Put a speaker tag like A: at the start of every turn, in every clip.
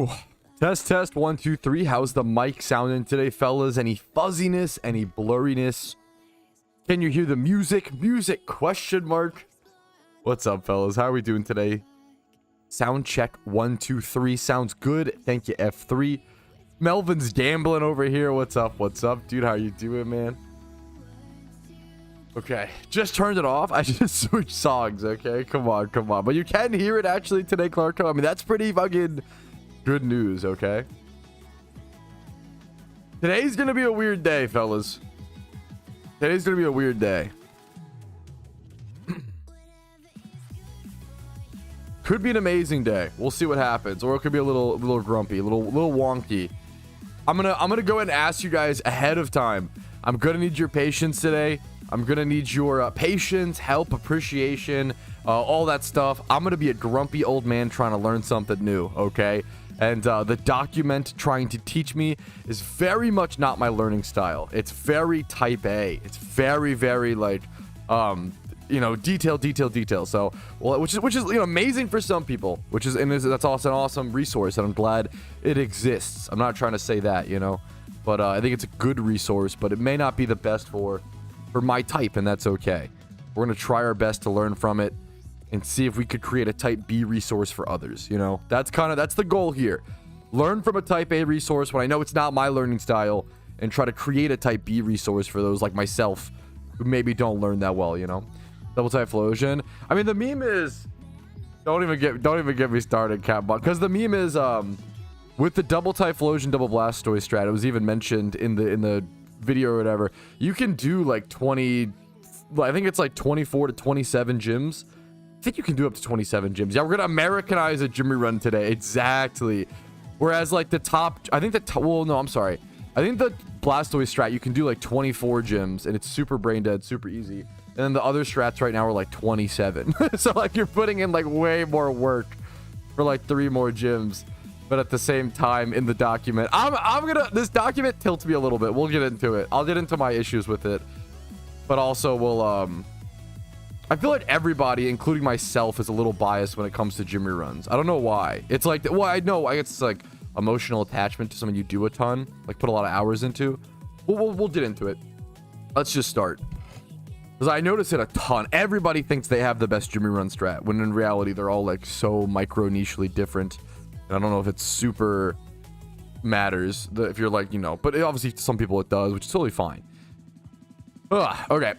A: Whew. Test 1 2 3. How's the mic sounding today, fellas? Any fuzziness, any blurriness? Can you hear the music? Music question mark. What's up, fellas? How are we doing today? Sound check 1 2 3. Sounds good. Thank you, F3. Melvin's gambling over here. What's up? What's up, dude? How you doing, man? Okay, just turned it off. I just switched songs. Okay, come on. But you can hear it actually today, Clarko. I mean, that's pretty fucking good news. Okay, today's gonna be a weird day, fellas. Today's gonna be a weird day. Could be an amazing day. We'll see what happens, or it could be a little grumpy, a little wonky. I'm gonna go ahead and ask you guys ahead of time. I'm gonna need your patience today. I'm gonna need your patience, help, appreciation, all that stuff. I'm gonna be a grumpy old man trying to learn something new, okay? And the document trying to teach me is very much not my learning style. It's very type A. It's very like, detail. So, well, which is amazing for some people. That's also an awesome resource, and I'm glad it exists. I'm not trying to say that, but I think it's a good resource, but it may not be the best for my type, and that's okay. We're gonna try our best to learn from it and see if we could create a type B resource for others. That's the goal here. Learn from a type A resource when I know it's not my learning style, and try to create a type B resource for those like myself who maybe don't learn that well. Double Typhlosion. I mean, the meme is don't even get me started, Catbot, because the meme is with the double Typhlosion, double Blastoise strat. It was even mentioned in the video or whatever. You can do like 20, I think it's like 24 to 27 gyms. I think you can do up to 27 gyms. Yeah, we're gonna Americanize a gym run today. Exactly. Whereas like the top, I think well, no, I'm sorry. I think the Blastoise strat, you can do like 24 gyms, and it's super brain dead, super easy. And then the other strats right now are like 27. So like you're putting in like way more work for like 3 more gyms. But at the same time, in the document, this document tilts me a little bit. We'll get into it. I'll get into my issues with it. But also we'll, I feel like everybody, including myself, is a little biased when it comes to gym runs. I don't know why. It's like, well, I know, I guess it's like emotional attachment to something you do a ton, like put a lot of hours into. We'll get into it. Let's just start. Because I notice it a ton. Everybody thinks they have the best gym run strat, when in reality, they're all like so micro-nichely different. I don't know if it super matters if you're like, but obviously to some people it does, which is totally fine. Okay.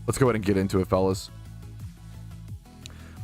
A: Let's go ahead and get into it, fellas.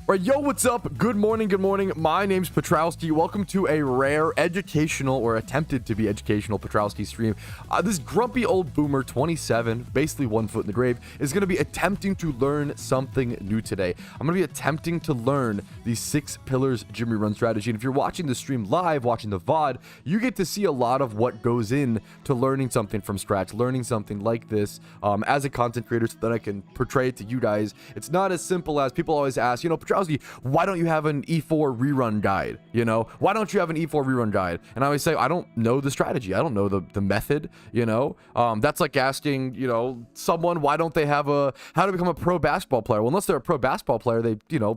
A: All right, yo, what's up? Good morning. My name's Patrouski. Welcome to a rare educational, or attempted to be educational, Patrouski stream. This grumpy old boomer, 27, basically 1 foot in the grave, is going to be attempting to learn something new today. I'm going to be attempting to learn the 6 pillars gym run strategy. And if you're watching the stream live, watching the VOD, you get to see a lot of what goes in to learning something from scratch, learning something like this as a content creator, so that I can portray it to you guys. It's not as simple as people always ask, Patrouski, why don't you have an E4 rerun guide? Why don't you have an E4 rerun guide? And I always say, I don't know the strategy. I don't know the method, that's like asking, someone, why don't they have how to become a pro basketball player? Well, unless they're a pro basketball player, they,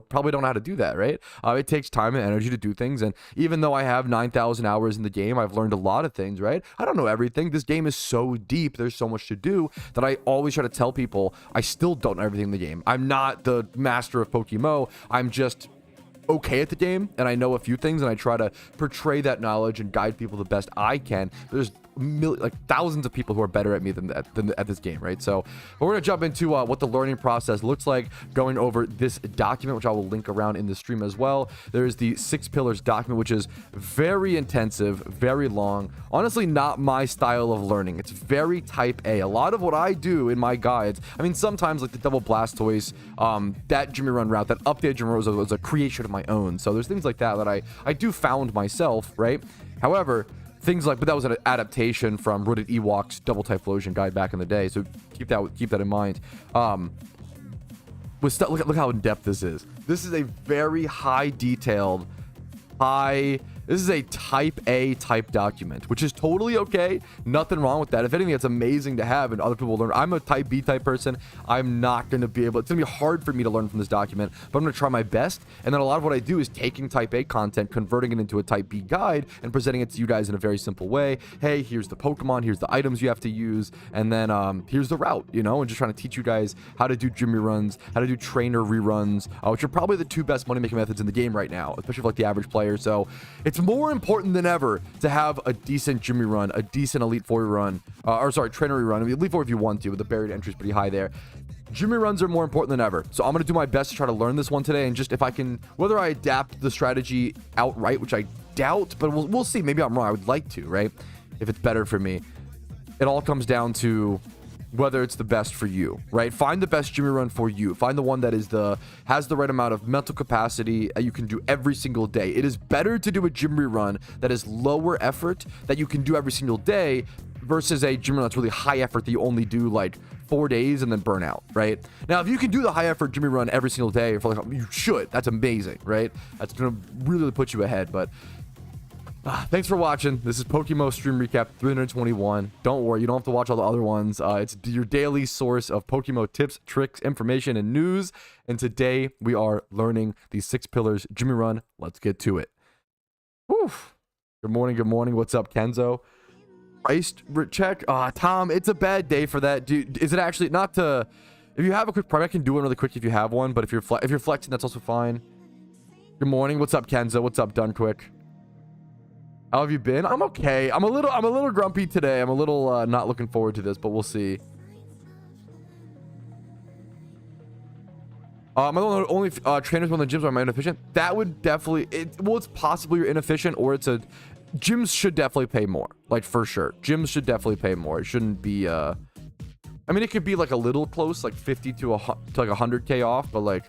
A: probably don't know how to do that, right? It takes time and energy to do things. And even though I have 9,000 hours in the game, I've learned a lot of things, right? I don't know everything. This game is so deep. There's so much to do that I always try to tell people I still don't know everything in the game. I'm not the master of PokeMMO. I'm just okay at the game, and I know a few things, and I try to portray that knowledge and guide people the best I can. There's thousands of people who are better at me than at this game, right? So we're gonna jump into what the learning process looks like, going over this document, which I will link around in the stream as well. There's the 6 pillars document, which is very intensive, very long, honestly not my style of learning. It's very type A. A lot of what I do in my guides, I mean, sometimes like the double Blastoise, that gym run route, that updated gym run was a creation of my own. So there's things like that I do found myself, right? However, things like, but that was an adaptation from Rooted Ewok's double Typhlosion guide back in the day, so keep that in mind. Look how in depth this is. This is a very high detailed, high This is a type A type document, which is totally okay. Nothing wrong with that. If anything, it's amazing to have and other people learn. I'm a type B type person. I'm not going to be able, it's going to be hard for me to learn from this document, but I'm going to try my best. And then a lot of what I do is taking type A content, converting it into a type B guide and presenting it to you guys in a very simple way. Hey, here's the Pokemon, here's the items you have to use, and then here's the route, you know, and just trying to teach you guys how to do gym reruns, how to do trainer reruns, which are probably the two best money making methods in the game right now, especially for like the average player. So it's more important than ever to have a decent gym rerun, a decent Elite Four rerun, trainer rerun. I mean, Elite Four if you want to, but the barrier to entry is pretty high there. Gym reruns are more important than ever. So I'm going to do my best to try to learn this one today. And just if I can, whether I adapt the strategy outright, which I doubt, but we'll see. Maybe I'm wrong. I would like to, right? If it's better for me. It all comes down to whether it's the best for you, right? Find the best gym run for you. Find the one that has the right amount of mental capacity that you can do every single day. It is better to do a gym run that is lower effort that you can do every single day versus a gym run that's really high effort that you only do like 4 days and then burn out, right? Now, if you can do the high effort gym run every single day, for like, you should. That's amazing, right? That's gonna really put you ahead, but thanks for watching. This is PokeMMO Stream Recap 321. Don't worry, you don't have to watch all the other ones. It's your daily source of PokeMMO tips, tricks, information, and news. And today we are learning these 6 pillars Jimmy Run. Let's get to it. Whew. Good morning, good morning. What's up, Kenzo? Price check. Tom, it's a bad day for that. Dude, is it actually not to... If you have a quick price, I can do it really quick if you have one. But if you're flexing, that's also fine. Good morning. What's up, Kenzo? What's up, Done Quick? How have you been? I'm okay. I'm a little grumpy today. I'm a little not looking forward to this, but we'll see. Am I the only trainers when the gyms are inefficient? That would definitely... it's possible you're inefficient, or it's a... Gyms should definitely pay more. Like, for sure. Gyms should definitely pay more. It shouldn't be... I mean, it could be, like, a little close, like 50 to like 100K off, but, like...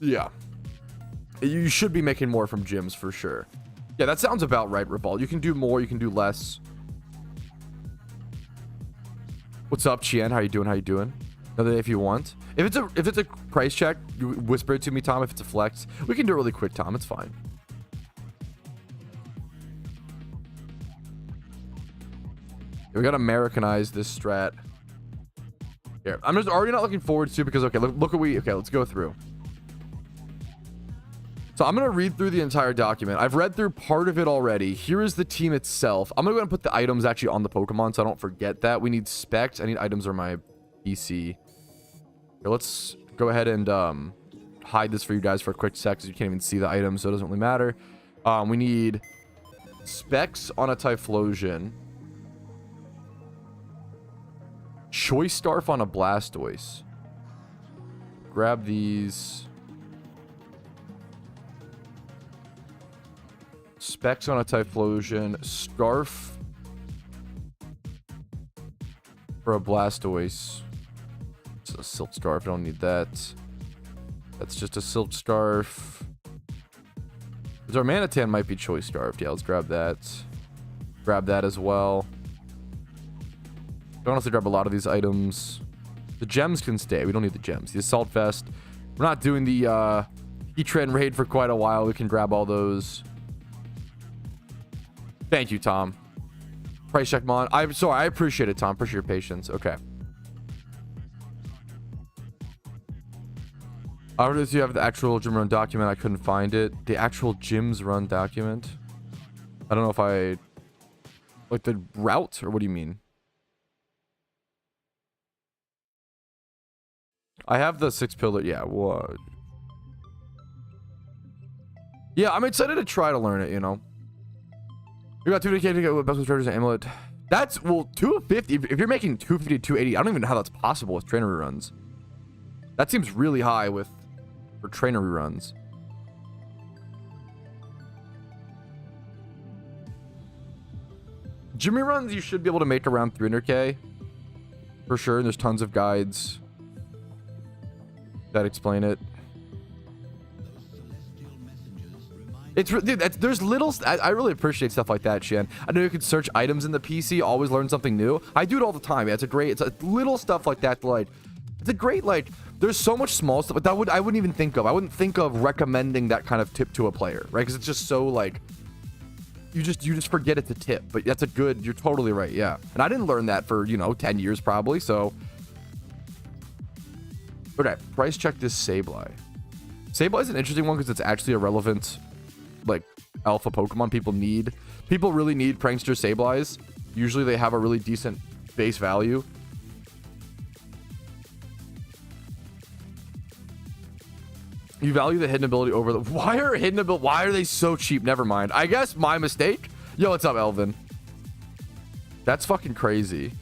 A: Yeah. You should be making more from gyms for sure. Yeah, that sounds about right, Revolt. You can do more, you can do less. What's up, Chien? How you doing? How you doing? Another day if you want. If it's a price check, you whisper it to me, Tom. If it's a flex, we can do it really quick, Tom. It's fine. We gotta Americanize this strat. Here, I'm just already not looking forward to, because okay, look what okay, let's go through. So I'm going to read through the entire document. I've read through part of it already. Here is the team itself. I'm going to go ahead and put the items actually on the Pokemon so I don't forget that. We need specs. I need items on my PC. Okay, let's go ahead and hide this for you guys for a quick sec, because you can't even see the items, so it doesn't really matter. We need specs on a Typhlosion. Choice Scarf on a Blastoise. Grab these... Specs on a Typhlosion. Scarf for a Blastoise. It's a Silk Scarf. I don't need that. That's just a Silk Scarf. Our Manatan might be Choice Scarf. Yeah, let's grab that. Grab that as well. Don't have to grab a lot of these items. The gems can stay. We don't need the gems. The Assault Vest. We're not doing the E-Trend raid for quite a while. We can grab all those. Thank you, Tom. Price check, Mon. I'm sorry. I appreciate it, Tom. Appreciate your patience. Okay. I don't know if you have the actual gym run document. I couldn't find it. The actual gyms run document. I don't know if I... Like the route? Or what do you mean? I have the 6 pillar... Yeah, what? Yeah, I'm excited to try to learn it, you know? We got 250K to get best treasures and amulet. That's, well, 250. If you're making 250 to 280, I don't even know how that's possible with trainer reruns. That seems really high for trainer reruns. Gym reruns, you should be able to make around 300K. For sure. There's tons of guides that explain it. It's dude, there's little... I really appreciate stuff like that, Shen. I know you can search items in the PC, always learn something new. I do it all the time. Yeah, it's a little stuff like that. Like, it's a great, like, there's so much small stuff that I wouldn't even think of. I wouldn't think of recommending that kind of tip to a player, right? Because it's just so like, you just forget it's a tip. But that's a good, you're totally right, yeah. And I didn't learn that for, you know, 10 years probably, so. Okay, price check this Sableye. Sableye is an interesting one because it's actually a relevant, like, alpha Pokemon people need. People really need Prankster Sableyes. Usually they have a really decent base value. You value the hidden ability over the... Why are they so cheap? Never mind. I guess my mistake. Yo, what's up, Elvin? That's fucking crazy.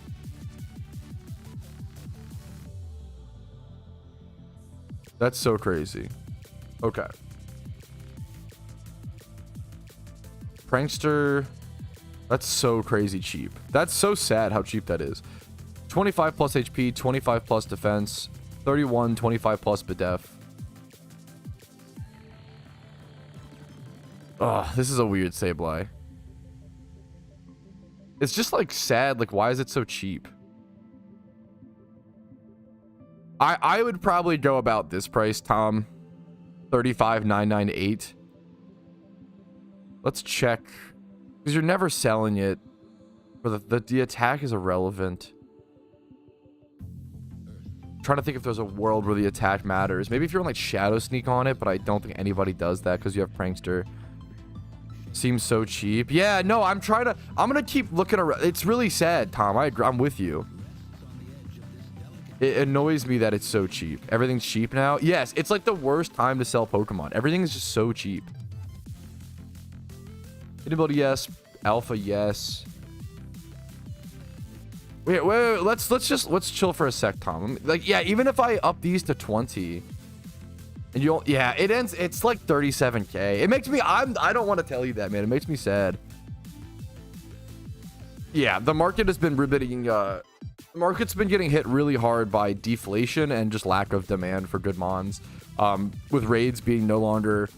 A: That's so crazy. Okay. Prankster. That's so crazy cheap. That's so sad how cheap that is. 25 plus HP, 25 plus defense, 31, 25 plus bedef. Oh, this is a weird Sableye. It's just like sad. Like, why is it so cheap? I would probably go about this price, Tom. 35,998. Let's check. Because you're never selling it. But the attack is irrelevant. I'm trying to think if there's a world where the attack matters. Maybe if you're on like Shadow Sneak on it, but I don't think anybody does that because you have Prankster. Seems so cheap. Yeah, no, I'm gonna keep looking around. It's really sad, Tom. I'm with you. It annoys me that it's so cheap. Everything's cheap now. Yes, it's like the worst time to sell Pokemon. Everything is just so cheap. Ability, yes. Alpha, yes. Wait. Let's chill for a sec, Tom. Like, yeah, even if I up these to 20. And you don't, yeah, it's like 37K. It makes me, I don't want to tell you that, man. It makes me sad. Yeah, the market has been the market's been getting hit really hard by deflation and just lack of demand for good mons. With raids being no longer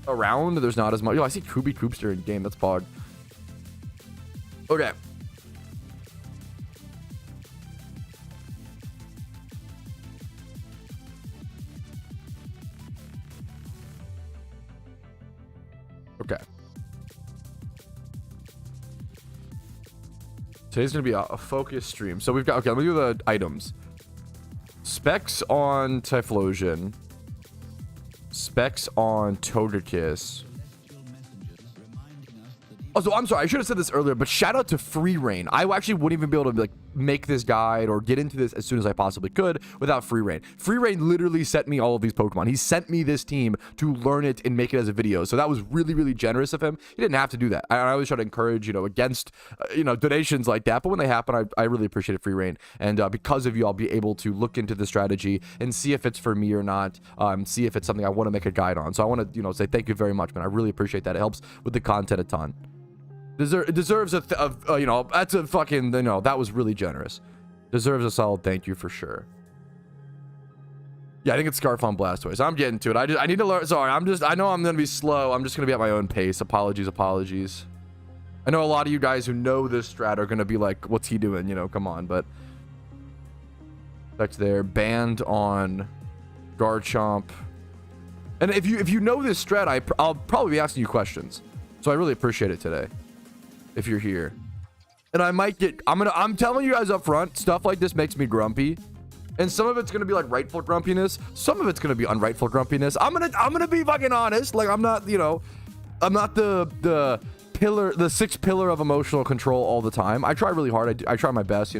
A: around, there's not as much. Yo, I see Kubi Koopster in game. That's Pog. Okay. Okay. Today's gonna be a focus stream. So we've got, okay, let me do the items. Specs on Typhlosion. Specs on Togekiss. Oh, so I'm sorry, I should have said this earlier, but shout out to Free Reign. I actually wouldn't even be able to like make this guide or get into this as soon as I possibly could without Free Reign. Free Reign literally sent me all of these Pokemon. He sent me this team to learn it and make it as a video. So that was really, really generous of him. He didn't have to do that. I always try to encourage, you know, against, donations like that. But when they happen, I really appreciate it, Free Reign. And because of you, I'll be able to look into the strategy and see if it's for me or not. See if it's something I want to make a guide on. So I want to, say thank you very much, man. I really appreciate that. It helps with the content a ton. It deserves that's a fucking, that was really generous. Deserves a solid thank you for sure. Yeah, I think it's Scarf on Blastoise. I'm getting to it. I need to learn. Sorry, I know I'm gonna be slow. I'm just gonna be at my own pace. Apologies. I know a lot of you guys who know this strat are gonna be like, what's he doing? Come on, but that's there. Banned on Garchomp. And if you know this strat, I'll probably be asking you questions. So I really appreciate it today. If you're here. And I might get, I'm telling you guys up front, stuff like this makes me grumpy. And some of it's gonna be like rightful grumpiness. Some of it's gonna be unrightful grumpiness. I'm gonna be fucking honest. Like I'm not the pillar, the sixth pillar of emotional control all the time. I try really hard. I try my best,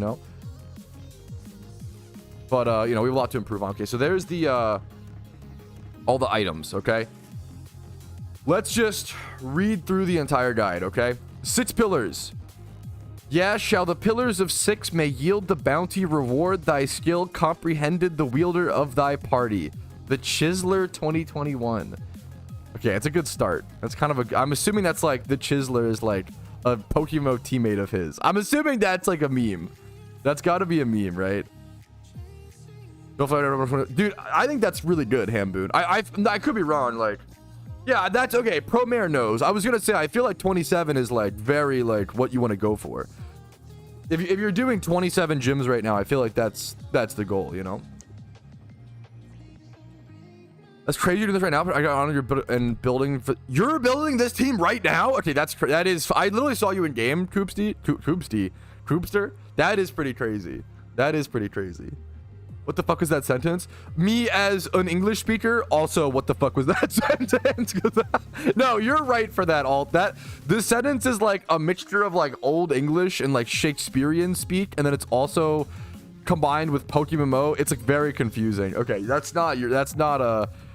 A: But we have a lot to improve on. Okay, so there's the all the items, okay? Let's just read through the entire guide, okay? 6 pillars. Yeah, shall the pillars of 6 may yield the bounty reward thy skill comprehended the wielder of thy party. The Chiseler 2021. Okay, it's a good start. That's kind of I'm assuming that's like the Chiseler is like a PokeMMO teammate of his. I'm assuming that's like a meme. That's got to be a meme, right? Dude, I think that's really good, Hamboon. I could be wrong, like. Yeah, that's okay. Promare knows. I was gonna say I feel like 27 is like very like what you want to go for. If you're doing 27 gyms right now, I feel like that's the goal, That's crazy you're doing this right now, but I got on and building. You're building this team right now? Okay, that is. I literally saw you in game, Koopster. That is pretty crazy. That is pretty crazy. What the fuck was that sentence? Me as an English speaker, also what the fuck was that sentence? No, you're right for that. This sentence is like a mixture of like old English and like Shakespearean speak, and then it's also combined with PokeMMO. It's like very confusing. Okay,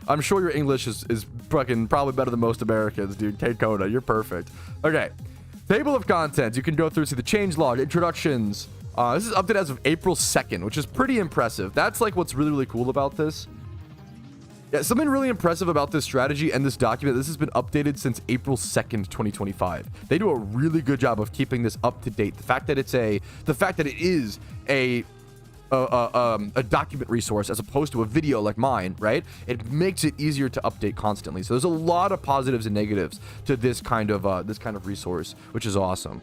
A: I'm sure your English is fucking probably better than most Americans, dude. K-Coda, you're perfect. Okay, table of contents. You can go through, see the changelog, introductions. This is updated as of April 2nd, which is pretty impressive. That's like what's really, really cool about this. Yeah, something really impressive about this strategy and this document. This has been updated since April 2nd, 2025. They do a really good job of keeping this up to date. The fact that it is a document resource as opposed to a video like mine, right? It makes it easier to update constantly. So there's a lot of positives and negatives to this kind of resource, which is awesome.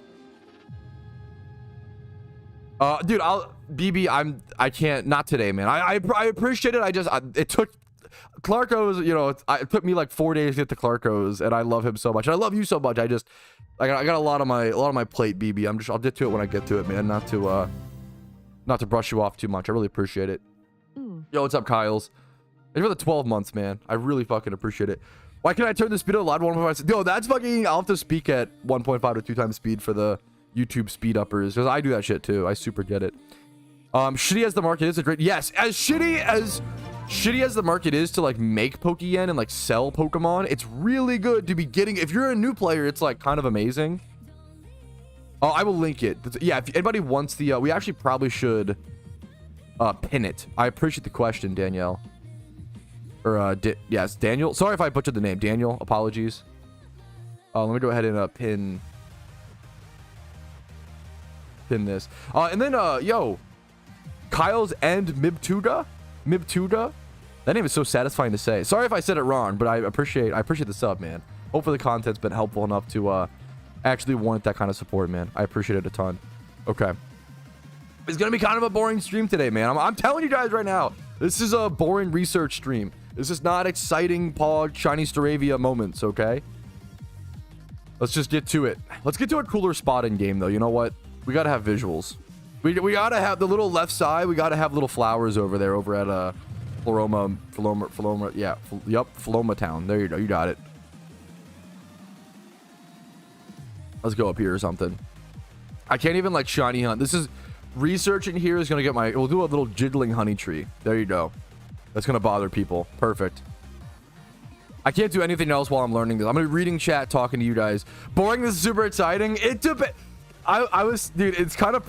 A: Dude, I can't, not today, man. I appreciate it. It took Clarko's, you know, it took me like 4 days to get to Clarko's, and I love him so much. And I love you so much. I got a lot on my plate, BB. I'll get to it when I get to it, man. Not to brush you off too much. I really appreciate it. Yo, what's up, Kyles? Thanks for the 12 months, man. I really fucking appreciate it. Why can't I turn this speed to loud 1.5? Yo, that's fucking, I'll have to speak at 1.5 to 2 times speed for the YouTube speed uppers, because I do that shit too. I super get it. Shitty as the market is, a great, yes, as shitty as the market is to like make Pokeyen and like sell Pokemon, it's really good to be getting. If you're a new player, it's like kind of amazing. Oh, I will link it. Yeah, if anybody wants the we actually probably should pin it. I appreciate the question, Danielle. Or yes, Daniel. Sorry if I butchered the name, Daniel. Apologies. Let me go ahead and pin this. And then yo, Kyle's and Mibtuga. That name is so satisfying to say. Sorry if I said it wrong, but I appreciate the sub, man. Hopefully the content's been helpful enough to actually warrant that kind of support, man. I appreciate it a ton. Okay. It's gonna be kind of a boring stream today, man. I'm telling you guys right now, this is a boring research stream. This is not exciting Pog shiny Staravia moments, okay? Let's just get to it. Let's get to a cooler spot in game though. You know what? We gotta have visuals. We gotta have the little left side. We gotta have little flowers over there, over at Floroma, yeah, Floroma Town. There you go. You got it. Let's go up here or something. I can't even like shiny hunt. This is researching here is gonna get my. We'll do a little jiggling honey tree. There you go. That's gonna bother people. Perfect. I can't do anything else while I'm learning this. I'm gonna be reading chat, talking to you guys. Boring. This is super exciting. I was, dude, it's kind of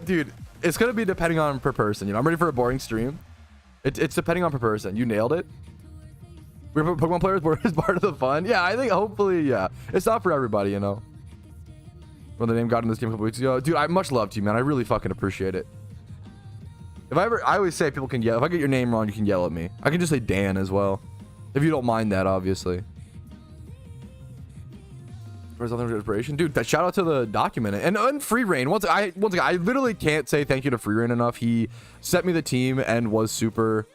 A: dude, it's gonna be depending on per person. You know, I'm ready for a boring stream. It's depending on per person. You nailed it. We're Pokemon players, board is part of the fun. Yeah, I think hopefully, yeah. It's not for everybody, you know. When the name got in this game a couple weeks ago, dude, I much love to you, man. I really fucking appreciate it. I always say people can yell. If I get your name wrong, you can yell at me. I can just say Dan as well, if you don't mind that, obviously. Where's other inspiration, dude? That shout out to the document and Free Reign. Once again, I literally can't say thank you to Free Reign enough. He sent me the team and was super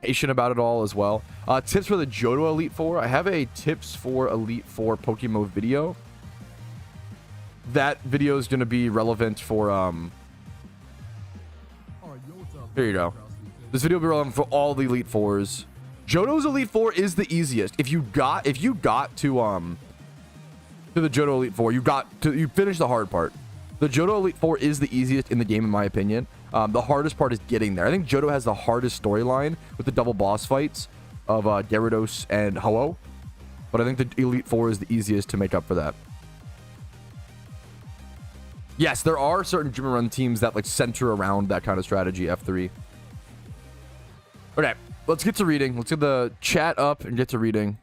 A: patient about it all as well. Tips for the Johto Elite Four. I have a tips for Elite Four PokeMMO video. That video is going to be relevant for Here you go. This video will be relevant for all the Elite Fours. Johto's Elite Four is the easiest. If you got to the Johto Elite Four, you finish the hard part. The Johto Elite Four is the easiest in the game, in my opinion. The hardest part is getting there. I think Johto has the hardest storyline with the double boss fights of Gyarados and Ho-Oh, but I think the Elite Four is the easiest to make up for that. Yes, there are certain Gym Run teams that like center around that kind of strategy. F3. Okay. Let's get to reading. Let's get the chat up and get to reading.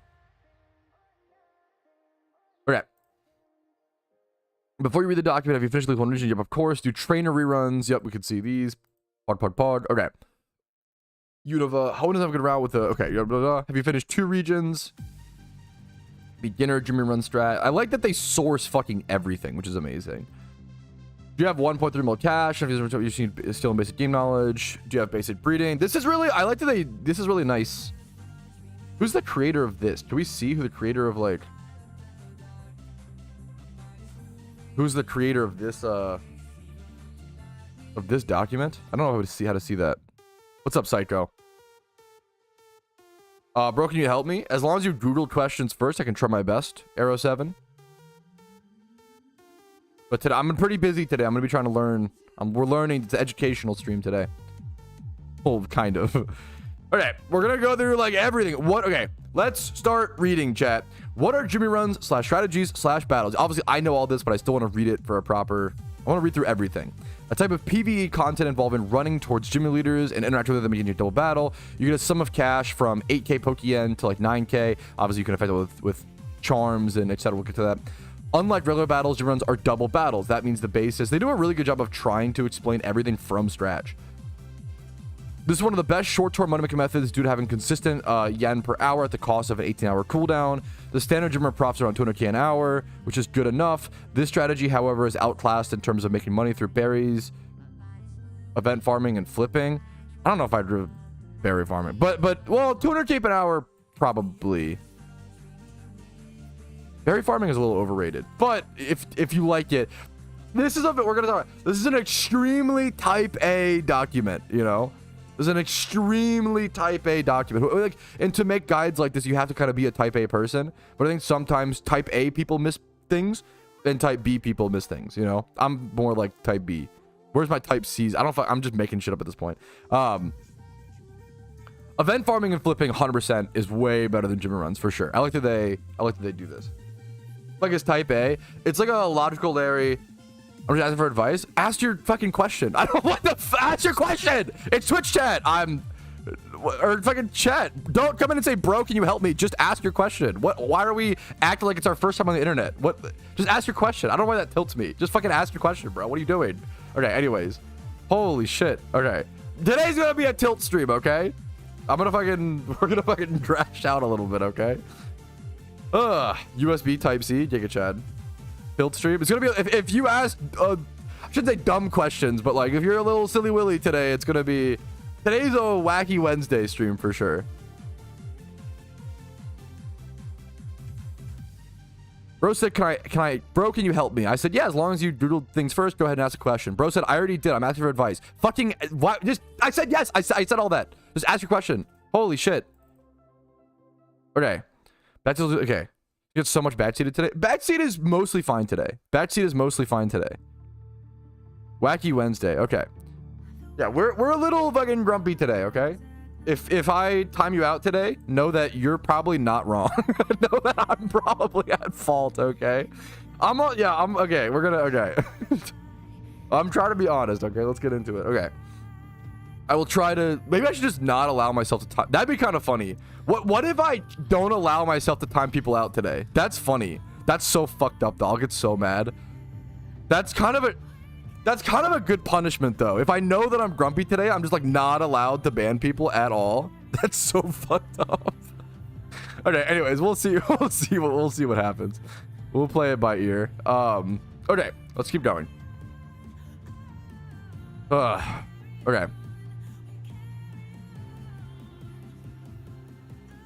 A: Okay. Before you read the document, have you finished the one region? Yep, of course. Do trainer reruns. Yep, we can see these. Pog. Okay. Unova. Hoenn doesn't have a good route with the. Okay. Blah, blah, blah. Have you finished 2 regions? Beginner gym run strat. I like that they source fucking everything, which is amazing. Do you have 1.3 mil cash? If you need still in basic game knowledge. Do you have basic breeding? This is really, I like that this is really nice. Who's the creator of this? Can we see who the creator of like, who's the creator of this document? I don't know how to see that. What's up, Psycho? Bro, can you help me? As long as you Google questions first, I can try my best. Arrow 7. But today, I'm pretty busy today. I'm going to be trying to learn. We're learning. It's an educational stream today. Well, kind of. Okay, we're going to go through like everything. Okay, let's start reading, chat. What are Jimmy runs / strategies / battles? Obviously, I know all this, but I still want to read it for a proper... I want to read through everything. A type of PvE content involving running towards Jimmy leaders and interacting with them in your double battle. You get a sum of cash from 8k Pokeyen to like 9k. Obviously, you can affect it with charms and etc. We'll get to that. Unlike regular battles, Jimmy runs are double battles. That means the basis. They do a really good job of trying to explain everything from scratch. This is one of the best short-term money making methods due to having consistent yen per hour at the cost of an 18-hour cooldown. The standard Jimmer profits around 200k an hour, which is good enough. This strategy, however, is outclassed in terms of making money through berries, event farming, and flipping. I don't know if I'd do berry farming, but well, 200k an hour probably. Berry farming is a little overrated, but if you like it, this is a bit we're gonna talk about. This is an extremely type A document, you know. This is an extremely type A document. Like, and to make guides like this, you have to kind of be a type A person. But I think sometimes type A people miss things and type B people miss things, you know? I'm more like type B. Where's my type C's? I don't know if I'm just making shit up at this point. Event farming and flipping 100% is way better than Jimmy runs for sure. I like that they do this. Like it's type A. It's like a logical Larry. I'm just asking for advice. Ask your fucking question. I don't want to ask your question. It's Twitch chat. Or fucking chat. Don't come in and say, bro, can you help me? Just ask your question. Why are we acting like it's our first time on the internet? Just ask your question. I don't know why that tilts me. Just fucking ask your question, bro. What are you doing? Okay, anyways. Holy shit. Okay. Today's gonna be a tilt stream, okay? we're gonna fucking crash out a little bit, okay? USB Type C, Giga Chad. Tilt stream. It's gonna be if you ask I shouldn't say dumb questions, but like if you're a little silly willy today, it's gonna be today's a wacky Wednesday stream for sure. Bro said, bro, can you help me? I said, yeah, as long as you doodle things first, go ahead and ask a question. Bro said, I already did. I'm asking for advice. Fucking what? I said yes. I said all that. Just ask your question. Holy shit. Okay. That's okay. You get so much backseated today. Backseat is mostly fine today. Backseat is mostly fine today. Wacky Wednesday. Okay. Yeah, we're a little fucking grumpy today, okay? If I time you out today, know that you're probably not wrong. Know that I'm probably at fault, okay? Okay, we're gonna, okay. I'm trying to be honest, okay? Let's get into it. Okay. I will try to, maybe I should just not allow myself to time. That'd be kind of funny. What if I don't allow myself to time people out today? That's funny. That's so fucked up, though. I'll get so mad. That's kind of a good punishment, though. If I know that I'm grumpy today, I'm just like not allowed to ban people at all. That's so fucked up. Okay, anyways, we'll see what happens. We'll play it by ear. Okay, let's keep going. Okay.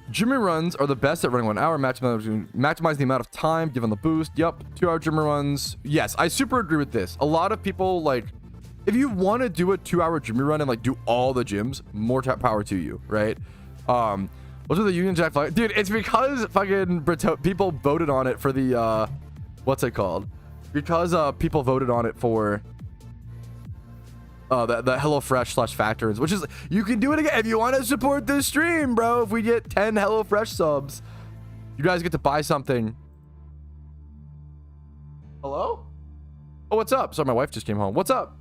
A: Jimmy runs are the best at running 1 hour, maximize the amount of time given the boost. Yup, 2 hour Jimmy runs. Yes, I super agree with this. A lot of people, like, if you want to do a 2 hour Jimmy run and like do all the gyms, more power to you, right? What's with the Union Jack flag? Dude, it's because fucking people voted on it for the what's it called? Because people voted on it for the HelloFresh / Factorins, which is, you can do it again if you want to support this stream, bro. If we get 10 HelloFresh subs, you guys get to buy something. Hello? Oh, what's up? Sorry, my wife just came home. What's up?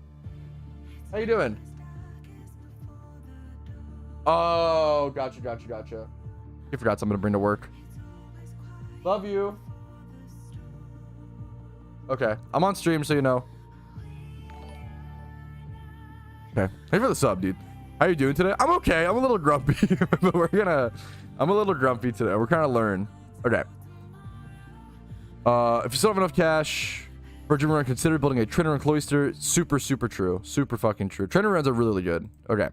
A: How you doing? Oh, gotcha. You forgot something to bring to work. Love you. Okay, I'm on stream, so you know. Okay, hey for the sub, dude. How you doing today? I'm okay. I'm a little grumpy, but I'm a little grumpy today. We're kind of learn. Okay. If you still have enough cash, For gym run, consider building a trainer run cloister. Super true. Super fucking true. Trainer runs are really good. Okay.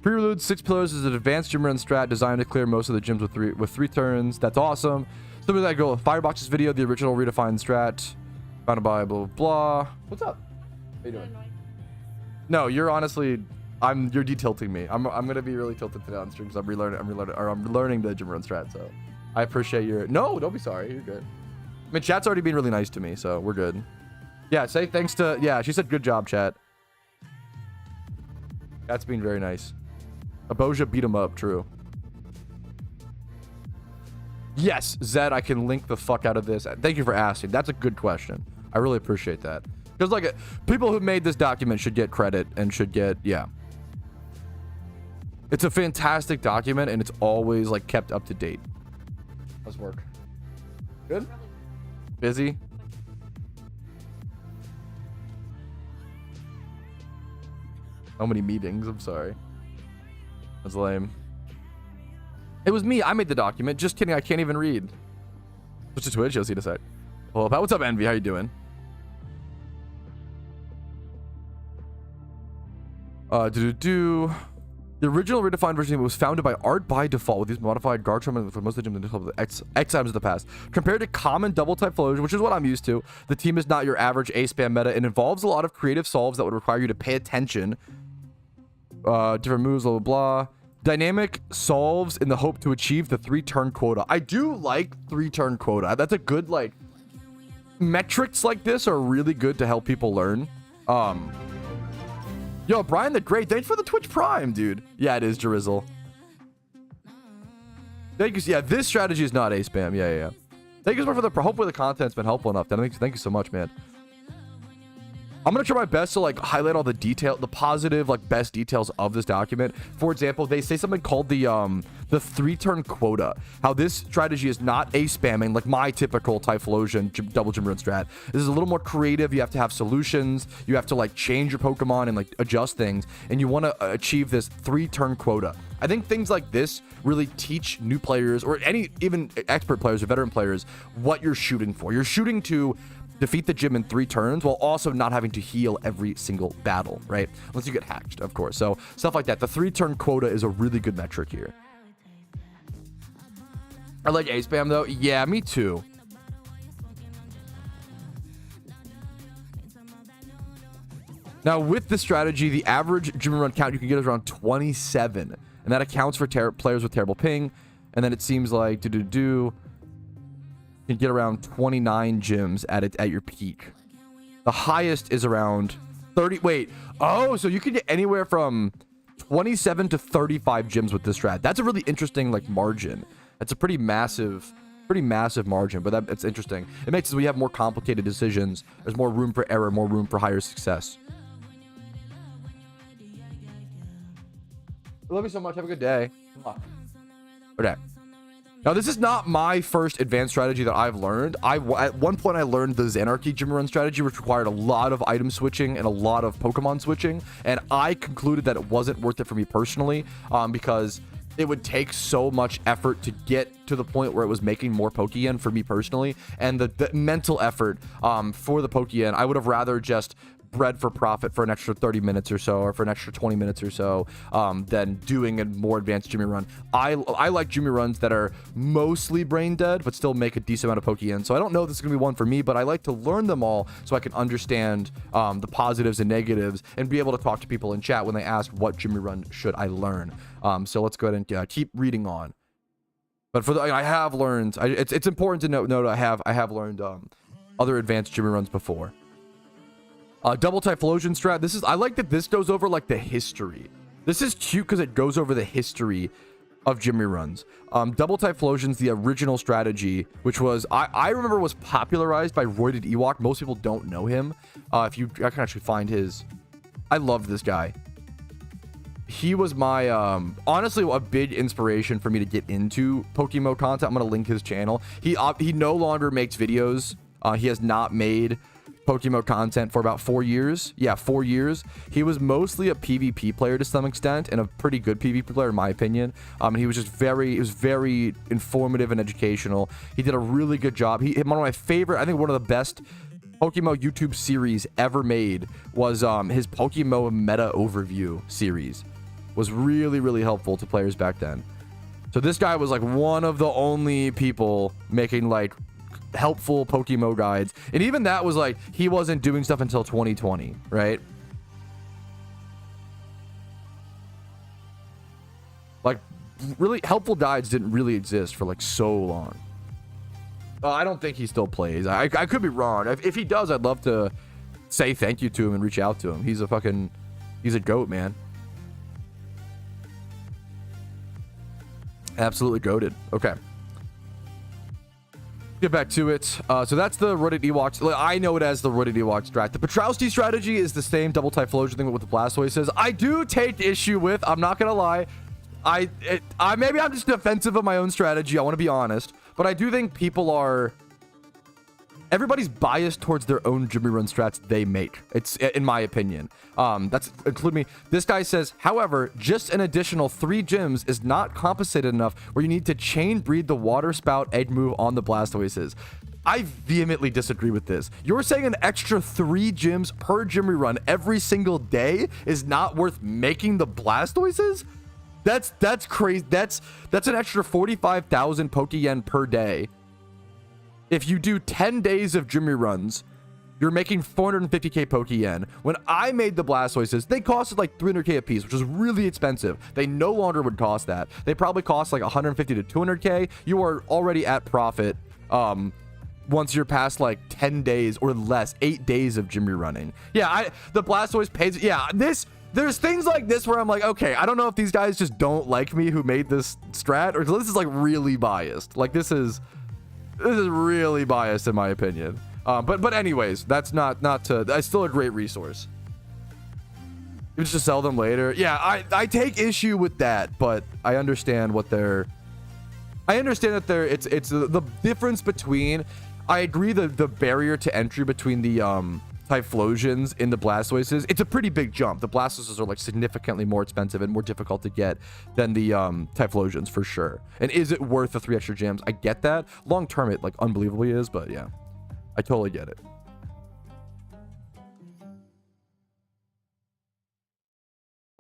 A: Prelude 6 pillars is an advanced gym run strat designed to clear most of the gyms with three turns. That's awesome. So with that go, Firebox's video, the original redefined strat, founded by blah blah blah. What's up? How you doing? No, you're honestly, you're detilting me. I'm gonna be really tilted today on stream because I'm learning the gym run strat. So I appreciate your. No, don't be sorry. You're good. I mean, chat's already been really nice to me, so we're good. Yeah, say thanks to. Yeah, she said good job, chat. That's been very nice. Aboja beat him up, true. Yes, Zed, I can link the fuck out of this. Thank you for asking. That's a good question. I really appreciate that. Because, like, people who made this document should get credit and should get, yeah. It's a fantastic document, and it's always, like, kept up to date. How's work? Good? Busy? How many meetings? I'm sorry. That's lame. It was me. I made the document. Just kidding. I can't even read. Switch to Twitch. You'll see in a sec. Well, what's up, Envy? How you doing? The original redefined version was founded by Art by default with these modified guard trauma for most of the gyms in the X times of the past. Compared to common double type flows, which is what I'm used to, the team is not your average A spam meta. It involves a lot of creative solves that would require you to pay attention. Different moves, blah, blah, blah. Dynamic solves in the hope to achieve the 3-turn quota. I do like 3-turn quota. That's a good, like, metrics like this are really good to help people learn. Yo, Brian the Great, thanks for the Twitch Prime, dude. Yeah, it is, Jerizzle. Thank you. Yeah, this strategy is not A spam. Yeah. Thank you so much for the. Hopefully the content's been helpful enough. Thank you so much, man. I'm gonna try my best to like highlight all the positive, like best details of this document. For example, they say something called the 3-turn quota. How this strategy is not A spamming like my typical Typhlosion double gym run strat. This is a little more creative. You have to have solutions. You have to like change your Pokemon and like adjust things, and you want to achieve this 3-turn quota. I think things like this really teach new players or even expert players or veteran players what you're shooting for. You're shooting to defeat the gym in 3 turns while also not having to heal every single battle, right? Unless you get hacked, of course. So stuff like that. The 3-turn quota is a really good metric here. I like A spam though. Yeah, me too. Now with this strategy, the average gym run count you can get is around 27, and that accounts for players with terrible ping. And then it seems like you can get around 29 gyms at your peak. The highest is around 30. Wait. Oh, so you can get anywhere from 27 to 35 gyms with this strat. That's a really interesting like margin. That's a pretty massive margin, but it's interesting. It makes it so we have more complicated decisions. There's more room for error, more room for higher success. I love you so much. Have a good day. Okay. Now, this is not my first advanced strategy that I've learned. At one point, I learned the Xanarchy gym run strategy, which required a lot of item switching and a lot of Pokemon switching. And I concluded that it wasn't worth it for me personally, because it would take so much effort to get to the point where it was making more Pokeyen for me personally. And the mental effort for the Pokeyen, I would have rather just bred for profit for an extra 30 minutes or so, or for an extra 20 minutes or so, than doing a more advanced Jimmy run. I like Jimmy runs that are mostly brain dead, but still make a decent amount of Pokeyen. So I don't know if this is gonna be one for me, but I like to learn them all so I can understand the positives and negatives and be able to talk to people in chat when they ask what Jimmy run should I learn. So let's go ahead and keep reading on. But for I have learned. It's important to note I have learned other advanced Jimmy runs before. Double Typhlosion strat. I like that this goes over like the history. This is cute because it goes over the history of Jimmy runs. Double Typhlosion's the original strategy, which was I remember was popularized by Roided Ewok. Most people don't know him. I can actually find his. I love this guy. He was my honestly a big inspiration for me to get into PokeMMO content. I'm gonna link his channel. He no longer makes videos. He has not made PokeMMO content for about 4 years. Yeah, 4 years. He was mostly a PvP player to some extent, and a pretty good PvP player in my opinion. And he was just very informative and educational. He did a really good job. One of my favorite, I think one of the best PokeMMO YouTube series ever made was his PokeMMO meta overview series. Was really, really helpful to players back then. So this guy was like one of the only people making like helpful PokeMMO guides. And even that was like, he wasn't doing stuff until 2020, right? Like, really helpful guides didn't really exist for like so long. I don't think he still plays. I could be wrong. If he does, I'd love to say thank you to him and reach out to him. He's a goat, man. Absolutely goated. Okay. Get back to it. So that's the Rooted Ewok. I know it as the Rooted Ewok strat. The Patrouski strategy is the same double type flosion thing with the Blastoise says. I do take issue with, I'm not gonna lie. Maybe I'm just defensive of my own strategy. I want to be honest, but I do think everybody's biased towards their own Jimmy Run strats they make. It's in my opinion. That's include me. This guy says, however, just an additional 3 gyms is not compensated enough where you need to chain breed the water spout egg move on the Blastoises. I vehemently disagree with this. You're saying an extra 3 gyms per Jimmy Run every single day is not worth making the Blastoises? That's crazy. That's an extra 45,000 Pokeyen per day. If you do 10 days of Jimmy runs, you're making 450k Pokeyen. When I made the Blastoises, they costed like 300k a piece, which is really expensive. They no longer would cost that. They probably cost like 150 to 200k. You are already at profit once you're past like 10 days or less, 8 days of Jimmy running. Yeah, the Blastoise pays. Yeah, there's things like this where I'm like, okay, I don't know if these guys just don't like me who made this strat, or this is like really biased. Like this is really biased in my opinion. But anyways, that's that's still a great resource. You just sell them later. Yeah, I take issue with that, but I understand what I understand that it's the difference between, I agree the barrier to entry between the Typhlosions in the Blastoises, it's a pretty big jump. The Blastoises are like significantly more expensive and more difficult to get than the Typhlosions for sure. And is it worth the 3 extra gems? I get that. Long term it like unbelievably is, but yeah, I totally get it.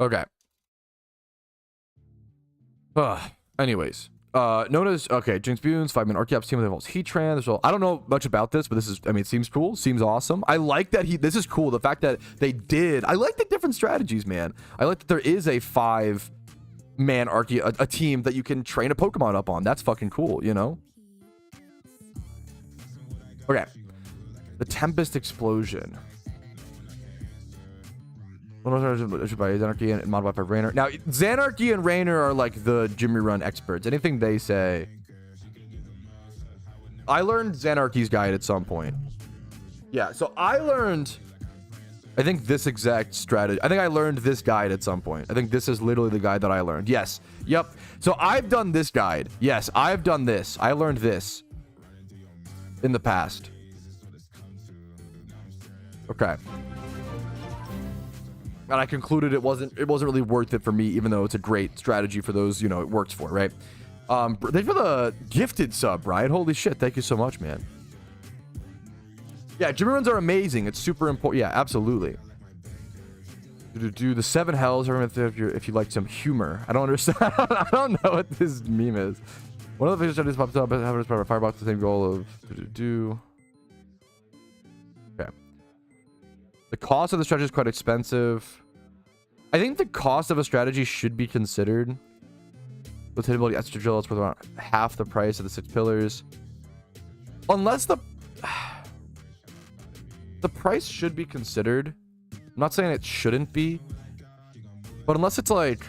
A: Okay. Anyways. Notice, okay, Jinx Boons, 5-man Archeops team that involves Heatran. I don't know much about this, but this is, I mean, it seems cool, seems awesome. I like that this is cool. The fact that I like the different strategies, man. I like that there is a 5-man a team that you can train a Pokemon up on. That's fucking cool, you know? Okay. The Tempest Explosion. By Xanarchy and modified by Rainer. Now, Xanarchy and Rainer are like the Jimmy Run experts. Anything they say. I learned Xanarchy's guide at some point. Yeah, so I learned, I think this exact strategy. I think I learned this guide at some point. I think this is literally the guide that I learned. Yes. Yep. So I've done this guide. Yes, I've done this. I learned this in the past. Okay. And I concluded it wasn't really worth it for me, even though it's a great strategy for those, you know, it works for, right? Thank you for the gifted sub, Brian. Holy shit, thank you so much, man. Yeah, Jimmy runs are amazing. It's super important. Yeah, absolutely. Do the 7 hells, if you like some humor. I don't understand. I don't know what this meme is. One of the things that pops up, having a firebox, the same goal of Okay. The cost of the strategy is quite expensive. I think the cost of a strategy should be considered. With hitability extra drill, it's worth around half the price of the 6 pillars. Unless the price should be considered. I'm not saying it shouldn't be, but unless it's like,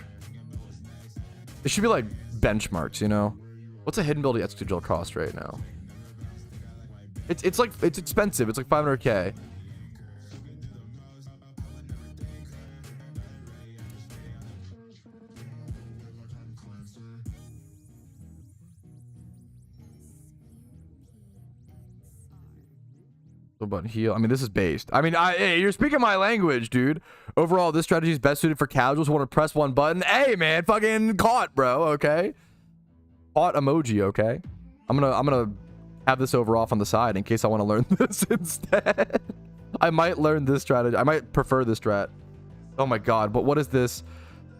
A: it should be like benchmarks, you know? What's a hidden ability extra drill cost right now? It's expensive. It's like 500k. Button heal. I mean, this is based. I mean, hey, you're speaking my language, dude. Overall, this strategy is best suited for casuals who want to press one button. Hey, man, fucking caught, bro. Okay, caught emoji. Okay, I'm gonna have this over off on the side in case I want to learn this instead. I might learn this strategy. I might prefer this strat. Oh my god, but what is this?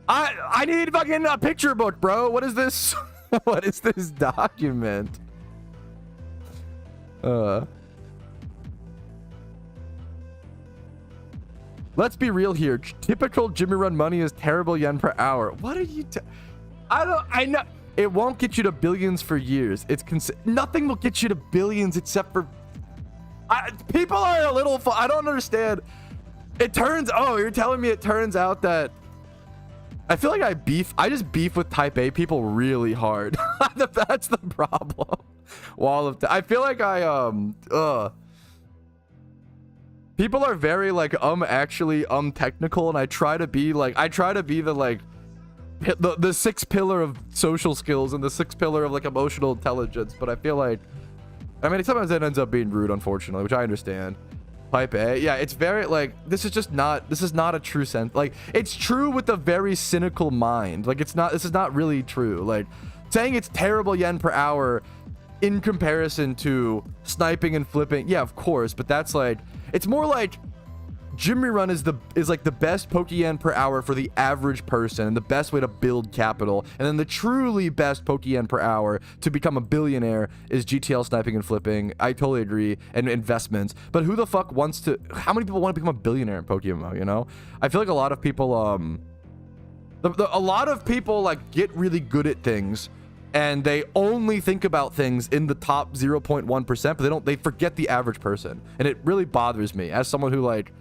A: I need fucking a picture book, bro. What is this? What is this document? Let's be real here. Typical Jimmy Run money is terrible yen per hour. What are you I know it won't get you to billions for years. Nothing will get you to billions except for people are a little I don't understand. Oh, you're telling me it turns out that I feel like I just beef with type A people really hard. That's the problem. I feel like people are very like actually technical, and I try to be the sixth pillar of social skills and the sixth pillar of like emotional intelligence, but I feel like sometimes it ends up being rude, unfortunately, which I understand. Type A, yeah, it's very like this is not a true sense. Like, it's true with a very cynical mind. Like, this is not really true. Like, saying it's terrible yen per hour in comparison to sniping and flipping, yeah, of course, but that's like, it's more like Jimmy Run is like the best Pokeyen per hour for the average person and the best way to build capital. And then the truly best Pokeyen per hour to become a billionaire is GTL sniping and flipping. I totally agree. And investments. But who the fuck how many people want to become a billionaire in PokeMMO, you know? I feel like a lot of people, a lot of people like get really good at things and they only think about things in the top 0.1%, but they forget the average person. And it really bothers me as someone who like,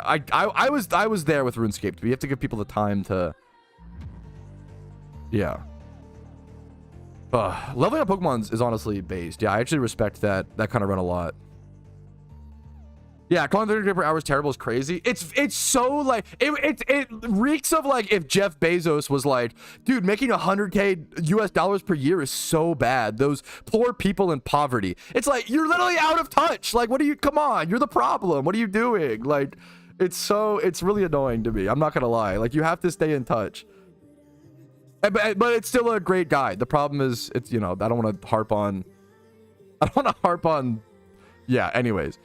A: I was there with RuneScape, but you have to give people the time to, yeah. Leveling up Pokemons is honestly based. Yeah, I actually respect that kind of run a lot. Yeah, calling 30 per hour is terrible is crazy. It's so like it reeks of like if Jeff Bezos was like, dude, making $100K US per year is so bad. Those poor people in poverty. It's like, you're literally out of touch. Like, come on, you're the problem. What are you doing? Like, it's really annoying to me. I'm not gonna lie. Like, you have to stay in touch. But it's still a great guide. The problem is, it's, you know, I don't want to harp on. Yeah. Anyways.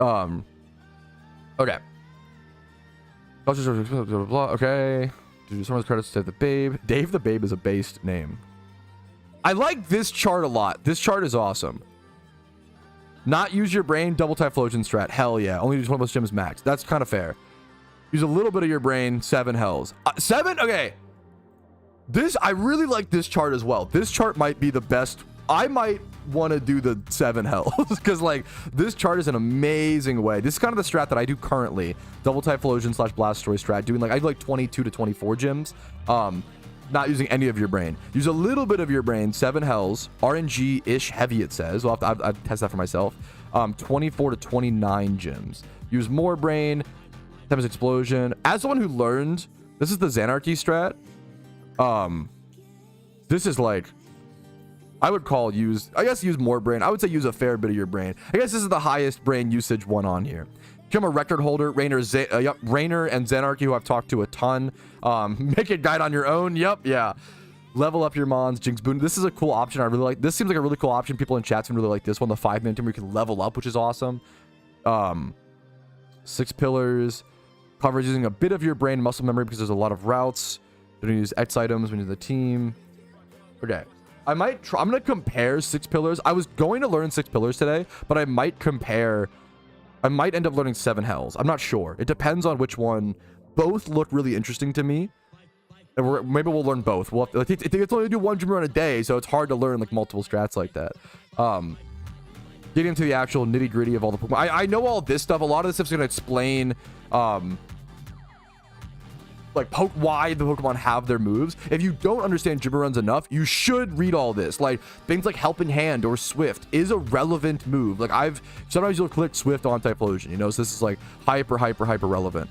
A: Okay. Okay. Someone's credits to the Babe. Dave the Babe is a based name. I like this chart a lot. This chart is awesome. Not use your brain, double Typhlosion strat. Hell yeah. Only use one of those gems max. That's kind of fair. Use a little bit of your brain. 7 hells. 7? Okay. I really like this chart as well. This chart might be the best. I might want to do the 7 hells because like this chart is an amazing way. This is kind of the strat that I do currently. Double Typhlosion / Blastoise strat. Doing like, I do like 22 to 24 gems. Not using any of your brain. Use a little bit of your brain. 7 hells. RNG-ish heavy, it says. Well, I'll test that for myself. 24 to 29 gems. Use more brain. Tempest Explosion. As someone who learned, this is the Xanarchy strat. This is like, I would call use more brain. I would say use a fair bit of your brain. I guess this is the highest brain usage one on here. Become a record holder. Rainer and Xanarchy, who I've talked to a ton. Make a guide on your own. Yep, yeah. Level up your Mons. Jinx Boon. This is a cool option. I really like. This seems like a really cool option. People in chat seem really like this one. The 5-minute team where you can level up, which is awesome. 6 pillars. Covers using a bit of your brain and muscle memory because there's a lot of routes. You're gonna use X items when you're the team. Okay. I'm gonna compare 6 pillars. I was going to learn 6 pillars today, but I might end up learning 7 hells. I'm not sure. It depends on which one. Both look really interesting to me. And maybe we'll learn both. We'll have to, it's only do one gym run a day, so it's hard to learn like multiple strats like that. Getting into the actual nitty gritty of all the Pokemon. I know all this stuff. A lot of this stuff is gonna explain like why the Pokemon have their moves. If you don't understand gym runs enough, you should read all this. Like things like Helping Hand or Swift is a relevant move. Like sometimes you'll click Swift on Typhlosion, you know, so this is like hyper relevant.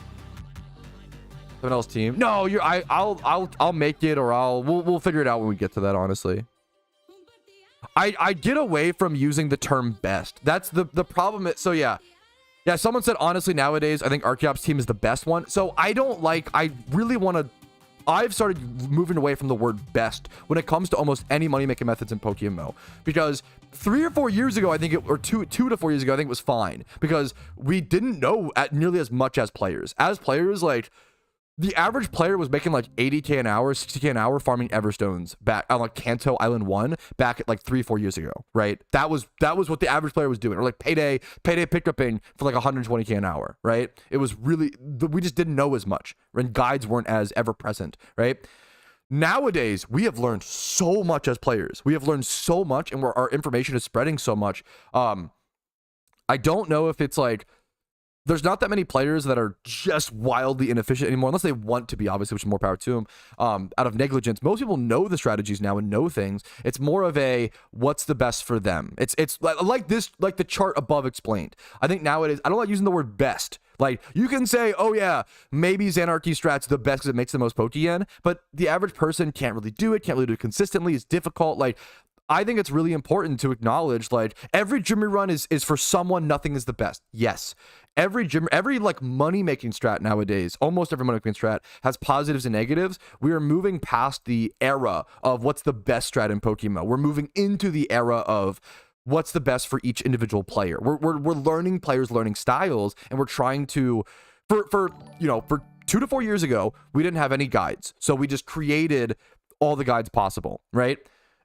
A: Someone else team. No, I'll make it, or we'll figure it out when we get to that, honestly. I get away from using the term best. That's the problem. So yeah, someone said honestly nowadays I think Archeops team is the best one. So I really want to I've started moving away from the word best when it comes to almost any money making methods in PokeMMO, because 3 or 4 years ago, I think or 2 to 4 years ago, I think it was fine, because we didn't know at nearly as much as players. As players, like, the average player was making like 80K an hour, 60K an hour farming Everstones back on like Kanto Island 1 back at like 3-4 years ago, right? That was what the average player was doing. Or like payday pickuping for like 120K an hour, right? It was really, we just didn't know as much, and guides weren't as ever present, right? Nowadays, we have learned so much as players. We have learned so much, and our information is spreading so much. I don't know if it's like, there's not that many players that are just wildly inefficient anymore, unless they want to be, obviously, which is more power to them. Out of negligence, most people know the strategies now and know things. It's more of a what's the best for them. It's like this, like the chart above explained. I think nowadays, I don't like using the word best. Like, you can say, oh yeah, maybe Xanarchy strat's the best because it makes the most Pokeyen, but the average person can't really do it, can't really do it consistently. It's difficult. Like, I think it's really important to acknowledge, like, every gym run is for someone. Nothing is the best. Yes. Every like money making strat nowadays, almost every money making strat has positives and negatives. We are moving past the era of what's the best strat in Pokemon. We're moving into the era of what's the best for each individual player. We're learning players, learning styles, and we're trying to, for 2 to 4 years ago, we didn't have any guides, so we just created all the guides possible, right?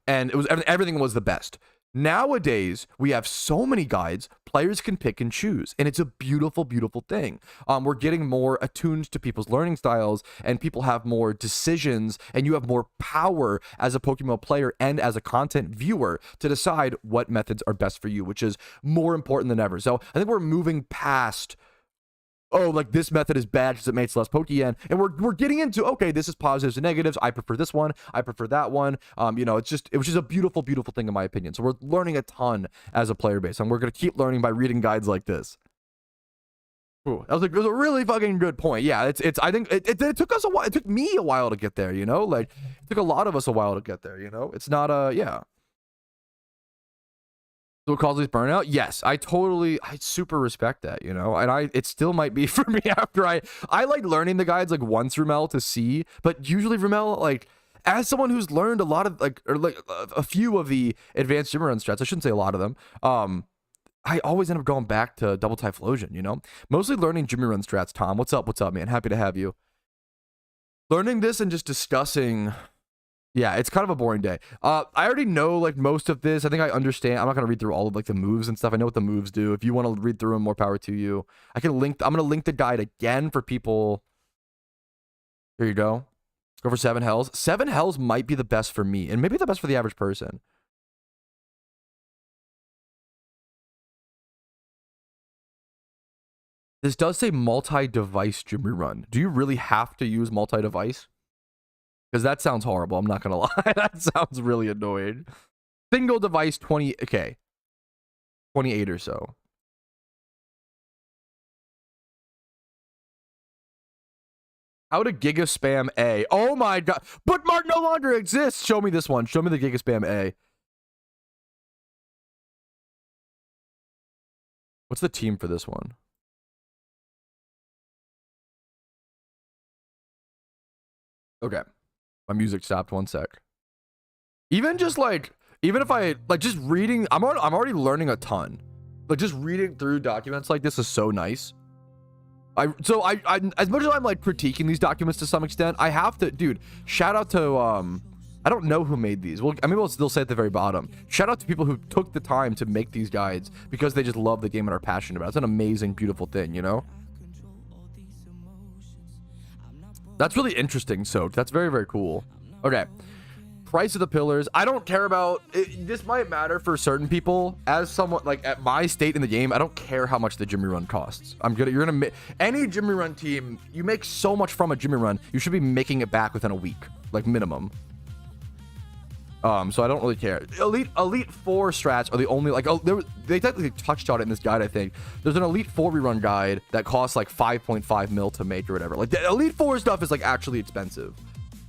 A: And it was, everything was the best. Nowadays, we have so many guides, players can pick and choose, and it's a beautiful, beautiful thing. We're getting more attuned to people's learning styles, and people have more decisions, and you have more power as a Pokemon player and as a content viewer to decide what methods are best for you, which is more important than ever. So I think we're moving past, oh, like this method is bad because it makes less Pokeyen, and we're getting into, okay, this is positives and negatives. I prefer this one. I prefer that one. It was just a beautiful, beautiful thing in my opinion. So we're learning a ton as a player base, and we're gonna keep learning by reading guides like this. Ooh, it was a really fucking good point. Yeah, it's. I think it took us a while. It took me a while to get there. Like it took a lot of us a while to get there. It's not yeah. So it causes burnout? Yes, I super respect that, and it still might be for me after I like learning the guides like once Rumel to see, but usually Rumel, like, as someone who's learned a lot of a few of the advanced gym run strats, I shouldn't say a lot of them, I always end up going back to double Typhlosion, mostly learning Jimmy run strats. Tom, what's up, man? Happy to have you. Learning this and just discussing. Yeah, it's kind of a boring day. I already know like most of this. I think I understand. I'm not gonna read through all of like the moves and stuff. I know what the moves do. If you want to read through them, more power to you. I'm gonna link the guide again for people. Here you go. Go for 7 hells. 7 hells might be the best for me, and maybe the best for the average person. This does say multi-device Jimmy run. Do you really have to use multi-device? Because that sounds horrible. I'm not going to lie. That sounds really annoying. Single device 20. Okay. 28 or so. How to Giga Spam A. Oh my god. Bookmark no longer exists. Show me this one. Show me the Giga Spam A. What's the team for this one? Okay. My music stopped 1 sec. Even if I like just reading, I'm already learning a ton. Like just reading through documents like this is so nice. I as much as I'm like critiquing these documents to some extent, I have to, dude, shout out to I don't know who made these. Well, I mean, we'll still say at the very bottom. Shout out to people who took the time to make these guides because they just love the game and are passionate about it. It's an amazing, beautiful thing, That's really interesting, Soak. That's very, very cool. Okay. Price of the pillars. I don't care about it. This might matter for certain people. As someone like at my state in the game, I don't care how much the Jimmy run costs. You're gonna any Jimmy run team, you make so much from a Jimmy run, you should be making it back within a week, like minimum. So I don't really care. Elite 4 strats are the only, like, they technically touched on it in this guide, I think. There's an Elite 4 rerun guide that costs like 5.5 mil to make or whatever. Like the Elite 4 stuff is like actually expensive.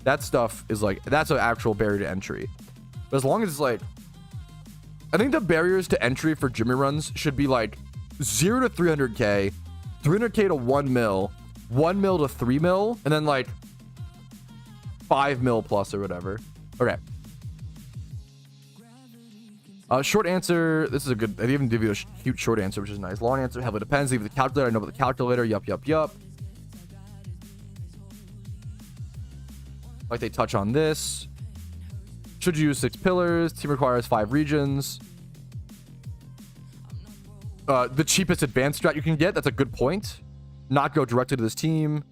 A: That stuff is like, that's an actual barrier to entry. But as long as it's like, I think the barriers to entry for Jimmy runs should be like 0 to 300k, 300k to 1 mil, 1 mil to 3 mil, and then like 5 mil plus or whatever. Okay. Short answer. This is a good. I even give you a cute short answer, which is nice. Long answer. Heavily depends. Leave the calculator. I know about the calculator. Yup. Like they touch on this. Should you use 6 pillars? Team requires 5 regions. The cheapest advanced strat you can get. That's a good point. Not go directly to this team.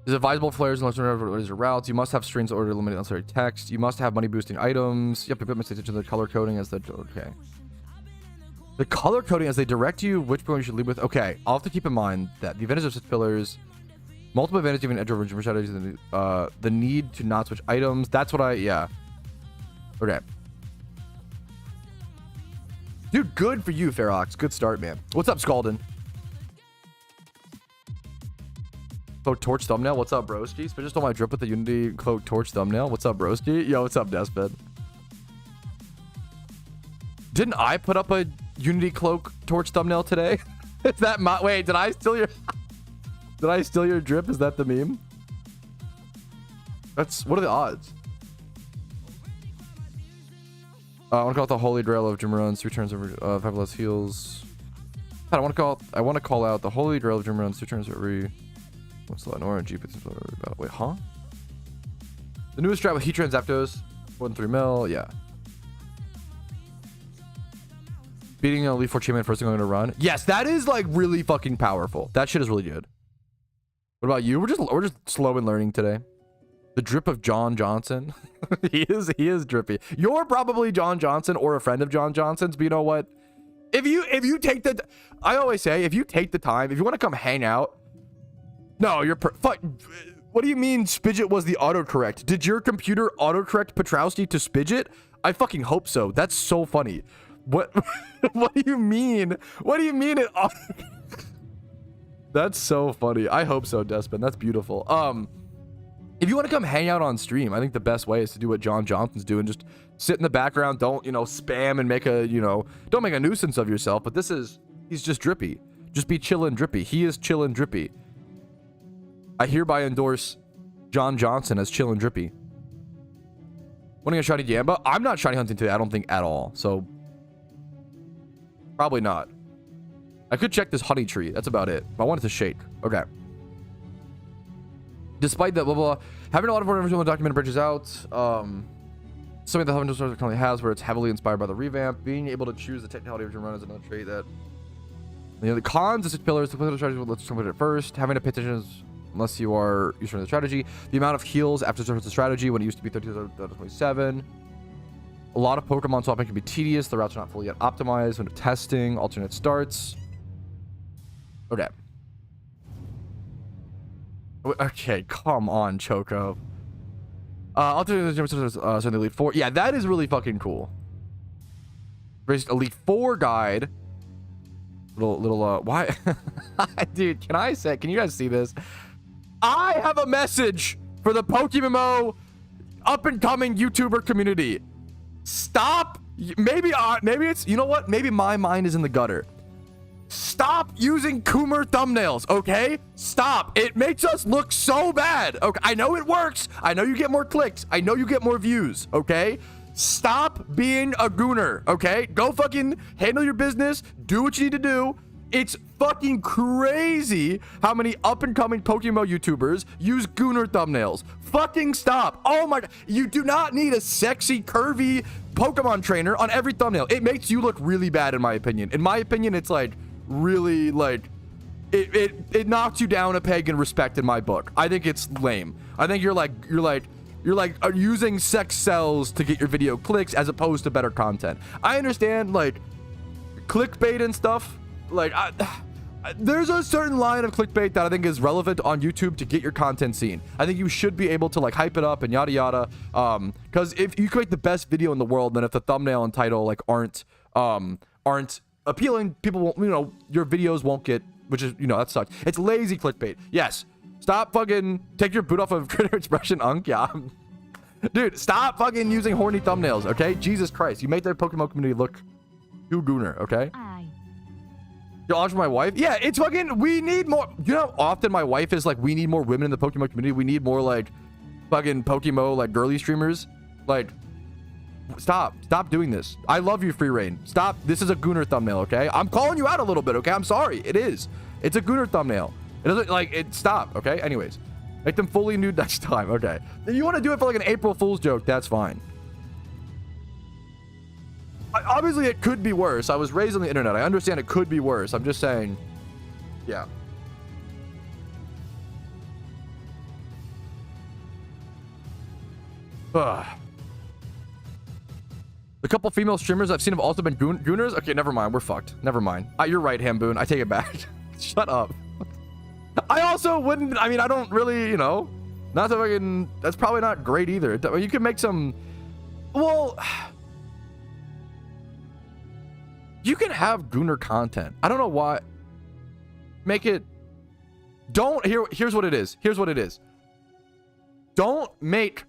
A: Is advisable for players unless what is your routes. You must have strings to order to eliminate unnecessary text. You must have money boosting items. Yep, equipment attention to the color coding as the okay. The color coding as they direct you which point you should lead with. Okay, I'll have to keep in mind that the advantage of 6 pillars, multiple advantages given edge over strategies, the need to not switch items. That's what yeah. Okay. Dude, good for you, Ferox. Good start, man. What's up, Scaldin? Cloak torch thumbnail. What's up, broski? Spit just stole my drip with the Unity cloak torch thumbnail. What's up, broski? Yo, what's up, Desped? Didn't I put up a Unity cloak torch thumbnail today? Is that my wait? Did I steal your? Did I steal your drip? Is that the meme? That's what are the odds? I want to call it the holy grail of gym runs. 3 turns over 5 less heals. I want to call out the holy grail of gym runs. 2 turns every. What's the Lenora and GP? Wait, huh? The newest strat with Heatran Zapdos, more than 3 mil. Yeah. Beating an Elite Four champion first thing I'm gonna run. Yes, that is like really fucking powerful. That shit is really good. What about you? We're just slow in learning today. The drip of John Johnson. he is drippy. You're probably John Johnson or a friend of John Johnson's, but you know what? If you take the, I always say, if you take the time, if you want to come hang out. No, you're fuck. What do you mean Spidget was the autocorrect? Did your computer autocorrect Patrouski to Spidget? I fucking hope so. That's so funny. What what do you mean? What do you mean it That's so funny. I hope so, Despin. That's beautiful. If you want to come hang out on stream, I think the best way is to do what John Johnson's doing. Just sit in the background. Don't, spam and make a, don't make a nuisance of yourself. But he's just drippy. Just be chill and drippy. He is chill and drippy. I hereby endorse John Johnson as chill and drippy. Wanting a shiny Gamba? I'm not shiny hunting today, I don't think, at all. So, probably not. I could check this honey tree. That's about it. I want it to shake. Okay. Despite that, blah, blah, blah. Having a lot of information on the document bridges out. Something that Hunter Stars currently has where it's heavily inspired by the revamp. Being able to choose the technicality of your run is another trait that... the cons of 6 pillars, the strategy, let's complete it first. Having to pay attention is... unless you are using the strategy. The amount of heals after the strategy when it used to be 32 to 27. A lot of Pokemon swapping can be tedious. The routes are not fully yet optimized. When testing, alternate starts. Okay. Okay, come on, Choco. Alternate Elite 4. Yeah, that is really fucking cool. Raised Elite 4 guide. Why? Dude, can you guys see this? I have a message for the PokeMMO up-and-coming YouTuber community. Stop. Maybe it's, you know what? Maybe my mind is in the gutter. Stop using Coomer thumbnails, okay? Stop. It makes us look so bad. Okay, I know it works. I know you get more clicks. I know you get more views, okay? Stop being a gooner, okay? Go fucking handle your business. Do what you need to do. It's fucking crazy how many up-and-coming PokeMMO YouTubers use gooner thumbnails. Fucking stop. Oh my god. You do not need a sexy, curvy Pokemon trainer on every thumbnail. It makes you look really bad, in my opinion. In my opinion, it's like really like it knocks you down a peg in respect in my book. I think it's lame. I think you're like using sex sells to get your video clicks as opposed to better content. I understand like clickbait and stuff. Like there's a certain line of clickbait that I think is relevant on YouTube to get your content seen. I think you should be able to like hype it up and yada yada. Because if you create the best video in the world, then if the thumbnail and title like aren't appealing, people won't, your videos won't get, which is, that sucks. It's lazy clickbait. Yes. Stop fucking take your boot off of Critter Expression Unk. Yeah. Dude, stop fucking using horny thumbnails, okay? Jesus Christ. You make the Pokemon community look too gooner, okay? You'll launch my wife? Yeah, it's fucking, we need more. You know how often my wife is like, we need more women in the Pokemon community. We need more like fucking PokeMMO like girly streamers. Like, stop doing this. I love you, Free Reign. Stop. This is a Gooner thumbnail, okay? I'm calling you out a little bit, okay? I'm sorry. It is. It's a Gooner thumbnail. It doesn't like it. Stop, okay? Anyways, make them fully nude next time, okay? If you want to do it for like an April Fool's joke, that's fine. Obviously, it could be worse. I was raised on the internet. I understand it could be worse. I'm just saying, yeah. Ugh. The couple female streamers I've seen have also been gooners. Okay, never mind. We're fucked. Never mind. You're right, Hamboon. I take it back. Shut up. I also wouldn't. I mean, I don't really, you know, not that I can. That's probably not great either. You can make some. Well. You can have gooner content. I don't know why. Make it. Don't. Here's what it is. Here's what it is. Don't make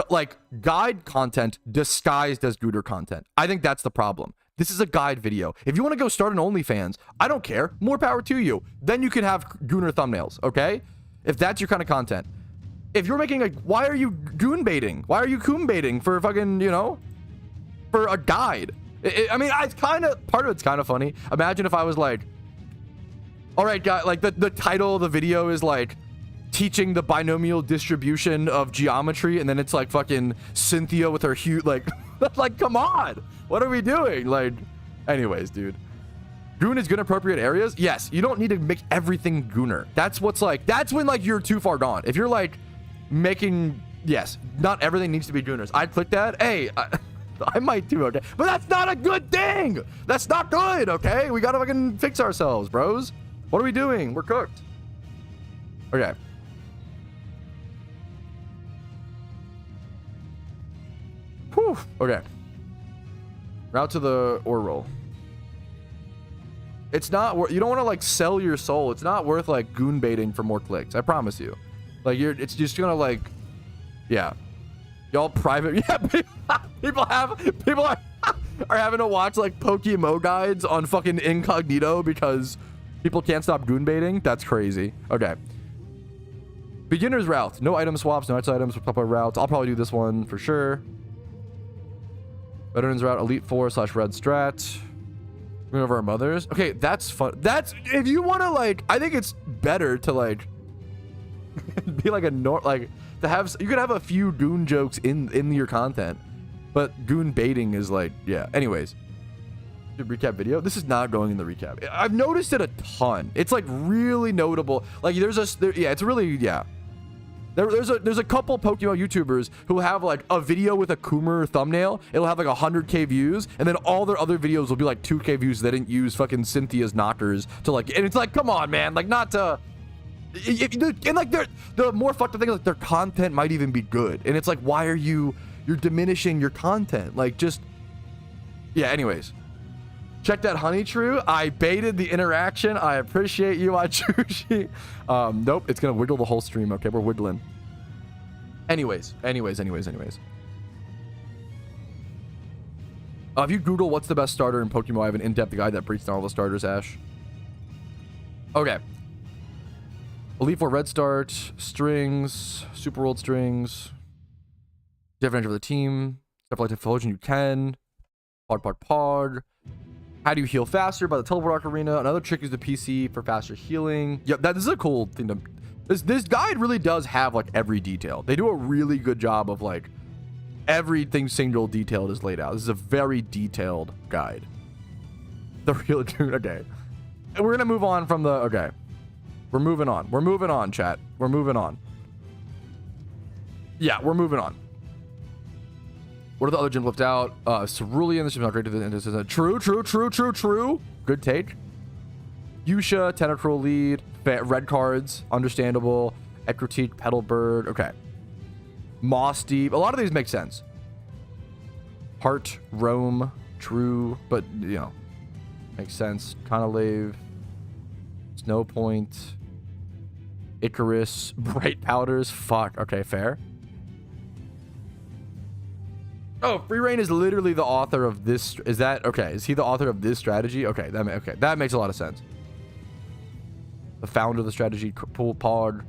A: like guide content disguised as gooner content. I think that's the problem. This is a guide video. If you want to go start an OnlyFans, I don't care. More power to you. Then you can have gooner thumbnails, okay? If that's your kind of content. If you're making like, why are you goon baiting? Why are you coon baiting for fucking, you know, for a guide? I mean, it's kind of, part of it's kind of funny. Imagine if I was like, all right, guy, like the title of the video is like teaching the binomial distribution of geometry. And then it's like fucking Cynthia with her huge, like, like, come on. What are we doing? Like, anyways, dude. Goon is good in appropriate areas. Yes, you don't need to make everything gooner. That's what's like, that's when like you're too far gone. If you're like making, yes, not everything needs to be gooners. I'd click that. Hey, I might too, okay? But that's not a good thing. That's not good, okay? We gotta fucking fix ourselves, bros. What are we doing? We're cooked. Okay. Whew. Okay. Route to the ore roll. It's not worth. You don't want to like sell your soul. It's not worth like goon baiting for more clicks. I promise you. Like it's just gonna like, yeah. Y'all private, yeah. People are having to watch like PokeMMO guides on fucking incognito because people can't stop goon baiting. That's crazy. Okay. Beginner's route. No item swaps. No items. Pop up routes. I'll probably do this one for sure. Veterans route. Elite 4/red strat. Moving over our mothers. Okay, that's fun. That's if you want to like. I think it's better to like be like a like. To have, you could have a few goon jokes in your content, but goon baiting is like, yeah. Anyways, recap video. This is not going in the recap. I've noticed it a ton. It's like really notable. Like yeah, it's really, yeah. There's a couple Pokemon YouTubers who have like a video with a Coomer thumbnail. It'll have like 100K views, and then all their other videos will be like 2K views. They didn't use fucking Cynthia's knockers to like, and it's like, come on, man, like not to. And like the more fucked up thing is like their content might even be good, and it's like, why are you're diminishing your content? Like just, yeah. Anyways, check that honey true. I baited the interaction. I appreciate you, Achushi. Nope, it's gonna wiggle the whole stream. Okay, we're wiggling. Anyways. If you Google what's the best starter in Pokemon, I have an in-depth guide that breaks down all the starters, Ash. Okay. Elite 4 red start, strings, super world strings. Advantage of the team. Step like Diffusion you can. Pod. How do you heal faster? By the Teleport Arc Arena. Another trick is the PC for faster healing. Yep, this is a cool thing to. This guide really does have like every detail. They do a really good job of like everything single detailed is laid out. This is a very detailed guide. The real dude. Okay. And we're gonna move on from the. Okay. We're moving on, chat. We're moving on. Yeah, we're moving on. What are the other gyms left out? Cerulean, this is not great to the True. Good take. Fuchsia, Tentacruel lead. Red cards, understandable. Ecruteak, Petal Bird. Okay. Moss Deep. A lot of these make sense. Heart, Roam, True, but you know, makes sense. Conolave, Snow Point, Icarus, Bright Powders. Fuck. Okay, fair. Oh, Free Reign is literally the author of this. Is that okay? Is he the author of this strategy? Okay, that makes a lot of sense. The founder of the strategy pool, Pog,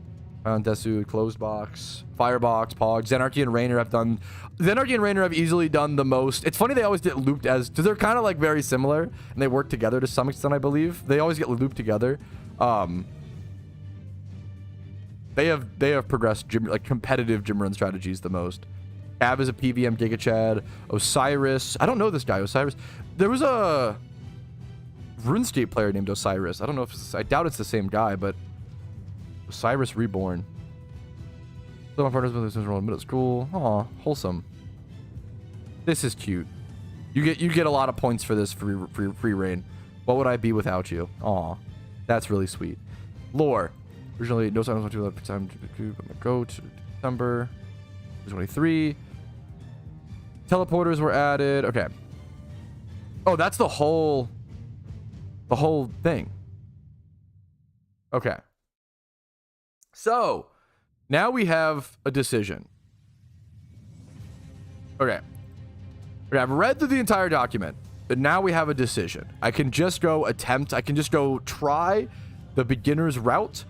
A: Desu, Closed Box, Firebox, Pog, Zenarchy and Rainer have done. Zenarchy and Rainer have easily done the most. It's funny they always get looped as, because they're kind of like very similar and they work together to some extent. I believe they always get looped together. They have progressed like competitive gym run strategies the most. Ab is a PVM Giga Chad. Osiris. I don't know this guy, Osiris. There was a RuneScape player named Osiris. I don't know if it's, I doubt it's the same guy, but Osiris Reborn. So my partner's with this in middle school. Aw, wholesome. This is cute. You get a lot of points for this free reign. What would I be without you? Aw, that's really sweet. Lore. Originally, no sign was to the time to go to December 23. Teleporters were added. Okay. Oh, that's the whole thing. Okay. So now we have a decision. Okay. I've read through the entire document, but now we have a decision. I can just go try the beginner's route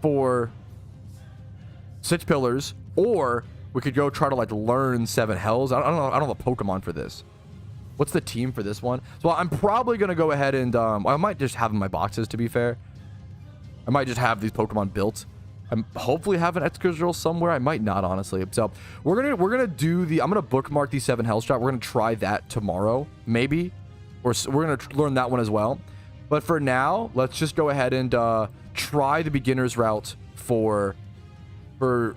A: for 6 pillars, or we could go try to like learn 7 hells. I don't know the Pokemon for this. What's the team for this one? So I'm probably gonna go ahead and I might just have in my boxes, to be fair. I might just have these Pokemon built. I'm hopefully have an Excadrill somewhere. I might not, honestly. So we're gonna do the, I'm gonna bookmark the 7 Hell Strat. We're gonna try that tomorrow, maybe, or we're gonna learn that one as well. But for now, let's just go ahead and try the beginner's route for let's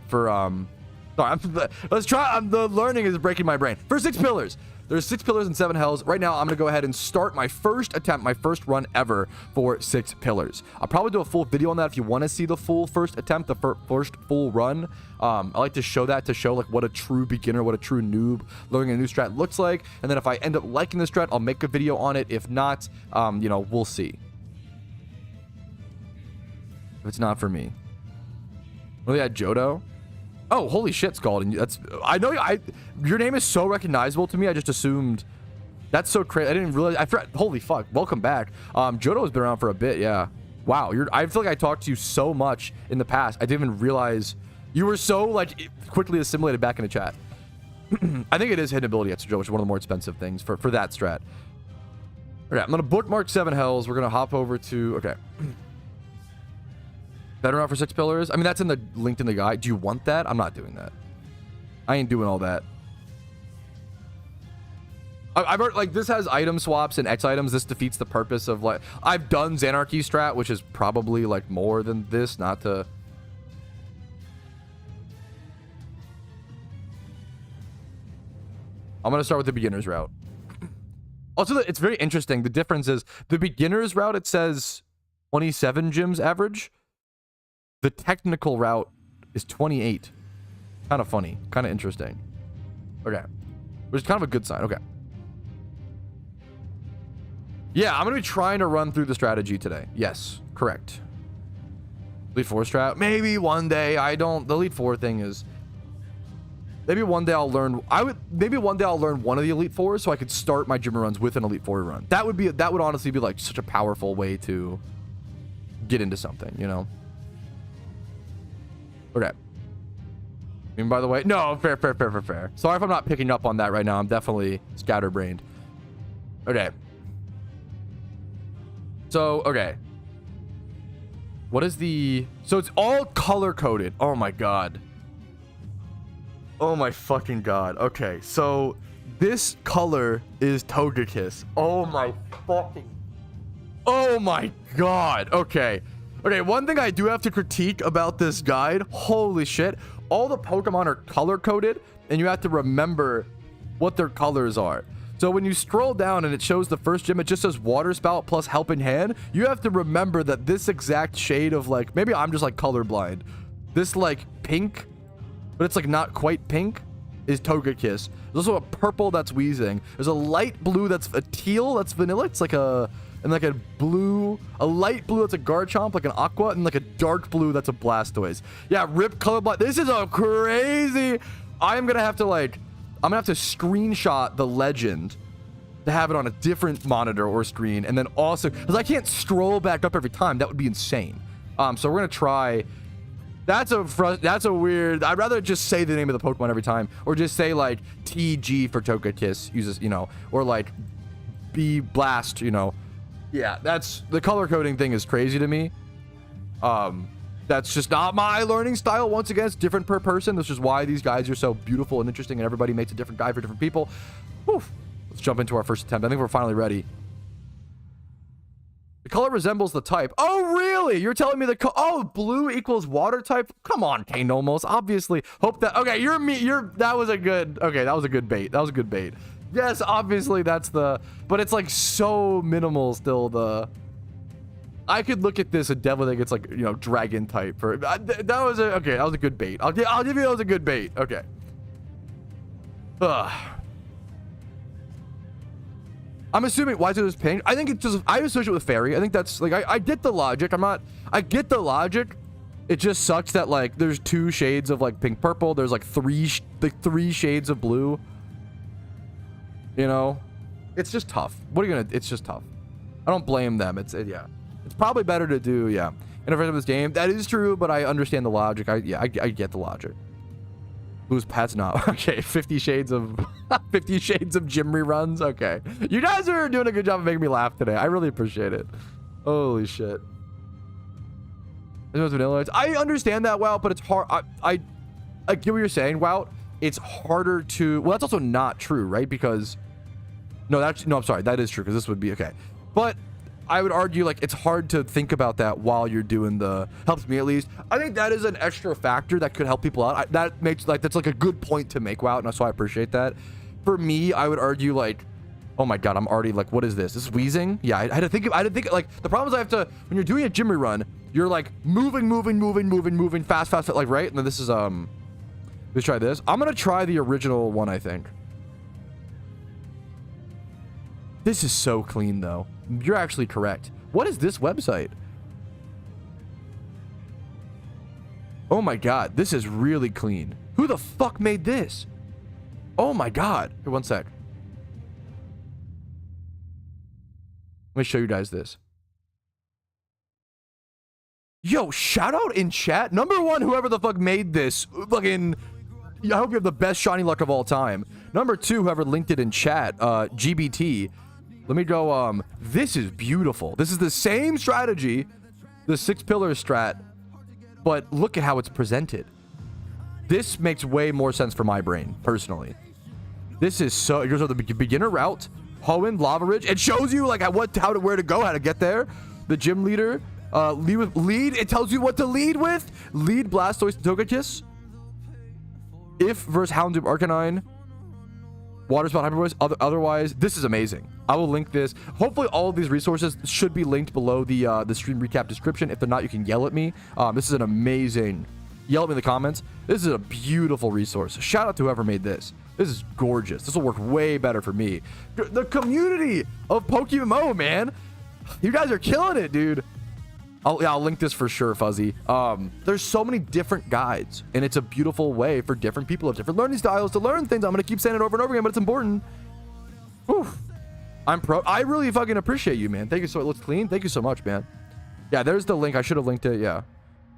A: try. The learning is breaking my brain. For 6 pillars. There's 6 pillars and 7 hells. Right now, I'm going to go ahead and start my first attempt, my first run ever for 6 pillars. I'll probably do a full video on that if you want to see the full first attempt, the first full run. I like to show that, to show like what a true beginner, what a true noob learning a new strat looks like. And then if I end up liking the strat, I'll make a video on it. If not, you know, we'll see. If it's not for me. Oh yeah, Johto. Oh, holy shit, Scald. And that's, I know, your name is so recognizable to me. I just assumed. That's so crazy. I didn't realize. I forgot. Holy fuck. Welcome back. Johto has been around for a bit. Yeah. Wow. I feel like I talked to you so much in the past. I didn't even realize you were so like quickly assimilated back in the chat. I think it is hidden ability extra, which is one of the more expensive things for that strat. Okay, I'm going to bookmark 7 hells. We're going to hop over to, okay. Better out for 6 pillars. I mean, that's linked in the guide. Do you want that? I'm not doing that. I ain't doing all that. I've heard, like, this has item swaps and X items. This defeats the purpose of, like, I've done Xanarchy strat, which is probably like more than this, not to. I'm gonna start with the beginner's route. Also, it's very interesting. The difference is the beginner's route, it says 27 gyms average. The technical route is 28. Kind of funny. Kind of interesting. Okay. Which is kind of a good sign. Okay. Yeah, I'm going to be trying to run through the strategy today. Yes, correct. Elite 4 strat. Maybe one day. The Elite 4 thing is... Maybe one day I'll learn... Maybe one day I'll learn one of the Elite 4s so I could start my gym runs with an Elite 4 run. That would honestly be like such a powerful way to get into something, you know? Okay. I mean, by the way, no, fair. Sorry if I'm not picking up on that right now. I'm definitely scatterbrained. Okay. So, okay. What is the... So it's all color-coded. Oh my god. Oh my fucking god. Okay, so this color is Togekiss. Oh my fucking... Oh my god. Okay. Okay, one thing I do have to critique about this guide, holy shit, all the Pokemon are color-coded, and you have to remember what their colors are. So when you scroll down and it shows the first gym, it just says Water Spout plus Helping Hand. You have to remember that this exact shade of, like, maybe I'm just, like, colorblind. This, like, pink, but it's, like, not quite pink, is Togekiss. There's also a purple that's Weezing. There's a light blue that's a teal that's Vanilla. It's like a... And like a light blue that's a Garchomp, like an Aqua, and like a dark blue that's a Blastoise. Yeah, rip colorblind. This is a crazy... I'm gonna have to, like... I'm gonna have to screenshot the legend to have it on a different monitor or screen, and then also because I can't scroll back up every time. That would be insane. So we're gonna try. That's a weird. I'd rather just say the name of the Pokemon every time, or just say like TG for Togekiss uses, you know, or like B Blast, you know. Yeah, that's the color coding thing is crazy to me. That's just not my learning style. Once again, it's different per person. This is why these guys are so beautiful and interesting, and everybody makes a different guide for different people. Whew. Let's jump into our first attempt. I think we're finally ready. The color resembles the type. Oh, really? You're telling me oh, blue equals water type? Come on, Knomos. Obviously. Hope that. Okay, that was a good. Okay, that was a good bait. That was a good bait. Yes, obviously that's the. But it's like so minimal still. I could look at this and definitely think it's like, you know, dragon type. For that was a okay. That was a good bait. I'll give you that was a good bait. Okay. I'm assuming why is it this pink? I think it's just I associate it with fairy. I think that's like I get the logic. I get the logic. It just sucks that like there's 2 shades of like pink purple. There's like 3 shades of blue. You know, it's just tough. What are you gonna? It's just tough. I don't blame them. Yeah. It's probably better to do, yeah. In a version of this game, that is true, but I understand the logic. I get the logic. Who's Pat's not? Okay, 50 shades of 50 shades of gym reruns. Okay, you guys are doing a good job of making me laugh today. I really appreciate it. Holy shit. I understand that, Wout, but it's hard. I get what you're saying, Wout. It's harder to. Well, that's also not true, right? Because no, I'm sorry. That is true because this would be okay, but. I would argue like it's hard to think about that while you're doing helps me at least. I think that is an extra factor that could help people out. That makes like, that's like a good point to make, Wow, and so I appreciate that. For me, I would argue like, oh my God, I'm already like, what is this? This is wheezing? Yeah, I had to think like the problem is I have to, when you're doing a gym rerun, you're like moving, fast, like, right? And then this is, let's try this. I'm gonna try the original one, I think. This is so clean though. You're actually correct. What is this website? Oh my God, this is really clean. Who the fuck made this? Oh my God. Here, one sec. Let me show you guys this. Yo, shout out in chat. Number 1, whoever the fuck made this. Fucking, I hope you have the best shiny luck of all time. Number 2, whoever linked it in chat. GBT. Let me go, this is beautiful. This is the same strategy, the 6 pillar strat, but look at how it's presented. This makes way more sense for my brain, personally. This is so, it goes over the beginner route, Hoenn, Lava Ridge. It shows you like where to go, how to get there. The gym leader, lead, it tells you what to lead with. Lead Blastoise Togekiss. If versus Houndoom Arcanine. Water Spout Hyper Voice. Otherwise, this is amazing. I will link this. Hopefully, all of these resources should be linked below the stream recap description. If they're not, you can yell at me. This is an amazing. Yell at me in the comments. This is a beautiful resource. Shout out to whoever made this. This is gorgeous. This will work way better for me. The community of PokeMMO, man. You guys are killing it, dude. I'll link this for sure, Fuzzy. There's so many different guides, and it's a beautiful way for different people of different learning styles to learn things. I'm gonna keep saying it over and over again, but it's important. Oof. I really fucking appreciate you, man. Thank you so. It looks clean. Thank you so much, man. Yeah, there's the link. I should have linked it. Yeah.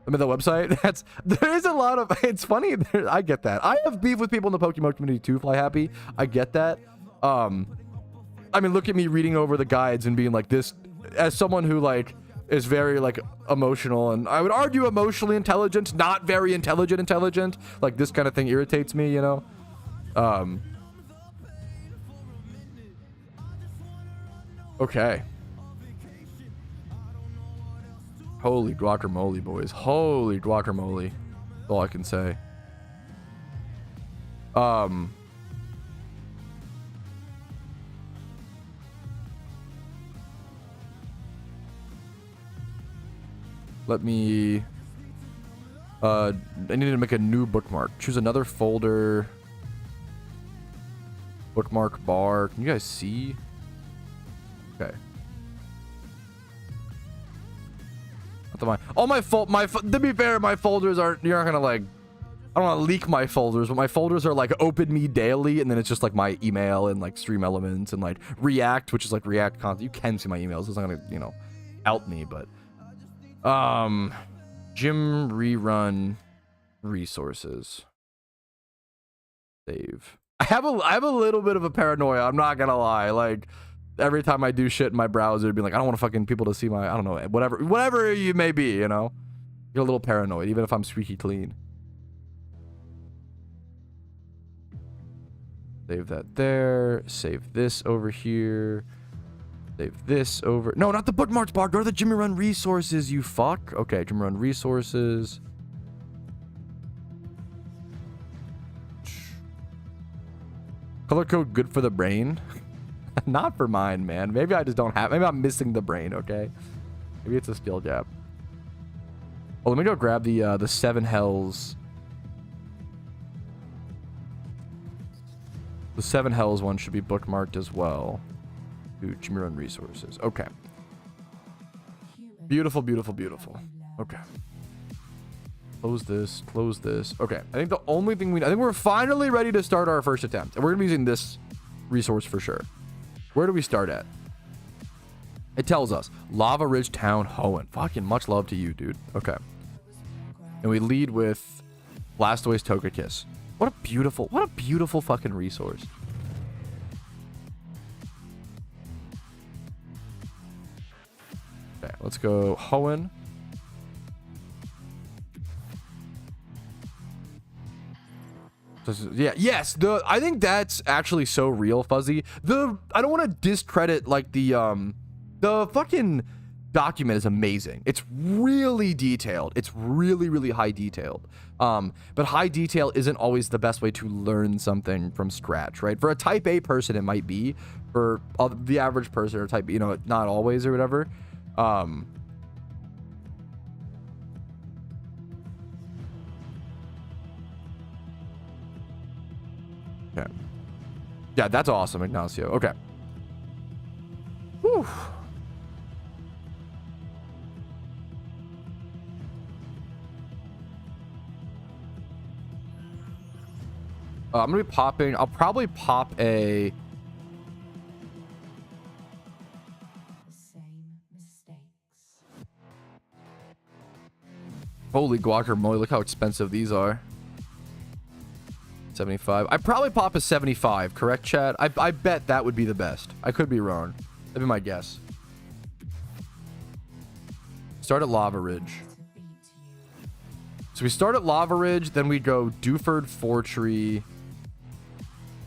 A: I mean, the website. There is a lot of. It's funny. I get that. I have beef with people in the Pokemon community too. Fly happy. I get that. I mean, look at me reading over the guides and being like this, as someone who like. Is very like emotional, and I would argue emotionally intelligent, not very intelligent. Like this kind of thing irritates me, you know. Okay. Holy guacamole, boys. Holy guacamole. That's all I can say. Let me I need to make a new bookmark. Choose another folder. Bookmark bar. Can you guys see? Okay. Not the to be fair, my folders aren't. You're not gonna like. I don't want to leak my folders, but my folders are like open me daily, and then it's just like my email and like stream elements and like React, which is like React content. You can see my emails. It's not gonna, you know, out me, but gym rerun resources. Save. I have a little bit of a paranoia. I'm not gonna lie. Like every time I do shit in my browser, it'd be like, I don't want fucking people to see my, I don't know, whatever you may be, you know. You're a little paranoid, even if I'm squeaky clean. Save that there. Save this over here. Save this over. No, not the bookmarks bar. Go to the Jimmy Run resources, you fuck. Okay, Jimmy Run resources. Color code good for the brain. Not for mine, man. Maybe I just don't have. Maybe I'm missing the brain. Okay. Maybe it's a skill gap. Oh, let me go grab the 7 hells. The 7 hells one should be bookmarked as well. Ooh, Jimmy Run resources. Okay. Beautiful, beautiful, beautiful. Okay. Close this. Close this. Okay. I think the only thing I think we're finally ready to start our first attempt. And we're gonna be using this resource for sure. Where do we start at? It tells us Lava Ridge Town, Hoenn. Fucking much love to you, dude. Okay. And we lead with Blastoise Togekiss. What a beautiful fucking resource. Okay, let's go Hoenn. Yeah, yes, I think that's actually so real, Fuzzy. I don't want to discredit like the fucking document is amazing. It's really detailed. It's really high detailed. But high detail isn't always the best way to learn something from scratch, right? For a type A person, it might be. For the average person or type B, you know, not always or whatever. Okay. Yeah, that's awesome, Ignacio. Okay. Whew. I'm gonna be popping. I'll probably pop a. Holy guacamole! Look how expensive these are. 75. I'd probably pop a 75. Correct, chat? I bet that would be the best. I could be wrong. That'd be my guess. Start at Lava Ridge. So we start at Lava Ridge, then we go Dewford, Fortree.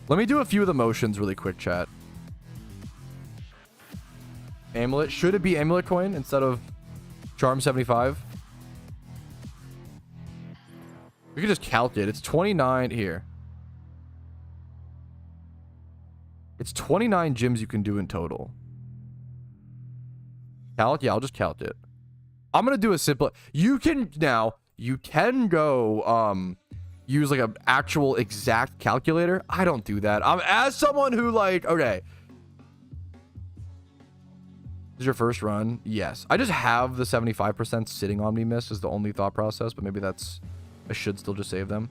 A: Let me do a few of the motions really quick, chat. Amulet. Should it be Amulet Coin instead of Charm 75? We could just calculate. It's 29 here. It's 29 gyms you can do in total. Calc? Yeah, I'll just calc it. I'm going to do a simple... You can go... use like an actual exact calculator. I don't do that. As someone who like, okay, this is your first run. Yes, I just have the 75% sitting on me. Miss is the only thought process, but maybe that's, I should still just save them.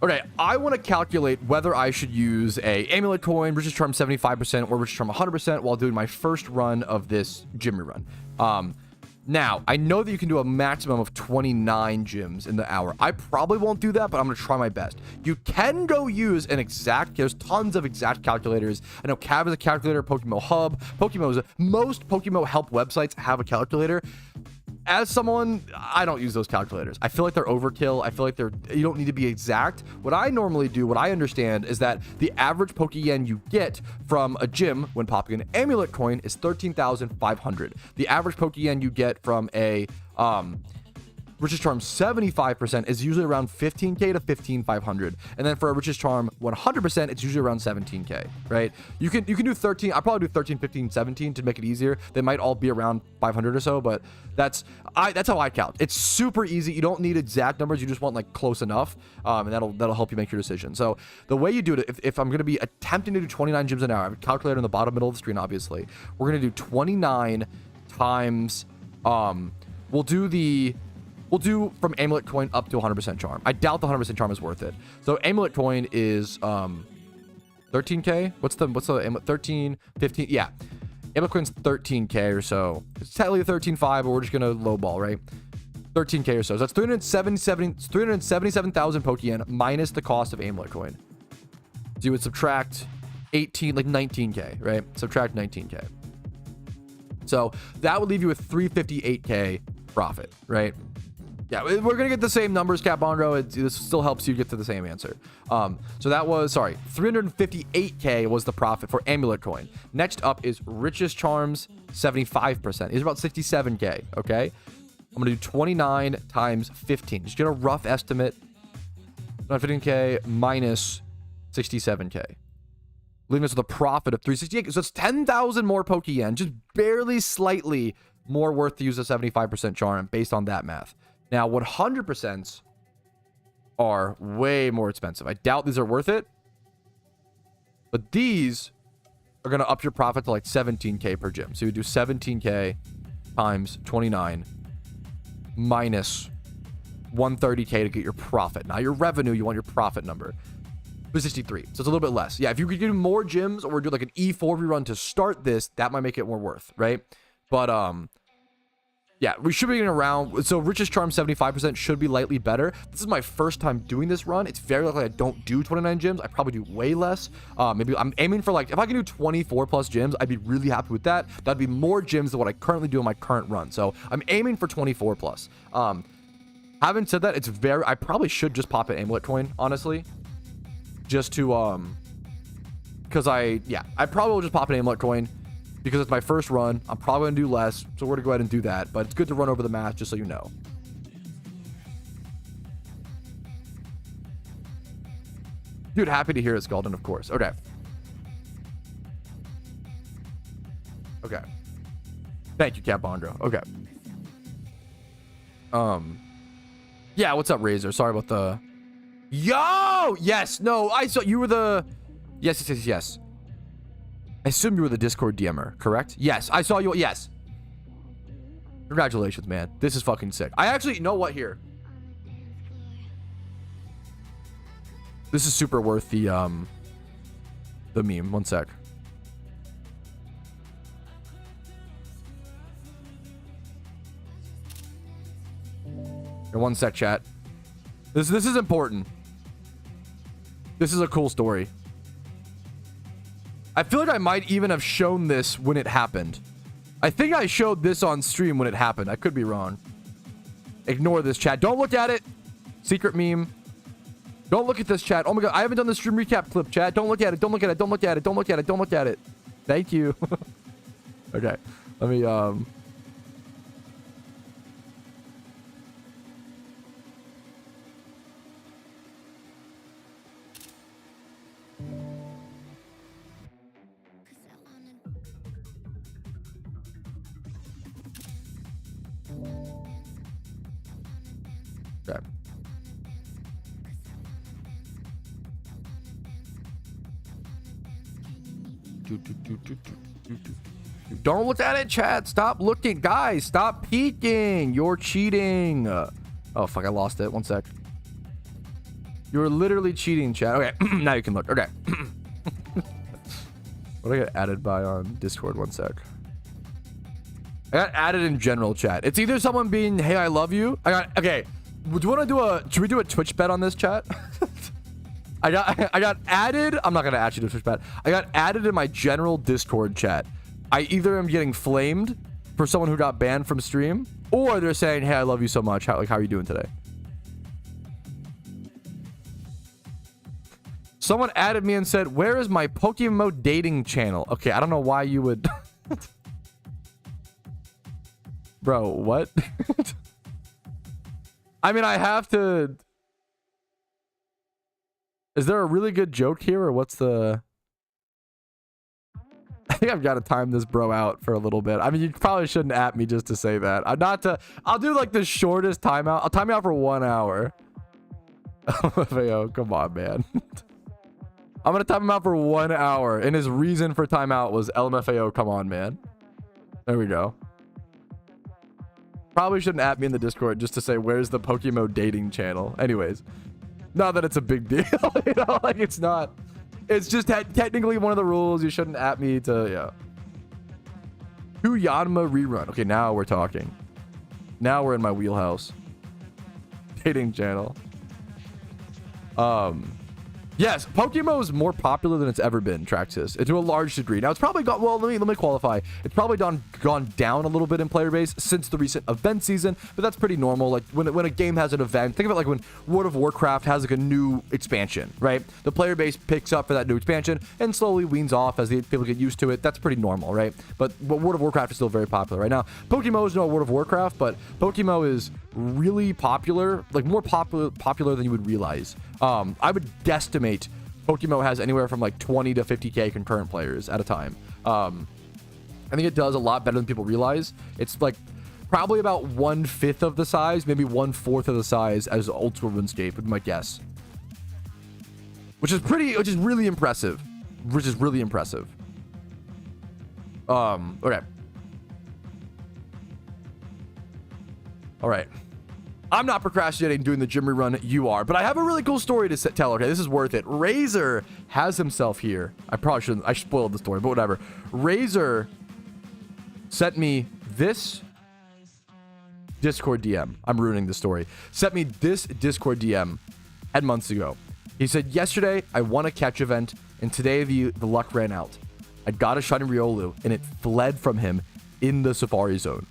A: Okay, I want to calculate whether I should use a Amulet Coin, Riches Charm 75%, or Riches Charm 100% while doing my first run of this Jimmy Run. Now, I know that you can do a maximum of 29 gyms in the hour. I probably won't do that, but I'm going to try my best. You can go use an exact... There's tons of exact calculators. I know Cav is a calculator, PokeMMO Hub. Most PokeMMO help websites have a calculator. As someone, I don't use those calculators. I feel like they're overkill. I feel like you don't need to be exact. What I normally do, what I understand, is that the average Pokeyen you get from a gym when popping an Amulet Coin is 13,500. The average Pokeyen you get from a Richest Charm 75% is usually around 15k to 15,500, and then for a Richest Charm 100%, it's usually around 17k, right? You can do 13. I'll probably do 13, 15, 17 to make it easier. They might all be around 500 or so, but that's how I count. It's super easy. You don't need exact numbers. You just want like close enough, and that'll help you make your decision. So the way you do it, if I'm gonna be attempting to do 29 gyms an hour, I have a calculator in the bottom middle of the screen. Obviously, we're gonna do 29 times. We'll do from Amulet Coin up to 100% Charm. I doubt the 100% Charm is worth it. So Amulet Coin is 13k. What's the Amulet? 13, 15? Yeah, Amulet Coin's 13k or so. It's technically 13.5, but we're just gonna lowball, right? 13k or so. So that's 377,000 Pokeyen minus the cost of Amulet Coin. So you would subtract 18, like 19k, right? Subtract 19k. So that would leave you with 358k profit, right? Yeah, we're going to get the same numbers, Capondro. This still helps you get to the same answer. So that was, 358k was the profit for Amulet Coin. Next up is Richest Charms, 75%. It's about 67k, okay? I'm going to do 29 times 15. Just get a rough estimate. 15k minus 67k. Leaving us with a profit of 368. So it's 10,000 more Pokeyen. Just barely, slightly more worth to use a 75% Charm based on that math. Now, 100% are way more expensive. I doubt these are worth it. But these are going to up your profit to like 17k per gym. So you do 17k times 29 minus 130k to get your profit. Now, your revenue, you want your profit number. 63. So it's a little bit less. Yeah, if you could do more gyms or do like an E4 rerun to start this, that might make it more worth, right? But, yeah, we should be getting around. So Richest Charm 75% should be lightly better. This is my first time doing this run. It's very likely I don't do 29 gyms. I probably do way less. Maybe I'm aiming for like, if I can do 24 plus gyms, I'd be really happy with that. That'd be more gyms than what I currently do in my current run. So I'm aiming for 24 plus. Having said that, I probably should just pop an Amulet Coin, honestly. Just to, because I probably will just pop an Amulet Coin. Because it's my first run, I'm probably going to do less, so we're going to go ahead and do that. But it's good to run over the math, just so you know. Dude, happy to hear it, Skeldon, of course. Okay. Okay. Thank you, Capondro. Okay. Yeah, what's up, Razor? Sorry about the... Yo! Yes, no, I saw... You were the... Yes. I assume you were the Discord DMer, correct? Yes, I saw you. Yes. Congratulations, man. This is fucking sick. I actually know what here. This is super worth the meme. One sec. One sec, chat. This is important. This is a cool story. I feel like I might even have shown this when it happened. I think I showed this on stream when it happened. I could be wrong. Ignore this, chat. Don't look at it. Secret meme. Don't look at this, chat. Oh my god, I haven't done the stream recap clip, chat. Don't look at it. Don't look at it. Don't look at it. Don't look at it. Don't look at it. Thank you. Okay. Let me Okay. Don't look at it, chat. Stop looking. Guys, stop peeking. You're cheating. Oh, fuck. I lost it. One sec. You're literally cheating, chat. Okay. Now you can look. Okay. What did I get added by on Discord? One sec. I got added in general chat. It's either someone being, hey, I love you. Okay. Do you want to should we do a Twitch bet on this, chat? I got added. I'm not going to add you to a Twitch bet. I got added in my general Discord chat. I either am getting flamed for someone who got banned from stream, or they're saying, hey, I love you so much. How are you doing today? Someone added me and said, where is my PokeMMO dating channel? Okay, I don't know why you would... Bro, what? I mean, I have to. Is there a really good joke here, or what's the? I think I've got to time this bro out for a little bit. I mean, you probably shouldn't at me just to say that. I'm not to. I'll do like the shortest timeout. I'll time you out for 1 hour. Yo, come on, man. I'm gonna time him out for 1 hour, and his reason for timeout was LMFAO. Come on, man. There we go. Probably shouldn't at me in the Discord just to say where's the PokeMMO dating channel. Anyways, not that it's a big deal, you know, like it's not. It's just technically one of the rules. You shouldn't at me to, yeah. Who Yanma Rerun? Okay, now we're talking. Now we're in my wheelhouse. Dating channel. Yes, PokeMMO is more popular than it's ever been, Traxxas, to a large degree. Now, it's probably got, well, let me qualify. It's probably gone down a little bit in player base since the recent event season, but that's pretty normal. Like, when a game has an event, think of it like when World of Warcraft has, like, a new expansion, right? The player base picks up for that new expansion and slowly weans off as the people get used to it. That's pretty normal, right? But World of Warcraft is still very popular right now. PokeMMO is no World of Warcraft, but PokeMMO is really popular, like, more popular than you would realize. I would guesstimate PokeMMO has anywhere from like 20 to 50k concurrent players at a time. I think it does a lot better than people realize. It's like probably about 1/5 of the size, maybe 1/4 of the size as old school RuneScape would be my guess. Which is really impressive. Okay. All right. I'm not procrastinating doing the gym rerun, you are, but I have a really cool story to tell. Okay, this is worth it. Razor has himself here. I probably shouldn't, I spoiled the story, but whatever. Razor sent me this Discord DM. I'm ruining the story. Sent me this Discord DM 10 months ago. He said, yesterday I won a catch event, and today the luck ran out. I got a shiny Riolu, and it fled from him in the Safari Zone.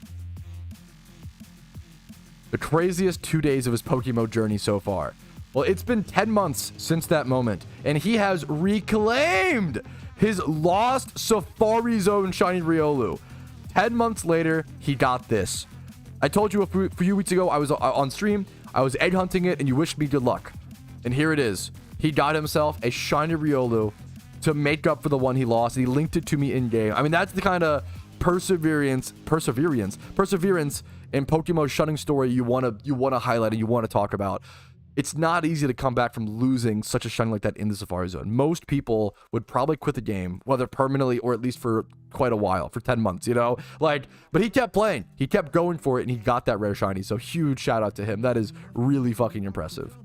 A: The craziest 2 days of his PokeMMO journey so far. Well, it's been 10 months since that moment, and he has reclaimed his lost Safari Zone shiny Riolu. 10 months later, he got this. I told you a few weeks ago I was on stream, I was egg hunting it, and you wished me good luck. And here it is. He got himself a shiny Riolu to make up for the one he lost, and he linked it to me in-game. I mean, that's the kind of perseverance in PokeMMO shunning story you want to highlight and you want to talk about. It's not easy to come back from losing such a shunning like that in the Safari Zone. Most people would probably quit the game, whether permanently or at least for quite a while, for 10 months, you know? Like, but he kept playing. He kept going for it, and he got that rare shiny. So huge shout out to him. That is really fucking impressive.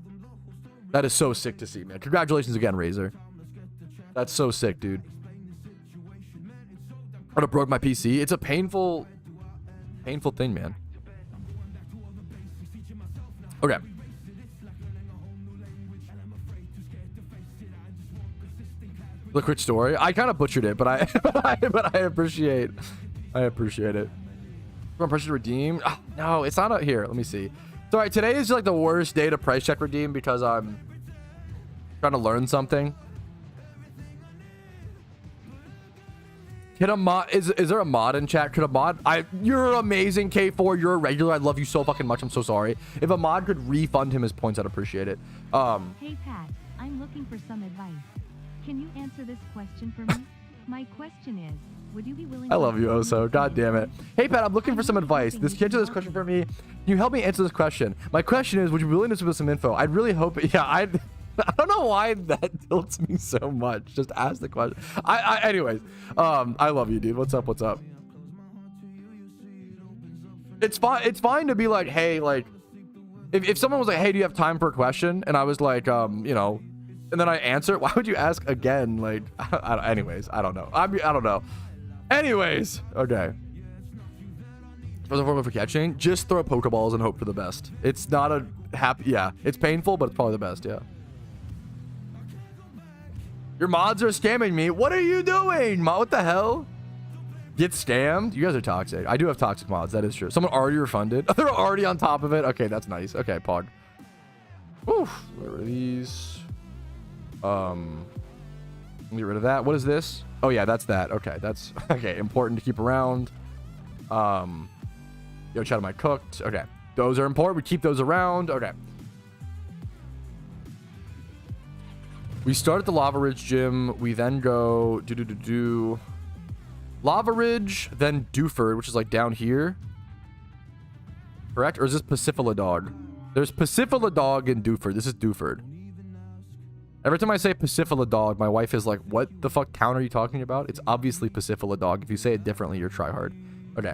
A: That is so sick to see, man. Congratulations again, Razor. That's so sick, dude. I broke my PC. It's a painful thing, man. Okay. The quick story. I kind of butchered it, but I appreciate it. I'm pressure to redeem. Oh, no, it's not out here. Let me see. So, all right, today is like the worst day to price check redeem because I'm trying to learn something. Can a mod, is there a mod in chat? Could a mod, you're amazing, K4, you're a regular, I love you so fucking much, I'm so sorry. If a mod could refund him his points, I'd appreciate it.
B: Hey Pat, I'm looking for some advice. Can you answer this question for me? My question is, would you be willing
A: I love you, Oso, god damn it. Hey Pat, I'm looking for some advice. Can you answer this question for me? Can you help me answer this question? My question is, would you be willing to give us some info? I'd really hope, yeah, I don't know why that tilts me so much. Just ask the question. Anyways, I love you, dude. What's up? It's fine to be like, hey, like, if someone was like, hey, do you have time for a question? And I was like, you know, and then I answer, why would you ask again? Like, anyways, I don't know. I don't know. Anyways, okay. First and foremost for catching, just throw Pokeballs and hope for the best. It's not a happy, yeah, it's painful, but it's probably the best, yeah. Your mods are scamming me. What are you doing, mod? What the hell? Get scammed? You guys are toxic. I do have toxic mods. That is true. Someone already refunded. They're already on top of it. Okay, that's nice. Okay, Pog. Oof. Where are these? Let me get rid of that. What is this? Oh yeah, that's that. Okay, that's okay. Important to keep around. Yo, chat, am I cooked? Okay. Those are important. We keep those around. Okay. We start at the Lava Ridge gym. We then go Lava Ridge, then Dewford, which is like down here. Correct? Or is this Pacifilodog? There's Pacifilodog in Dewford. This is Dewford. Every time I say Pacifilodog, my wife is like, what the fuck town are you talking about? It's obviously Pacifilodog. If you say it differently, you're tryhard. Okay.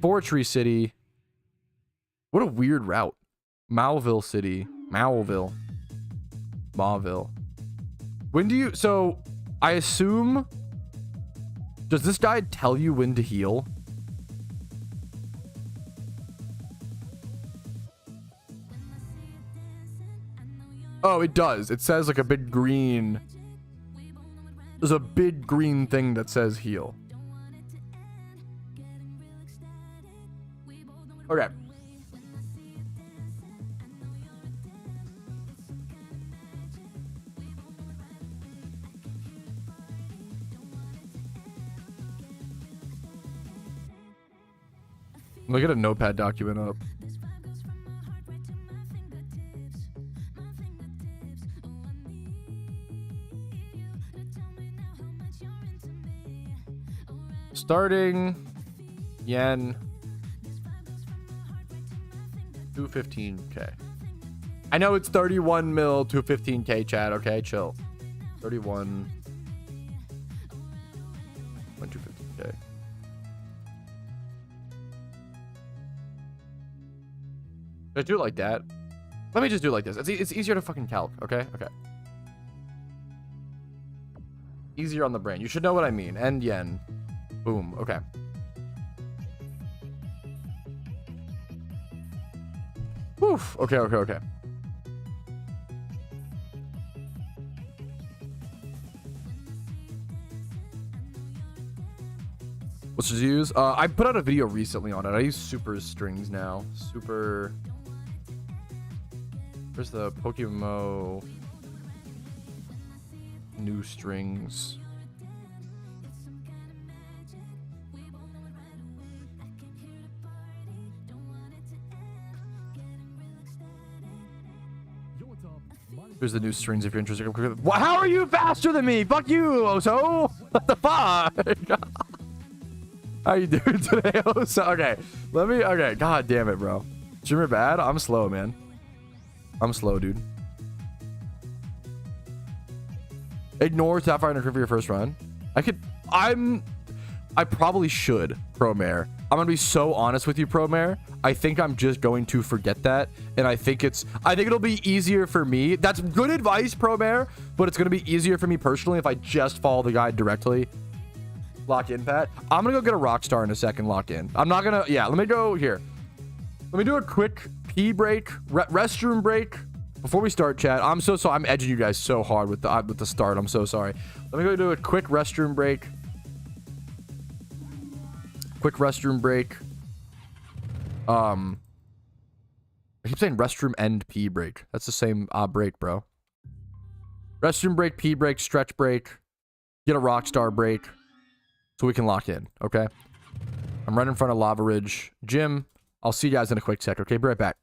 A: Forestry City. What a weird route. Mauville City. Mauville. When do you... So, I assume... Does this guide tell you when to heal? Oh, it does. It says like a big green... There's a big green thing that says heal. Okay. Look at a notepad document up. Starting yen 215k. I know it's 31 mil 215k, Chad. Okay, chill. 31 215k. Should I do it like that? Let me just do it like this. It's easier to fucking calc, okay? Okay. Easier on the brain. You should know what I mean. And yen. Boom. Okay. Woof. Okay. What should you use? I put out a video recently on it. I use super strings now. Super... Where's the PokeMMO new strings? Here's the new strings if you're interested. How are you faster than me? Fuck you, Oso. What the fuck? How you doing today, Oso? Okay, okay, god damn it, bro. Streamer bad? I'm slow, man. I'm slow, dude. Ignore Sapphire and for your first run. I probably should, Promare. I'm gonna be so honest with you, Promare. I think I'm just going to forget that, and I think it'll be easier for me. That's good advice, Promare, but it's gonna be easier for me personally if I just follow the guide directly. Lock in, Pat. I'm gonna go get a rock star in a second. Lock in. I'm not gonna. Yeah, let me go here. Let me do a quick pee break, restroom break before we start, chat. I'm so sorry. I'm edging you guys so hard with the start. I'm so sorry. Let me go do a quick restroom break. Quick restroom break. I keep saying restroom and pee break. That's the same break, bro. Restroom break, pee break, stretch break. Get a rock star break. So we can lock in, okay? I'm right in front of Lava Ridge Gym. I'll see you guys in a quick sec, okay? Be right back.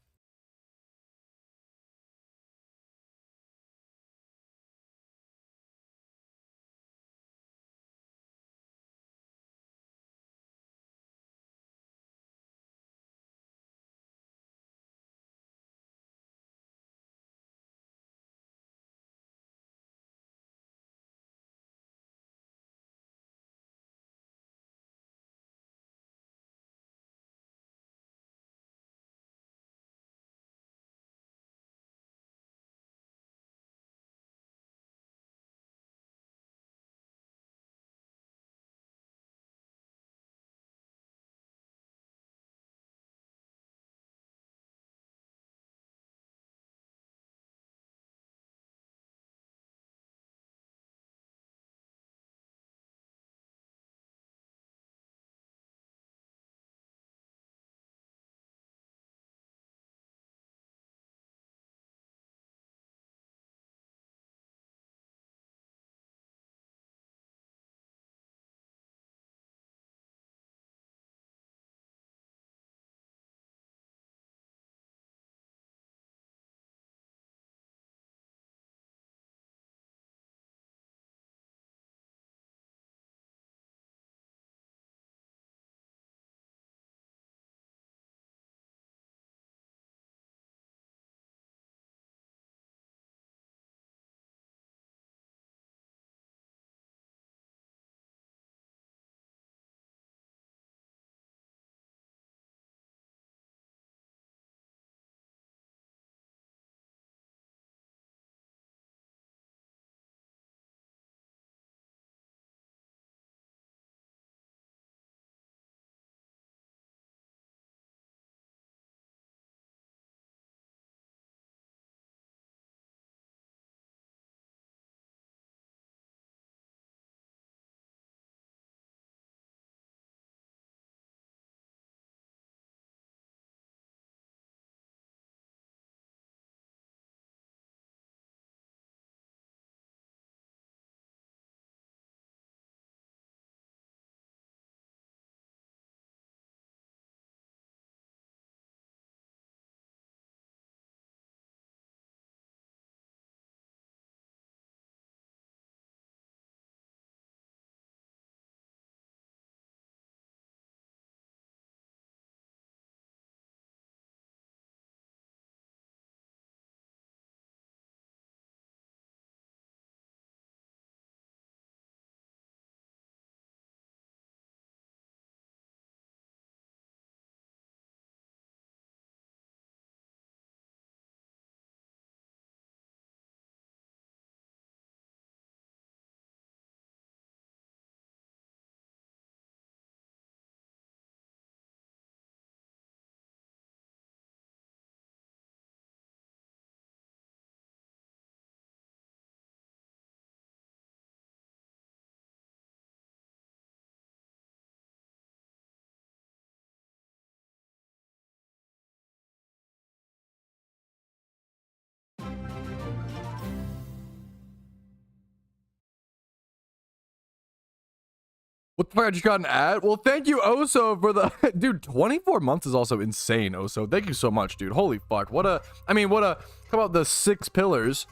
A: What the fuck? I just got an ad. Well, thank you, Oso, for the dude. 24 months is also insane, Oso. Thank you so much, dude. Holy fuck. What a. I mean, what a. How about the 6 pillars?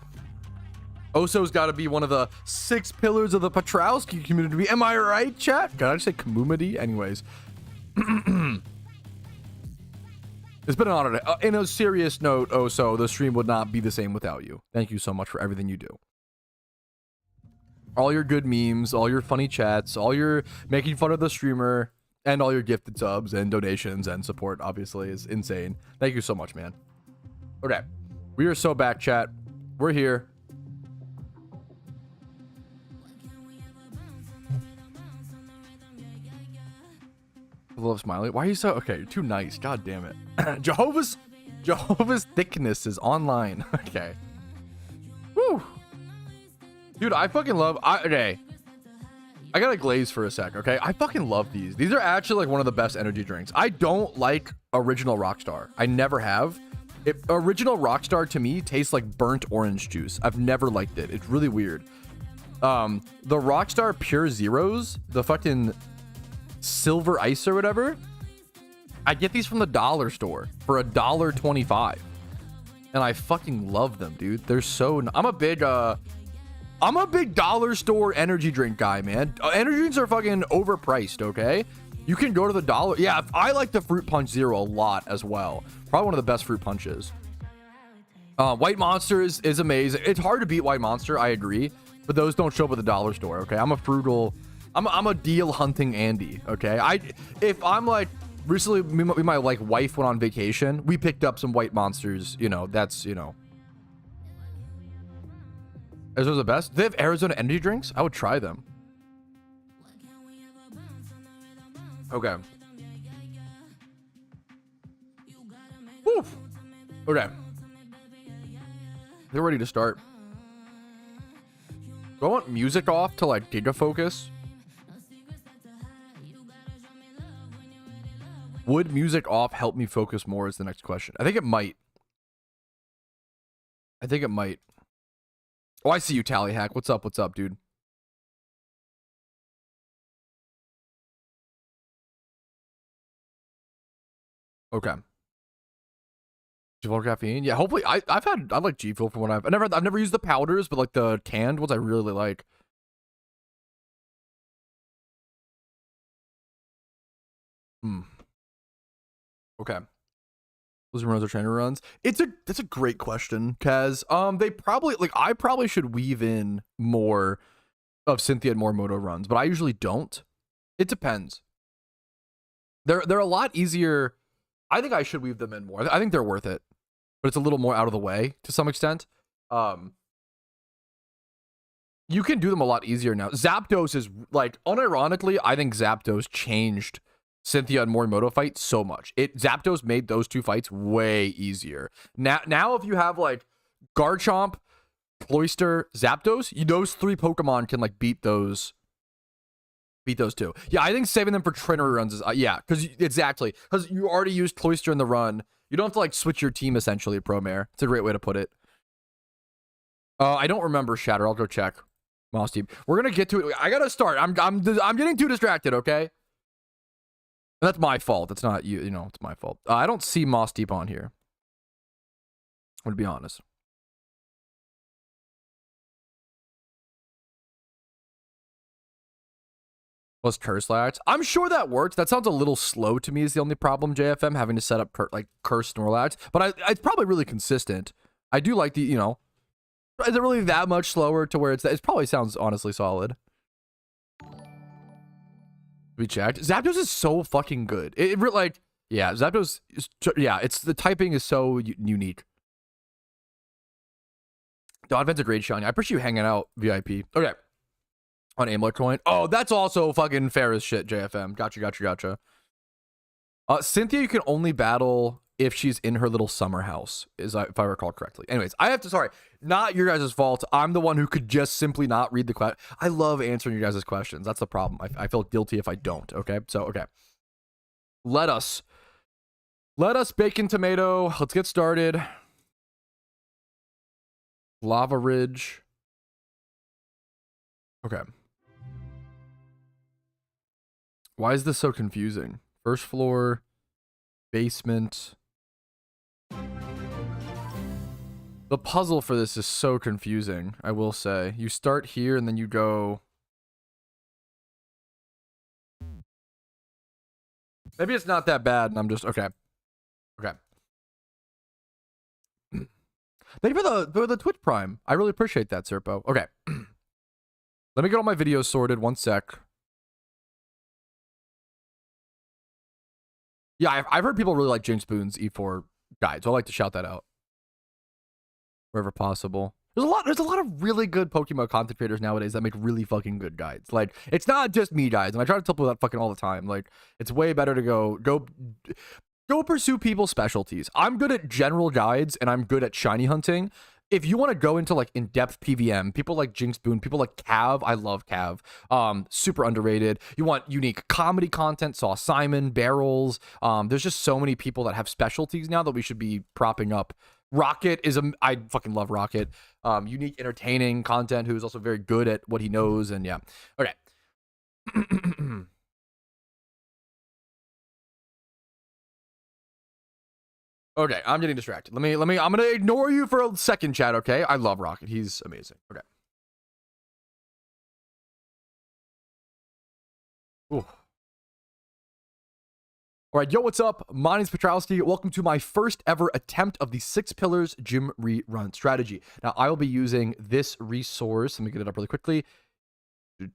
A: Oso's got to be one of the 6 pillars of the Patrouski community. Am I right, chat? Can I just say community? Anyways. It's been an honor. In a serious note, Oso, the stream would not be the same without you. Thank you so much for everything you do. All your good memes, all your funny chats, all your making fun of the streamer, and all your gifted subs and donations and support, obviously, is insane. Thank you so much, man. Okay. We are so back, chat. We're here. I love Smiley. Why are you so... Okay, you're too nice. God damn it. Jehovah's thickness is online. Okay. Woo. Dude, I fucking love... Okay. I gotta glaze for a sec, okay? I fucking love these. These are actually like one of the best energy drinks. I don't like original Rockstar. I never have. Original Rockstar to me tastes like burnt orange juice. I've never liked it. It's really weird. The Rockstar Pure Zeros, the fucking silver ice or whatever, I get these from the dollar store for $1.25. And I fucking love them, dude. They're so... I'm a big dollar store energy drink guy, man. Energy drinks are fucking overpriced, okay? You can go to the dollar... Yeah, I like the Fruit Punch Zero a lot as well. Probably one of the best fruit punches. White Monster is amazing. It's hard to beat White Monster, I agree. But those don't show up at the dollar store, okay? I'm a frugal... I'm a deal hunting Andy, okay? If I'm like... Recently, my like wife went on vacation. We picked up some White Monsters. You know, that's, you know... Arizona's the best. Do they have Arizona energy drinks? I would try them. Okay. Woo. Okay. They're ready to start. Do I want music off to like giga focus? Would music off help me focus more is the next question. I think it might. I think it might. Oh, I see you, Tally Hack. What's up? What's up, dude? Okay. G Fuel caffeine? Yeah, hopefully. I like G Fuel from what I've never used the powders, but like the canned ones I really like. Okay. Those runs are trainer runs. That's a great question, Kaz. They probably like I probably should weave in more of Cynthia and Morimoto runs, but I usually don't. It depends. They're a lot easier. I think I should weave them in more. I think they're worth it, but it's a little more out of the way to some extent. You can do them a lot easier now. Zapdos is like unironically, I think Zapdos changed Cynthia and Morimoto fight so much. Zapdos made those two fights way easier. Now if you have like Garchomp, Cloyster, Zapdos, those 3 Pokemon can like beat those two. Yeah, I think saving them for trainer runs is yeah, because exactly because you already used Cloyster in the run. You don't have to like switch your team essentially at Promare. It's a great way to put it. I don't remember Shatter. I'll go check. Moss Team. We're gonna get to it. I gotta start. I'm getting too distracted. Okay. That's my fault. It's not you. You know, it's my fault. I don't see Moss Deep on here. I'm gonna be honest. Was Curse Lax? I'm sure that works. That sounds a little slow to me is the only problem, JFM, having to set up Curse Snorlax. But it's probably really consistent. I do like the, you know, is it really that much slower to where it probably sounds honestly solid. We checked. Zapdos is so fucking good. Like, yeah, Zapdos is, yeah, it's the typing is so unique. Donphan's a great shiny. I appreciate you hanging out, VIP. Okay. On Amulet Coin. Oh, that's also fucking fair as shit, JFM. Gotcha. Cynthia, you can only battle if she's in her little summer house, if I recall correctly. Anyways, sorry, not your guys' fault. I'm the one who could just simply not read the question. I love answering your guys' questions. That's the problem. I feel guilty if I don't, okay? So, okay. Let us bacon tomato. Let's get started. Lava Ridge. Okay. Why is this so confusing? First floor, basement. The puzzle for this is so confusing, I will say. You start here and then you go... Maybe it's not that bad and I'm just... Okay. Okay. Thank you for the Twitch Prime. I really appreciate that, Serpo. Okay. Let me get all my videos sorted. One sec. Yeah, I've heard people really like James Spoon's E4 guide, so I like to shout that out wherever possible. There's a lot of really good Pokemon content creators nowadays that make really fucking good guides. Like, it's not just me, guys, and I try to tell people that fucking all the time. Like, it's way better to go pursue people's specialties. I'm good at general guides and I'm good at shiny hunting. If you want to go into like in-depth PVM, people like Jinx Boone, people like Cav, I love Cav, super underrated. You want unique comedy content, Saw Simon, Barrels. There's just so many people that have specialties now that we should be propping up. Rocket is I fucking love Rocket. Unique, entertaining content who's also very good at what he knows, and yeah. Okay. Okay, I'm getting distracted. I'm gonna ignore you for a second, chat, okay? I love Rocket. He's amazing. Okay. Ooh. All right, yo, what's up? My name's Patrouski. Welcome to my first ever attempt of the 6 Pillars Gym Rerun strategy. Now, I will be using this resource. Let me get it up really quickly.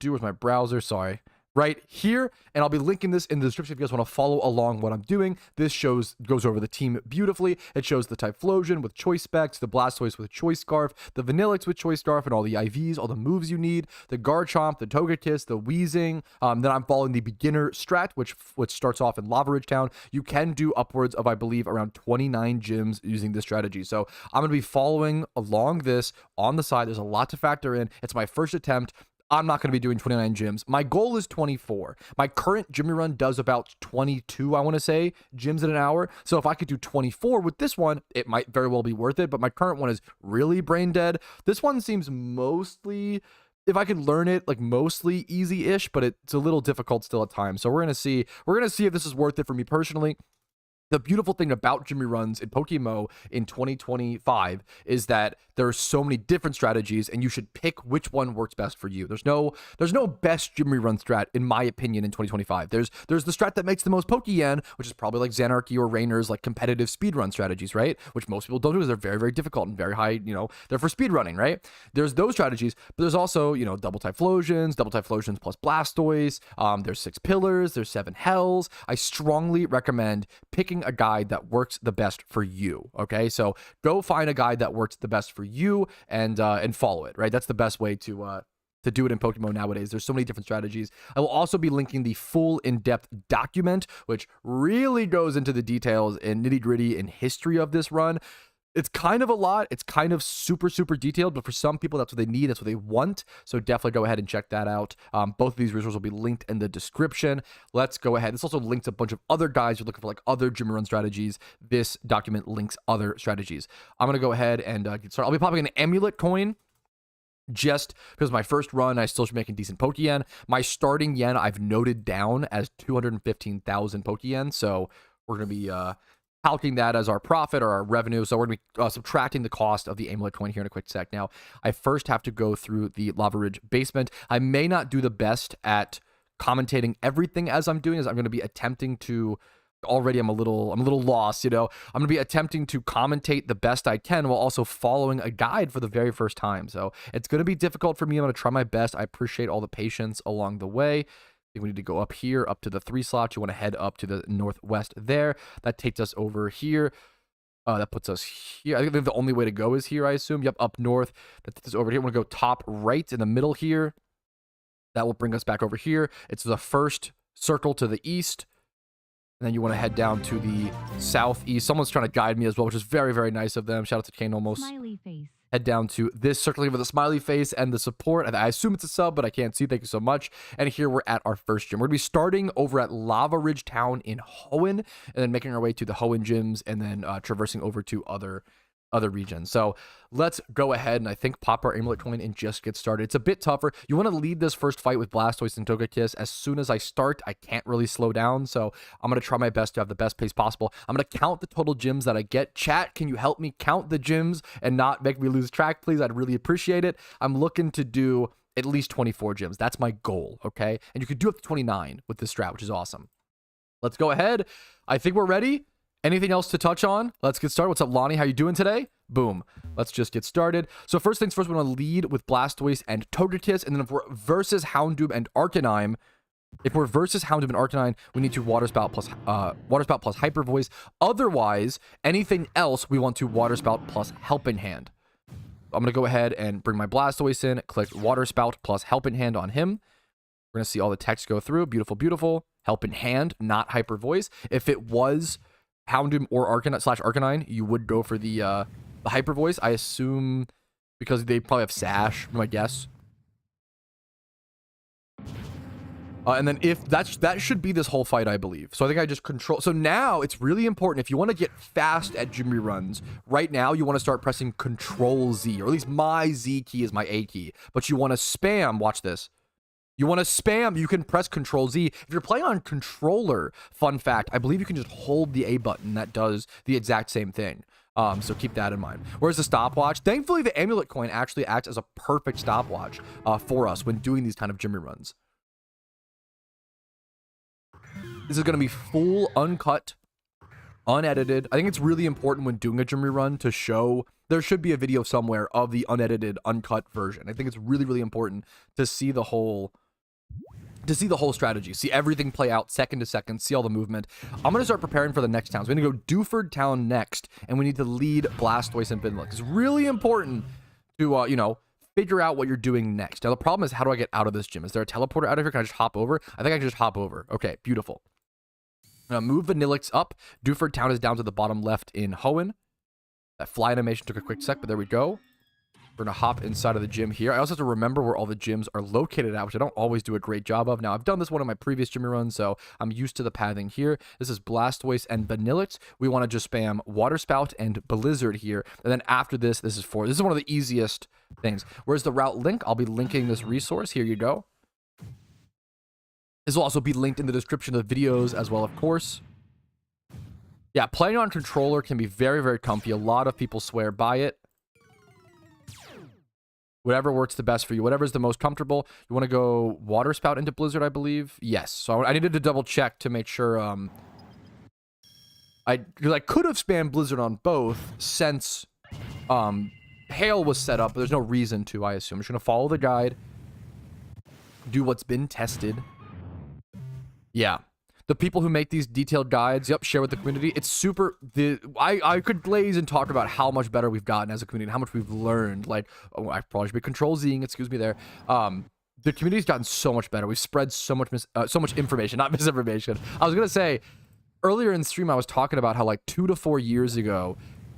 A: Where's my browser? Sorry. Right here, and I'll be linking this in the description if you guys want to follow along what I'm doing. This goes over the team beautifully. It shows the Typhlosion with Choice Specs, the Blastoise with Choice Scarf, the Vanillix with Choice Scarf, and all the IVs, all the moves you need, the Garchomp, the Togekiss, the Weezing. Then I'm following the beginner strat, which starts off in Lava Ridge Town. You can do upwards of, I believe, around 29 gyms using this strategy. So I'm going to be following along this on the side. There's a lot to factor in. It's my first attempt. I'm not going to be doing 29 gyms. My goal is 24. My current gym run does about 22, I want to say, gyms in an hour. So if I could do 24 with this one, it might very well be worth it. But my current one is really brain dead. This one seems mostly, if I could learn it, like mostly easy-ish, but it's a little difficult still at times. So we're going to see if this is worth it for me personally. The beautiful thing about gym runs in PokeMMO in 2025 is that there are so many different strategies, and you should pick which one works best for you. There's no best gym run strat, in my opinion, in 2025. There's the strat that makes the most Pokeyen, which is probably like Xanarchy or Rainer's like competitive speedrun strategies, right? Which most people don't do because they're very, very difficult and very high, they're for speedrunning, right? There's those strategies, but there's also, double Typhlosions plus Blastoise. There's 6 Pillars, there's 7 Hells. I strongly recommend picking a guide that works the best for you. Okay, so go find a guide that works the best for you and follow it. Right, that's the best way to do it in Pokemon nowadays. There's so many different strategies. I will also be linking the full in-depth document, which really goes into the details and nitty-gritty and history of this run. It's kind of a lot. It's kind of super, super detailed, but for some people, that's what they need. That's what they want. So definitely go ahead and check that out. Both of these resources will be linked in the description. Let's go ahead. This also links a bunch of other guides. You're looking for like other gym run strategies. This document links other strategies. I'm going to go ahead and get started. I'll be popping an amulet coin just because my first run, I still should make a decent Pokeyen. My starting yen, I've noted down as 215,000 Pokeyen. So we're going to be calculating that as our profit or our revenue. So we're going to be subtracting the cost of the amulet coin here in a quick sec. Now, I first have to go through the Lava Ridge basement. I may not do the best at commentating everything as I'm doing, as I'm going to be attempting to, already I'm a little lost, I'm going to be attempting to commentate the best I can while also following a guide for the very first time. So it's going to be difficult for me. I'm going to try my best. I appreciate all the patience along the way. I think we need to go up here, up to the 3 slots. You want to head up to the northwest there. That takes us over here. That puts us here. I think the only way to go is here, I assume. Yep, up north. That takes us over here. I want to go top right in the middle here. That will bring us back over here. It's the first circle to the east. And then you want to head down to the southeast. Someone's trying to guide me as well, which is very, very nice of them. Shout out to Kane almost.
B: Smiley face.
A: Head down to this circle here with a smiley face and the support. I assume it's a sub, but I can't see. Thank you so much. And here we're at our first gym. We're going to be starting over at Lava Ridge Town in Hoenn, and then making our way to the Hoenn gyms, and then traversing over to other other regions. So let's go ahead and I think pop our amulet coin and just get started. It's a bit tougher. You want to lead this first fight with Blastoise and Togekiss. As soon as I start, I can't really slow down. So I'm going to try my best to have the best pace possible. I'm going to count the total gyms that I get. Chat, can you help me count the gyms and not make me lose track, please? I'd really appreciate it. I'm looking to do at least 24 gyms. That's my goal, okay? And you could do up to 29 with this strat, which is awesome. Let's go ahead. I think we're ready. Anything else to touch on? Let's get started. What's up, Lonnie? How you doing today? Boom. Let's just get started. So first things first, we want to lead with Blastoise and Togekiss, and then if we're versus Houndoom and Arcanine, we need to Water Spout plus Hyper Voice. Otherwise, anything else, we want to Water Spout plus Helping Hand. I'm going to go ahead and bring my Blastoise in, click Water Spout plus Helping Hand on him. We're going to see all the text go through. Beautiful, beautiful. Helping Hand, not Hyper Voice. If it was Houndoom or Arcanine, you would go for the Hyper Voice, I assume, because they probably have Sash, my guess. And then if that should be this whole fight, I believe. So I think I just control. So now it's really important if you want to get fast at gym reruns. Right now, you want to start pressing Control Z, or at least my Z key is my A key. But you want to spam. Watch this. You want to spam, you can press Control Z. If you're playing on controller, fun fact, I believe you can just hold the A button. That does the exact same thing. So keep that in mind. Where's the stopwatch? Thankfully, the amulet coin actually acts as a perfect stopwatch for us when doing these kind of gym runs. This is going to be full, uncut, unedited. I think it's really important when doing a gym run to show. There should be a video somewhere of the unedited, uncut version. I think it's really, really important to see the whole strategy, see everything play out second to second, see all the movement. I'm going to start preparing for the next towns. We're going to go Dewford Town next, and we need to lead Blastoise and Vanilluxe. It's really important to, figure out what you're doing next. Now, the problem is, how do I get out of this gym? Is there a teleporter out of here? Can I just hop over? I think I can just hop over. Okay, beautiful. Move Vanilluxe up. Dewford Town is down to the bottom left in Hoenn. That fly animation took a quick sec, but there we go. We're going to hop inside of the gym here. I also have to remember where all the gyms are located at, which I don't always do a great job of. Now, I've done this one in my previous gym runs, so I'm used to the pathing here. This is Blastoise and Vanilluxe. We want to just spam Water Spout and Blizzard here. And then after this, this is one of the easiest things. Where's the route link? I'll be linking this resource. Here you go. This will also be linked in the description of the videos as well, of course. Yeah, playing on controller can be very, very comfy. A lot of people swear by it. Whatever works the best for you. Whatever is the most comfortable. You want to go Water Spout into Blizzard, I believe? Yes. So I needed to double check to make sure. Because I could have spammed Blizzard on both since Hail was set up, but there's no reason to, I assume. I'm just going to follow the guide. Do what's been tested. Yeah. The people who make these detailed guides, yep, share with the community. It's super. I could glaze and talk about how much better we've gotten as a community, and how much we've learned. Like, I probably should be Control-Zing, excuse me there. The community's gotten so much better. We've spread so much information, not misinformation. I was gonna say earlier in the stream, I was talking about how like 2 to 4 years ago,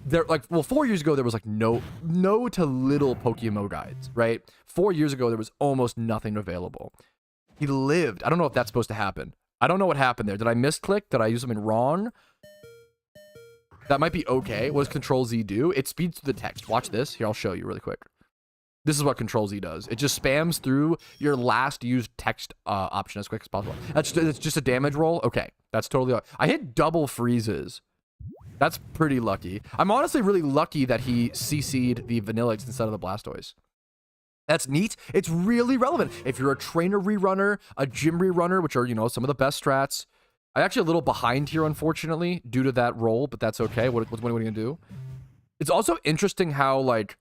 A: 4 years ago there was like no to little PokeMMO guides, right? 4 years ago there was almost nothing available. He lived. I don't know if that's supposed to happen. I don't know what happened there. Did I misclick? Did I use something wrong? That might be okay. What does Control-Z do? It speeds through the text. Watch this. Here, I'll show you really quick. This is what Control-Z does. It just spams through your last used text option as quick as possible. It's just a damage roll? Okay. That's totally... I hit double freezes. That's pretty lucky. I'm honestly really lucky that he CC'd the Vanilluxe instead of the Blastoise. That's neat. It's really relevant. If you're a trainer rerunner, a gym rerunner, which are, some of the best strats. I'm actually a little behind here, unfortunately, due to that role, but that's okay. What are we going to do? It's also interesting how, like,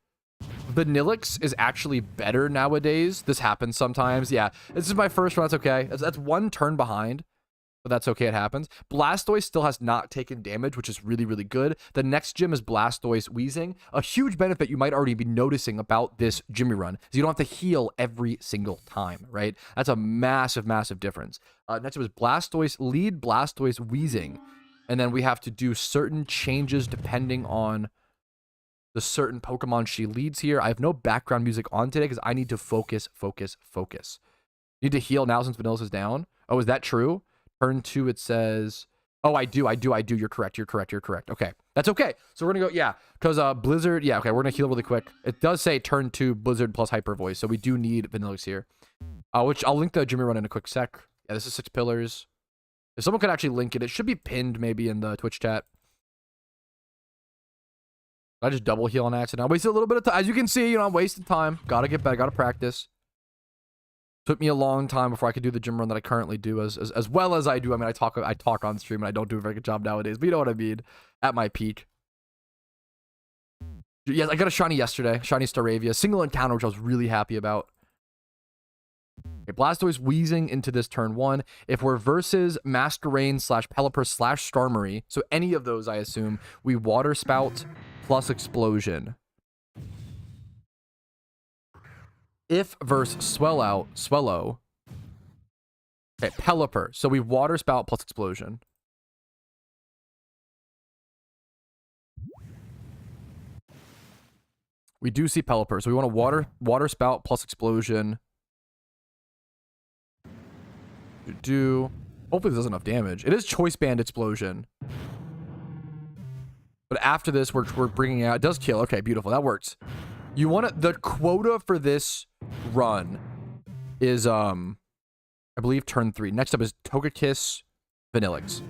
A: Vanilluxe is actually better nowadays. This happens sometimes. Yeah, this is my first run. That's okay. That's one turn behind. But that's okay, it happens. Blastoise still has not taken damage, which is really, really good. The next gym is Blastoise Wheezing. A huge benefit you might already be noticing about this Jimmy run is you don't have to heal every single time, right? That's a massive, massive difference. Next was Blastoise Lead, Blastoise Wheezing. And then we have to do certain changes depending on the certain Pokemon she leads here. I have no background music on today because I need to focus. Need to heal now since Vanilluxe is down. Oh, is that true? Turn 2, it says Oh, I do. You're correct. Okay. That's okay. So we're gonna go, yeah, because Blizzard, yeah, okay, we're gonna heal really quick. It does say turn 2 Blizzard plus Hyper Voice, so we do need Vanillix here. Which I'll link the Jimmy run in a quick sec. Yeah, this is 6 pillars. If someone could actually link it, it should be pinned maybe in the Twitch chat. I just double heal on accident. I wasted a little bit of time. As you can see, I'm wasting time. Gotta get better, gotta practice. Took me a long time before I could do the gym run that I currently do as well as I do. I mean, I talk on stream and I don't do a very good job nowadays, but you know what I mean. At my peak. Yes, I got a shiny yesterday. Shiny Staravia. Single encounter, which I was really happy about. Okay, Blastoise wheezing into this turn 1. If we're versus Masquerain / Pelipper / Starmie, so any of those, I assume, we Water Spout plus Explosion. If versus Swellow. Okay, Pelipper. So we Water Spout plus Explosion. We do see Pelipper, so we want to Water Spout plus Explosion. Hopefully this does enough damage. It is Choice Band Explosion. But after this, we're bringing out... It does kill. Okay, beautiful. That works. You want to... The quota for this run is, I believe, turn 3. Next up is Togekiss, Vanillix.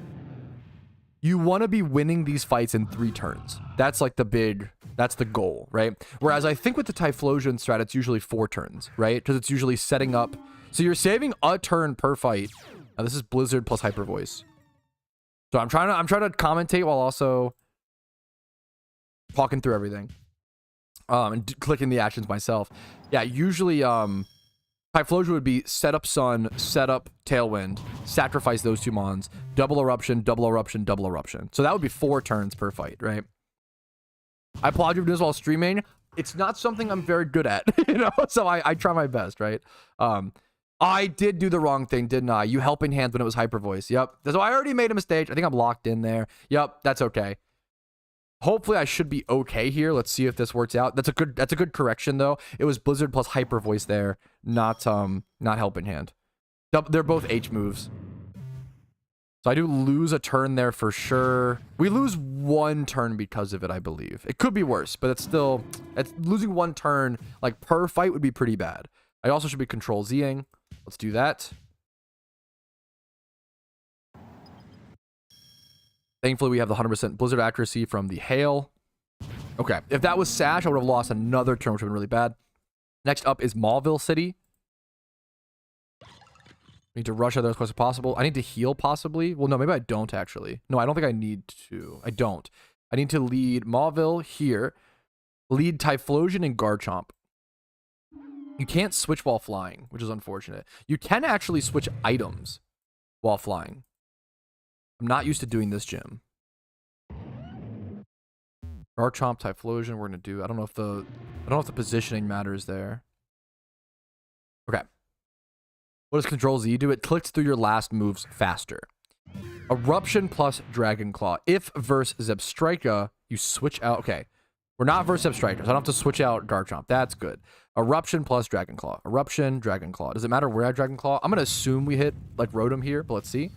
A: You want to be winning these fights in 3 turns. That's like the big... That's the goal, right? Whereas I think with the Typhlosion strat, it's usually 4 turns, right? Because it's usually setting up... So you're saving a turn per fight. Now this is Blizzard plus Hyper Voice. So I'm trying to commentate while also talking through everything. And clicking the actions myself. Yeah, usually Typhlosion would be set up Sun, set up Tailwind, sacrifice those 2 mons, double eruption, double eruption, double eruption. So that would be 4 turns per fight, right? I applaud you for doing this while streaming. It's not something I'm very good at, so I try my best, right? I did do the wrong thing, didn't I? You helping hands when it was Hyper Voice. Yep. So I already made a mistake. I think I'm locked in there. Yep, that's okay. Hopefully I should be okay here. Let's see if this works out. That's a good correction though. It was Blizzard plus Hyper Voice there, not helping hand. They're both H moves. So I do lose a turn there for sure. We lose 1 turn because of it, I believe. It could be worse, but it's losing 1 turn like per fight would be pretty bad. I also should be Control Zing. Let's do that. Thankfully, we have the 100% Blizzard accuracy from the Hail. Okay, if that was Sash, I would have lost another turn, which would have been really bad. Next up is Mauville City. I need to rush out there as close as possible. I need to heal, possibly. Well, no, maybe I don't, actually. No, I don't think I need to. I don't. I need to lead Mauville here. Lead Typhlosion and Garchomp. You can't switch while flying, which is unfortunate. You can actually switch items while flying. I'm not used to doing this gym. Garchomp, Typhlosion, we're gonna do. I don't know if the positioning matters there. Okay. What does Control Z do? It clicks through your last moves faster. Eruption plus Dragon Claw. If versus Zebstrika, you switch out. Okay. We're not versus Zebstrika, so I don't have to switch out Garchomp. That's good. Eruption plus Dragon Claw. Eruption, Dragon Claw. Does it matter where I Dragon Claw? I'm going to assume we hit, like, Rotom here, but let's see.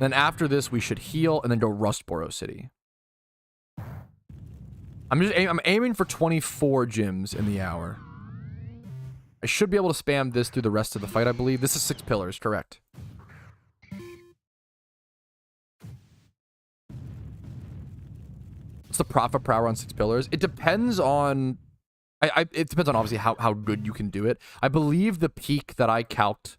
A: Then after this, we should heal and then go Rustboro City. I'm aiming for 24 gyms in the hour. I should be able to spam this through the rest of the fight, I believe. This is 6 pillars, correct. What's the profit per hour on 6 pillars? It depends on... it depends on, obviously, how good you can do it. I believe the peak that I calced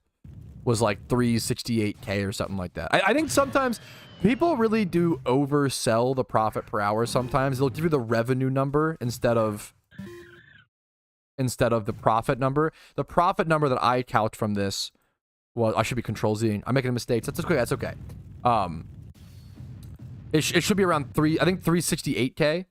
A: was like 368k or something like that. I think sometimes people really do oversell the profit per hour sometimes. They'll give you the revenue number instead of the profit number. The profit number that I calced from this was... I should be Control Z. I'm making a mistake. That's okay. That's okay. It should be around 368k.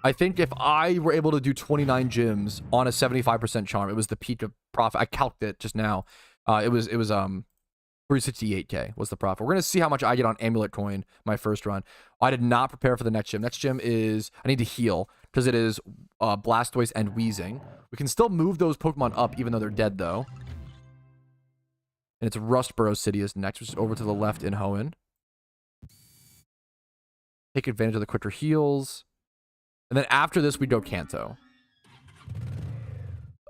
A: I think if I were able to do 29 gyms on a 75% charm, it was the peak of profit. I calculated it just now. It was 368k was the profit. We're gonna see how much I get on Amulet Coin my first run. I did not prepare for the next gym. Next gym is... I need to heal because it is Blastoise and Weezing. We can still move those Pokemon up even though they're dead though. And it's Rustboro City is next, which is over to the left in Hoenn. Take advantage of the quicker heals. And then after this, we go Kanto.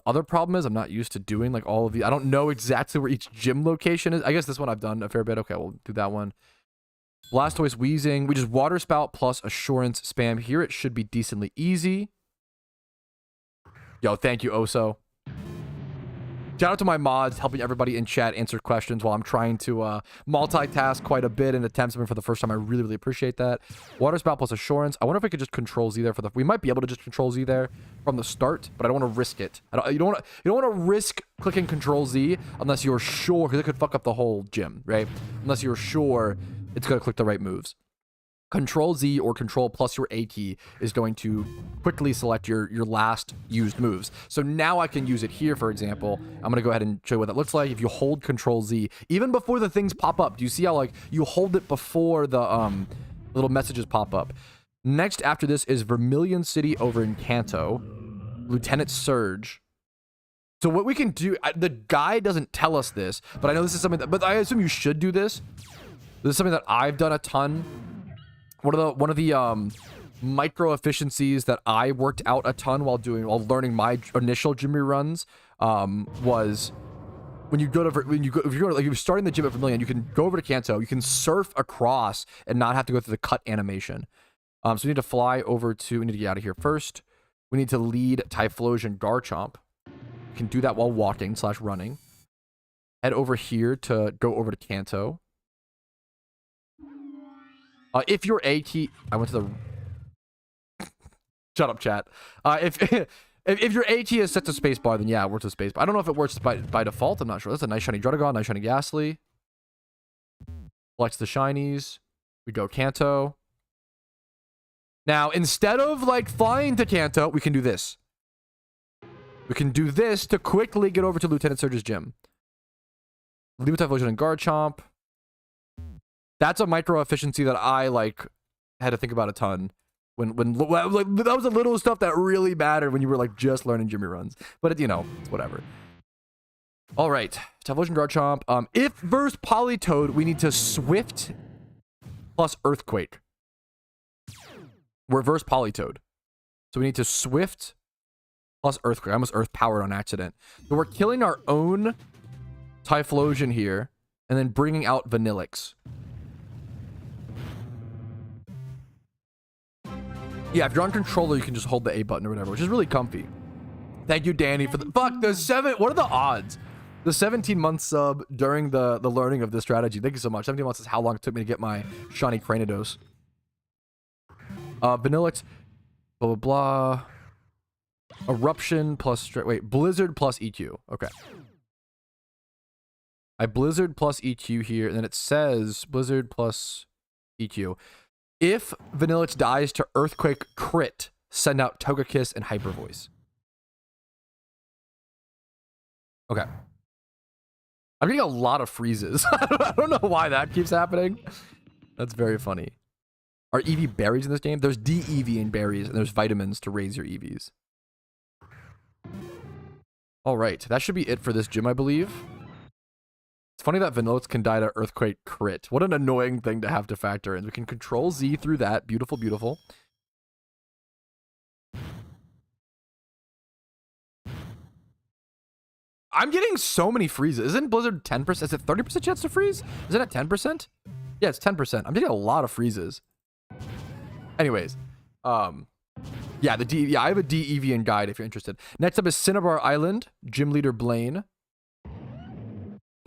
A: Other problem is I'm not used to doing like all of the... I don't know exactly where each gym location is. I guess this one I've done a fair bit. Okay, we'll do that one. Blastoise Wheezing. We just Water Spout plus Assurance spam here. It should be decently easy. Yo, thank you, Oso. Shout out to my mods helping everybody in chat answer questions while I'm trying to multitask quite a bit in attempts. For the first time, I really, really appreciate that. Water Spout plus Assurance. I wonder if I could just Control Z there for the... We might be able to just Control Z there from the start, but I don't want to risk it. You don't want to risk clicking Control Z unless you're sure, because it could fuck up the whole gym, right? Unless you're sure it's going to click the right moves. Control Z or Control plus your A key is going to quickly select your last used moves. So now I can use it here, for example. I'm going to go ahead and show you what that looks like. If you hold Control Z, even before the things pop up, do you see how like you hold it before the little messages pop up? Next after this is Vermilion City over in Kanto. Lieutenant Surge. So what we can do, the guide doesn't tell us this, but I know this is something that, but I assume you should do this. This is something that I've done a ton. One of the micro efficiencies that I worked out a ton while learning my initial gym runs was when you go to if you're starting the gym at Vermilion, you can go over to Kanto, you can surf across and not have to go through the cut animation. So we need to fly over to... We need to get out of here first. We need to lead Typhlosion Garchomp. You can do that while walking / running. Head over here to go over to Kanto. If your A key... I went to the... Shut up, chat. If your A key is set to spacebar, then yeah, it works with spacebar. I don't know if it works by default. I'm not sure. That's a nice shiny Druddigon, nice shiny Ghastly. Flex the shinies. We go Kanto. Now, instead of like flying to Kanto, we can do this. We can do this to quickly get over to Lieutenant Surge's gym. Leave with Typhlosion and Garchomp. That's a micro efficiency that I like had to think about a ton when like that was the little stuff that really mattered when you were like just learning Jimmy runs. But it, you know, it's whatever. All right, Typhlosion Garchomp. If versus Politoed, we need to Swift plus Earthquake. We're versus Politoed, so we need to Swift plus Earthquake. I almost Earth powered on accident. So we're killing our own Typhlosion here, and then bringing out Vanillix. Yeah, if you're on controller, you can just hold the A button or whatever, which is really comfy. Thank you, Danny, for the... Fuck, what are the odds? The 17-month sub during the learning of this strategy. Thank you so much. 17 months is how long it took me to get my shiny Cranidos. Vanillix, blah, blah, blah. Eruption plus... Wait, Blizzard plus EQ. Okay. I Blizzard plus EQ here, and then it says Blizzard plus EQ. If Vanillix dies to Earthquake crit, send out Togekiss and Hyper Voice. Okay. I'm getting a lot of freezes. I don't know why that keeps happening. That's very funny. Are EV berries in this game? There's DEV in berries, and there's vitamins to raise your EVs. All right. That should be it for this gym, I believe. It's funny that Vanillix can die to Earthquake crit. What an annoying thing to have to factor in. We can Control Z through that. Beautiful, beautiful. I'm getting so many freezes. Isn't Blizzard 10%? Is it 30% chance to freeze? Is it at 10%? Yeah, it's 10%. I'm getting a lot of freezes. Anyways, yeah, I have a DEV guide if you're interested. Next up is Cinnabar Island. Gym leader Blaine.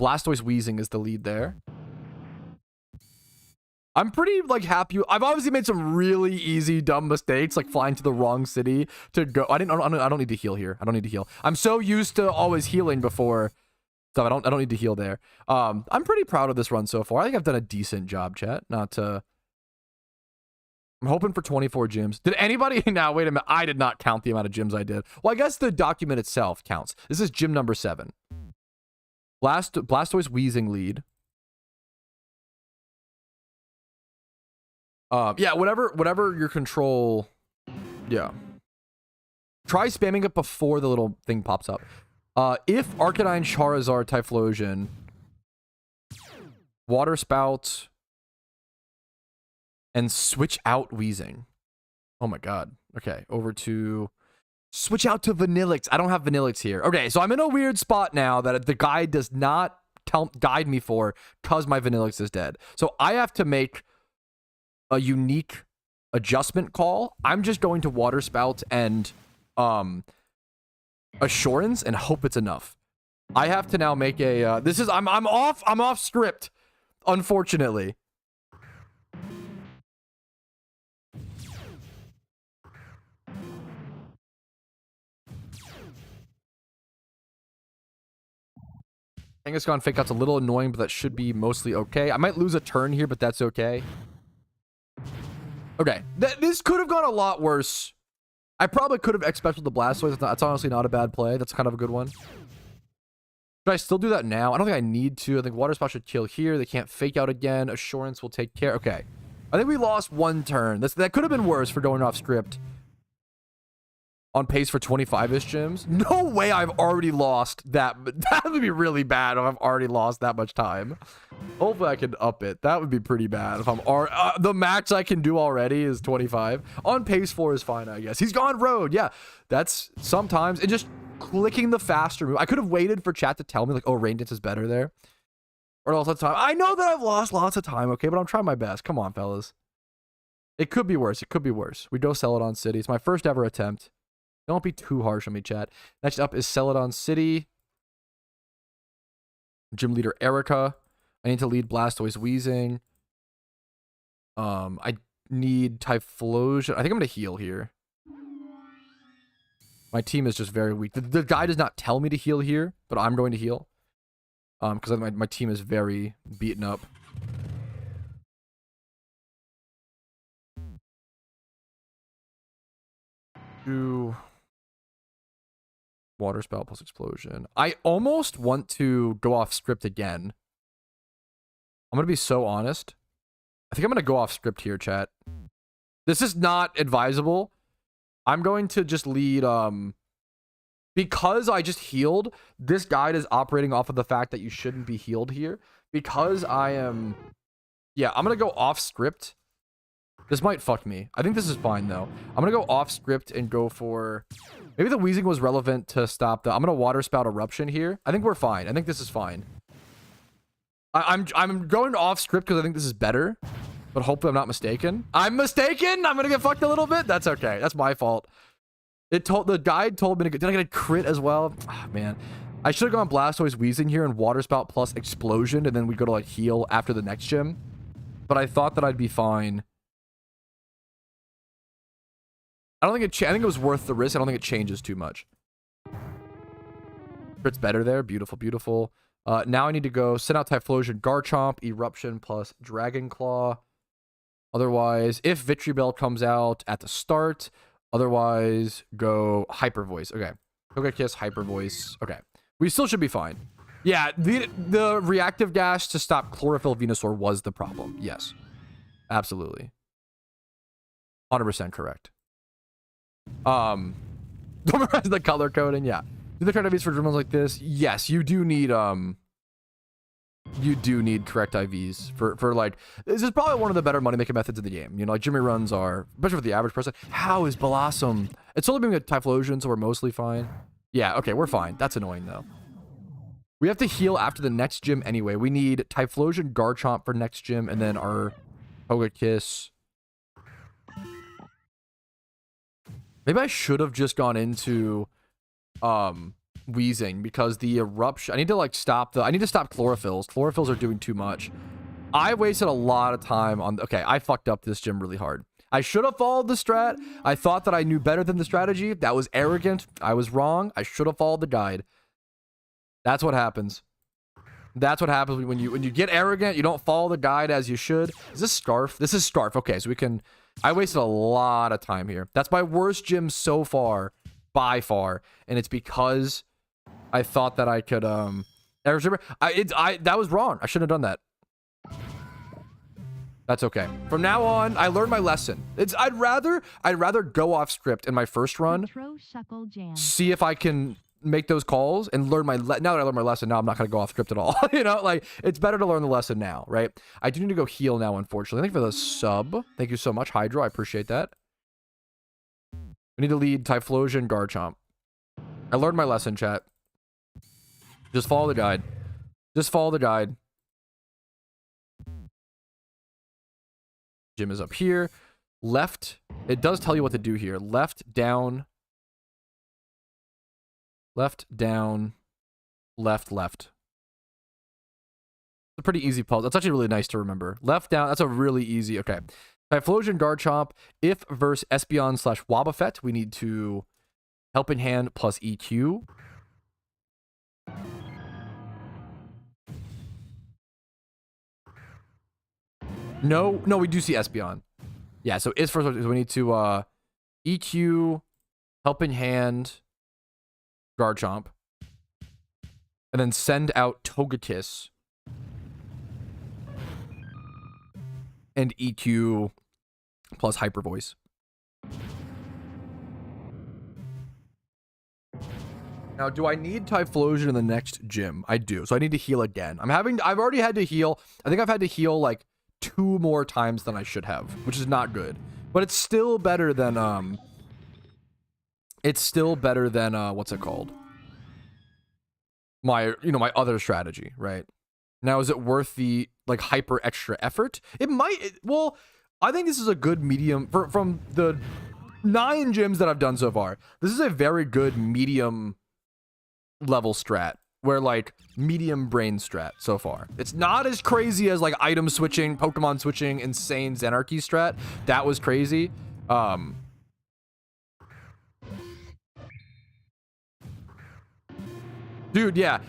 A: Blastoise Wheezing is the lead there. I'm pretty like happy. I've obviously made some really easy dumb mistakes, like flying to the wrong city to go. I don't need to heal here. I don't need to heal. I'm so used to always healing before, so I don't need to heal there. I'm pretty proud of this run so far. I think I've done a decent job, chat. I'm hoping for 24 gyms. Did anybody... Now, wait a minute. I did not count the amount of gyms I did. Well, I guess the document itself counts. This is gym number 7. Blastoise Wheezing lead. Yeah, whatever your control... Yeah. Try spamming it before the little thing pops up. If Arcanine, Charizard, Typhlosion Water spout. And switch out Wheezing. Oh my god. Okay, over to... Switch out to Vanillix. I don't have Vanillix here. Okay, so I'm in a weird spot now that the guide does not guide me for because my Vanillix is dead. So I have to make a unique adjustment call. I'm just going to Water Spout and Assurance and hope it's enough. I have to now make a... this is... I'm off script, unfortunately. Kangaskhan fake out's a little annoying, but that should be mostly okay. I might lose a turn here, but that's okay. Okay, this could have gone a lot worse. I probably could have X-Special the Blastoise. That's honestly not a bad play. That's kind of a good one. Should I still do that now? I don't think I need to. I think Water Spout should kill here. They can't fake out again. Assurance will take care. Okay. I think we lost one turn. That could have been worse for going off script. On pace for 25-ish gyms. No way I've already lost that. That would be really bad if I've already lost that much time. Hopefully I can up it. That would be pretty bad if I'm... the max I can do already is 25. On pace for is fine, I guess. He's gone road. Yeah, that's sometimes... And just clicking the faster move. I could have waited for chat to tell me, like, oh, Rain Dance is better there. Or lots of time. I know that I've lost lots of time, okay? But I'm trying my best. Come on, fellas. It could be worse. It could be worse. We go Celadon City. It's my first ever attempt. Don't be too harsh on me, chat. Next up is Celadon City. Gym leader Erica. I need to lead Blastoise Wheezing. I need Typhlosion. I think I'm going to heal here. My team is just very weak. The guy does not tell me to heal here, but I'm going to heal. Because my team is very beaten up. Do... Water Spout plus Explosion. I almost want to go off script again. I'm going to be so honest. I think I'm going to go off script here, chat. This is not advisable. I'm going to just lead... Because I just healed, this guide is operating off of the fact that you shouldn't be healed here. Because I am... Yeah, I'm going to go off script. This might fuck me. I think this is fine, though. I'm going to go off script and go for... Maybe the Wheezing was relevant to stop the... I'm going to Water Spout Eruption here. I think we're fine. I think this is fine. I'm going off script because I think this is better. But hopefully I'm not mistaken. I'm mistaken! I'm going to get fucked a little bit? That's okay. That's my fault. The guide told me to... Did I get a crit as well? Ah, man. I should have gone Blastoise Wheezing here and Water Spout plus Explosion. And then we go to, like, heal after the next gym. But I thought that I'd be fine. I don't think I think it was worth the risk. I don't think it changes too much. It's better there. Beautiful, beautiful. Now I need to go send out Typhlosion, Garchomp, Eruption plus Dragon Claw. Otherwise, if Vitribell comes out at the start, otherwise go Hyper Voice. Okay. Togekiss, Hyper Voice. Okay. We still should be fine. Yeah, the reactive gas to stop Chlorophyll Venusaur was the problem. Yes. Absolutely. 100% correct. Don't memorize the color coding. Yeah, do the correct IVs for journals like this? Yes, you do need correct IVs for like, this is probably one of the better money making methods in the game. You know, like Jimmy runs are, especially for the average person. How is Blossom? It's only being a Typhlosion, so we're mostly fine. Yeah, okay, we're fine. That's annoying though. We have to heal after the next gym anyway. We need Typhlosion, Garchomp for next gym, and then our Togekiss. Maybe I should have just gone into Wheezing because the Eruption... I need to like stop I need to stop Chlorophylls. Chlorophylls are doing too much. I wasted a lot of time on... Okay, I fucked up this gym really hard. I should have followed the strat. I thought that I knew better than the strategy. That was arrogant. I was wrong. I should have followed the guide. That's what happens. That's what happens when you get arrogant. You don't follow the guide as you should. Is this Scarf? This is Scarf. Okay, so we can... I wasted a lot of time here. That's my worst gym so far, by far, and it's because I thought that I could that was wrong. I shouldn't have done that. That's okay. From now on, I learned my lesson. I'd rather go off script in my first run. See if I can make those calls and learn now that I learned my lesson, now I'm not going to go off script at all. You know, like, it's better to learn the lesson now, right? I do need to go heal now, unfortunately. Thank you for the sub. Thank you so much, Hydro. I appreciate that. We need to lead Typhlosion, Garchomp. I learned my lesson, chat. Just follow the guide. Just follow the guide. Gym is up here. Left. It does tell you what to do here. Left, down. Left, down. Left, left. It's a pretty easy puzzle. That's actually really nice to remember. Left, down. That's a really easy. Okay. Typhlosion, Garchomp. If versus Espeon / Wobbuffet, we need to Helping Hand plus EQ. No, we do see Espeon. Yeah, so is first. We need to EQ, Helping Hand, Garchomp, and then send out Togekiss and EQ plus Hyper Voice. Now, do I need Typhlosion in the next gym? I do. So I need to heal again. I've already had to heal. I think I've had to heal like 2 more times than I should have, which is not good. But it's still better than what's it called? My other strategy, right? Now, is it worth the like hyper extra effort? It might. Well, I think this is a good medium from the 9 gyms that I've done so far. This is a very good medium level strat, where like medium brain strat so far. It's not as crazy as like item switching, Pokemon switching, insane Zenarchy strat. That was crazy. Dude, yeah.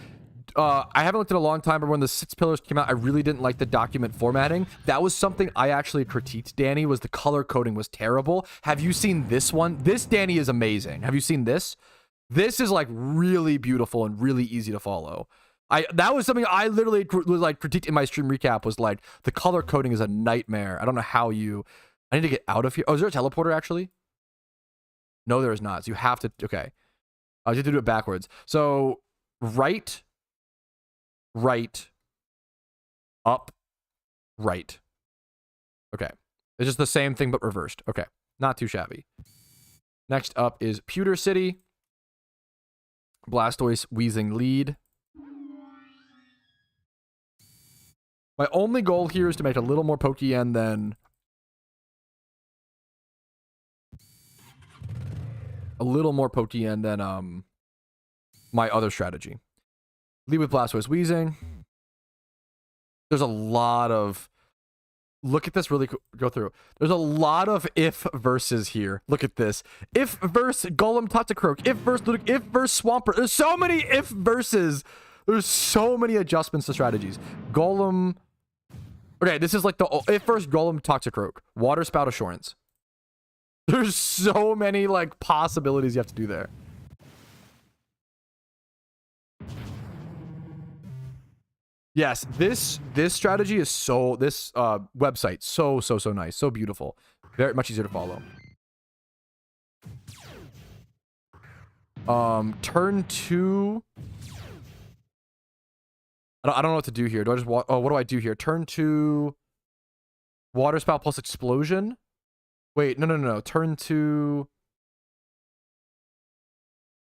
A: I haven't looked in a long time, but when the 6 pillars came out, I really didn't like the document formatting. That was something I actually critiqued, Danny, was the color coding was terrible. Have you seen this one? This, Danny, is amazing. Have you seen this? This is like really beautiful and really easy to follow. That was something I literally was like critiqued in my stream recap, was like the color coding is a nightmare. I don't know how you... I need to get out of here. Oh, is there a teleporter actually? No, there is not. So you have to... Okay. You have to do it backwards. So right, up, right. Okay. It's just the same thing but reversed. Okay. Not too shabby. Next up is Pewter City. Blastoise, Weezing lead. My only goal here is to make a little more Pokeyen than... my other strategy. Lead with Blastoise, Weezing. There's a lot of... Look at this really go through. There's a lot of if verses here. Look at this. If verse Golem Totacroak. If verse Swampert. There's so many if verses. There's so many adjustments to strategies. Golem. Okay, this is like the if verse Golem Toxicroak. Water Spout Assurance. There's so many like possibilities you have to do there. Yes, this strategy is this website so nice, so beautiful, very much easier to follow. Turn 2. I don't know what to do here. Do I just what do I do here? Turn 2. Water Spout plus Explosion. Wait, no. Turn 2.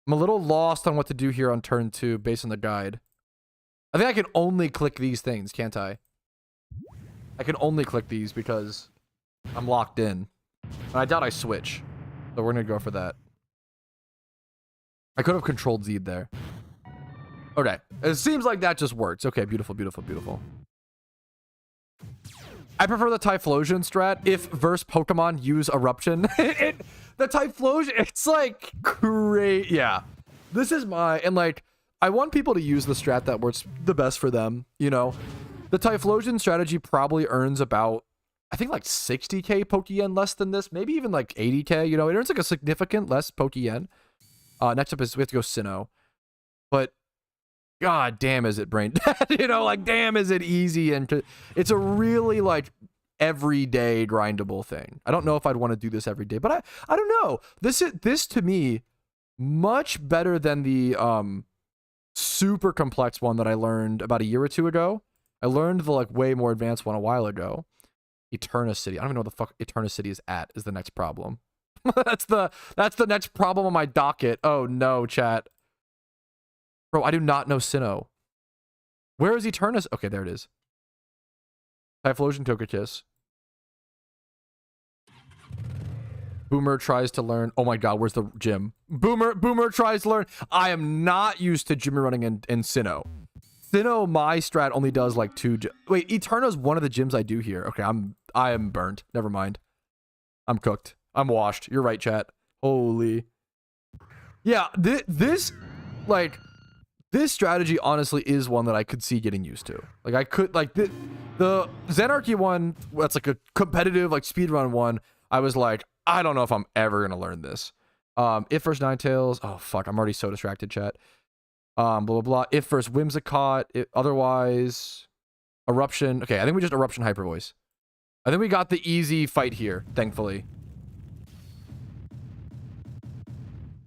A: I'm a little lost on what to do here on turn 2 based on the guide. I think I can only click these things, can't I? I can only click these because I'm locked in. And I doubt I switch. So we're going to go for that. I could have controlled Z'd there. Okay. It seems like that just works. Okay, beautiful. I prefer the Typhlosion strat if verse Pokemon use Eruption. The Typhlosion, it's like great. Yeah. This is and like, I want people to use the strat that works the best for them, you know? The Typhlosion strategy probably earns about, I think like 60k Pokeyen less than this, maybe even like 80k, you know? It earns like a significant less Pokeyen. Next up is we have to go Sinnoh. But god damn is it brain dead, you know? Like damn is it easy, and it's a really like everyday grindable thing. I don't know if I'd want to do this every day, but I don't know. This to me Much better than the super complex one that I learned about a year or two ago. I learned the like way more advanced one a while ago. Eterna City. I don't even know what the fuck Eterna City is at, is the next problem. that's the next problem on my docket. Oh no, chat. Bro, I do not know Sinnoh. Where is Eterna? Okay, there it is. Typhlosion Togekiss. Boomer tries to learn. Oh my god, where's the gym? Boomer tries to learn. I am not used to gym running in Sinnoh. Sinnoh, my strat only does like 2. Wait, Eterna's one of the gyms I do here. Okay, I am burnt. Never mind. I'm cooked. I'm washed. You're right, chat. Holy. Yeah, this strategy honestly is one that I could see getting used to. Like I could like the Xanarchy one. That's like a competitive like speedrun one. I was like, I don't know if I'm ever gonna learn this. If versus Ninetales. Oh fuck, I'm already so distracted, chat. Blah blah blah. If versus Whimsicott. Otherwise, Eruption. Okay, I think we just Eruption Hyper Voice. I think we got the easy fight here, thankfully.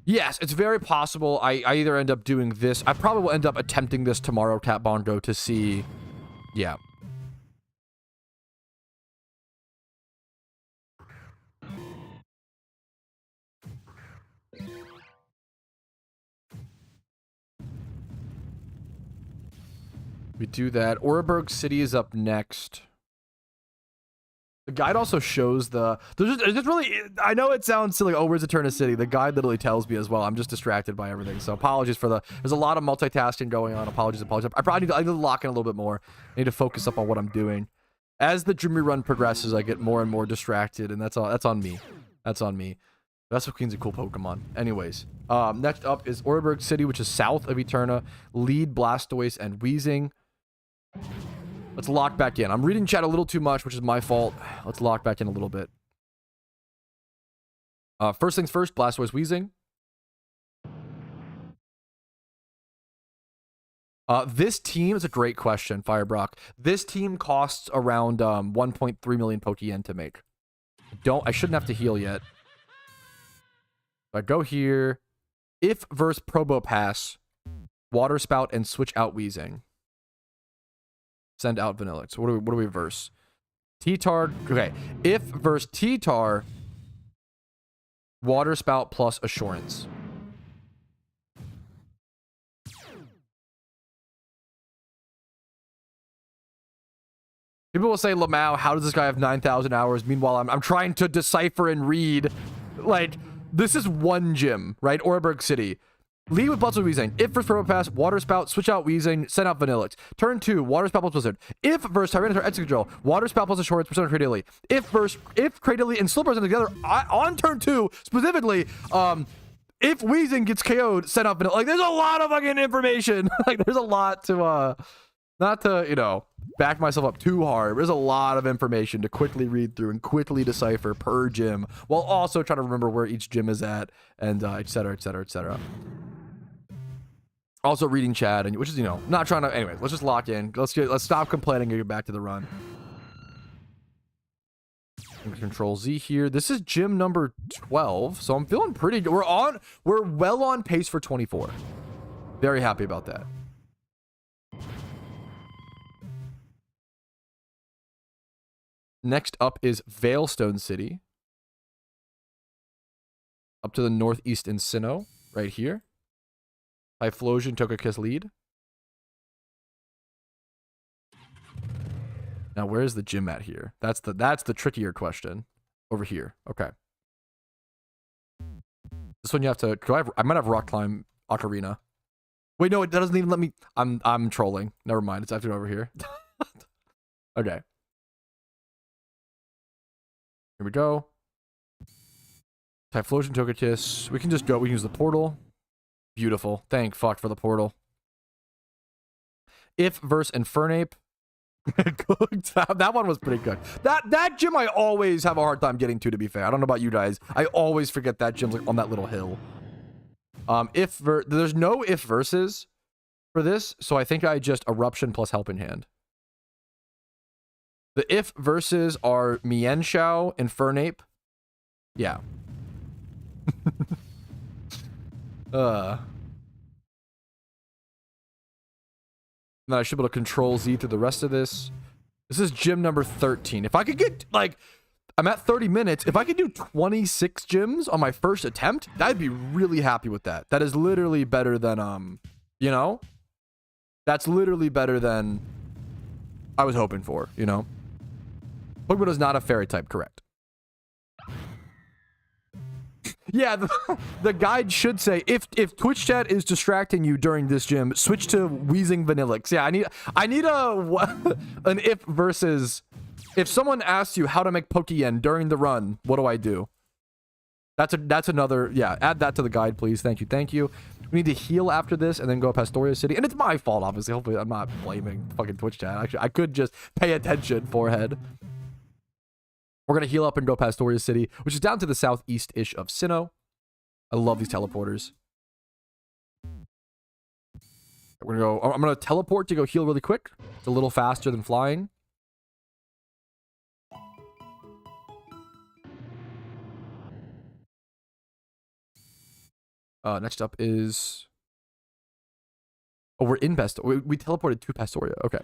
A: Yes, it's very possible I either end up doing this. I probably will end up attempting this tomorrow, Cat Bongo, to see. Yeah. We do that. Oreburgh City is up next. The guide also shows the... There's just really... I know it sounds silly. Oh, where's Eterna City? The guide literally tells me as well. I'm just distracted by everything. So apologies for the... There's a lot of multitasking going on. Apologies. I probably I need to lock in a little bit more. I need to focus up on what I'm doing. As the Jimmy run progresses, I get more and more distracted. And that's on me. That's on me. Vespiquen's a cool Pokemon. Anyways. Next up is Oreburgh City, which is south of Eterna. Lead, Blastoise, and Weezing. Let's lock back in. I'm reading chat a little too much, which is my fault. Let's lock back in a little bit. First things first, Blastoise, Weezing. This team is a great question, Firebrock. This team costs around 1.3 million Pokeyen to make. I shouldn't have to heal yet. So I go here. If versus Probopass, Water Spout, and switch out Weezing. Send out Vanillix. What do we verse? T-Tar. Okay. If versus T-Tar, Water Spout plus Assurance. People will say, Lamau, how does this guy have 9,000 hours? Meanwhile, I'm trying to decipher and read. Like, this is one gym, right? Oreburgh City. Lead with Blizzard Weezing. If versus Probopass, Water Spout, switch out Weezing, send out Vanillix. Turn 2, Water Spout plus Blizzard. If versus Tyranitar Edge Control, Water Spout plus Assurance, percent of Cradily. If Cradily and Slipper are together on turn 2, specifically, if Weezing gets KO'd, send out Vanillix. Like, there's a lot of fucking information. Like, there's a lot to, not to, you know, back myself up too hard. There's a lot of information to quickly read through and quickly decipher per gym, while also trying to remember where each gym is at, and et cetera, et cetera, et cetera. Also reading chat, and which is, you know, not trying to... Anyway, let's just lock in. Let's stop complaining and get back to the run. Control Z here. This is gym number 12, so I'm feeling pretty good. We're well on pace for 24. Very happy about that. Next up is Veilstone City. Up to the northeast in Sinnoh, right here. Typhlosion, Togekiss lead. Now, where is the gym at here? That's the trickier question. Over here. Okay. This one you have to... I might have Rock Climb Ocarina. Wait, no, it doesn't even let me... I'm trolling. Never mind. It's after over here. Okay. Here we go. Typhlosion, Togekiss. We can just go. We can use the portal. Beautiful. Thank fuck for the portal. If versus Infernape. That one was pretty good. That gym I always have a hard time getting to be fair. I don't know about you guys. I always forget that gym's like on that little hill. There's no if versus for this, so I think I just Eruption plus Helping Hand. The if versus are Mienshao, Infernape. Yeah. Then I should be able to control Z through the rest of this. This is gym number 13. If I could get, like, I'm at 30 minutes. If I could do 26 gyms on my first attempt, I'd be really happy with that. That is literally better than, you know? That's literally better than I was hoping for, you know? Pokemon is not a fairy type, correct? Yeah, the guide should say, if Twitch chat is distracting you during this gym, switch to Wheezing Vanillix. Yeah, I need an if versus... If someone asks you how to make Pokeyen during the run, what do I do? That's another, yeah, add that to the guide, please. Thank you, thank you. We need to heal after this and then go to Pastoria City. And it's my fault, obviously. Hopefully I'm not blaming fucking Twitch chat. Actually, I could just pay attention, forehead. We're going to heal up and go Pastoria City, which is down to the southeast-ish of Sinnoh. I love these teleporters. We're gonna go, I'm going to teleport to go heal really quick. It's a little faster than flying. Next up is... Oh, we're in Pastoria. We teleported to Pastoria. Okay.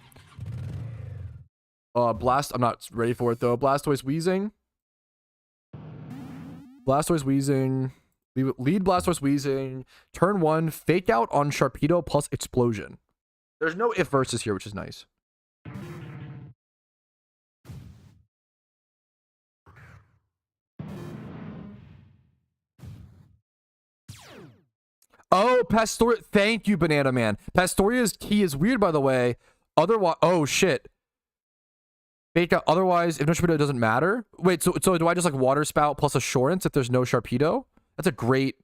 A: Blast. I'm not ready for it, though. Blastoise Wheezing. Blastoise Wheezing. Lead Blastoise Wheezing. Turn 1. Fake out on Sharpedo plus Explosion. There's no if versus here, which is nice. Oh, Pastoria. Thank you, Banana Man. Pastoria's key is weird, by the way. Otherwise, oh shit. Fake out. Otherwise, if no Sharpedo, it doesn't matter. Wait, so do I just like Water Spout plus Assurance if there's no Sharpedo? That's a great.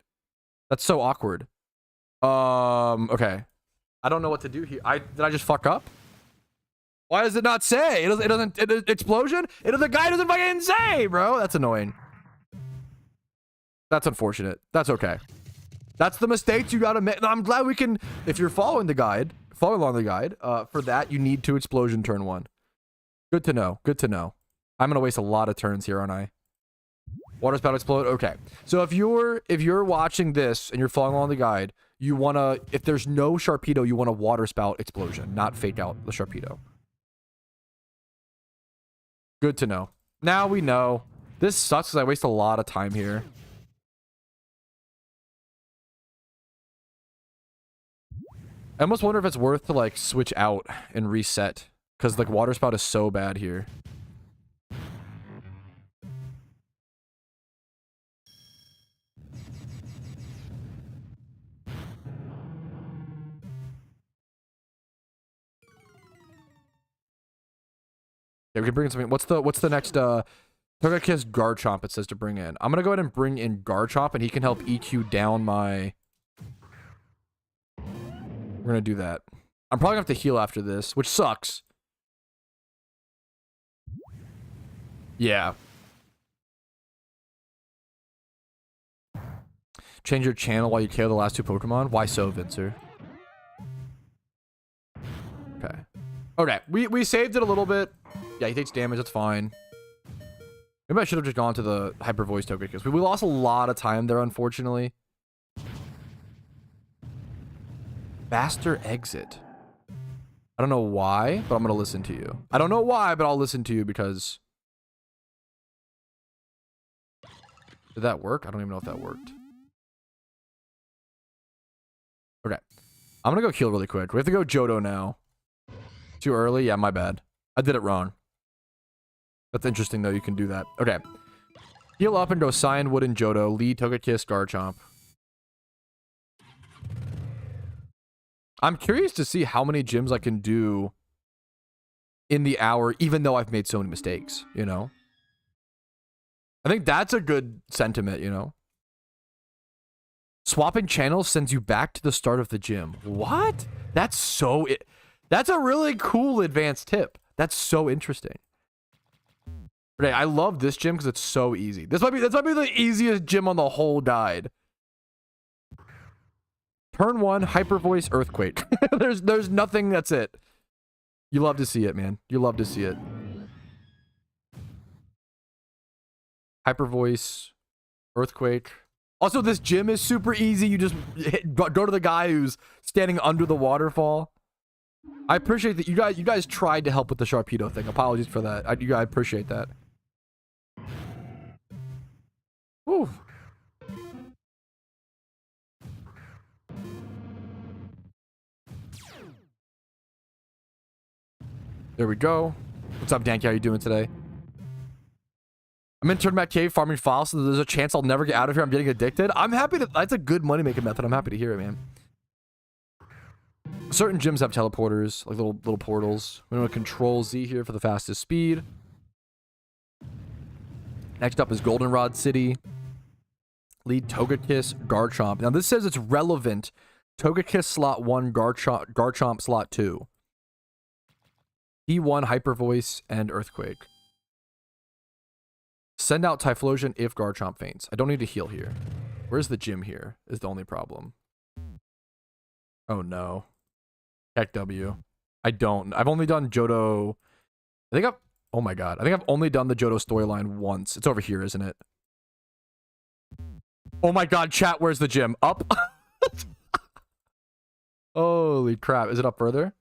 A: That's so awkward. Okay. I don't know what to do here. Did I just fuck up? Why does it not say? It doesn't. Explosion? The guy doesn't fucking say, bro. That's annoying. That's unfortunate. That's okay. That's the mistakes you gotta make. I'm glad we can, if you're following the guide, follow along the guide, for that, you need to Explosion turn 1. Good to know. Good to know. I'm gonna waste a lot of turns here, aren't I? Water Spout Explode? Okay. So if you're watching this and you're following along the guide, you wanna, if there's no Sharpedo, you want a Water Spout Explosion, not fake out the Sharpedo. Good to know. Now we know. This sucks because I waste a lot of time here. I almost wonder if it's worth to like switch out and reset because like Water Spout is so bad here. Yeah, we can bring in something. What's the next Togekiss Garchomp it says to bring in? I'm gonna go ahead and bring in Garchomp and he can help EQ down my. We're gonna do that. I'm probably gonna have to heal after this, which sucks. Yeah. Change your channel while you KO the last 2 Pokemon? Why so, Vincer? Okay. Okay, we saved it a little bit. Yeah, he takes damage, that's fine. Maybe I should have just gone to the Hyper Voice Togekiss. We lost a lot of time there, unfortunately. Faster exit. I don't know why, but I'm gonna listen to you. I don't know why, but I'll listen to you because... Did that work? I don't even know if that worked. Okay. I'm gonna go heal really quick. We have to go Johto now. Too early? Yeah, my bad. I did it wrong. That's interesting, though. You can do that. Okay. Heal up and go Cyan, Wood, and Johto. Lead, Togekiss, Garchomp. I'm curious to see how many gyms I can do in the hour, even though I've made so many mistakes, you know? I think that's a good sentiment, you know? Swapping channels sends you back to the start of the gym. What? That's so... That's a really cool advanced tip. That's so interesting. Okay, I love this gym because it's so easy. This might be the easiest gym on the whole guide. Turn 1, Hyper Voice, Earthquake. there's nothing. That's it. You love to see it, man. You love to see it. Hyper Voice, Earthquake. Also, this gym is super easy. You just go to the guy who's standing under the waterfall. I appreciate that you guys tried to help with the Sharpedo thing. Apologies for that. I appreciate that. Whew. There we go. What's up, Danky? How you doing today? I'm in Turnback Cave farming files, so there's a chance I'll never get out of here. I'm getting addicted. I'm happy to... That's a good money-making method. I'm happy to hear it, man. Certain gyms have teleporters, like little portals. We're going to control Z here for the fastest speed. Next up is Goldenrod City. Lead Togekiss, Garchomp. Now, this says it's relevant. Togekiss slot 1, Garchomp slot 2. P1, Hyper Voice, and Earthquake. Send out Typhlosion if Garchomp faints. I don't need to heal here. Where's the gym here is the only problem. Oh, no. Heck W. I don't. I've only done Johto. I think I've... Oh, my God. I think I've only done the Johto storyline once. It's over here, isn't it? Oh, my God. Chat, where's the gym? Up? Holy crap. Is it up further?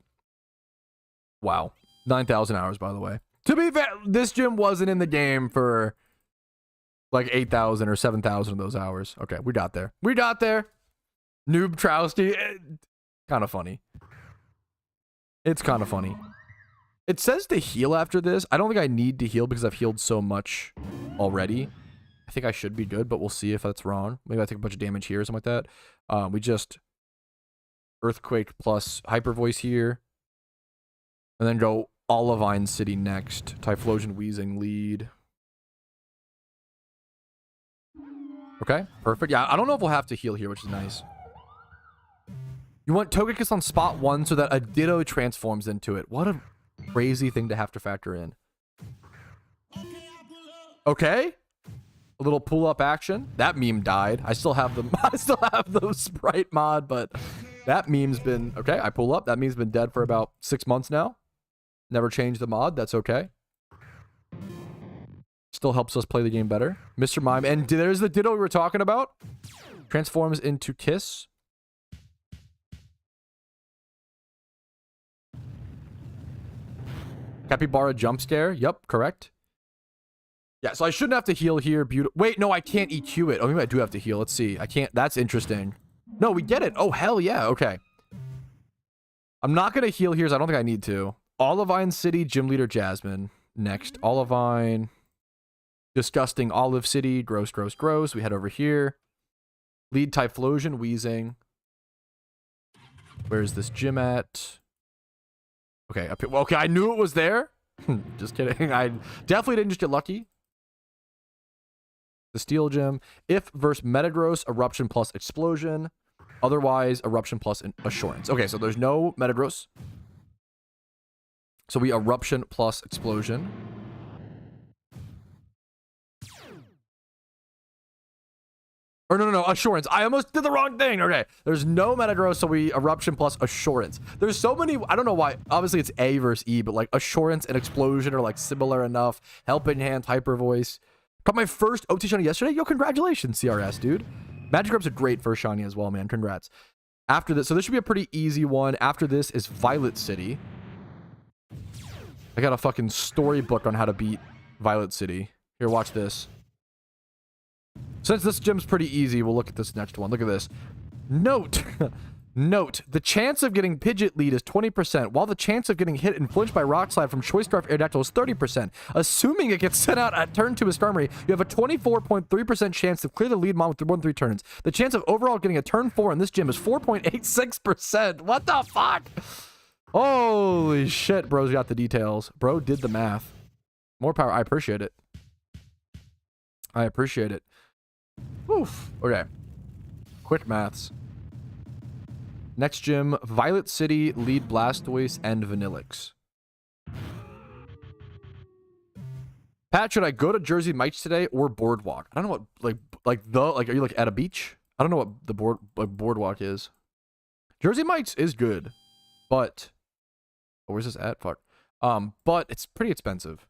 A: Wow. 9,000 hours, by the way. To be fair, this gym wasn't in the game for like 8,000 or 7,000 of those hours. Okay, we got there. We got there. Noob Patrouski. Kind of funny. It's kind of funny. It says to heal after this. I don't think I need to heal because I've healed so much already. I think I should be good, but we'll see if that's wrong. Maybe I take a bunch of damage here or something like that. We just Earthquake plus Hyper Voice here. And then go Olivine City next. Typhlosion, Weezing, lead. Okay, perfect. Yeah, I don't know if we'll have to heal here, which is nice. You want Togekiss on spot 1 so that a Ditto transforms into it. What a crazy thing to have to factor in. Okay. A little pull-up action. That meme died. I still have the Sprite mod, but that meme's been... Okay, I pull up. That meme's been dead for about 6 months now. Never changed the mod. That's okay. Still helps us play the game better. Mr. Mime. And there's the Ditto we were talking about. Transforms into Kiss. Capybara jump scare. Yep, correct. Yeah, so I shouldn't have to heal here. Wait, no, I can't EQ it. Oh, maybe I do have to heal. Let's see. I can't. That's interesting. No, we get it. Oh, hell yeah. Okay. I'm not going to heal here, so I don't think I need to. Olivine City, Gym Leader Jasmine. Next, Olivine. Disgusting Olive City. Gross, gross, gross. We head over here. Lead Typhlosion, Weezing. Where's this gym at? Okay, up here. Well, okay, I knew it was there. Just kidding. I definitely didn't just get lucky. The Steel Gym. If versus Metagross, Eruption plus Explosion. Otherwise, Eruption plus Assurance. Okay, so there's no Metagross. So we Eruption plus Explosion. Or no, Assurance. I almost did the wrong thing. Okay, there's no Metagross, so we Eruption plus Assurance. There's so many, I don't know why. Obviously, it's A versus E, but like Assurance and Explosion are like similar enough. Helping Hand, Hyper Voice. Got my first OT Shiny yesterday. Yo, congratulations, CRS, dude. Magikarp's a great first Shiny as well, man. Congrats. After this, so this should be a pretty easy one. After this is Violet City. I got a fucking storybook on how to beat Violet City. Here, watch this. Since this gym's pretty easy, we'll look at this next one. Look at this. Note. Note. The chance of getting Pidgeot lead is 20%, while the chance of getting hit and flinched by Rock Slide from Choice Scarf Aerodactyl is 30%. Assuming it gets sent out at turn 2 as Starmie, you have a 24.3% chance to clear the lead mon with 1-3 turns. The chance of overall getting a turn 4 in this gym is 4.86%. What the fuck? Holy shit, bro's got the details. Bro did the math. More power. I appreciate it. I appreciate it. Oof. Okay. Quick maths. Next gym, Violet City, lead Blastoise, and Vanillix. Pat, should I go to Jersey Mike's today or Boardwalk? I don't know what, are you like at a beach? I don't know what the Boardwalk is. Jersey Mike's is good, but... Oh, where's this at? Fuck. But it's pretty expensive.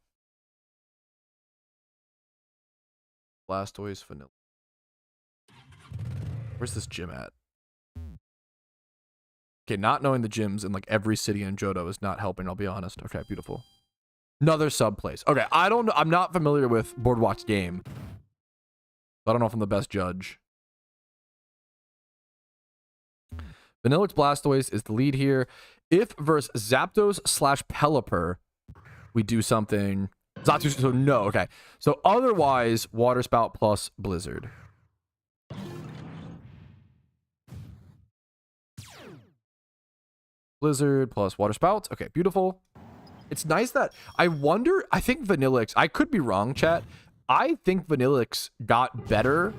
A: Blastoise, Vanilla. Where's this gym at? Okay, not knowing the gyms in like every city in Johto is not helping, I'll be honest. Okay, beautiful. Another sub place. Okay, I don't know. I'm not familiar with Boardwalk's game. I don't know if I'm the best judge. Vanillix Blastoise is the lead here. If versus Zapdos / Pelipper, we do something. Zapdos, so no, okay. So otherwise, Water Spout plus Blizzard. Blizzard plus Water Spouts. Okay, beautiful. It's nice that I wonder. I think Vanillix. I could be wrong, chat. I think Vanillix got better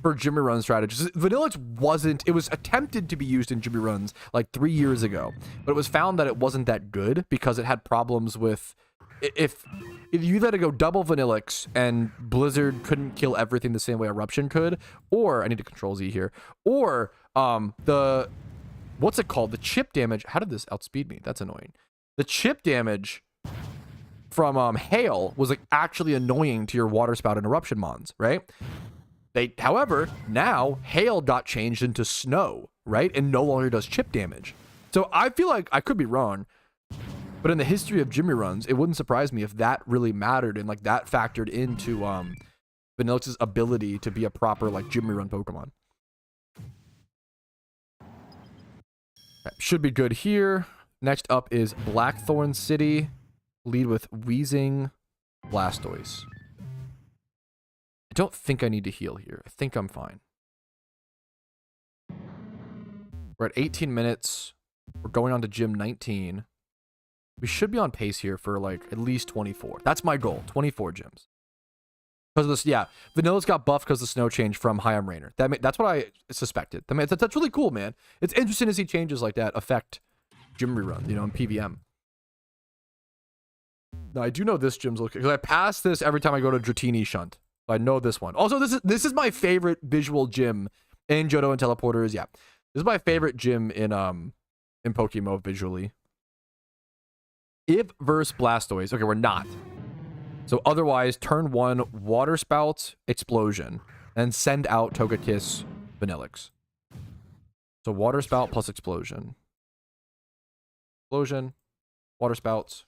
A: for Jimmy Run strategies. Vanillix wasn't. It was attempted to be used in Jimmy Runs like 3 years ago, but it was found that it wasn't that good because it had problems with. If you let it go double Vanillix and Blizzard couldn't kill everything the same way Eruption could, or I need to control Z here, or the what's it called? The chip damage. How did this outspeed me? That's annoying. The chip damage from Hail was like actually annoying to your Water Spout and Eruption mons, right? However, now Hail got changed into Snow, right? And no longer does chip damage. So I feel like I could be wrong, but in the history of Jimmy Runs, it wouldn't surprise me if that really mattered and like that factored into Vanillix's ability to be a proper like Jimmy Run Pokemon. Okay, should be good here. Next up is Blackthorn City. Lead with Wheezing Blastoise. I don't think I need to heal here. I think I'm fine. We're at 18 minutes. We're going on to gym 19. We should be on pace here for like at least 24. That's my goal. 24 gyms. Because of this, yeah. Vanillix got buffed because of the snow change from Hyam Rainer. That's what I suspected. That's really cool, man. It's interesting to see changes like that affect gym rerun, you know, in PVM. Now, I do know this gym's looking, because I pass this every time I go to Dratini Shunt. So I know this one. Also, this is my favorite visual gym in Johto and Teleporters. Yeah. This is my favorite gym in PokeMMO visually. If versus Blastoise. Okay, we're not. So otherwise, turn 1, Water Spout, Explosion, and send out Togekiss, Vanillix. So Water Spout plus Explosion. Explosion, Water Spouts.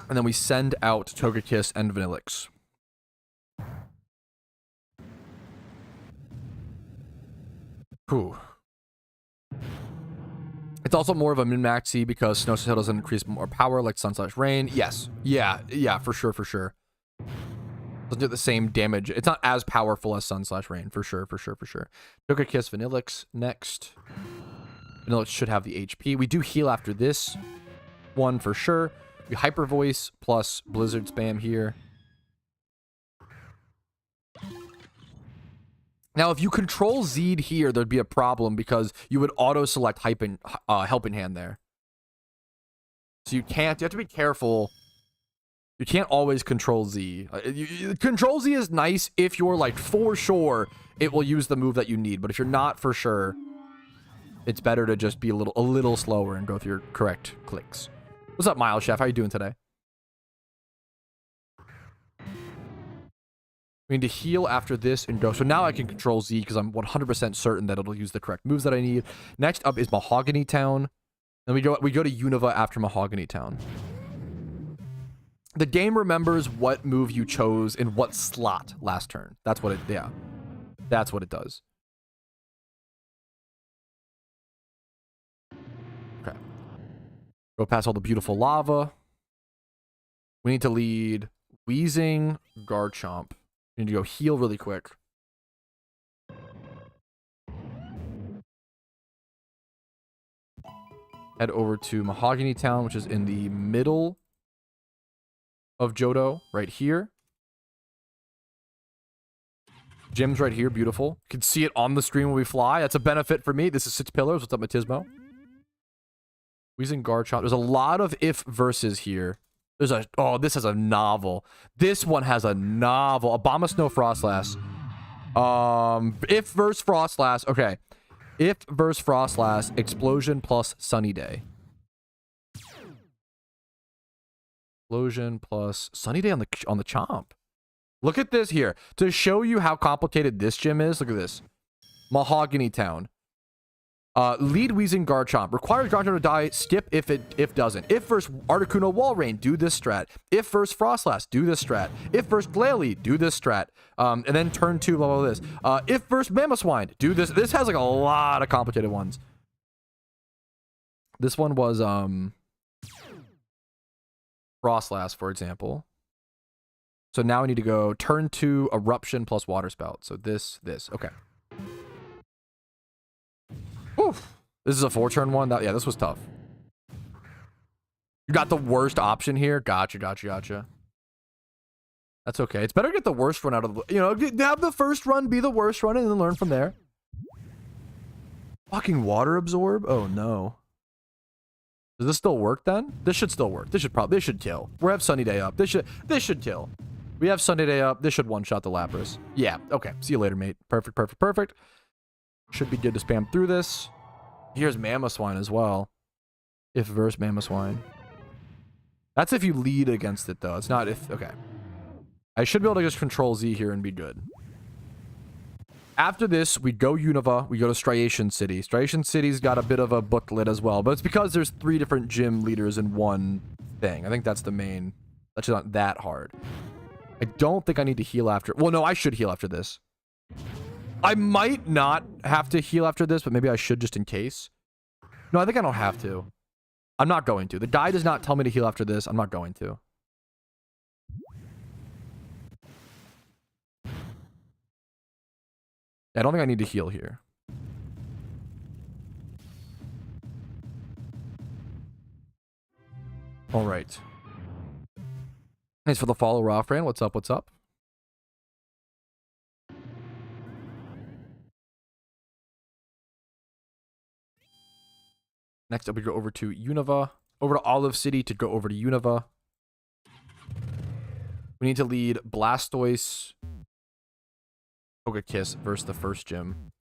A: And then we send out Togekiss and Vanillix. Whew. It's also more of a min-maxy because Snow Sail doesn't increase more power like Sun/Rain. Yes. Yeah, for sure. Doesn't do the same damage. It's not as powerful as Sun/Rain, for sure. Togekiss, Vanillix next. Vanillix should have the HP. We do heal after this one for sure. We Hyper Voice plus Blizzard spam here. Now, if you control Z'd here, there'd be a problem because you would auto-select Helping Hand there. So you have to be careful. You can't always control Z. Control Z is nice if you're like for sure it will use the move that you need. But if you're not for sure, it's better to just be a little slower and go through your correct clicks. What's up, Miles Chef? How you doing today? We need to heal after this and go. So now I can control Z because I'm 100% certain that it'll use the correct moves that I need. Next up is Mahogany Town. Then we go to Unova after Mahogany Town. The game remembers what move you chose in what slot last turn. That's what it does. Okay. Go past all the beautiful lava. We need to lead Wheezing Garchomp. We need to go heal really quick. Head over to Mahogany Town, which is in the middle of Johto, right here. Gym's right here, beautiful. You can see it on the screen when we fly. That's a benefit for me. This is 6 Pillars. What's up, Matismo? Wheezing Garchomp. There's a lot of if verses here. This has a novel. This one has a novel. Abomasnow Frostlass. If verse Frostlass. Okay. If verse Frostlass, Explosion plus Sunny Day. Explosion plus Sunny Day on the Chomp. Look at this here. To show you how complicated this gym is, look at this. Mahogany Town. Lead Wheezing Garchomp. Requires Garchomp to die. Skip if doesn't. If first Articuno Wall Rain, do this strat. If first Frostlass, do this strat. If first Glalie, do this strat. And then turn 2, blah, blah, blah, this. If first Mamoswine, do this. This has like a lot of complicated ones. This one was Frostlass, for example. So now I need to go turn 2, Eruption plus Water Spout. So this. Okay. Oof. This is a 4-turn one. Yeah, this was tough. You got the worst option here. Gotcha. That's okay. It's better to get the worst run out of the... You know, have the first run be the worst run and then learn from there. Fucking Water Absorb? Oh, no. Does this still work then? This should still work. This should kill. We have Sunny Day up. This should kill. We have Sunny Day up. This should one-shot the Lapras. Yeah, okay. See you later, mate. Perfect. Should be good to spam through this. Here's Mamoswine as well. If verse Mamoswine. That's if you lead against it, though. It's not if... Okay. I should be able to just control Z here and be good. After this, we go Unova. We go to Striation City. Striation City's got a bit of a booklet as well, but it's because there's 3 different gym leaders in one thing. I think that's the main... That's not that hard. I don't think I need to heal after... Well, no, I should heal after this. I might not have to heal after this, but maybe I should just in case. No, I think I don't have to. I'm not going to. The guide does not tell me to heal after this. I'm not going to. I don't think I need to heal here. All right. Thanks for the follow, Raffran. What's up? Next up, we go over to Unova. Over to Olive City to go over to Unova. We need to lead Blastoise, Togekiss versus the first gym.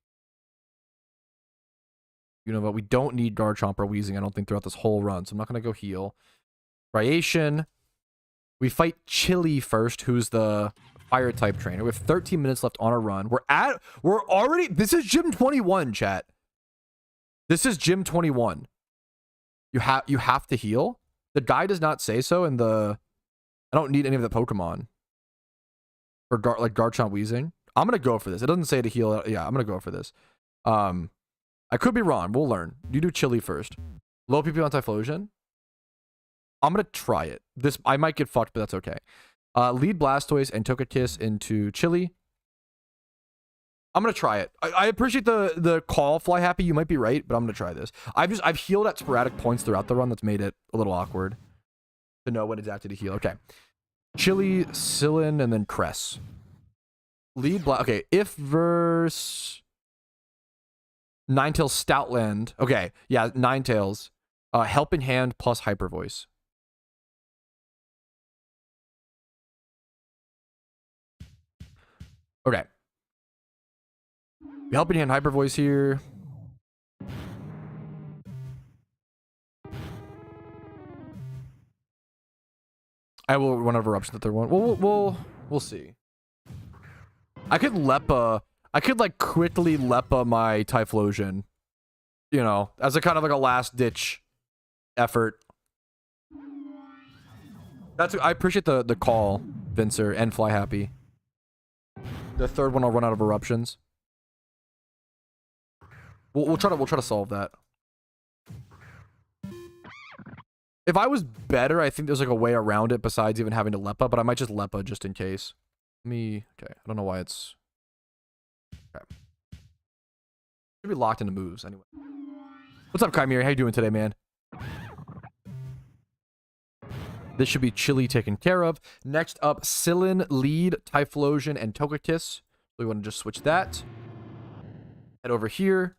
A: Unova, we don't need Garchomp or Weezing, I don't think, throughout this whole run, so I'm not going to go heal. Striation. We fight Chili first, who's the fire type trainer. We have 13 minutes left on our run. We're already... This is Gym 21, chat. This is Gym 21. You have to heal? The guide does not say so, and I don't need any of the Pokemon. For like Garchomp Weezing. I'm gonna go for this. It doesn't say to heal. Yeah, I'm gonna go for this. I could be wrong. We'll learn. You do Chili first. Low PP on Typhlosion. I'm gonna try it. I might get fucked, but that's okay. Lead Blastoise and Togekiss into Chili. I'm gonna try it. I appreciate the call, Fly Happy. You might be right, but I'm gonna try this. I've healed at sporadic points throughout the run. That's made it a little awkward to know when exactly to heal. Okay, Chili, Sillin, and then Cress. Lead okay. If verse Ninetales Stoutland. Okay, yeah, Ninetales. Helping Hand plus Hyper Voice. Okay. Helping Hand, Hyper Voice here. I will run over Eruption the third one. We'll see. I could Lepa. I could like quickly Lepa my Typhlosion. You know, as a kind of like a last ditch effort. I appreciate the call, Vincer and Fly Happy. The third one I'll run out of Eruptions. We'll try to solve that. If I was better, I think there's like a way around it besides even having to Lepa, but I might just Lepa just in case. Okay, I don't know why it's... Okay. Should be locked into moves anyway. What's up, Chimera? How you doing today, man? This should be Chili taken care of. Next up, Sillin, Lead, Typhlosion, and Togekiss. We want to just switch that. Head over here.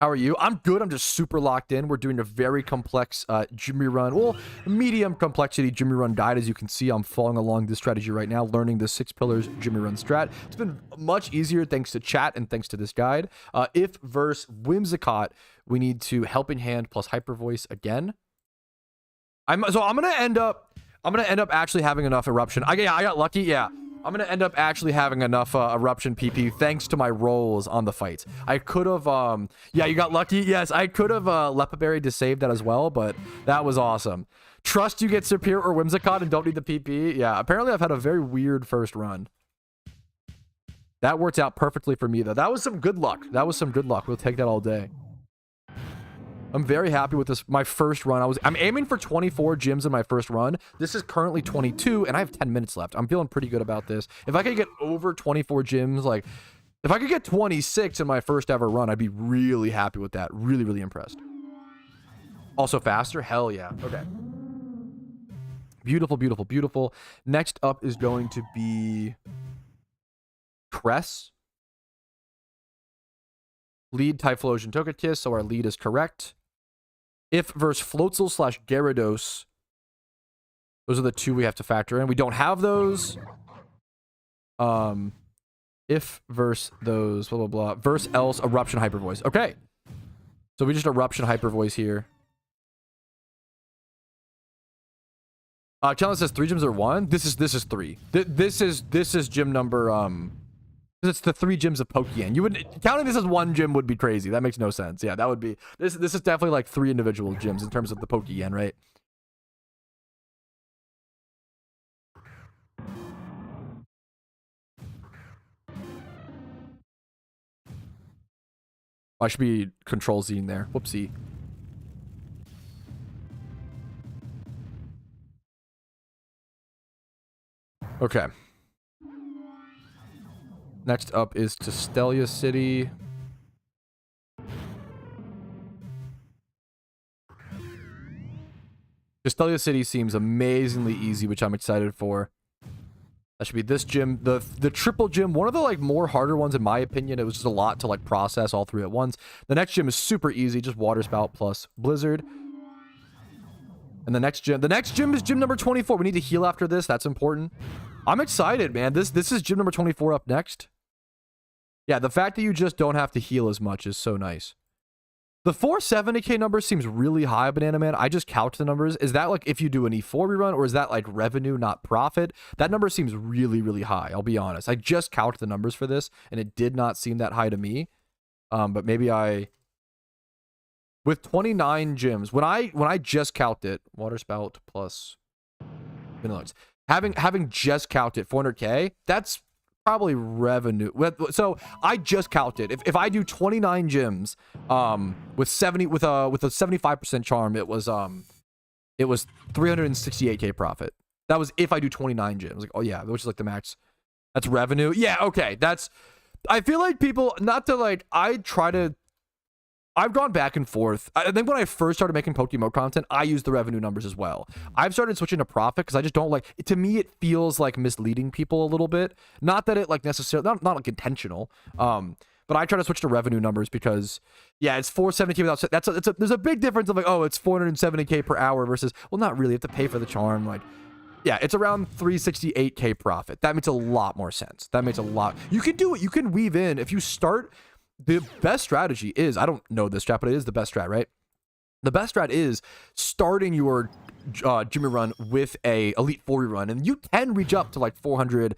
A: How are you? I'm good. I'm just super locked in. We're doing a very complex Jimmy Run. Well, medium complexity Jimmy Run guide. As you can see, I'm following along this strategy right now, learning the 6 pillars Jimmy Run strat. It's been much easier thanks to chat and thanks to this guide. If verse Whimsicott, we need to Helping Hand plus Hyper Voice again. I'm gonna end up actually having enough Eruption. I got lucky. Yeah. I'm going to end up actually having enough Eruption PP thanks to my rolls on the fights. I could have, yeah, you got lucky. Yes, I could have Lepaberry to save that as well, but that was awesome. Trust you get Superior or Whimsicott and don't need the PP. Yeah, apparently I've had a very weird first run. That worked out perfectly for me, though. That was some good luck. That was some good luck. We'll take that all day. I'm very happy with this. My first run, I'm aiming for 24 gyms in my first run. This is currently 22, and I have 10 minutes left. I'm feeling pretty good about this. If I could get over 24 gyms, like, if I could get 26 in my first ever run, I'd be really happy with that. Really, really impressed. Also faster? Hell yeah. Okay. Beautiful, beautiful, beautiful. Next up is going to be Cress. Lead Typhlosion Togekiss, so our lead is correct. If versus Floatzel / Gyarados. Those are the two we have to factor in. We don't have those. If versus those, blah, blah, blah. Versus else, Eruption Hyper Voice. Okay. So we just Eruption Hyper Voice here. Challenge says 3 gyms are 1. This is 3. This is gym number it's the 3 gyms of Pokeyen. You would counting this as 1 gym would be crazy. That makes no sense. Yeah, that would be this is definitely like 3 individual gyms in terms of the Pokeyen, right? I should be Control Z in there. Whoopsie. Okay. Next up is Testelia City. Testelia City seems amazingly easy, which I'm excited for. That should be this gym. The triple gym, one of the like more harder ones in my opinion. It was just a lot to like process all 3 at once. The next gym is super easy, just Water Spout plus Blizzard. And the next gym is gym number 24. We need to heal after this. That's important. I'm excited, man. This is gym number 24 up next. Yeah, the fact that you just don't have to heal as much is so nice. The 470k number seems really high, Banana Man. I just couched the numbers. Is that like if you do an E4 rerun, or is that like revenue, not profit? That number seems really, really high. I'll be honest. I just couched the numbers for this, and it did not seem that high to me. But maybe with 29 gyms, when I just calced it, Water Spout plus Vanilla, having just calced it 400k, that's probably revenue. So I just counted. If I do 29 gyms, with a 75% charm, it was 368k profit. That was if I do 29 gyms. Like, oh yeah, which is like the max. That's revenue. Yeah, okay. I feel like people, not to like, I've gone back and forth. I think when I first started making PokeMMO content, I used the revenue numbers as well. I've started switching to profit because I just don't like it. To me, it feels like misleading people a little bit. Not that it like necessarily, not like intentional. But I try to switch to revenue numbers because, yeah, it's 470k without. There's a big difference of like, oh, it's 470k per hour versus, well, not really. You have to pay for the charm. Like, yeah, it's around 368k profit. That makes a lot more sense. That makes a lot. You can do it. You can weave in if you start. The best strategy is, I don't know this strat, but it is the best strat, right? The best strat is starting your Jimmy run with a Elite 4 run, and you can reach up to like 400,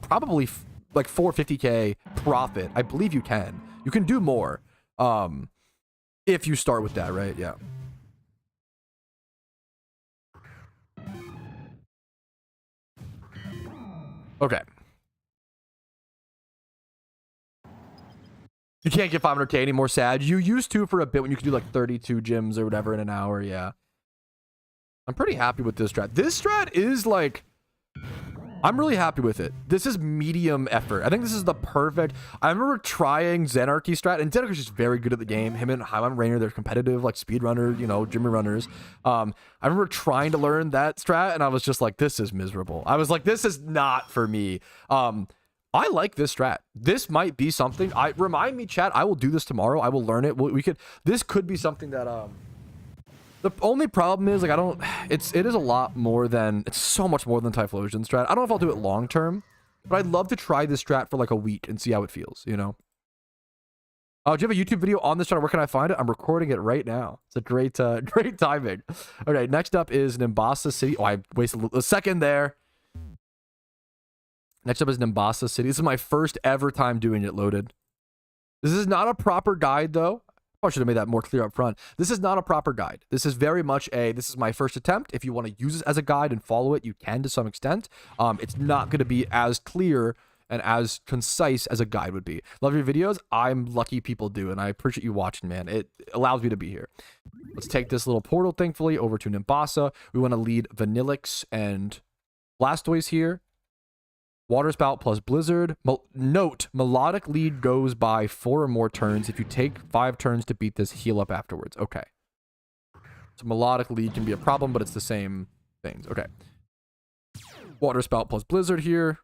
A: probably like 450k profit. I believe you can. You can do more if you start with that, right? Yeah. Okay. You can't get 500k anymore, sad. You used to for a bit when you could do like 32 gyms or whatever in an hour, yeah. I'm pretty happy with this strat. This strat is like, I'm really happy with it. This is medium effort. I think this is the perfect, I remember trying Zenarchy strat, and Zenarchy's just very good at the game. Him and Highline Rainer, they're competitive, like speedrunner, you know, Jimmy runners. I remember trying to learn that strat, and I was just like, this is miserable. I was like, this is not for me. I like this strat. This might be something. Remind me, chat. I will do this tomorrow. I will learn it. This could be something that the only problem is like it is a lot more than, it's so much more than Typhlosion strat. I don't know if I'll do it long term, but I'd love to try this strat for like a week and see how it feels, you know. Do you have a YouTube video on this strat? Where can I find it? I'm recording it right now. It's a great timing. Okay, next up is Nimbasa City. Oh, I wasted a second there. Next up is Nimbasa City. This is my first ever time doing it loaded. This is not a proper guide, though. I should have made that more clear up front. This is not a proper guide. This is very much this is my first attempt. If you want to use it as a guide and follow it, you can to some extent. It's not going to be as clear and as concise as a guide would be. Love your videos. I'm lucky people do, and I appreciate you watching, man. It allows me to be here. Let's take this little portal, thankfully, over to Nimbasa. We want to lead Vanillix and Blastoise here. Water Spout plus Blizzard. Note, melodic lead goes by 4 or more turns. If you take 5 turns to beat this, heal up afterwards. Okay. So melodic lead can be a problem, but it's the same things. Okay. Water Spout plus Blizzard here.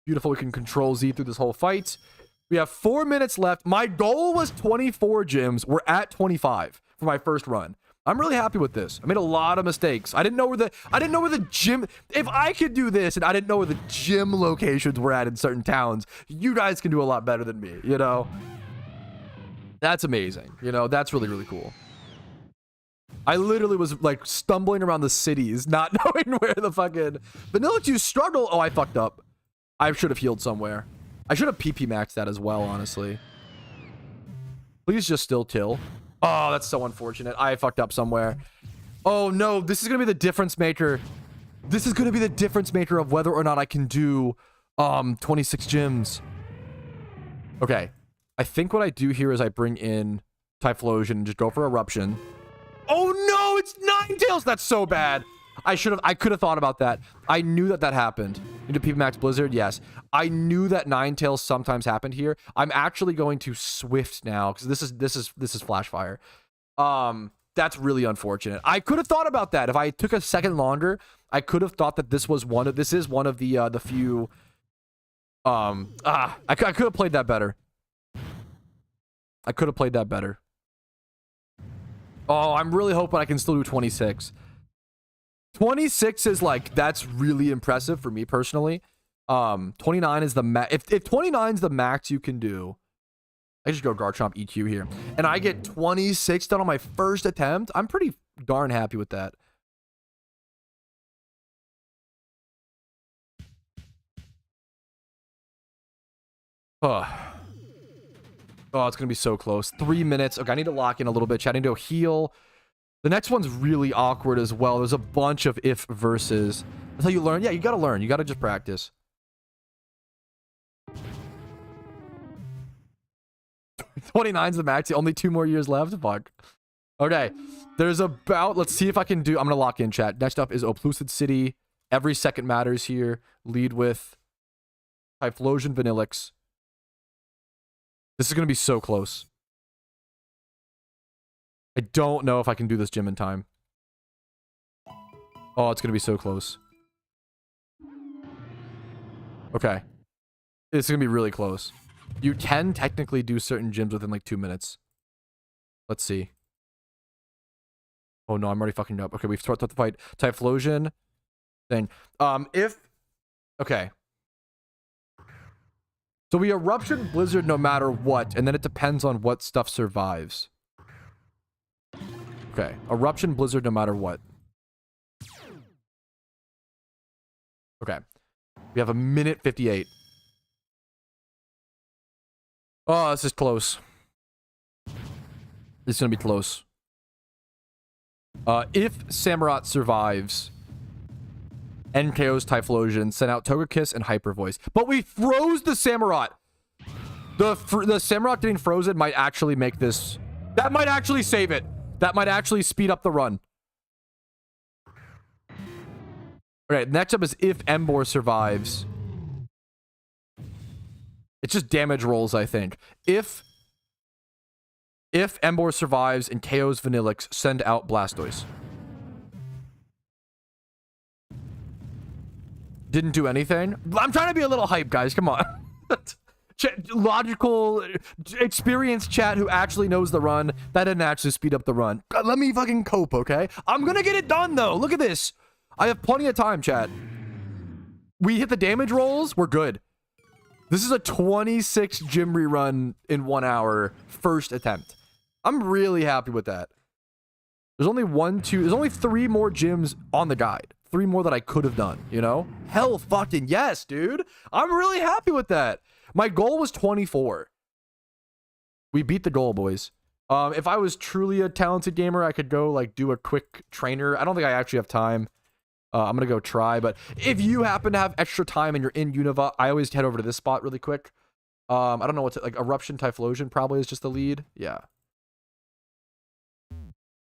A: Beautiful. We can control Z through this whole fight. We have 4 minutes left. My goal was 24 gyms. We're at 25 for my first run. I'm really happy with this. I made a lot of mistakes. I didn't know where the gym, if I could do this and I didn't know where the gym locations were at in certain towns, you guys can do a lot better than me, you know? That's amazing. You know, that's really, really cool. I literally was like stumbling around the cities, not knowing where the fucking Vanillix, you struggle. Oh, I fucked up. I should have healed somewhere. I should have PP maxed that as well, honestly. Please just still till. Oh, that's so unfortunate. I fucked up somewhere. Oh, no. This is going to be the difference maker. This is going to be the difference maker of whether or not I can do 26 gyms. Okay. I think what I do here is I bring in Typhlosion and just go for Eruption. Oh, no. It's Ninetales. That's so bad. I could have thought about that. I knew that happened. Into PP Max Blizzard, yes. I knew that Ninetales sometimes happened here. I'm actually going to Swift now because this is Flash Fire. That's really unfortunate. I could have thought about that if I took a second longer. I could have thought that this is one of the few. I could have played that better. I could have played that better. Oh, I'm really hoping I can still do 26. 26 is like, that's really impressive for me personally. 29 is the max. If 29 is the max you can do, I just go Garchomp EQ here, and I get 26 done on my first attempt. I'm pretty darn happy with that. Oh, it's gonna be so close. 3 minutes. Okay, I need to lock in a little bit. Chat, I need to heal. The next one's really awkward as well. There's a bunch of if verses. That's how you learn. Yeah, you gotta learn. You gotta just practice. 29's the max. Only 2 more years left. Fuck. Okay. There's about... Let's see if I can do... I'm gonna lock in, chat. Next up is Oplucid City. Every second matters here. Lead with Typhlosion, Vanillix. This is gonna be so close. I don't know if I can do this gym in time. Oh, it's going to be so close. Okay. It's going to be really close. You can technically do certain gyms within like 2 minutes. Let's see. Oh no, I'm already fucking up. Okay, we've started the fight. Typhlosion thing. Okay. So we Eruption Blizzard no matter what, and then it depends on what stuff survives. Okay, Eruption Blizzard no matter what. Okay. We have 1:58. Oh, this is close. This is gonna be close. If Samurott survives, NKO's Typhlosion, send out Togekiss and Hyper Voice. But we froze the Samurott. The Samurott getting frozen might actually make this... That might actually save it. That might actually speed up the run. Okay, next up is if Emboar survives. It's just damage rolls, I think. If Emboar survives and KO's Vanillix, send out Blastoise. Didn't do anything. I'm trying to be a little hype, guys. Come on. Logical, experienced chat who actually knows the run. That didn't actually speed up the run. Let me fucking cope, okay? I'm gonna get it done, though. Look at this. I have plenty of time, chat. We hit the damage rolls. We're good. This is a 26 gym rerun in 1 hour. First attempt. I'm really happy with that. There's only 3 more gyms on the guide. 3 more that I could have done, you know? Hell fucking yes, dude. I'm really happy with that. My goal was 24. We beat the goal, boys. If I was truly a talented gamer, I could go like do a quick trainer. I don't think I actually have time. I'm gonna go try, but if you happen to have extra time and you're in Unova, I always head over to this spot really quick. I don't know what's like Eruption Typhlosion probably is just the lead. Yeah.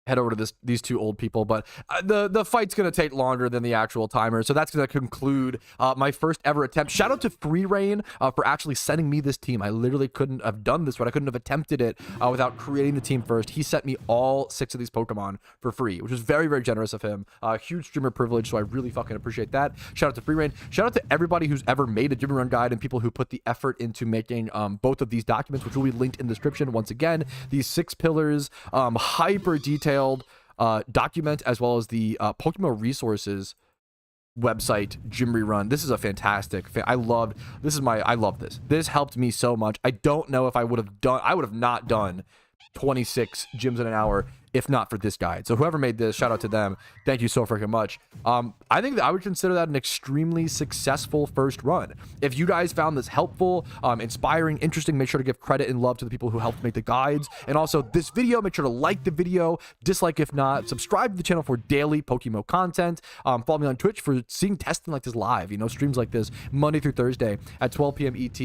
A: Head over to these 2 old people, but the fight's gonna take longer than the actual timer, so that's gonna conclude my first ever attempt. Shout out to Free Reign for actually sending me this team. I literally couldn't have done this, but I couldn't have attempted it without creating the team first. He sent me all 6 of these Pokemon for free, which was very, very generous of him. Huge streamer privilege, so I really fucking appreciate that. Shout out to Free Reign. Shout out to everybody who's ever made a Gym Run guide and people who put the effort into making both of these documents, which will be linked in the description. Once again, these 6 pillars, hyper detailed document, as well as the PokeMMO resources website Gym Rerun. This is a fantastic I love this. This helped me so much. I don't know if I would have not done 26 gyms in an hour if not for this guide. So whoever made this, shout out to them. Thank you so freaking much. I think that I would consider that an extremely successful first run. If you guys found this helpful, inspiring, interesting, make sure to give credit and love to the people who helped make the guides. And also this video, make sure to like the video, dislike if not, subscribe to the channel for daily PokeMMO content. Follow me on Twitch for seeing testing like this live, you know, streams like this Monday through Thursday at 12 p.m. ET.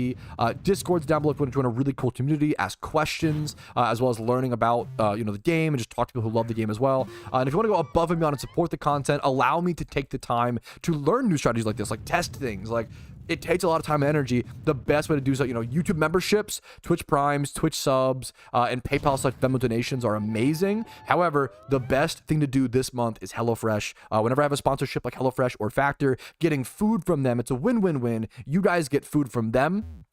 A: Discord's down below if you want to join a really cool community, ask questions, as well as learning about, you know, the game and just talk to people who love the game as well. And if you want to go above and beyond and support the content, allow me to take the time to learn new strategies like this, like test things. Like, it takes a lot of time and energy. The best way to do so, you know, YouTube memberships, Twitch Primes, Twitch subs, and PayPal/Venmo donations are amazing. However, the best thing to do this month is HelloFresh. Whenever I have a sponsorship like HelloFresh or Factor, getting food from them, it's a win-win-win. You guys get food from them,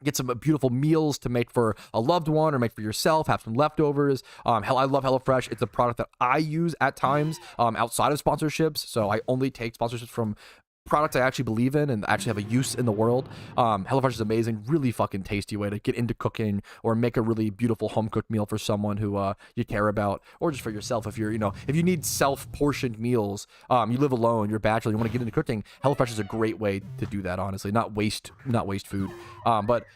A: get some beautiful meals to make for a loved one or make for yourself, have some leftovers. I love HelloFresh. It's a product that I use at times outside of sponsorships. So I only take sponsorships from products I actually believe in and actually have a use in the world. HelloFresh is amazing, really fucking tasty way to get into cooking or make a really beautiful home cooked meal for someone who you care about, or just for yourself. If you're, you know, if you need self-portioned meals, you live alone, you're a bachelor, you want to get into cooking, HelloFresh is a great way to do that, honestly. Not waste food. But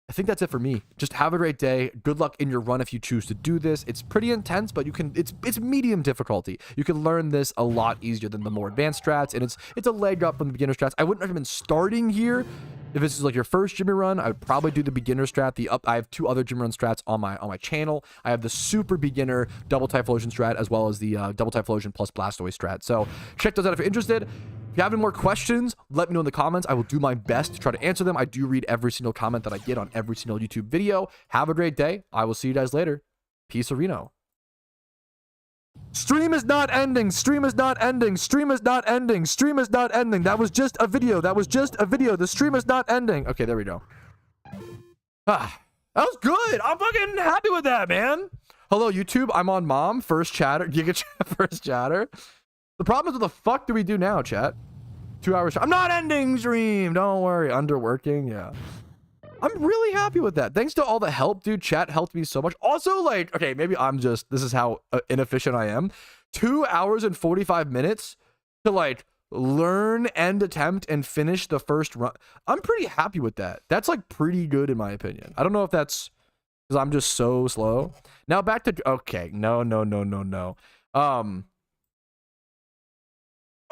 A: I think that's it for me. Just have a great day. Good luck in your run if you choose to do this. It's pretty intense, but you can, it's medium difficulty. You can learn this a lot easier than the more advanced strats, and it's a leg up from the beginner strats. I wouldn't recommend starting here. If this is like your first Gym Run, I would probably do the beginner strat. I have 2 other Gym Run strats on my channel. I have the super beginner double Typhlosion strat, as well as the double Typhlosion plus Blastoise strat. So check those out if you're interested. If you have any more questions, let me know in the comments. I will do my best to try to answer them. I do read every single comment that I get on every single YouTube video. Have a great day. I will see you guys later. Peace, Reno. Stream is not ending. Stream is not ending. Stream is not ending. Stream is not ending. That was just a video. That was just a video. The stream is not ending. Okay, there we go. That was good. I'm fucking happy with that, man. Hello, YouTube. I'm on mom. First chatter. Giga chat. First chatter. The problem is, what the fuck do we do now, chat? 2 hours. I'm not ending stream. Don't worry. Underworking. Yeah. I'm really happy with that. Thanks to all the help, dude. Chat helped me so much. Also, like, okay, maybe I'm just, this is how inefficient I am. 2 hours and 45 minutes to like learn and attempt and finish the first run. I'm pretty happy with that. That's like pretty good in my opinion. I don't know if that's because I'm just so slow. Now back to, okay. No.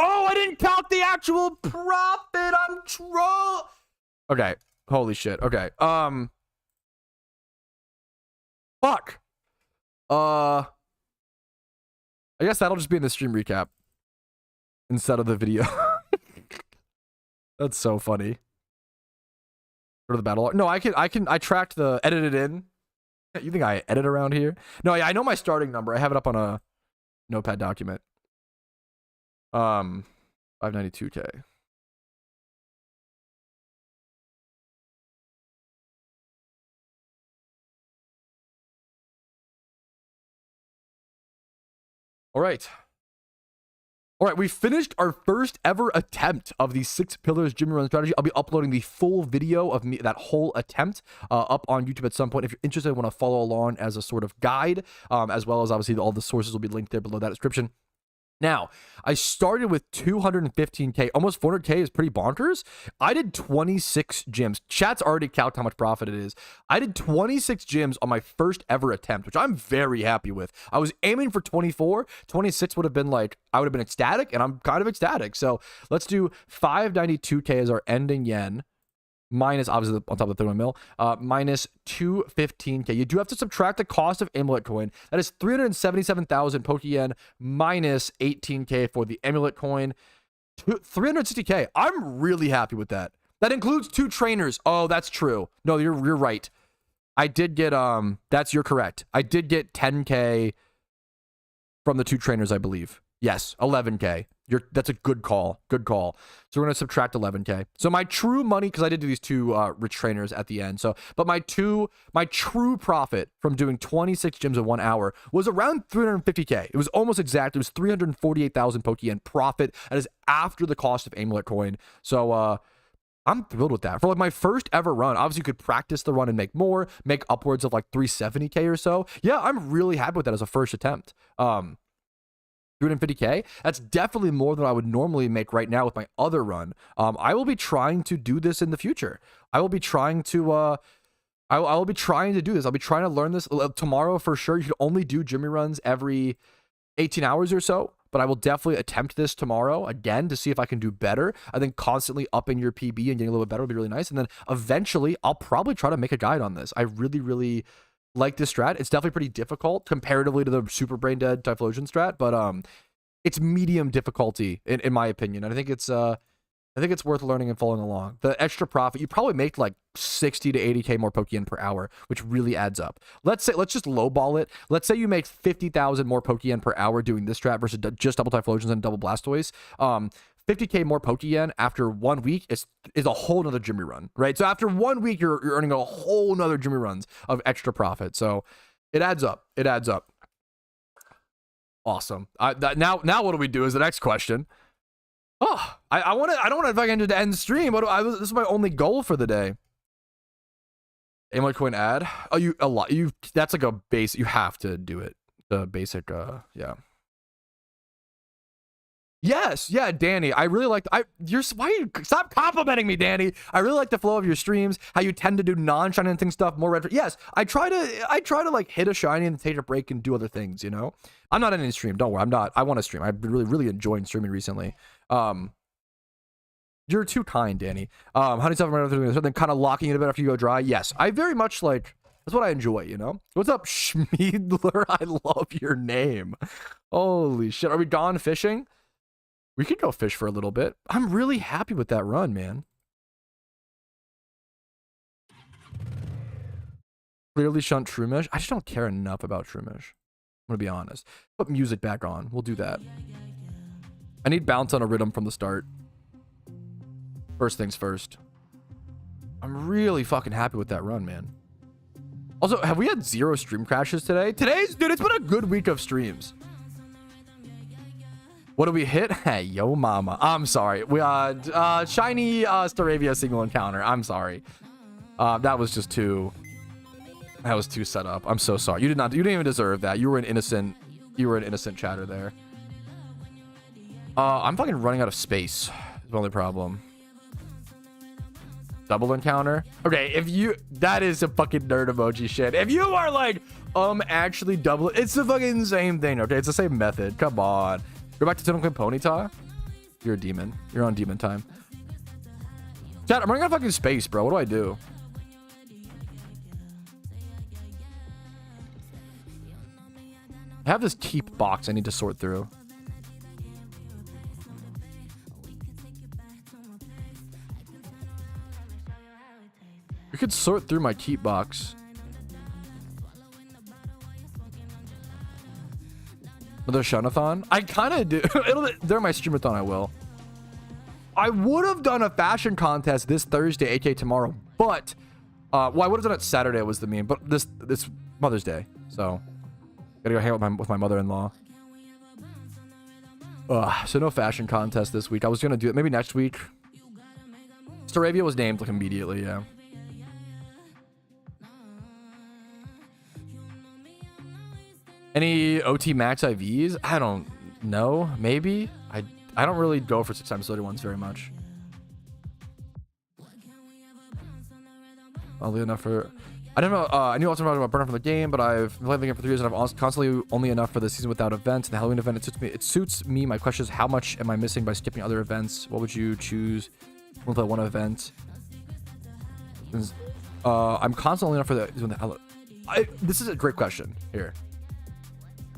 A: Oh, I didn't count the actual profit. I'm troll. Okay. Holy shit. Okay. Fuck. I guess that'll just be in the stream recap instead of the video. That's so funny. Go to the battle. No, I tracked the edited in. You think I edit around here? No, yeah, I know my starting number. I have it up on a notepad document. 592K. All right, we finished our first ever attempt of the 6 pillars Gym Run strategy. I'll be uploading the full video of me, that whole attempt, up on YouTube at some point. If you're interested, want to follow along as a sort of guide, as well as obviously all the sources will be linked there below that description. Now, I started with 215K. Almost 400K is pretty bonkers. I did 26 gyms. Chat's already calculated how much profit it is. I did 26 gyms on my first ever attempt, which I'm very happy with. I was aiming for 24. 26 would have been like, I would have been ecstatic, and I'm kind of ecstatic. So let's do 592K as our ending yen. Minus, obviously, on top of the 31 mil, minus 215K. You do have to subtract the cost of amulet coin. That is 377,000 Pokeyen minus 18K for the amulet coin. 360K. I'm really happy with that. That includes 2 trainers. Oh, that's true. No, you're right. I did get, you're correct. I did get 10K from the 2 trainers, I believe. Yes, 11K. That's a good call. Good call. So we're going to subtract 11K. So my true money, because I did do these 2 rich trainers at the end. So, but my true profit from doing 26 gyms in 1 hour was around 350K. It was almost exact. It was 348,000 Pokeyen profit. That is after the cost of amulet coin. So, I'm thrilled with that. For like my first ever run, obviously you could practice the run and make more, make upwards of like 370K or so. Yeah, I'm really happy with that as a first attempt. 250K. That's definitely more than I would normally make right now with my other run. I will be trying to do this in the future. I will be trying to I will be trying to do this. I'll be trying to learn this tomorrow for sure. You should only do Jimmy runs every 18 hours or so, but I will definitely attempt this tomorrow again to see if I can do better. I think constantly upping your PB and getting a little bit better would be really nice. And then eventually I'll probably try to make a guide on this. I really like this strat. It's definitely pretty difficult comparatively to the super brain dead Typhlosion strat, but it's medium difficulty in my opinion. And I think it's worth learning and following along. The extra profit, you probably make like 60 to 80K more Pokeyen per hour, which really adds up. Let's just lowball it. Let's say you make 50,000 more Pokeyen per hour doing this strat versus just double Typhlosions and double Blastoise. 50K more Pokeyen after 1 week is a whole nother Jimmy run, right? So after 1 week, you're earning a whole nother Jimmy runs of extra profit. So it adds up. It adds up. Awesome. Now what do we do is the next question. Oh, I don't want to fucking do the end stream. This is my only goal for the day. Amulet coin ad. Oh, that's like a base. You have to do it. The basic, yeah. Yes, yeah, Danny. I really like. Stop complimenting me, Danny. I really like the flow of your streams. How you tend to do non-shiny and thing stuff more retro. Yes, I try to like hit a shiny and take a break and do other things. You know, I'm not in any stream. Don't worry, I'm not. I want to stream. I've been really enjoying streaming recently. You're too kind, Danny. How do you something kind of locking it a bit after you go dry? Yes, I very much like. That's what I enjoy, you know? What's up, Schmiedler? I love your name. Holy shit. Are we gone fishing? We could go fish for a little bit. I'm really happy with that run, man. Clearly shunt Shroomish. I just don't care enough about Shroomish. I'm going to be honest. Put music back on. We'll do that. I need bounce on a rhythm from the start. First things first. I'm really fucking happy with that run, man. Also, have we had 0 stream crashes today? Dude, it's been a good week of streams. What do we hit? Hey, yo mama. I'm sorry. We shiny Staravia single encounter. I'm sorry. That was too set up. I'm so sorry. You didn't even deserve that. You were an innocent chatter there. I'm fucking running out of space. Is the only problem. Double encounter. Okay, that is a fucking nerd emoji shit. If you are like, actually double, it's the fucking same thing. Okay, it's the same method. Come on. Go back to Tentacle Ponyta. You're a demon. You're on demon time. Chat, I'm running out of fucking space, bro. What do I do? I have this keep box I need to sort through. We could sort through my keep box. Another Shunathon? I kind of do. During my streamathon, I will. I would have done a fashion contest this Thursday, aka tomorrow, but well, I would have done it Saturday was the meme, but this Mother's Day, so gotta go hang out with my mother-in-law. So no fashion contest this week. I was gonna do it maybe next week. Staravia was named like immediately, yeah. Any OT max IVs? I don't. No, maybe. I don't really go for 6x31s very much. Only enough for... I don't know. I knew also about burnout from the game, but I've been playing the game for 3 years and I've constantly only enough for the season without events. And the Halloween event, it suits me. My question is, how much am I missing by skipping other events? What would you choose? We'll play one event. I'm constantly enough for the... This is a great question here.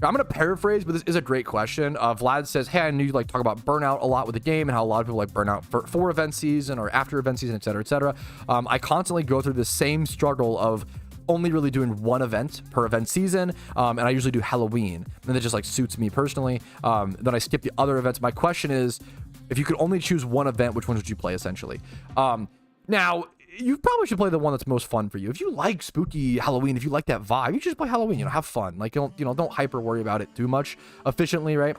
A: I'm going to paraphrase, but this is a great question. Vlad says, hey, I knew you like talk about burnout a lot with the game and how a lot of people like burnout for event season or after event season, et cetera, et cetera. I constantly go through the same struggle of only really doing one event per event season. And I usually do Halloween, and that just like suits me personally. Then I skip the other events. My question is, if you could only choose one event, which one would you play essentially? Now, you probably should play the one that's most fun for you. If you like spooky Halloween, if you like that vibe, you should just play Halloween, have fun. Like, don't hyper worry about it too much efficiently, right?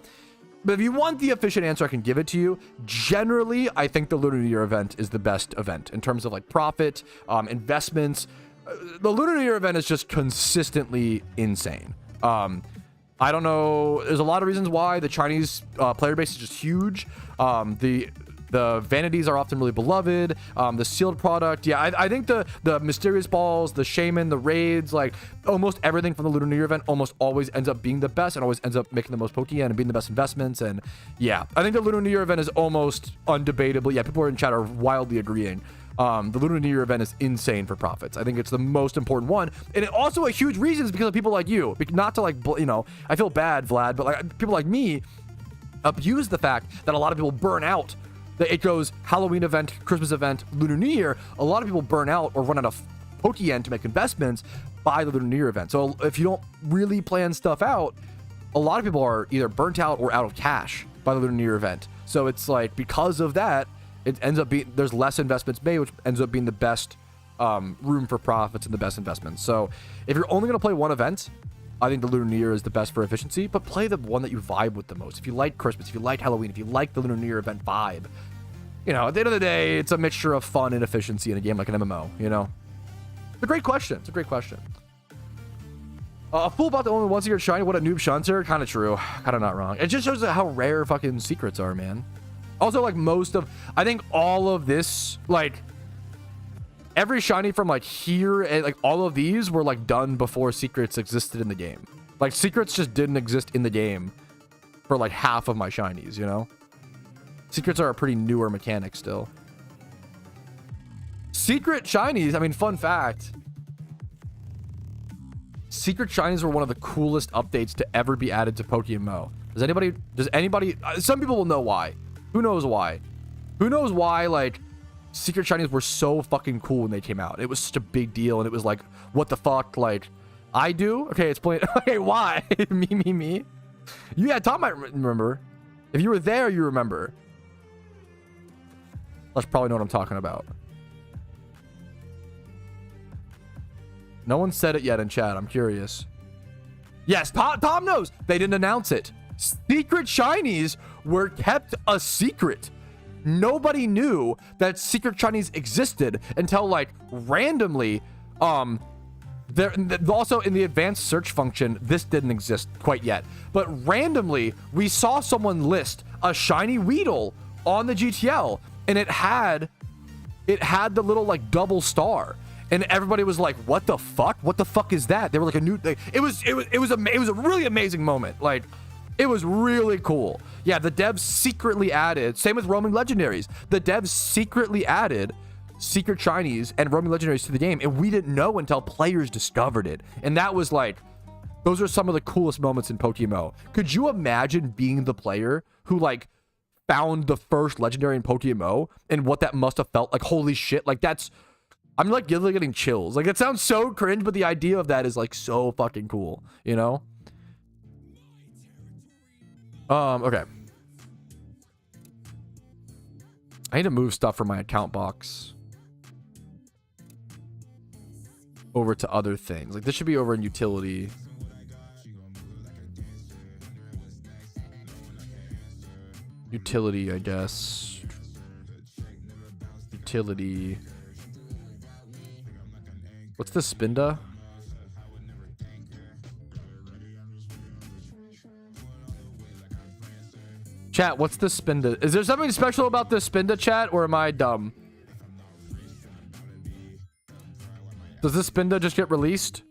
A: But if you want the efficient answer, I can give it to you. Generally, I think the Lunar New Year event is the best event in terms of like profit, investments. The Lunar New Year event is just consistently insane. I don't know. There's a lot of reasons why. The Chinese player base is just huge. The vanities are often really beloved. The sealed product. Yeah, I think the mysterious balls, the shaman, the raids, like almost everything from the Lunar New Year event almost always ends up being the best and always ends up making the most Pokeyen and being the best investments. And yeah, I think the Lunar New Year event is almost undebatable. Yeah, people in chat are wildly agreeing. The Lunar New Year event is insane for profits. I think it's the most important one. And it also a huge reason is because of people like you. Not to like, I feel bad, Vlad, but like people like me abuse the fact that a lot of people burn out. It goes Halloween event, Christmas event, Lunar New Year. A lot of people burn out or run out of Pokeyen to make investments by the Lunar New Year event. So if you don't really plan stuff out, a lot of people are either burnt out or out of cash by the Lunar New Year event. So it's like, because of that, it ends up being, there's less investments made, which ends up being the best room for profits and the best investments. So if you're only going to play one event, I think the Lunar New Year is the best for efficiency, but play the one that you vibe with the most. If you like Christmas, if you like Halloween, if you like the Lunar New Year event vibe, at the end of the day, it's a mixture of fun and efficiency in a game like an MMO, It's a great question. It's a great question. A fool about the only one secret shiny, what a noob shunter. Kind of true. Kind of not wrong. It just shows how rare fucking secrets are, man. Also, like I think all of this, like every shiny from like here and like all of these were like done before secrets existed in the game. Like secrets just didn't exist in the game for like half of my shinies, Secrets are a pretty newer mechanic still. Secret shinies, I mean, fun fact. Secret shinies were one of the coolest updates to ever be added to PokeMMO. Does anybody, some people will know why. Who knows why? Who knows why, like, secret shinies were so fucking cool when they came out? It was such a big deal, and it was like, what the fuck? Like, I do? Okay, explain. Okay, why? me? Yeah, Tom might remember. If you were there, you remember. Let's probably know what I'm talking about. No one said it yet in chat. I'm curious. Yes, Tom knows. They didn't announce it. Secret shinies were kept a secret. Nobody knew that secret shinies existed until like randomly. Also in the advanced search function, this didn't exist quite yet. But randomly, we saw someone list a shiny Weedle on the GTL. And it had the little like double star, and everybody was like, "What the fuck? What the fuck is that?" They were like a new. It was a really amazing moment. Like, it was really cool. Yeah, the devs secretly added. Same with roaming legendaries. The devs secretly added secret shinies and roaming legendaries to the game, and we didn't know until players discovered it. And that was like, those are some of the coolest moments in PokeMMO. Could you imagine being the player who like found the first legendary in PokeMMO and what that must have felt like? Holy shit, like I'm like literally getting chills. Like, it sounds so cringe, but the idea of that is like so fucking cool, Okay, I need to move stuff from my account box over to other things. Like, this should be over in utility. Utility, I guess. Utility. What's the Spinda? Chat, what's the Spinda? Is there something special about this Spinda, chat, or am I dumb? Does this Spinda just get released?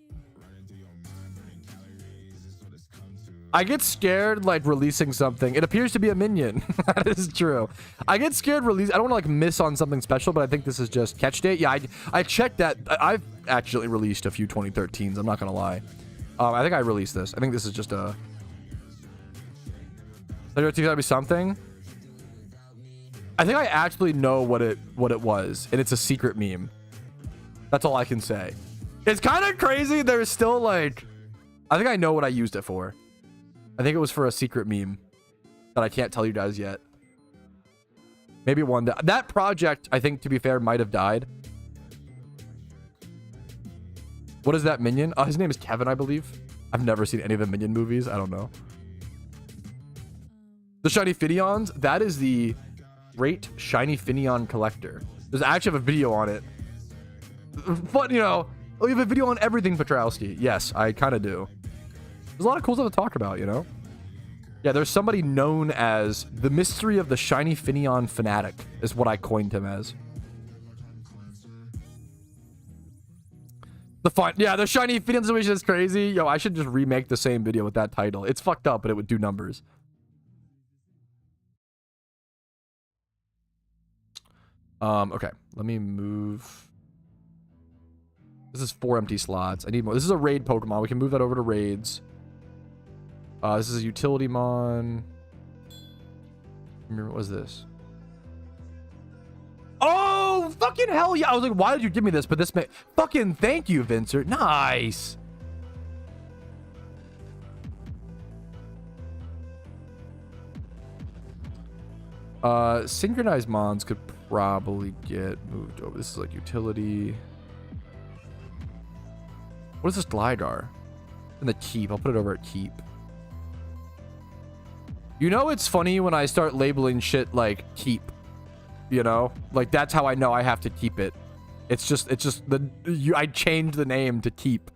A: I get scared, like, releasing something. It appears to be a minion. That is true. I get scared I don't want to, like, miss on something special, but I think this is just catch date. Yeah, I checked that. I've actually released a few 2013s. I'm not going to lie. I think I released this. I think this is just a... There's gotta be something. I think I actually know what it was, and it's a secret meme. That's all I can say. It's kind of crazy. There's still, like... I think I know what I used it for. I think it was for a secret meme that I can't tell you guys yet. Maybe one day. That project, I think, to be fair, might have died. What is that minion? His name is Kevin, I believe. I've never seen any of the Minion movies. I don't know. The Shiny Finneons, that is the Great Shiny Finneon Collector. There's actually have a video on it. But, you know, we have a video on everything Patrouski. Yes, I kind of do. There's a lot of cool stuff to talk about, you know? Yeah, there's somebody known as the mystery of the Shiny Finneon Fanatic, is what I coined him as. The Shiny Finneon situation is crazy. Yo, I should just remake the same video with that title. It's fucked up, but it would do numbers. Okay, let me move. This is 4 empty slots. I need more. This is a raid Pokemon. We can move that over to raids. This is a utility mon. Remember, what was this? Oh, fucking hell yeah. I was like, why did you give me this? But this may... Fucking thank you, Vincent. Nice. Synchronized mons could probably get moved over. This is like utility. What is this Gligar? And the keep. I'll put it over at keep. You know, it's funny when I start labeling shit like keep. You know, like that's how I know I have to keep it. It's just I changed the name to keep.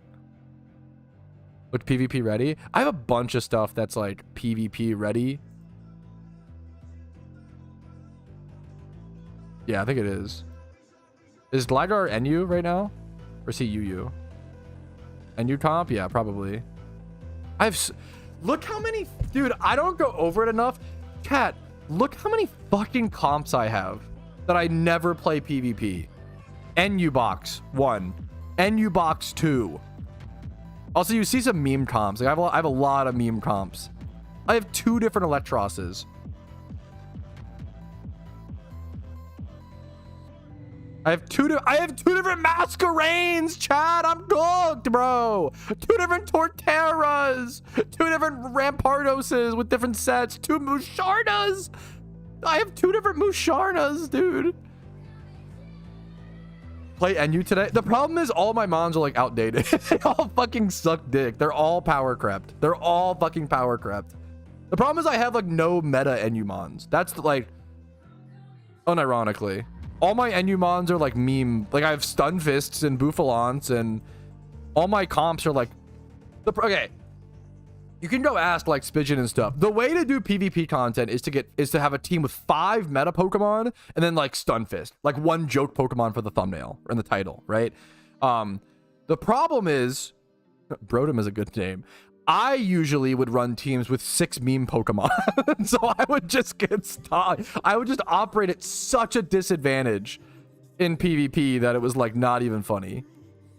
A: Look, PvP ready. I have a bunch of stuff that's like PvP ready. Yeah, I think it is. Is Gligar NU right now? Or is he UU? NU comp? Yeah, probably. Look how many... Dude, I don't go over it enough. Chat, look how many fucking comps I have that I never play PvP. NU box 1. NU box 2. Also, you see some meme comps. Like, I have a lot of meme comps. I have 2 different Electroses. I have two different Masquerains, Chad. I'm cooked, bro. 2 different Torterras. 2 different Rampartoses with different sets. 2 Musharnas. I have 2 different Musharnas, dude. Play NU today. The problem is all my mons are like outdated. They all fucking suck dick. They're all power crept. They're all fucking power crept. The problem is I have like no meta NU mons. That's like, unironically. All my NU mons are like meme. Like I have Stunfists and Bouffalants, and all my comps are like okay. You can go ask like Spigeon and stuff. The way to do PvP content is to have a team with 5 meta Pokemon and then like Stunfist, like 1 joke Pokemon for the thumbnail or in the title, right? The problem is, Brodom is a good name. I usually would run teams with 6 meme Pokemon. So I would just get stuck. I would just operate at such a disadvantage in PvP that it was like not even funny.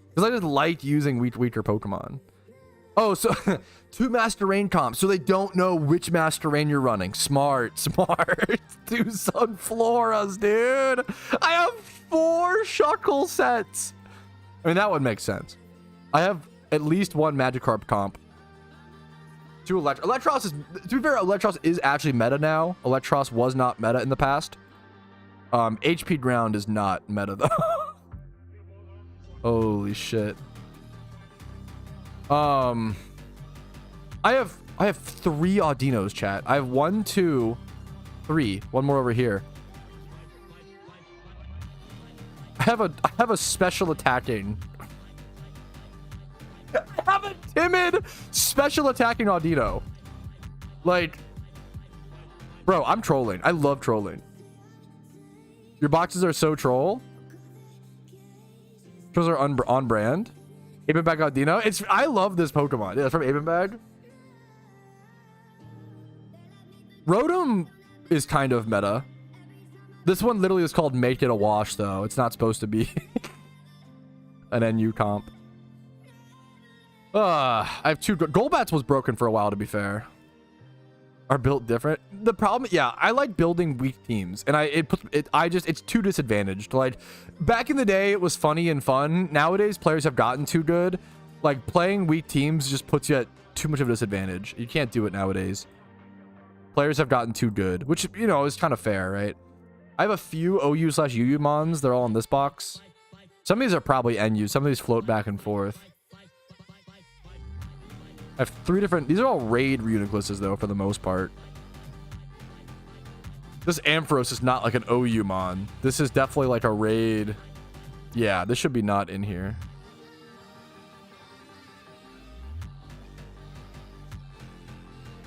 A: Because I just liked using weaker Pokemon. Oh, so 2 Masquerain comps. So they don't know which Masquerain you're running. Smart. 2 Sunfloras, dude. I have 4 Shuckle sets. I mean, that would make sense. I have at least 1 Magikarp comp. 2 Electros is, to be fair, Electros is actually meta now. Electros was not meta in the past. HP Ground is not meta though. Holy shit. I have 3 Audinos, chat. I have 1, 2, 3. 1 more over here. I have a special attacking. I have a timid special attacking Audino. Like, Bro, I'm trolling. I love trolling. Your boxes are so troll. Those are on brand. Apen Bag got Dino. I love this Pokemon. Yeah, it's from Apen Bag. Rotom is kind of meta. This one literally is called Make It a Wash, though. It's not supposed to be an NU comp. I have two. Golbats was broken for a while, to be fair. Are built different. The problem, yeah, I like building weak teams, and it's too disadvantaged. Like back in the day, it was funny and fun. Nowadays, players have gotten too good. Like playing weak teams just puts you at too much of a disadvantage. You can't do it nowadays. Players have gotten too good, which you know is kind of fair, right? I have a few OU/UU mons. They're all in this box. Some of these are probably NU. Some of these float back and forth. I have 3 different... These are all raid Reunicluses, though, for the most part. This Ampharos is not like an OU mon. This is definitely like a raid. Yeah, this should be not in here.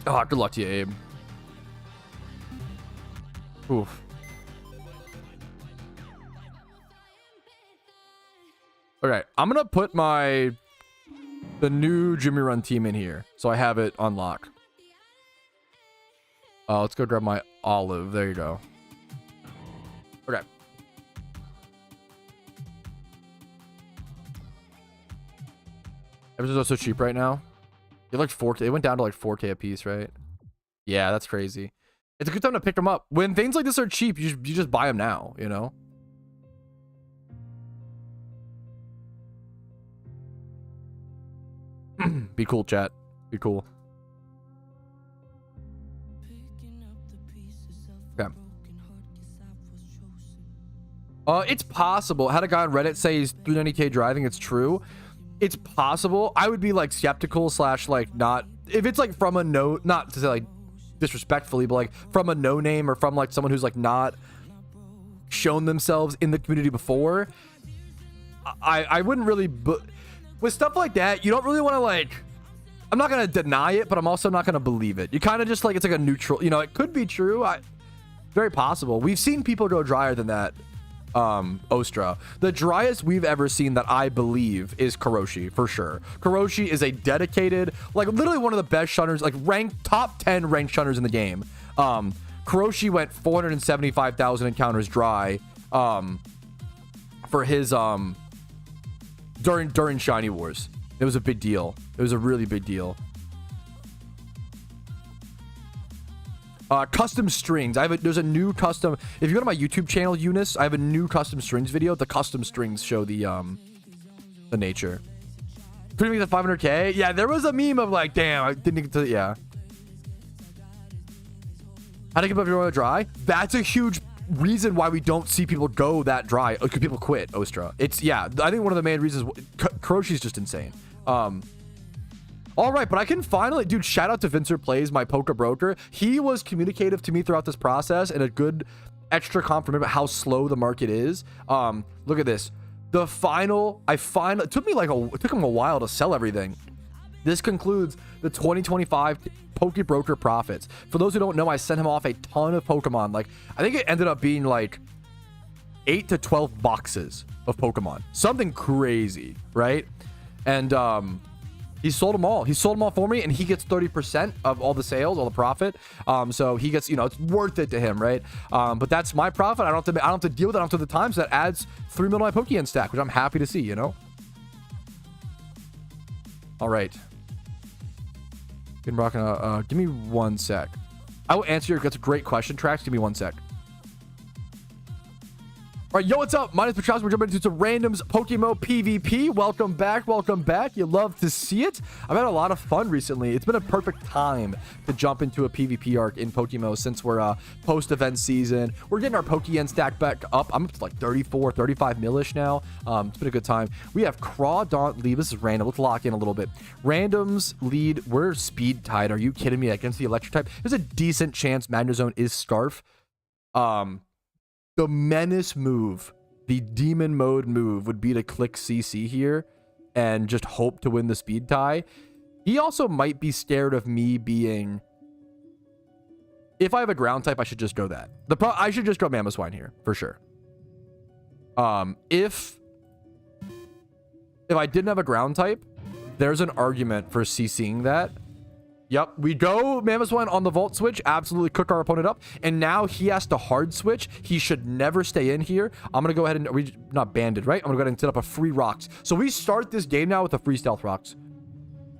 A: Oh, good luck to you, Abe. Oof. Okay, I'm gonna put the new Jimmy Run team in here, so I have it on lock. Let's go grab my olive. There you go. Okay. Everything's also cheap right now. They're like 4K. It went down to like 4K a piece, right? Yeah, that's crazy. It's a good time to pick them up. When things like this are cheap, you just buy them now, you know? Be cool, chat. Be cool. Okay. It's possible. I had a guy on Reddit say he's 390k driving. It's true. It's possible. I would be like skeptical / like not if it's like from a not to say like disrespectfully, but like from a no name or from like someone who's like not shown themselves in the community before. I wouldn't really. With stuff like that, you don't really want to like... I'm not going to deny it, but I'm also not going to believe it. You kind of just like... It's like a neutral... You know, it could be true. Very possible. We've seen people go drier than that, Ostra. The driest we've ever seen that I believe is Kuroshi, for sure. Kuroshi is a dedicated... Like, literally one of the best shunners, like, top 10 ranked shunners in the game. Kuroshi went 475,000 encounters dry, for his, during Shiny Wars. It was a big deal. It was a really big deal. Custom strings. There's a new custom. If you go to my YouTube channel, Eunice, I have a new custom strings video. The custom strings show the nature. Pretty much the 500k. Yeah, there was a meme of like, damn, I didn't get to. Yeah. How to keep up your oil dry? That's a huge reason why we don't see people go that dry, because people quit Ostra. It's, yeah, I think one of the main reasons. Kuroshi's just insane. All right, but I can finally, dude, shout out to Vincer Plays, my poker broker. He was communicative to me throughout this process and a good extra compliment about how slow the market is. Look at this. It took him a while to sell everything. This concludes the 2025 Poke Broker profits. For those who don't know, I sent him off a ton of Pokemon. Like, I think it ended up being like 8 to 12 boxes of Pokemon. Something crazy, right? And he sold them all. He sold them all for me, and he gets 30% of all the sales, all the profit. So he gets, you know, it's worth it to him, right? But that's my profit. I don't have to deal with it. I don't have the time. So that adds 3 mil to my Pokeyen stack, which I'm happy to see, you know? All right. Been rocking give me 1 sec. I will answer that's a great question, Trax. Give me 1 sec. All right, yo, what's up? My name is Patrouski. We're jumping into some randoms PokeMMO PvP. Welcome back. Welcome back. You love to see it. I've had a lot of fun recently. It's been a perfect time to jump into a PvP arc in PokeMMO since we're post-event season. We're getting our Pokeyen stack back up. I'm up to like 34, 35 millish now. It's been a good time. We have Crawdaunt lead. This is random. Let's lock in a little bit. Randoms lead. We're speed tied. Are you kidding me? Against the electric type, there's a decent chance Magnezone is Scarf. The menace move, the demon mode move would be to click CC here and just hope to win the speed tie. He also might be scared of me being If I have a ground type, I should just go that. I should just go Mamoswine here, for sure. If I didn't have a ground type, there's an argument for CCing that. Yep, we go Mamoswine on the Vault switch, absolutely cook our opponent up, and now he has to hard switch. He should never stay in here. I'm gonna go ahead and we not banded, right? I'm gonna go ahead and set up a free rocks. So we start this game now with a free stealth rocks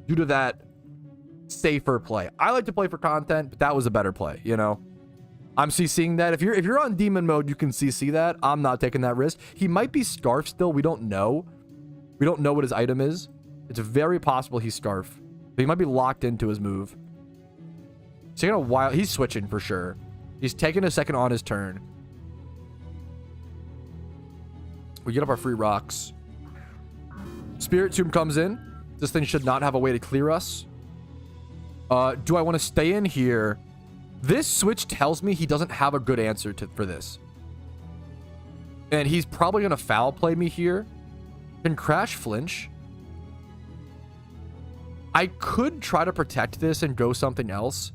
A: due to that safer play. I like to play for content, but that was a better play, you know. I'm CCing that. If you're on demon mode, you can CC that. I'm not taking that risk. He might be Scarf still. We don't know. We don't know what his item is. It's very possible he's Scarf. But he might be locked into his move. It's taking a while. He's switching for sure. He's taking a second on his turn. We get up our free rocks. Spirit Tomb comes in. This thing should not have a way to clear us. Do I want to stay in here? This switch tells me he doesn't have a good answer for this. And he's probably going to foul play me here. Can Crash flinch? I could try to protect this and go something else.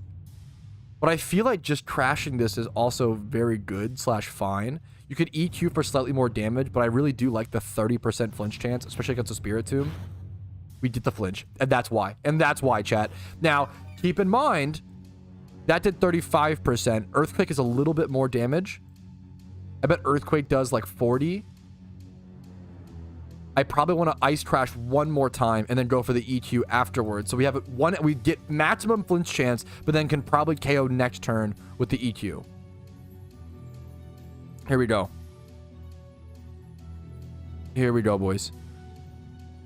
A: But I feel like just crashing this is also very good / fine. You could EQ for slightly more damage, but I really do like the 30% flinch chance, especially against a Spirit Tomb. We did the flinch, and that's why. And that's why, chat. Now, keep in mind, that did 35%. Earthquake is a little bit more damage. I bet Earthquake does like 40. I probably want to Ice Crash one more time and then go for the EQ afterwards. So we have one, we get maximum flinch chance, but then can probably KO next turn with the EQ. Here we go. Here we go, boys.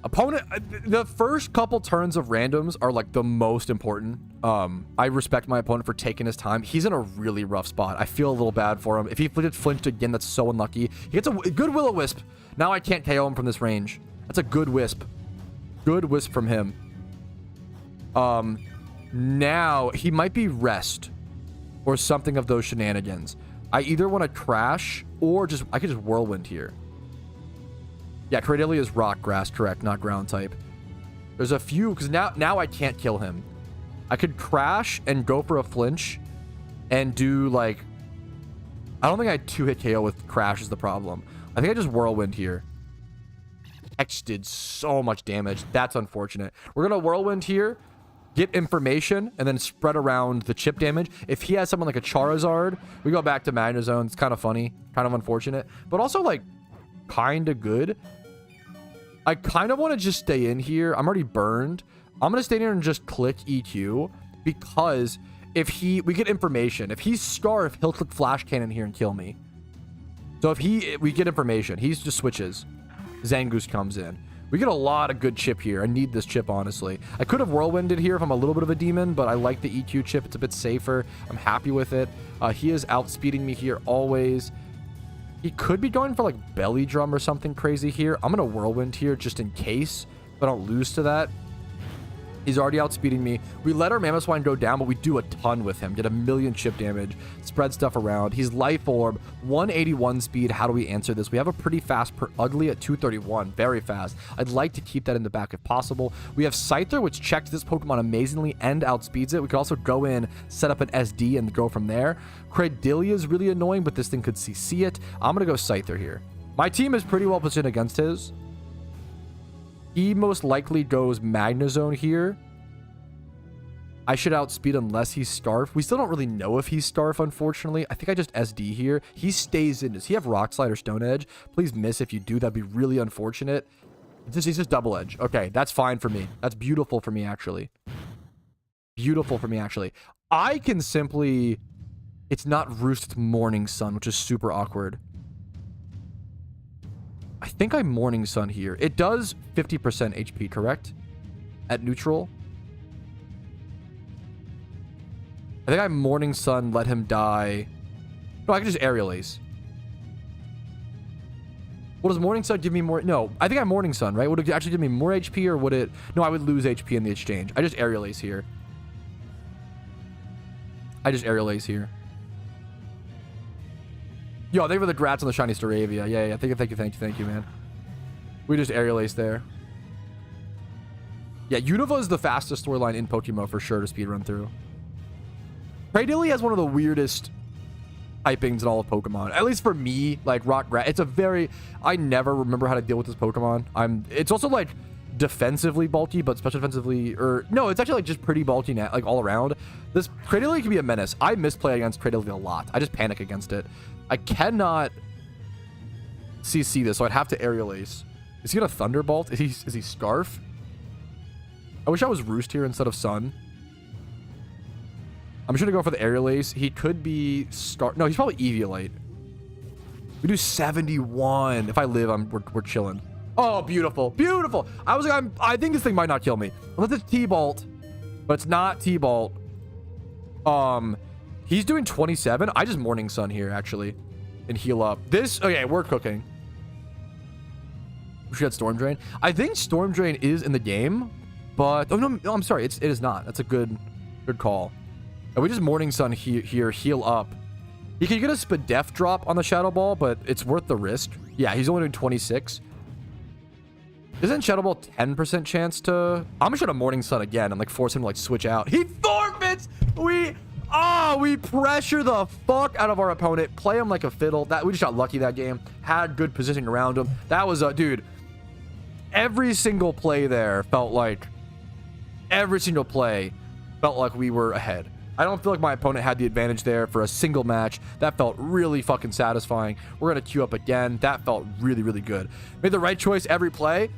A: Opponent, the first couple turns of randoms are like the most important. I respect my opponent for taking his time. He's in a really rough spot. I feel a little bad for him. If he flinched again, that's so unlucky. He gets a good Will-O-Wisp. Now I can't KO him from this range. That's a good wisp. Good wisp from him. Now he might be rest or something of those shenanigans. I either want to crash or I could just whirlwind here. Yeah, Cradillia is rock grass, correct, not ground type. There's a few, because now I can't kill him. I could crash and go for a flinch and do like... I don't think I 2-hit KO with crash is the problem. I think I just whirlwind here. X did so much damage. That's unfortunate. We're going to whirlwind here, get information, and then spread around the chip damage. If he has someone like a Charizard, we go back to Magnezone. It's kind of funny, kind of unfortunate, but also like kind of good. I kind of want to just stay in here. I'm already burned. I'm going to stay in here and just click EQ because if we get information. If he's Scarf, he'll click Flash Cannon here and kill me. So if we get information, he just switches. Zangoose comes in. We get a lot of good chip here. I need this chip, honestly. I could have Whirlwinded here if I'm a little bit of a demon, but I like the EQ chip. It's a bit safer. I'm happy with it. He is outspeeding me here always. He could be going for like Belly Drum or something crazy here. I'm going to Whirlwind here just in case, but I don't lose to that. He's already outspeeding me. We let our Mamoswine go down, but we do a ton with him. Get a million chip damage. Spread stuff around. He's Life Orb. 181 speed. How do we answer this? We have a pretty fast Ugly at 231. Very fast. I'd like to keep that in the back if possible. We have Scyther, which checks this Pokemon amazingly and outspeeds it. We could also go in, set up an SD, and go from there. Cradillia is really annoying, but this thing could CC it. I'm going to go Scyther here. My team is pretty well positioned against his. He most likely goes Magnezone here. I should outspeed unless he's Starf. We still don't really know if he's Starf, unfortunately. I think I just SD here. He stays in. Does he have Rock Slide or Stone Edge? Please miss if you do. That'd be really unfortunate. He's just Double Edge. Okay, that's fine for me. That's beautiful for me, actually. Beautiful for me, actually. I can simply... It's not Roost, it's Morning Sun, which is super awkward. I think I'm Morning Sun here. It does 50% HP, correct? At neutral. I think I'm Morning Sun, let him die. No, I can just Aerial Ace. Well, does Morning Sun give me more? No, I think I'm Morning Sun, right? Would it actually give me more HP or would it? No, I would lose HP in the exchange. I just Aerial Ace here. I just Aerial Ace here. Yo, thank you for the grats on the Shiny Staravia. Yeah. Thank you, man. We just Aerial Ace there. Yeah, Unova is the fastest storyline in PokeMMO for sure to speedrun through. Cradily has one of the weirdest typings in all of Pokemon. At least for me, like Rock Grass. It's a very... I never remember how to deal with this Pokemon. It's also like defensively bulky, but special defensively... Or no, it's actually like just pretty bulky now, like all around. This Cradily can be a menace. I misplay against Cradily a lot. I just panic against it. I cannot CC this, so I'd have to Aerial Ace. Is he gonna Thunderbolt? Is he Scarf? I wish I was Roost here instead of Sun. I'm just gonna go for the Aerial Ace. He could be no, he's probably Eviolite. We do 71. If I live, we're chilling. Oh, beautiful, beautiful. I think this thing might not kill me unless it's T-Bolt, but it's not T-Bolt. He's doing 27. I just Morning Sun here actually, and heal up. Okay, we're cooking. We should have Storm Drain. I think Storm Drain is in the game, but no, I'm sorry, it is not. That's a good call. And we just Morning Sun here, heal up. He could get a Spadef drop on the Shadow Ball, but it's worth the risk. Yeah, he's only doing 26. Isn't Shadow Ball 10% chance to... I'm just gonna Morning Sun again and like force him to like switch out. He forfeits! We pressure the fuck out of our opponent. Play him like a fiddle. We just got lucky that game. Had good positioning around him. That was a... Dude, every single play there felt like... Every single play felt like we were ahead. I don't feel like my opponent had the advantage there for a single match. That felt really fucking satisfying. We're going to queue up again. That felt really, really good. Made the right choice every play.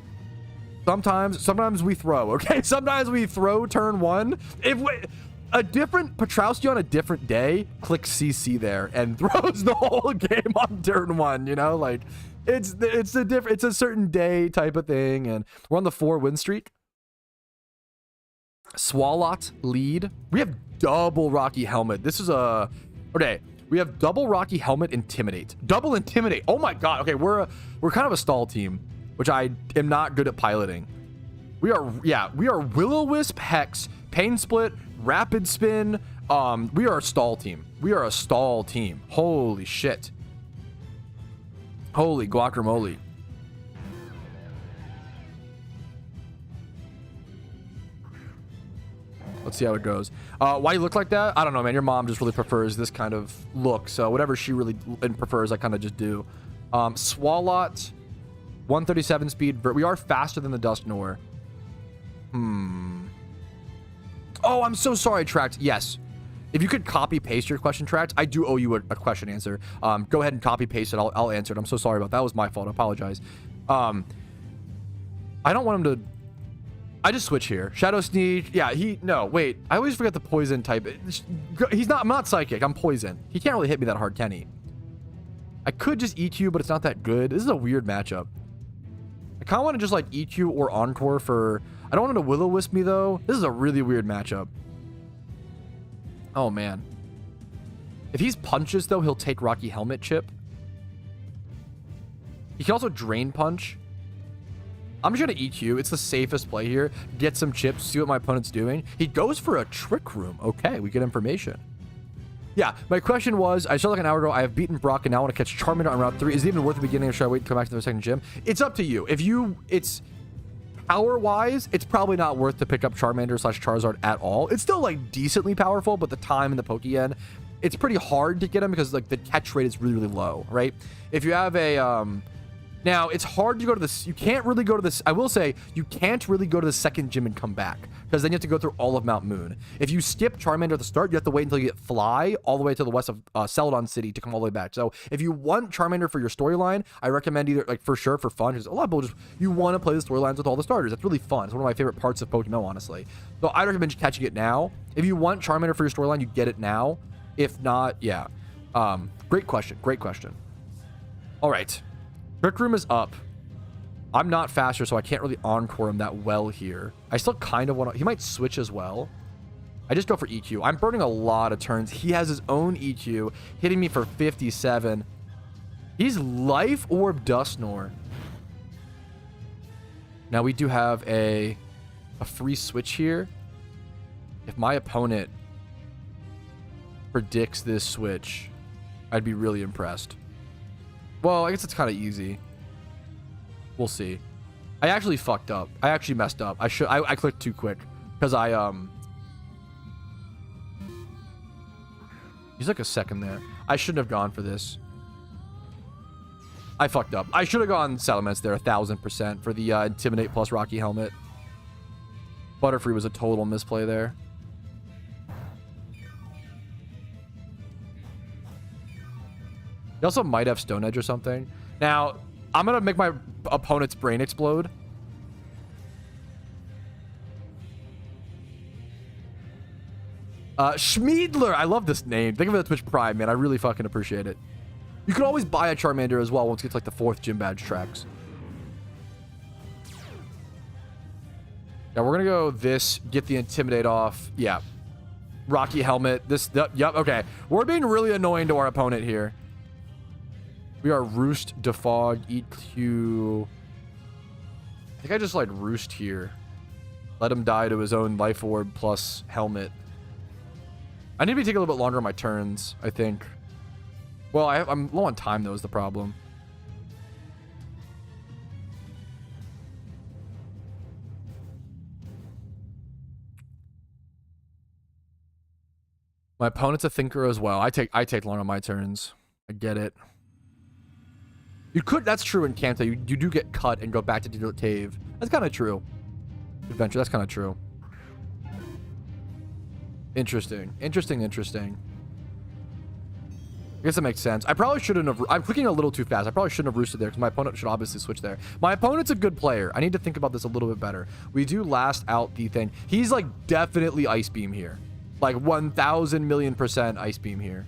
A: Sometimes we throw, okay? Sometimes we throw turn one. A different Patrouski on a different day clicks CC there and throws the whole game on turn one, you know? Like, it's a certain day type of thing. And we're on the 4-win streak. Swalot lead. We have double Rocky Helmet. This is okay. We have double Rocky Helmet, Intimidate, double Intimidate. Oh my god. Okay, we're kind of a stall team, which I am not good at piloting. We are Will-O-Wisp, Hex, Pain Split, Rapid Spin. We are a stall team. We are a stall team. Holy shit. Holy guacamole. Let's see how it goes. Why you look like that? I don't know, man. Your mom just really prefers this kind of look. So whatever she really prefers, I kind of just do. Swalot, 137 speed. We are faster than the Dusknoir. Oh, I'm so sorry, Tract. Yes. If you could copy paste your question, Tract, I do owe you a question answer. Go ahead and copy paste it. I'll answer it. I'm so sorry about that. That was my fault. I apologize. I don't want him to... I just switch here. Shadow Sneak. Yeah, no, wait. I always forget the poison type. I'm not psychic. I'm poison. He can't really hit me that hard, can he? I could just EQ, but it's not that good. This is a weird matchup. I kind of want to just like EQ or Encore for... I don't want him to Will-O-Wisp me, though. This is a really weird matchup. Oh, man. If he's punches, though, he'll take Rocky Helmet Chip. He can also Drain Punch. I'm just going to EQ. It's the safest play here. Get some chips, see what my opponent's doing. He goes for a Trick Room. Okay, we get information. Yeah, my question was, I saw like an hour ago, I have beaten Brock and now I want to catch Charmander on Route 3. Is it even worth the beginning or should I wait and come back to the second gym? It's up to you. It's power-wise, it's probably not worth to pick up Charmander / Charizard at all. It's still like decently powerful, but the time in the Pokeyen, it's pretty hard to get him because like the catch rate is really, really low, right? If you have a... Now, it's hard to go to this. You can't really go to this. I will say, you can't really go to the second gym and come back because then you have to go through all of Mount Moon. If you skip Charmander at the start, you have to wait until you get Fly all the way to the west of Celadon City to come all the way back. So if you want Charmander for your storyline, I recommend either, like, for sure, for fun, because a lot of people just, you want to play the storylines with all the starters. That's really fun. It's one of my favorite parts of PokeMMO, honestly. So I recommend catching it now. If you want Charmander for your storyline, you get it now. If not, yeah. Great question. Great question. All right. Trick Room is up. I'm not faster, so I can't really Encore him that well here. I still kind of want to... He might switch as well. I just go for EQ. I'm burning a lot of turns. He has his own EQ, hitting me for 57. He's Life Orb Dusknoir. Now, we do have a free switch here. If my opponent predicts this switch, I'd be really impressed. Well, I guess it's kind of easy. We'll see. I actually fucked up. I actually messed up. I clicked too quick because I He's like a second there. I shouldn't have gone for this. I fucked up. I should have gone settlements there 1000% for the Intimidate plus Rocky Helmet. Butterfree was a total misplay there. He also might have Stone Edge or something. Now, I'm going to make my opponent's brain explode. Schmiedler. I love this name. Think of it as Twitch Prime, man. I really fucking appreciate it. You can always buy a Charmander as well once it gets like the 4th gym badge tracks. Yeah, we're going to go this. Get the Intimidate off. Yeah. Rocky Helmet. This. Yep. Okay. We're being really annoying to our opponent here. We are Roost, Defog, EQ. I think I just like Roost here. Let him die to his own Life Orb plus Helmet. I need to be taking a little bit longer on my turns, I think. Well, I'm low on time, though, is the problem. My opponent's a thinker as well. I take long on my turns. I get it. You could, that's true in Kanto. You do get cut and go back to Tave. That's kind of true. Adventure, that's kind of true. Interesting. Interesting. I guess that makes sense. I probably shouldn't have... I'm clicking a little too fast. I probably shouldn't have roosted there because my opponent should obviously switch there. My opponent's a good player. I need to think about this a little bit better. We do last out the thing. He's like definitely Ice Beam here. Like 1,000,000,000% Ice Beam here.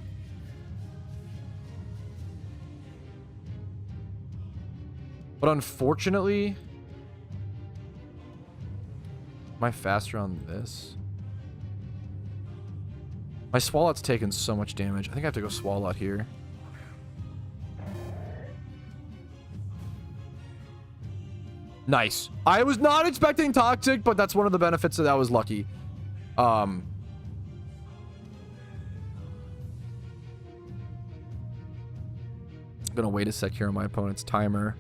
A: But unfortunately... Am I faster on this? My Swalot's taken so much damage. I think I have to go Swalot here. Nice. I was not expecting Toxic, but that's one of the benefits that I was lucky. I'm gonna wait a sec here on my opponent's timer.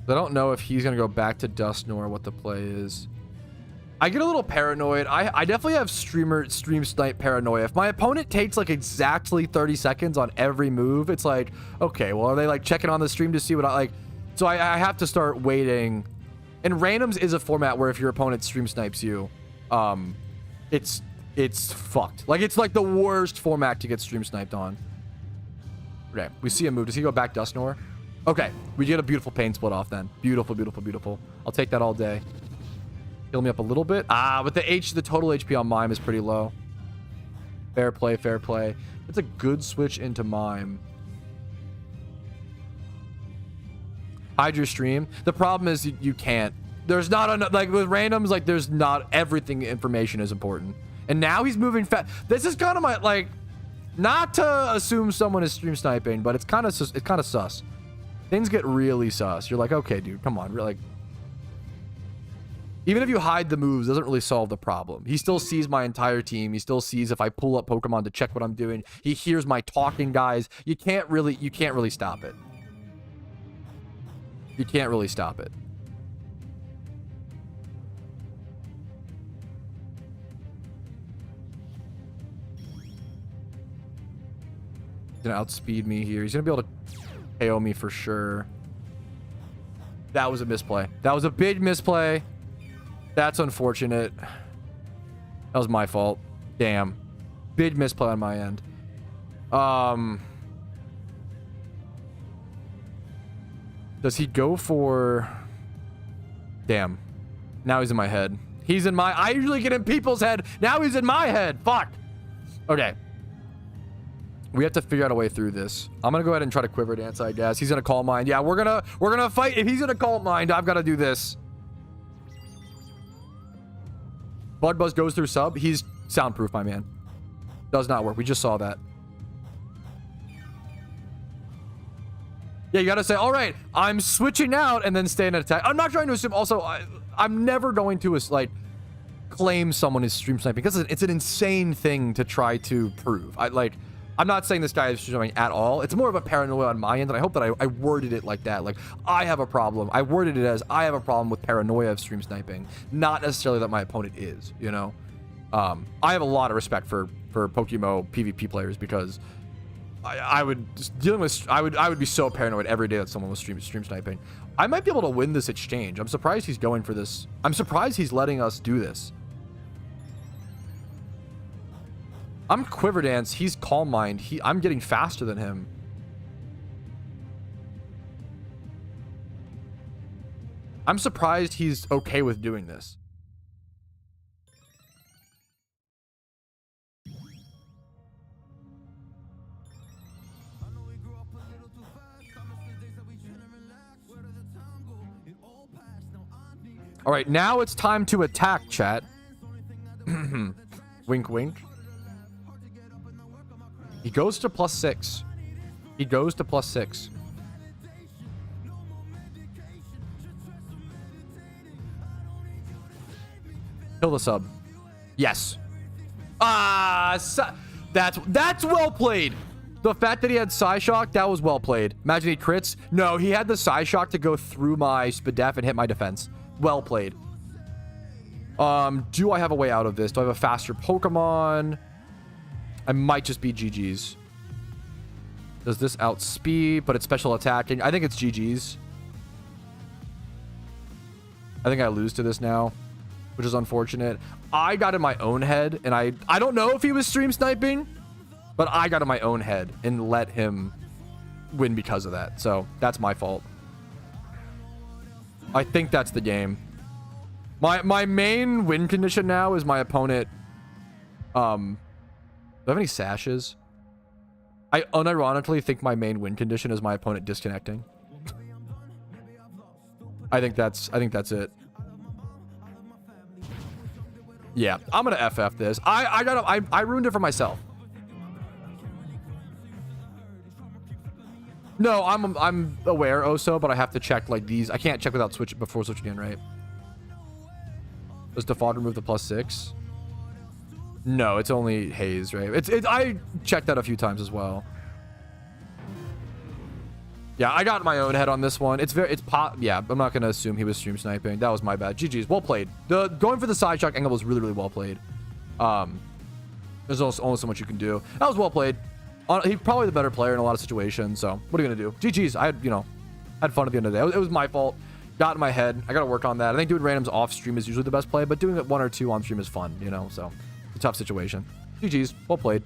A: I don't know if he's gonna go back to Dusknoir or what the play is. I get a little paranoid. I definitely have stream snipe paranoia. If my opponent takes like exactly 30 seconds on every move, it's like, okay, well, are they like checking on the stream to see what I like? So I have to start waiting. And randoms is a format where if your opponent stream snipes you, it's fucked. Like it's like the worst format to get stream sniped on. Okay, we see a move. Does he go back Dusknoir? Okay, we get a beautiful pain split off then. Beautiful, beautiful, beautiful. I'll take that all day. Heal me up a little bit. But the total HP on Mime is pretty low. Fair play, fair play. It's a good switch into Mime. Hide your stream. The problem is you can't. There's not enough, like with randoms, like there's not everything information is important. And now he's moving fast. This is kind of my, like, not to assume someone is stream sniping, but it's kind of sus. Things get really sus. You're like, okay, dude, come on. We're like, even if you hide the moves, it doesn't really solve the problem. He still sees my entire team. He still sees if I pull up Pokemon to check what I'm doing. He hears my talking guys. You can't really stop it. You can't really stop it. He's gonna outspeed me here. He's gonna be able to KO me for sure. That was a misplay. That was a big misplay. That's unfortunate. That was my fault. Damn. Big misplay on my end. Does he go for... Damn. Now he's in my head. He's in my... I usually get in people's head. Now he's in my head. Fuck. Okay. We have to figure out a way through this. I'm gonna go ahead and try to Quiver Dance, I guess. He's gonna Calm Mind. Yeah, we're gonna fight. If he's gonna Calm Mind, I've got to do this. Bug Buzz goes through sub. He's soundproof, my man. Does not work. We just saw that. Yeah, you gotta say, all right, I'm switching out and then stay in an attack. I'm not trying to assume. Also, I'm never going to like claim someone is stream sniping because it's an insane thing to try to prove. I'm not saying this guy is streaming at all. It's more of a paranoia on my end, and I hope that I worded it like that. Like, I have a problem. I worded it as I have a problem with paranoia of stream sniping, not necessarily that my opponent is, you know? I have a lot of respect for PokeMMO PvP players because I would be so paranoid every day that someone was stream sniping. I might be able to win this exchange. I'm surprised he's going for this. I'm surprised he's letting us do this. I'm Quiver Dance. He's Calm Mind. I'm getting faster than him. I'm surprised he's okay with doing this. All right, now it's time to attack, chat. Wink, wink. He goes to +6. He goes to +6. Kill the sub. Yes. That's well played. The fact that he had Psyshock, that was well played. Imagine he crits. No, he had the Psyshock to go through my Spadef and hit my defense. Well played. Do I have a way out of this? Do I have a faster Pokemon? I might just be GG's. Does this outspeed, but it's special attacking? I think it's GG's. I think I lose to this now, which is unfortunate. I got in my own head, and I don't know if he was stream sniping, but I got in my own head and let him win because of that. So that's my fault. I think that's the game. My main win condition now is my opponent. Do I have any sashes? I unironically think my main win condition is my opponent disconnecting. I think that's it. Yeah, I'm gonna FF this. I ruined it for myself. No, I'm aware also, but I have to check like these. I can't check without before switching in, right? Does default remove the +6? No, it's only haze, right? I checked that a few times as well. Yeah, I got my own head on this one. Yeah, I'm not gonna assume he was stream sniping. That was my bad. GG's, well played. Going for the side shock angle was really, really well played. There's only so much you can do. That was well played. He's probably the better player in a lot of situations. So what are you gonna do? GG's. I had fun at the end of the day. It was my fault. Got in my head. I gotta work on that. I think doing randoms off stream is usually the best play, but doing it 1 or 2 on stream is fun. So it's a tough situation. GG's, well played.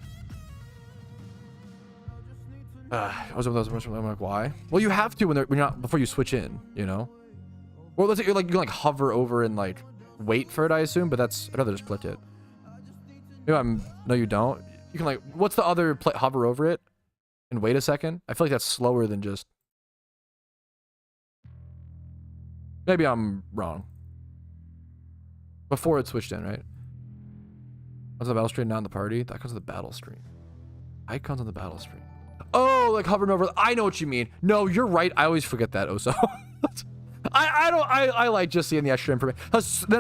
A: I was one of those. I'm like, why? Well, you have to when you're not before you switch in. Well, let's say you can hover over and like wait for it. I assume, but I'd rather just click it. No, you don't. You can what's the other hover over it and wait a second? I feel like that's slower than just. Maybe I'm wrong. Before it switched in, right? Comes on the battle screen, not in the party. That comes on the battle screen. Icons on the battle screen. Oh, like hovering over. I know what you mean. No, you're right. I always forget that, Oso. I like just seeing the extra information.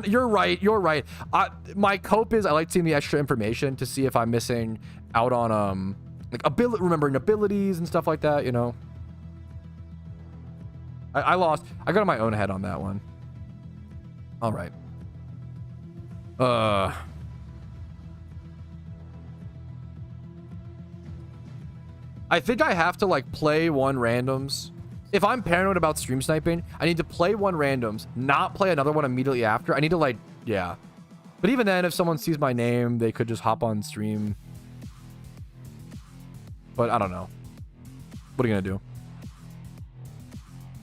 A: You're right. My cope is I like seeing the extra information to see if I'm missing out on remembering abilities and stuff like that. I lost. I got in my own head on that one. All right. I think I have to play 1 randoms. If I'm paranoid about stream sniping, I need to play 1 randoms, not play another one immediately after. I need to yeah. But even then, if someone sees my name, they could just hop on stream. But I don't know. What are you gonna do?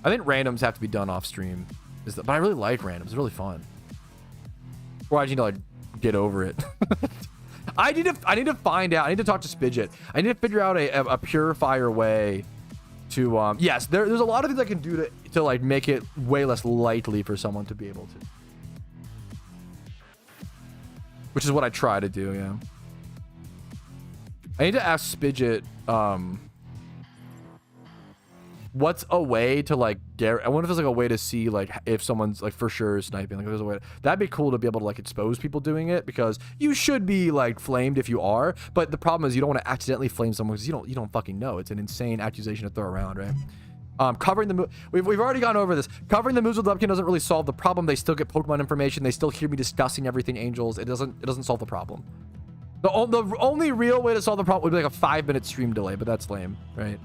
A: I think randoms have to be done off stream. But I really like randoms. It's really fun. Or I just need to get over it. I need to find out. I need to talk to Spidget. I need to figure out a purifier way to yes, there's a lot of things I can do to make it way less likely for someone to be able to. Which is what I try to do, yeah. I need to ask Spidget what's a way to I wonder if there's a way to see if someone's for sure sniping. If there's a way that'd be cool to be able to expose people doing it, because you should be flamed if you are, but the problem is you don't want to accidentally flame someone because you don't fucking know. It's an insane accusation to throw around, right? Covering the we've already gone over this. Covering the moves with webcam doesn't really solve the problem. They still get Pokemon information. They still hear me discussing everything Angels. It doesn't solve the problem. The only real way to solve the problem would be like a 5-minute stream delay, but that's lame, right?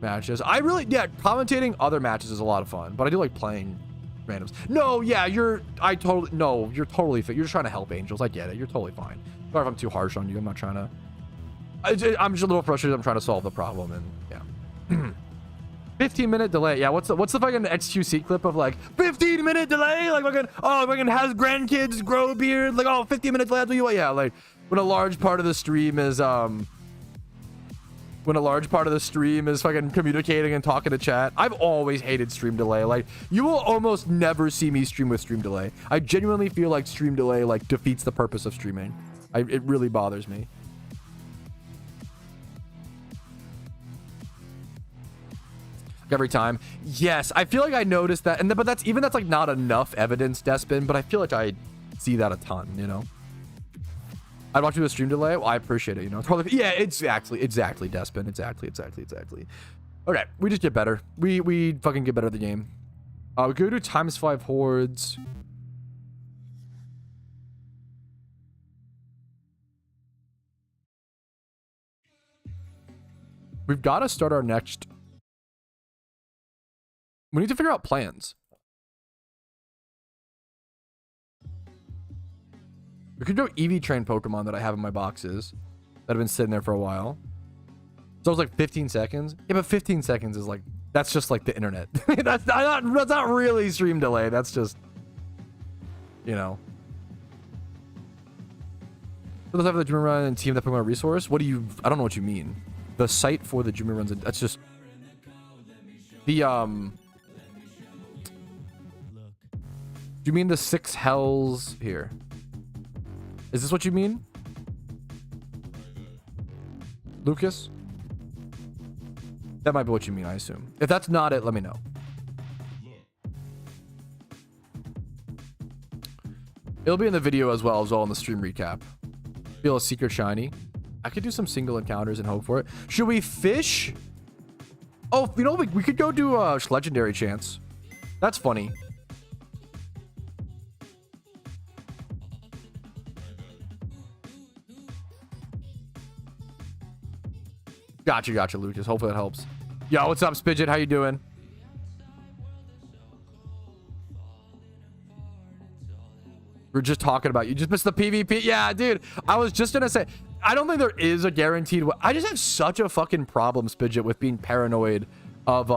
A: Matches. Yeah, commentating other matches is a lot of fun, but I do like playing randoms. No, yeah, you're totally fit. You're just trying to help Angels. I get it. You're totally fine. Sorry if I'm too harsh on you. I'm not trying to. I'm just a little frustrated. I'm trying to solve the problem, and yeah. 15-minute delay. Yeah, what's the fucking XQC clip of like 15-minute delay? Like fucking has grandkids grow a beard. Like 15 minutes later, yeah, like when a large part of the stream is fucking communicating and talking to chat. I've always hated stream delay. Like you will almost never see me stream with stream delay. I genuinely feel like stream delay like defeats the purpose of streaming. It really bothers me. Every time. Yes, I feel like I noticed that, but that's like not enough evidence, Despin, but I feel like I see that a ton, you know. I'd watch you with a stream delay. Well, I appreciate it, you know. Totally, yeah, exactly, Despin, exactly. Okay, we just get better. We fucking get better at the game. We go to ×5 hordes. We've got to start our next. We need to figure out plans. We could go EV train Pokemon that I have in my boxes that have been sitting there for a while. So it was like 15 seconds. Yeah, but 15 seconds is like, that's just like the internet. that's not really stream delay. That's just, you know. So let's have the Junior Run and team that Pokemon resource. I don't know what you mean. The site for the Junior Runs, that's just the, do you mean the 6 hells here? Is this what you mean? Lucas? That might be what you mean, I assume. If that's not it, let me know. It'll be in the video as well in the stream recap. Feel a secret shiny. I could do some single encounters and hope for it. Should we fish? Oh, you know, we could go do a legendary chance. That's funny. Gotcha, Lucas. Hopefully that helps. Yo, what's up, Spidget? How you doing? We're just talking about you. Just missed the PvP. Yeah, dude. I was just gonna say, I don't think there is a guaranteed. I just have such a fucking problem, Spidget, with being paranoid of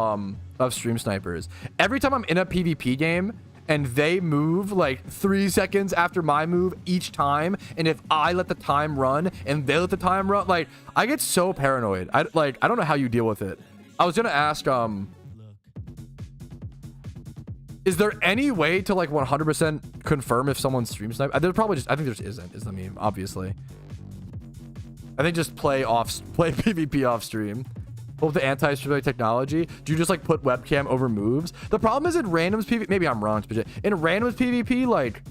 A: stream snipers. Every time I'm in a PvP game and they move like 3 seconds after my move each time, and if I let the time run and they let the time run, like I get so paranoid. I don't know how you deal with it. I was gonna ask, is there any way to like 100% confirm if someone's stream snipe? There probably just, I think there just isn't, is the meme, obviously. I think just play PvP off stream. With the anti-stream technology, do you just like put webcam over moves? The problem is in randoms PvP, maybe I'm wrong, but in randoms PvP, like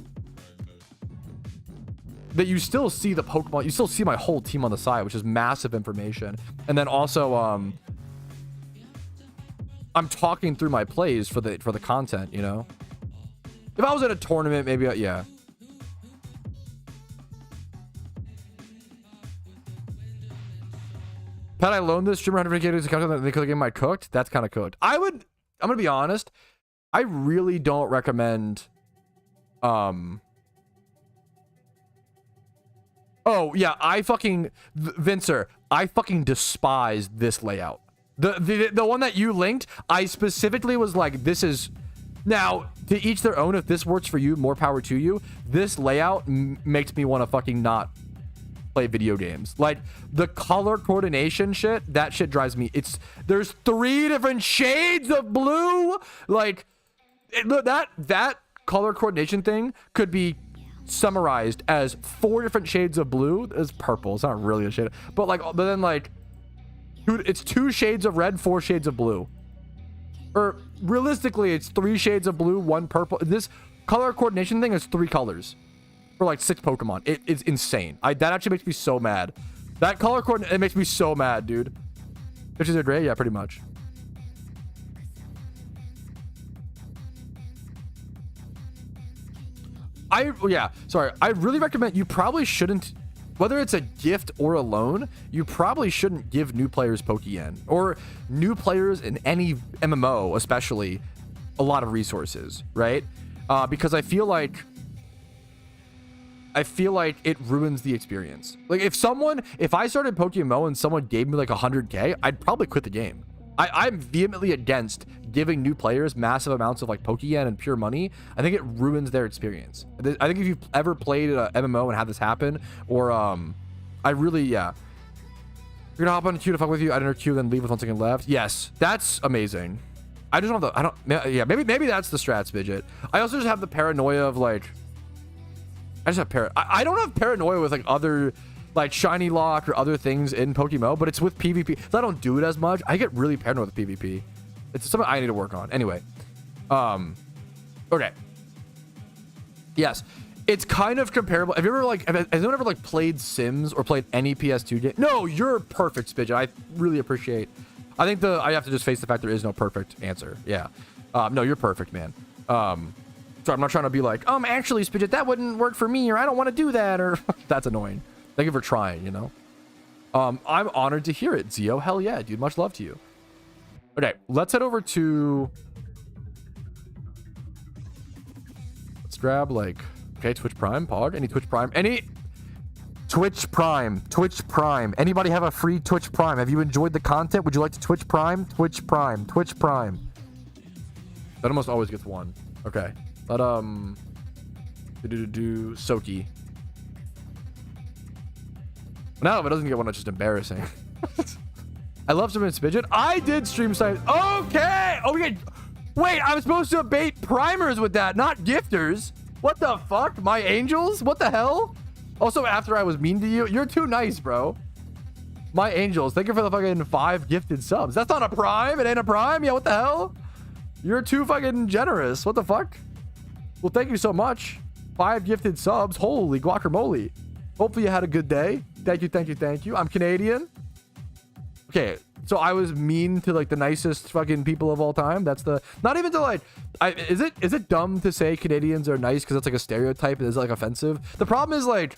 A: that you still see the Pokemon, you still see my whole team on the side, which is massive information. And then also I'm talking through my plays for the content, you know. If I was at a tournament, maybe yeah. Had I loaned this streamer 100 to content that they could have given my cooked? That's kind of cooked. I'm gonna be honest. I really don't recommend. Oh yeah, Vincer. I fucking despise this layout. The one that you linked. I specifically was like, this is. Now, to each their own. If this works for you, more power to you. This layout makes me want to fucking not play video games. Like the color coordination shit, that shit drives me. There's 3 different shades of blue. Like that color coordination thing could be summarized as 4 different shades of blue. It's purple. It's not really a shade, but then like it's 2 shades of red, 4 shades of blue. Or realistically, it's 3 shades of blue, 1 purple. This color coordination thing is 3 colors. For like 6 Pokemon. It's insane. That actually makes me so mad. That color coordinate, it makes me so mad, dude. Pictures are gray? Yeah, pretty much. yeah, sorry. I really recommend you probably shouldn't, whether it's a gift or a loan, you probably shouldn't give new players Pokeyen or new players in any MMO, especially, a lot of resources, right? Because I feel like it ruins the experience. Like if I started PokeMMO and someone gave me like 100K, I'd probably quit the game. I'm vehemently against giving new players massive amounts of like Pokeyen and pure money. I think it ruins their experience. I think if you've ever played an MMO and had this happen, or I really, yeah. You're gonna hop on a queue to fuck with you. I enter queue, then leave with 1 second left. Yes, that's amazing. I just don't have the, yeah, maybe that's the strats, Fidget. I also just have the paranoia of like, I don't have paranoia with like other like shiny lock or other things in PokeMMO, but it's with PvP. So I don't do it as much. I get really paranoid with PvP. It's something I need to work on. Anyway. Okay. Yes. It's kind of comparable. Have you ever like, has anyone ever like played Sims or played any PS2 game? No, you're perfect, Spidget. I really appreciate. I think I have to just face the fact there is no perfect answer. Yeah. No, you're perfect, man. So I'm not trying to be like, actually, Spidget, that wouldn't work for me, or I don't want to do that, or that's annoying. Thank you for trying, you know? I'm honored to hear it, Zio. Hell yeah, dude. Much love to you. Okay, let's head over to... Let's grab, like... Okay, Twitch Prime, Pog. Any Twitch Prime? Any... Twitch Prime. Twitch Prime. Anybody have a free Twitch Prime? Have you enjoyed the content? Would you like to Twitch Prime? Twitch Prime. Twitch Prime. That almost always gets one. Okay. But, Soki. Now, if it doesn't get one, it's just embarrassing. I love some Spidget. I did stream side. Okay. Okay. Wait, I'm supposed to bait primers with that, not gifters. What the fuck? My angels? What the hell? Also, after I was mean to you, you're too nice, bro. My angels. Thank you for the fucking 5 gifted subs. That's not a prime. It ain't a prime. Yeah, what the hell? You're too fucking generous. What the fuck? Well, thank you so much. 5 gifted subs. Holy guacamole. Hopefully you had a good day. Thank you, thank you, thank you. I'm Canadian. Okay, so I was mean to like the nicest fucking people of all time. That's the, not even to like, is it dumb to say Canadians are nice because it's like a stereotype? Is like offensive? The problem is like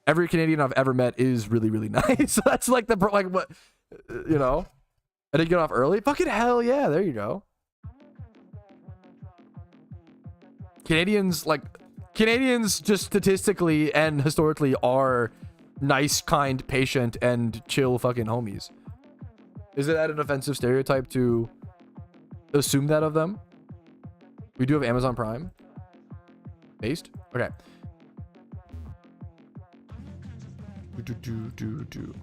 A: every Canadian I've ever met is really, really nice. So that's like the, like what, you know? I didn't get off early. Fucking hell yeah, there you go. Canadians just statistically and historically are nice, kind, patient, and chill fucking homies. Is it an offensive stereotype to assume that of them? We do have Amazon Prime. Based? Okay. Do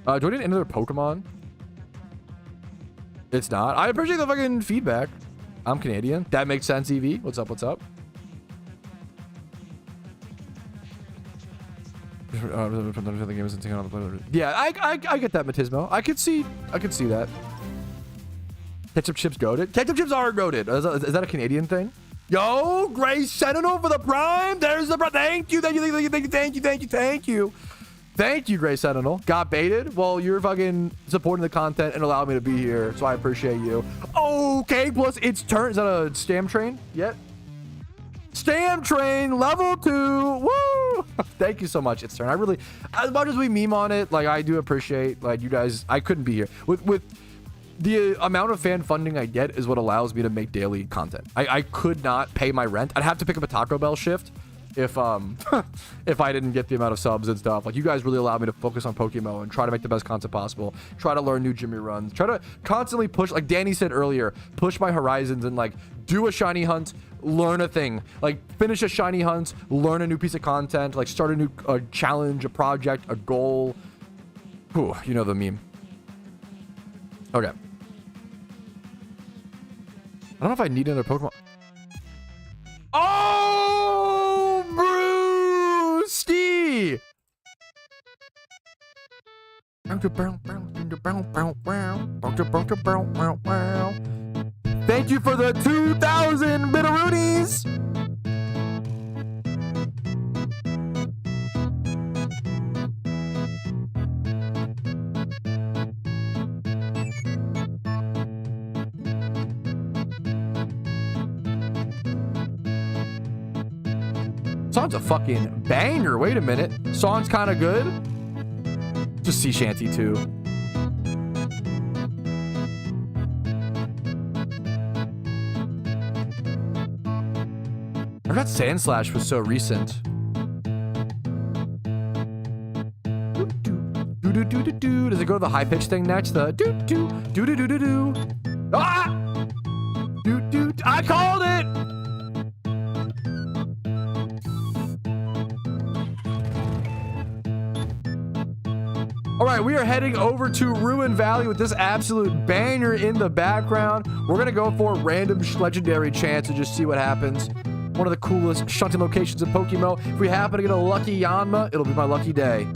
A: I need another Pokemon? It's not. I appreciate the fucking feedback. I'm Canadian. That makes sense, EV. What's up? What's up? Yeah, I get that, Matismo. I could see that. Ketchup chips goated. Ketchup chips are goated. Is that a Canadian thing? Yo, Gray Sentinel for the prime. There's the prime. Thank you, thank you. Thank you, Gray Sentinel. Got baited? Well, you're fucking supporting the content and allowing me to be here, so I appreciate you. Okay, plus it's turn. Is that a Stam Train yet? Stam Train level 2. Woo! Thank you so much. It's turn. I really, as much as we meme on it, like I do appreciate like you guys. I couldn't be here with the amount of fan funding I get is what allows me to make daily content. I could not pay my rent. I'd have to pick up a Taco Bell shift if if I didn't get the amount of subs and stuff. Like you guys really allowed me to focus on PokeMMO and try to make the best content possible, try to learn new Jimmy runs, try to constantly push, like Danny said earlier, push my horizons and like do a shiny hunt, learn a thing, like finish a shiny hunt, learn a new piece of content, like start a new challenge, a project, a goal. Whew, you know the meme. Okay, I don't know if I need another Pokemon. Oh, Brewski! Thank you for the 2,000 Bitteroonies! Song's a fucking banger. Wait a minute. Song's kind of good. Just sea shanty too. I forgot Sand Slash was so recent. Does it go to the high pitch thing next? The do do do do do do do. Ah! Do do. I called it. All right, we are heading over to Ruin Valley with this absolute banger in the background. We're gonna go for random legendary chance and just see what happens. One of the coolest shunting locations in PokeMMO. If we happen to get a lucky Yanma, it'll be my lucky day.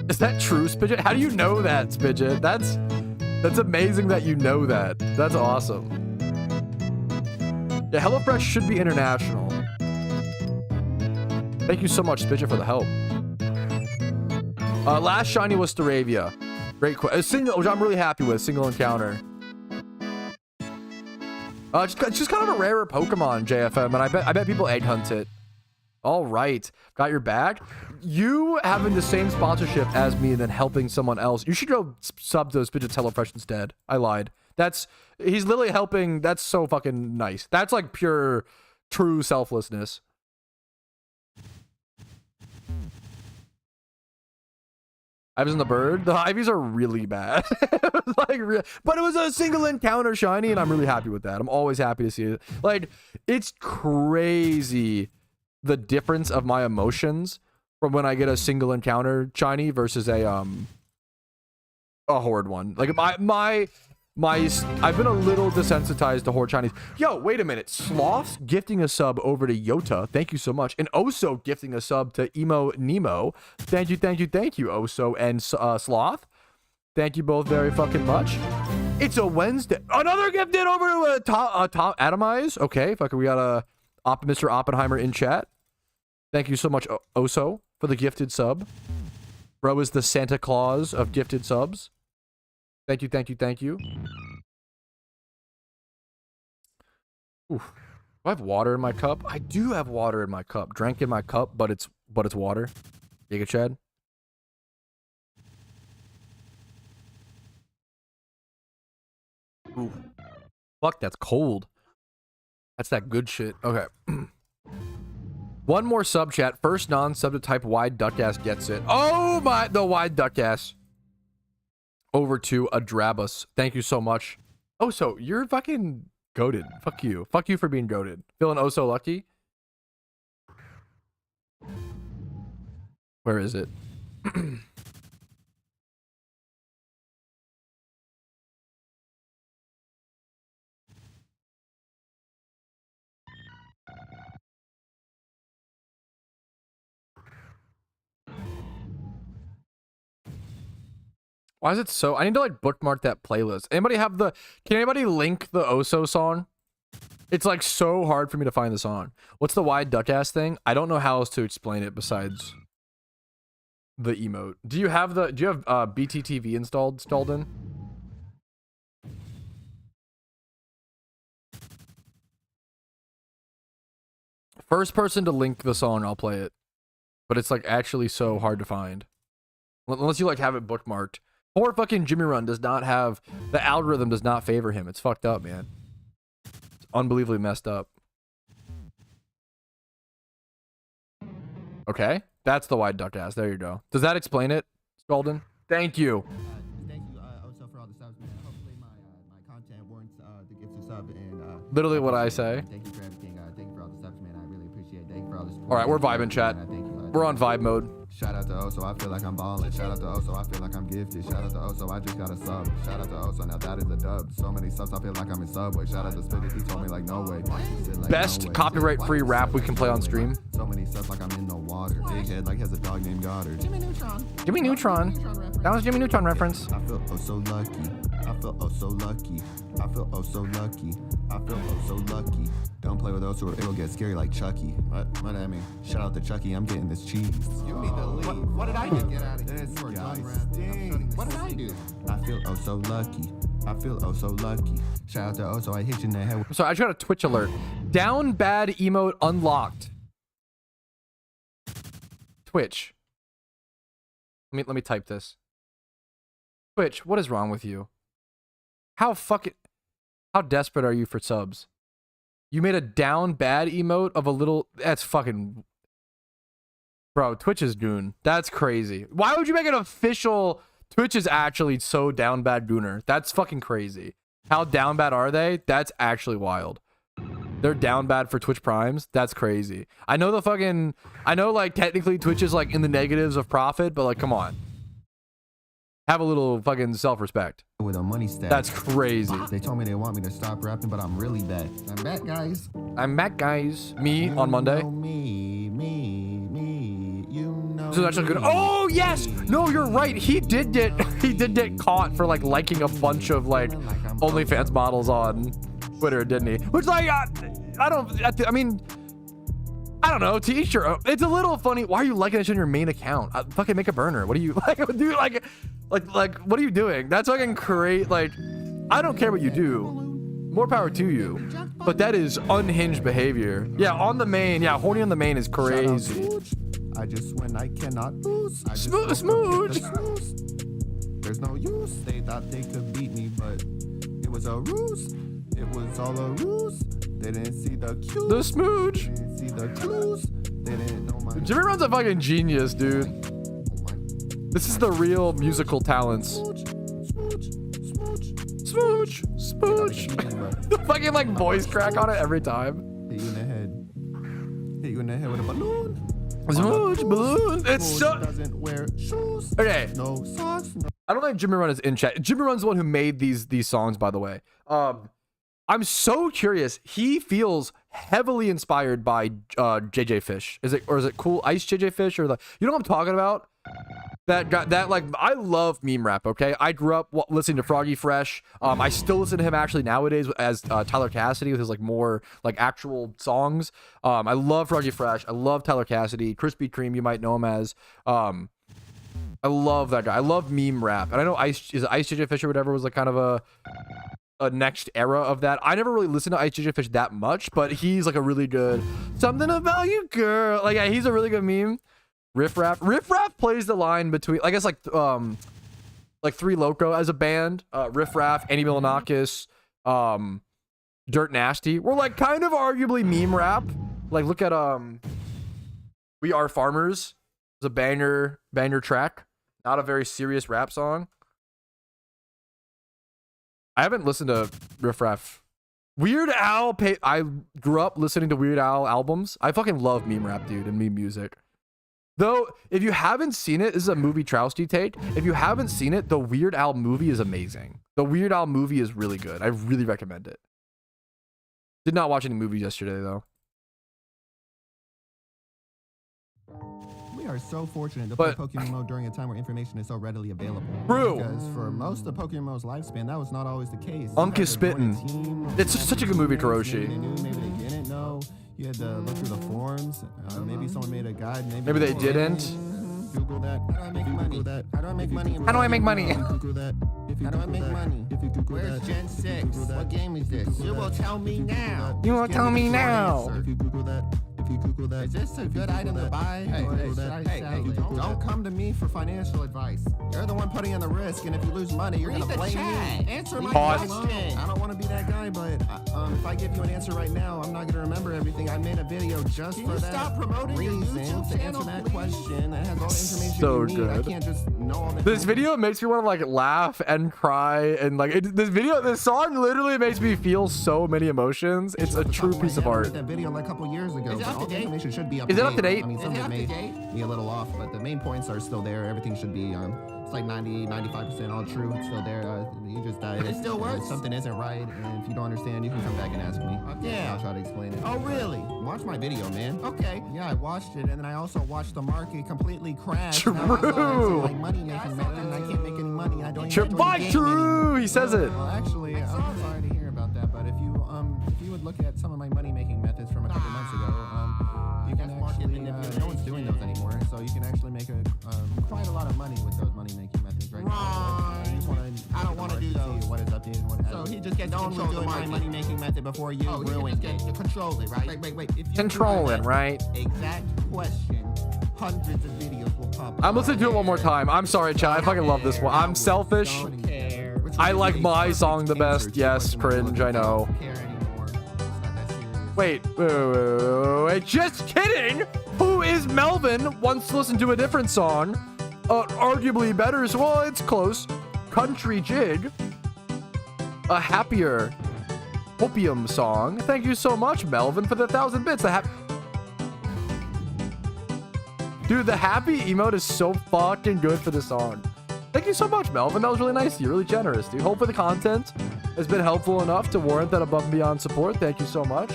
A: Is that true, Spidget? How do you know that, Spidget? That's amazing that you know that. That's awesome. Yeah, HelloFresh should be international. Thank you so much, Spidget, for the help. Last shiny was Staravia. Great question. Which I'm really happy with. Single encounter. It's just kind of a rarer Pokemon, JFM, and I bet people egg hunt it. All right, got your back. You having the same sponsorship as me and then helping someone else. You should go sub to Spidget's HelloFresh instead. I lied. He's literally helping. That's so fucking nice. That's like pure, true selflessness. Ivy's in the bird. The Ivies are really bad. But it was a single encounter shiny, and I'm really happy with that. I'm always happy to see it. Like, it's crazy the difference of my emotions from when I get a single encounter shiny versus a horde one. Like I've been a little desensitized to horde shinies. Yo, wait a minute. Sloth's gifting a sub over to Yota. Thank you so much. And Oso gifting a sub to Emo Nemo. Thank you, Oso and Sloth. Thank you both very fucking much. It's a Wednesday. Another gifted over to Tom Atomize. Okay, fucking we got Mr. Oppenheimer in chat. Thank you so much, Oso, for the gifted sub. Bro is the Santa Claus of gifted subs. Thank you. Oof. Do I have water in my cup? I do have water in my cup. Drank in my cup, but it's water. Giga Chad. Ooh. Fuck, that's cold. That's that good shit. Okay. One more sub chat. First non-sub to type wide duck ass gets it. Oh my, the wide duck ass. Over to Adrabus. Thank you so much. Oh, so you're fucking goated. Fuck you. Fuck you for being goated. Feeling oh so lucky. Where is it? Why is it so? I need to like bookmark that playlist. Anybody have can anybody link the Oso song? It's like so hard for me to find the song. What's the wide duck ass thing? I don't know how else to explain it besides the emote. Do you have BTTV installed in? First person to link the song, I'll play it. But it's like actually so hard to find. Unless you like have it bookmarked. Or fucking Jimmy Run does not have, the algorithm does not favor him. It's fucked up, man. It's unbelievably messed up. Okay, that's the wide duck ass. There you go. Does that explain it, Scaldin? Thank you.
C: Thank you also for all the subs, man. Hopefully my content warrants the gifted sub and
A: literally what I say.
C: Thank you for everything. Thank you for all the subs, man. I really appreciate it. Thank you for all the support.
A: All right, we're vibing, chat. We're on vibe mode.
C: Shout out to Oso, I feel like I'm balling. Shout out to Oso, I feel like I'm gifted. Shout out to Oso, I just got a sub. Shout out to Oso, now that is a dub. So many subs, I feel like I'm in Subway. Shout out to Spidget, he told me like no way. Like,
A: best copyright-free rap we can play on stream.
C: So many subs like I'm in the water. Big head like has a dog named Goddard.
B: Jimmy Neutron.
A: Jimmy Neutron. That was Jimmy Neutron reference.
C: I feel oh so lucky. I feel oh so lucky. I feel oh so lucky. I feel oh so lucky. Don't play with those or it'll get scary like Chucky. What do I mean? Shout out to Chucky, I'm getting this cheese. You need to leave. What did I do? Get out of here. This guy stinks. What did I do? I feel oh so lucky. I feel oh so lucky. Shout out to oh so I hit you in the head.
A: So I just got a Twitch alert. Down bad emote unlocked. Twitch. Let me type this. Twitch, what is wrong with you? How desperate are you for subs? You made a down bad emote of a little. That's fucking. Bro, Twitch is goon. That's crazy. Why would you make an official? Twitch is actually so down bad gooner. That's fucking crazy. How down bad are they? That's actually wild. They're down bad for Twitch primes. That's crazy. I know like technically Twitch is like in the negatives of profit, but like come on. Have a little fucking self-respect.
C: With a money stack.
A: That's crazy.
C: They told me they want me to stop rapping, but I'm really back. I'm back, guys.
A: I'm back, guys. Me on Monday. This is actually good. Oh yes! No, you're right. He did get caught for like liking a bunch of like OnlyFans models on Twitter, didn't he? Which like I mean I don't know, to each your own. It's a little funny. Why are you liking this on your main account? Fucking make a burner. What do you like? Do like what are you doing? That's fucking crazy. Like, I don't care what you do. More power to you. But that is unhinged behavior. Yeah, on the main. Yeah, horny on the main is crazy.
C: I just when I cannot lose.
A: Smooch.
C: There's no use. They thought they could beat me, but it was a ruse. It was all a ruse. They didn't see the cues.
A: The smooch.
C: They didn't see the clues. They didn't know my.
A: Jimmy Run's a fucking genius, dude. This is the real musical talents. Smooch. The fucking like voice crack on it every time.
C: Hit you in the head. Hit you in the head with a balloon.
A: Smooch balloon. It's so.
C: Doesn't wear shoes.
A: Okay.
C: No socks. No.
A: I don't think Jimmy Run is in chat. Jimmy Run's the one who made these songs, by the way. I'm so curious. He feels heavily inspired by JJ Fish. Is it Cool Ice JJ Fish or you know what I'm talking about? That guy, that like I love meme rap. Okay, I grew up listening to Froggy Fresh. I still listen to him actually nowadays as Tyler Cassidy with his like more like actual songs. I love Froggy Fresh. I love Tyler Cassidy. Krispy Kreme, you might know him as. I love that guy. I love meme rap, and I know Ice JJ Fish or whatever was like kind of a next era of that. I never really listened to Ice JJ Fish that much, but he's like a really good something about you, girl. Like yeah, he's a really good meme. Riff Raff plays the line between I guess like Three Loco as a band, Riff Raff, Andy Milonakis, Dirt Nasty. We're like kind of arguably meme rap. Like look at We Are Farmers. It's a banger track. Not a very serious rap song. I haven't listened to Riff Raff. Weird Al. I grew up listening to Weird Al albums. I fucking love meme rap, dude, and meme music. Though, if you haven't seen it, this is a movie Trousty take. If you haven't seen it, the Weird Al movie is amazing. The Weird Al movie is really good. I really recommend it. Did not watch any movies yesterday, though.
C: We are so fortunate to play PokeMMO during a time where information is so readily available.
A: True.
C: Because for most of PokeMMO's lifespan, that was not always the case.
A: Unk is spittin'. It's such a good movie, Karoshi.
C: Maybe they didn't know. You had to look through the forums. Maybe someone made a guide.
A: Maybe they didn't.
C: Google that. How do I make money? How do I make money?
A: How do I make money?
C: Google that. How do I make money? Where's Gen 6? What game is this? You will tell me now.
A: You will tell me now.
C: If you Google that. Is this a good item to buy? Hey, don't come to me for financial advice. You're the one putting in the risk, and if you lose money, you're gonna blame me. Answer my question. I don't want to be that guy, but if I give you an answer right now, I'm not gonna remember everything. I made a video just for that. Stop promoting reason to answer that question. That has all the information
A: so
C: you need.
A: good.
C: I can't just know all the
A: This video makes me want to like laugh and cry and like this song literally makes me feel so many emotions. It's a true piece of art.
C: That video like a couple years ago. All the information should be up
A: Is
C: to
A: it
C: date.
A: up to date?
C: I mean, some of it may be a little off, but the main points are still there. Everything should be, it's like 95% all true. It's still there. You just died. It still works. Something isn't right, and if you don't understand, you can come back and ask me. Yeah. I'll try to explain it. Oh, really? Watch my video, man. Okay. Yeah, I watched it, and then I also watched the market completely crash.
A: True.
C: Like money making method, and I can't make any money. I don't even enjoy the game
A: True. He says it.
C: Well, actually, I'm sorry to hear about that, but if you would look at some of my money making methods from a couple months ago, you can actually no one's doing those anymore, so you can actually make quite a lot of money with those money making methods right now. I don't want to do those. What is updated and what is so he just gets control of my money making method before you ruin it. Control it, right? Wait. If you
A: Control it, right?
C: Exact question. Hundreds of videos will pop up.
A: I'm listening to it one more time. I'm sorry, chat. I fucking love this one. I'm selfish. I like my song the best. Yes, cringe. I know. Wait. Just kidding. Who is Melvin? Wants to listen to a different song. Arguably better. So, well, it's close. Country Jig. A happier opium song. Thank you so much, Melvin, for the 1,000 bits. Dude, the happy emote is so fucking good for this song. Thank you so much, Melvin. That was really nice of you. Really generous, dude. Hopefully the content has been helpful enough to warrant that above and beyond support. Thank you so much.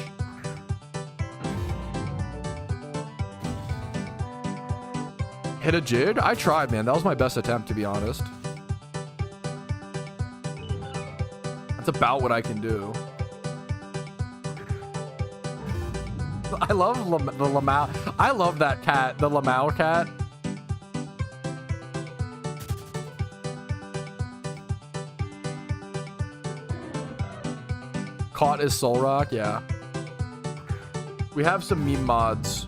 A: Hit a jig? I tried, man. That was my best attempt, to be honest. That's about what I can do. I love the Lamau. I love that cat, the Lamau cat. Caught is Soul Rock, yeah. We have some meme mods.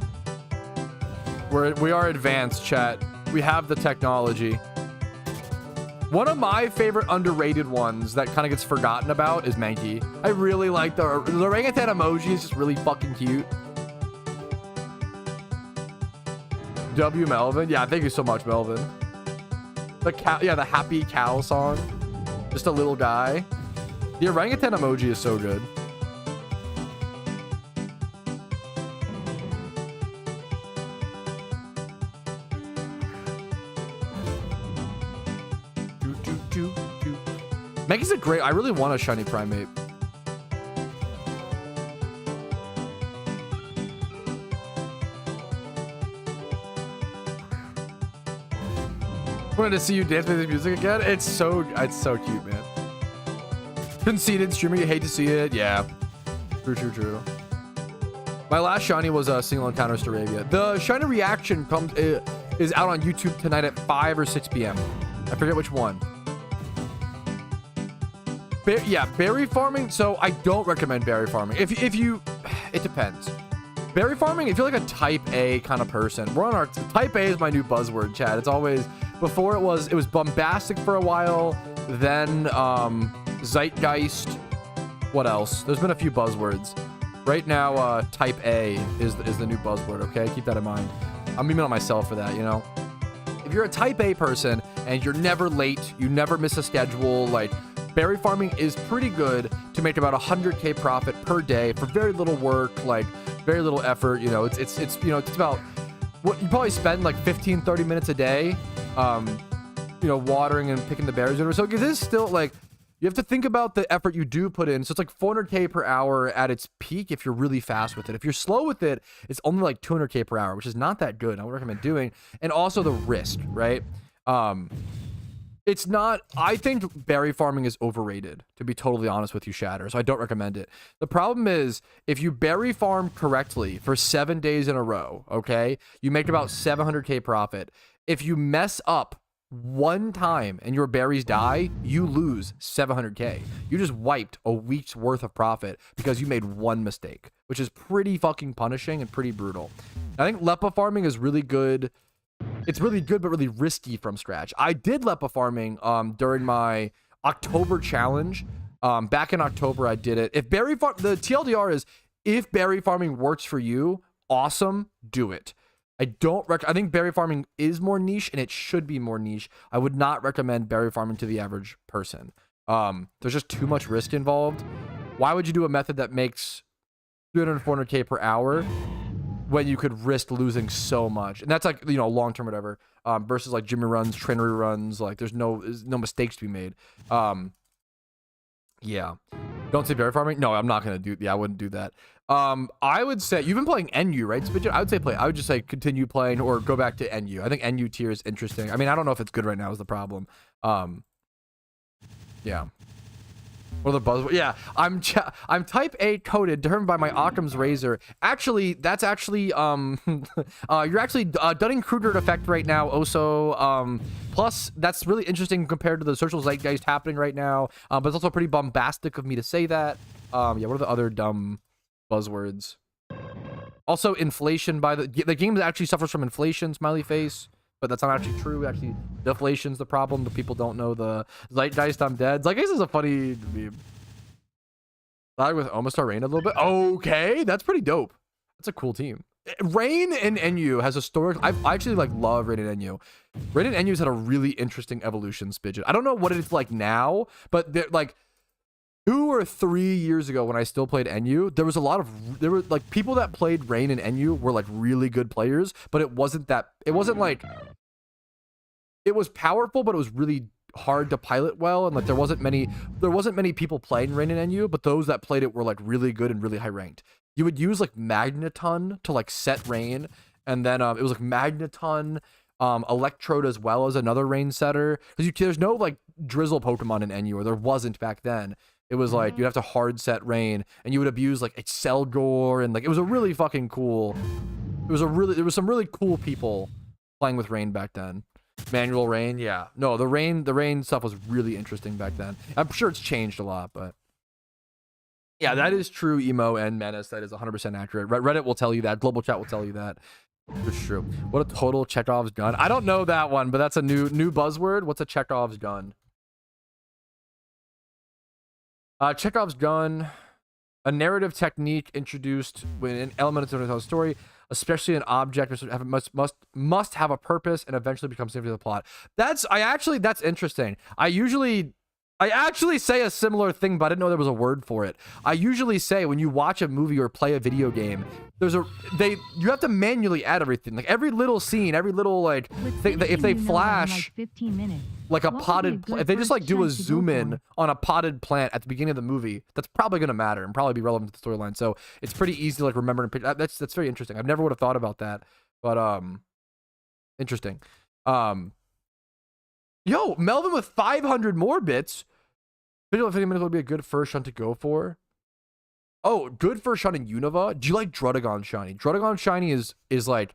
A: We are advanced, chat. We have the technology. One of my favorite underrated ones that kind of gets forgotten about is Mankey. I really like the orangutan emoji. Is just really fucking cute. W Melvin. Yeah, thank you so much, Melvin. The cow, yeah, the happy cow song. Just a little guy. The orangutan emoji is so good. Mankey's a great. I really want a shiny primate. Wanted to see you dance with the music again. It's so cute, man. Conceited streamer, you hate to see it. Yeah, true. My last shiny was a single encounter Staravia. The shiny reaction is out on YouTube tonight at 5 or 6 p.m. I forget which one. Yeah, berry farming. So I don't recommend berry farming. If you, it depends. Berry farming, if you're like a type A kind of person, we're on our type A is my new buzzword, chat. It's always, before it was bombastic for a while, then zeitgeist. What else? There's been a few buzzwords. Right now, type A is the new buzzword. Okay, keep that in mind. I'm memeing on myself for that. You know, if you're a type A person and you're never late, you never miss a schedule, like. Berry farming is pretty good to make about 100K profit per day for very little work, like very little effort. You know, it's you know, it's about what you probably spend like 15-30 minutes a day, you know, watering and picking the berries. So it is still like you have to think about the effort you do put in. So it's like 400K per hour at its peak if you're really fast with it. If you're slow with it, it's only like 200K per hour, which is not that good. I would recommend doing, and also the risk, right? It's not, I think berry farming is overrated, to be totally honest with you, Shatter. So I don't recommend it. The problem is, if you berry farm correctly for 7 days in a row, okay, you make about 700K profit. If you mess up one time and your berries die, you lose 700K. You just wiped a week's worth of profit because you made one mistake, which is pretty fucking punishing and pretty brutal. I think Lepa farming is really good. It's really good, but really risky from scratch. I did Lepa farming during my October challenge. Back in October, I did it. If berry farm, the TLDR is, if berry farming works for you, awesome, do it. I think berry farming is more niche, and it should be more niche. I would not recommend berry farming to the average person. There's just too much risk involved. Why would you do a method that makes 300 to 400K per hour when you could risk losing so much. And that's like, you know, long term, whatever. Versus like Jimmy runs, trainer runs, like there's no mistakes to be made. Yeah. Don't say berry farming. No, I'm not gonna do. Yeah, I wouldn't do that. I would say you've been playing NU, right? I would say play. I would just say continue playing or go back to NU. I think NU tier is interesting. I mean, I don't know if it's good right now is the problem. Yeah. What are the buzzwords? Yeah, I'm type A coded, determined by my Occam's razor. Actually, that's actually you're actually Dunning-Kruger effect right now. Also, plus that's really interesting compared to the social zeitgeist happening right now. But it's also pretty bombastic of me to say that. Yeah, what are the other dumb buzzwords? Also, inflation by the game actually suffers from inflation. Smiley face. But that's not actually true. Actually, deflation's the problem. The people don't know the zeitgeist. I'm dead. Zeitgeist is a funny meme. Like with Omastar Rain a little bit. Okay, that's pretty dope. That's a cool team. Rain and NU has a story. I actually like love Rain and NU. Rain and NU's had a really interesting evolution, Spidget. I don't know what it's like now, but they're like 2 or 3 years ago when I still played NU, there were like people that played Rain and NU were like really good players, but it wasn't like, it was powerful, but it was really hard to pilot well. And like, there wasn't many people playing Rain and NU, but those that played it were like really good and really high ranked. You would use like Magneton to like set Rain. And then it was like Magneton, Electrode as well as another Rain setter. Because there's no like Drizzle Pokemon in NU, or there wasn't back then. It was like you'd have to hard set Rain, and you would abuse like Excelgor, and like it was a really fucking cool. There was some really cool people playing with Rain back then. Manual Rain, yeah. No, the Rain stuff was really interesting back then. I'm sure it's changed a lot, but yeah, that is true. Emo and Menace, that is 100% accurate. Reddit will tell you that. Global chat will tell you that. It's true. What a total Chekhov's gun. I don't know that one, but that's a new buzzword. What's a Chekhov's gun? Chekhov's gun, a narrative technique introduced when an element of a story, especially an object, must have a purpose and eventually become significant to the plot. That's interesting. I actually say a similar thing, but I didn't know there was a word for it. I usually say when you watch a movie or play a video game, you have to manually add everything. Like every little scene, every little like thing, if they flash like 15 minutes, like a potted plant, if they just like do a zoom in on a potted plant at the beginning of the movie, that's probably going to matter and probably be relevant to the storyline. So it's pretty easy to like remember and pick. That's very interesting. I've never would have thought about that, but interesting. Yo, Melvin with 500 more bits. Video of 50 minutes would be a good first hunt to go for. Oh, good first hunt in Unova. Do you like Drudagon Shiny? Drudagon Shiny is like,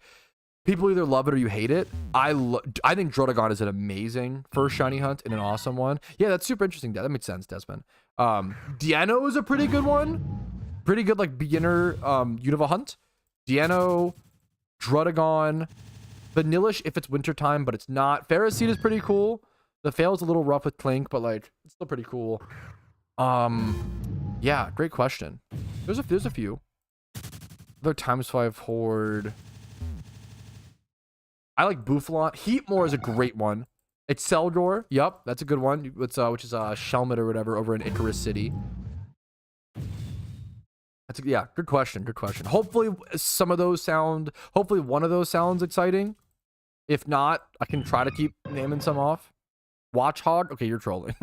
A: people either love it or you hate it. I think Drudagon is an amazing first shiny hunt and an awesome one. Yeah, that's super interesting. That makes sense, Desmond. Deano is a pretty good one. Pretty good like beginner Unova hunt. Deano, Drudagon, Vanillish if it's wintertime, but it's not. Ferroseed is pretty cool. The fail's a little rough with Clink, but like it's still pretty cool. Yeah, great question. There's a few. Other ×5 horde. I like Bouffalant. Heatmore is a great one. Excelgor, yep, that's a good one. It's which is Shelmet or whatever over in Icarus City. Yeah, good question. Good question. Hopefully hopefully one of those sounds exciting. If not, I can try to keep naming some off. Watchhog? Okay, you're trolling.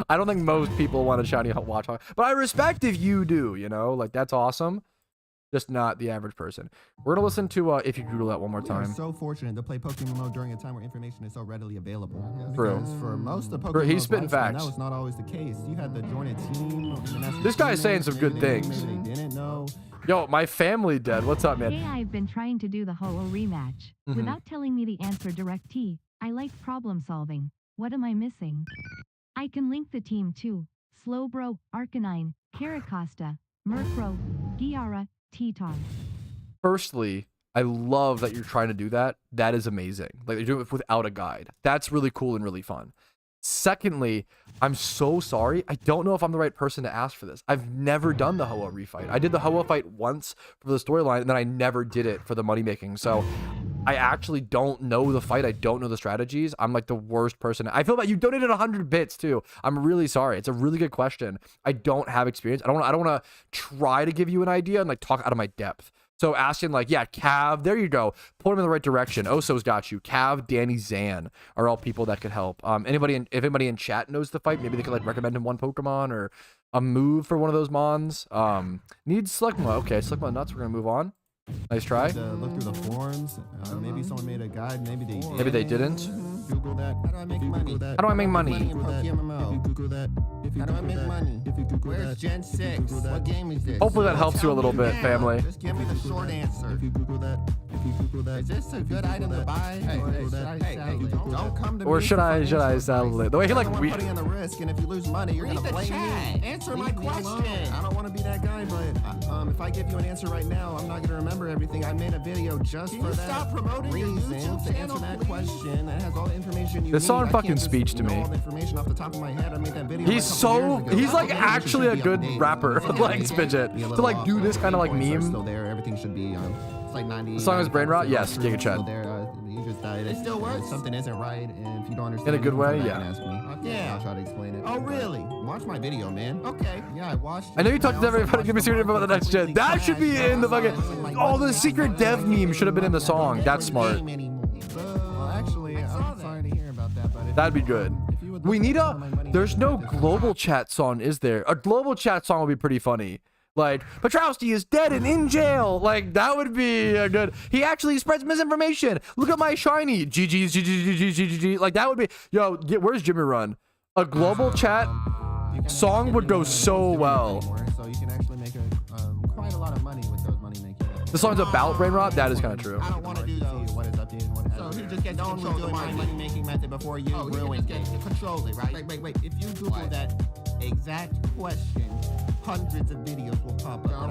A: I don't think most people want a shiny Watchhog, but I respect if you do, you know? Like, that's awesome. Just not the average person. We're gonna listen to If You Doodle that one more time.
C: We're so fortunate to play PokeMMO during a time where information is so readily available.
A: True.
C: Because for most of PokeMMO,
A: He's spitting facts.
C: That was not always the case. You had to join a team.
A: This guy's saying some good things.
C: Maybe they didn't know.
A: Yo, my family dead. What's up, man?
B: Hey, I've been trying to do the Ho-Oh rematch. Without telling me the answer direct T, I like problem solving. What am I missing? I can link the team too. Slowbro, Arcanine, Caracosta, Murkrow, Giara, T-Tar.
A: Firstly, I love that you're trying to do that. That is amazing. Like, you're doing it without a guide. That's really cool and really fun. Secondly, I'm so sorry. I don't know if I'm the right person to ask for this. I've never done the Ho-Oh refight. I did the Ho-Oh fight once for the storyline, and then I never did it for the money making. So I actually don't know the fight. I don't know the strategies. I'm like the worst person. I feel that you donated 100 bits too. I'm really sorry. It's a really good question. I don't have experience. I don't want to try to give you an idea and like talk out of my depth. So asking like, yeah, Cav, there you go. Point him in the right direction. Oso's got you. Cav, Danny, Zan are all people that could help. If anybody in chat knows the fight, maybe they could like recommend him one Pokemon or a move for one of those mons. Needs Slugma. Okay, Slugma nuts. We're gonna move on. Nice try.
C: Look through the forums. Maybe someone made a guide. Maybe they did.
A: Maybe they didn't.
C: Google that. How do I make money?
A: How do I make money?
C: PokeMMO. If you Google that. How do I make money? Where's Gen 6? What game is this?
A: Hopefully that helps you a little bit, family.
C: Just give me the short answer. If you Google that. Is this a good item to buy? Hey, don't come to me.
A: Or should I sell it? The way he like
C: we putting in the risk, and if you lose money, you're gonna blame me. Answer my question. I don't want to be that guy, but if I give you an answer right now, I'm not gonna remember everything. I made a video just for that. Stop promoting reason to answer that question. That has all the information you need.
A: This song fucking speech to me.
C: All the information off the top of my head. I made that video.
A: He's like actually a good rapper, like Spidget. To like do this kind of like meme.
C: Still there. Everything should be it's like 90.
A: The song is brain rot. Yes, Giga Chat.
C: You just died. It still works. Something isn't right, and if you don't understand,
A: in a good way, yeah.
C: Ask me. Okay, I'll try to explain it. Oh, really? Watch my video, man. Okay. Yeah, I watched it.
A: I know you talked to everybody. Give me serious about the next gen. That should be in the fucking. Oh, the secret dev meme should have been in the song. That's smart.
C: Well, actually, I'm sorry to hear about that, but
A: that'd be good. We need a. There's no global chat song, is there? A global chat song would be pretty funny. Like, Patrouski is dead and in jail. Like, that would be a good. He actually spreads misinformation. Look at my shiny. GG's, GG. Like, that would be. Yo, where's Jimmy Run? A global chat song would go so well.
C: So you can actually make quite a lot of money with those money making.
A: The song's about brain rot. That is kind of true.
C: I don't want to do those. What is updated? What has so he just gets to control the money making method before you ruin it. Control it, right? Wait. If you Google that exact question, hundreds of videos will pop up.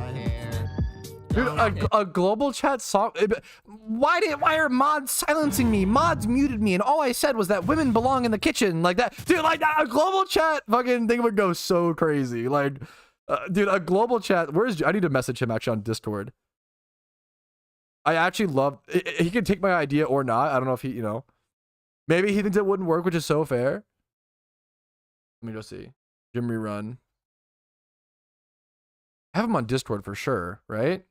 A: Dude, a global chat song. Why are mods silencing me? Mods muted me, and all I said was that women belong in the kitchen. Like that, dude. Like that, a global chat fucking thing would go so crazy. Like, dude, a global chat. I need to message him actually on Discord. I actually love. He can take my idea or not. I don't know if he, maybe he thinks it wouldn't work, which is so fair. Let me go see. Jimmy Run. I have him on Discord for sure, right?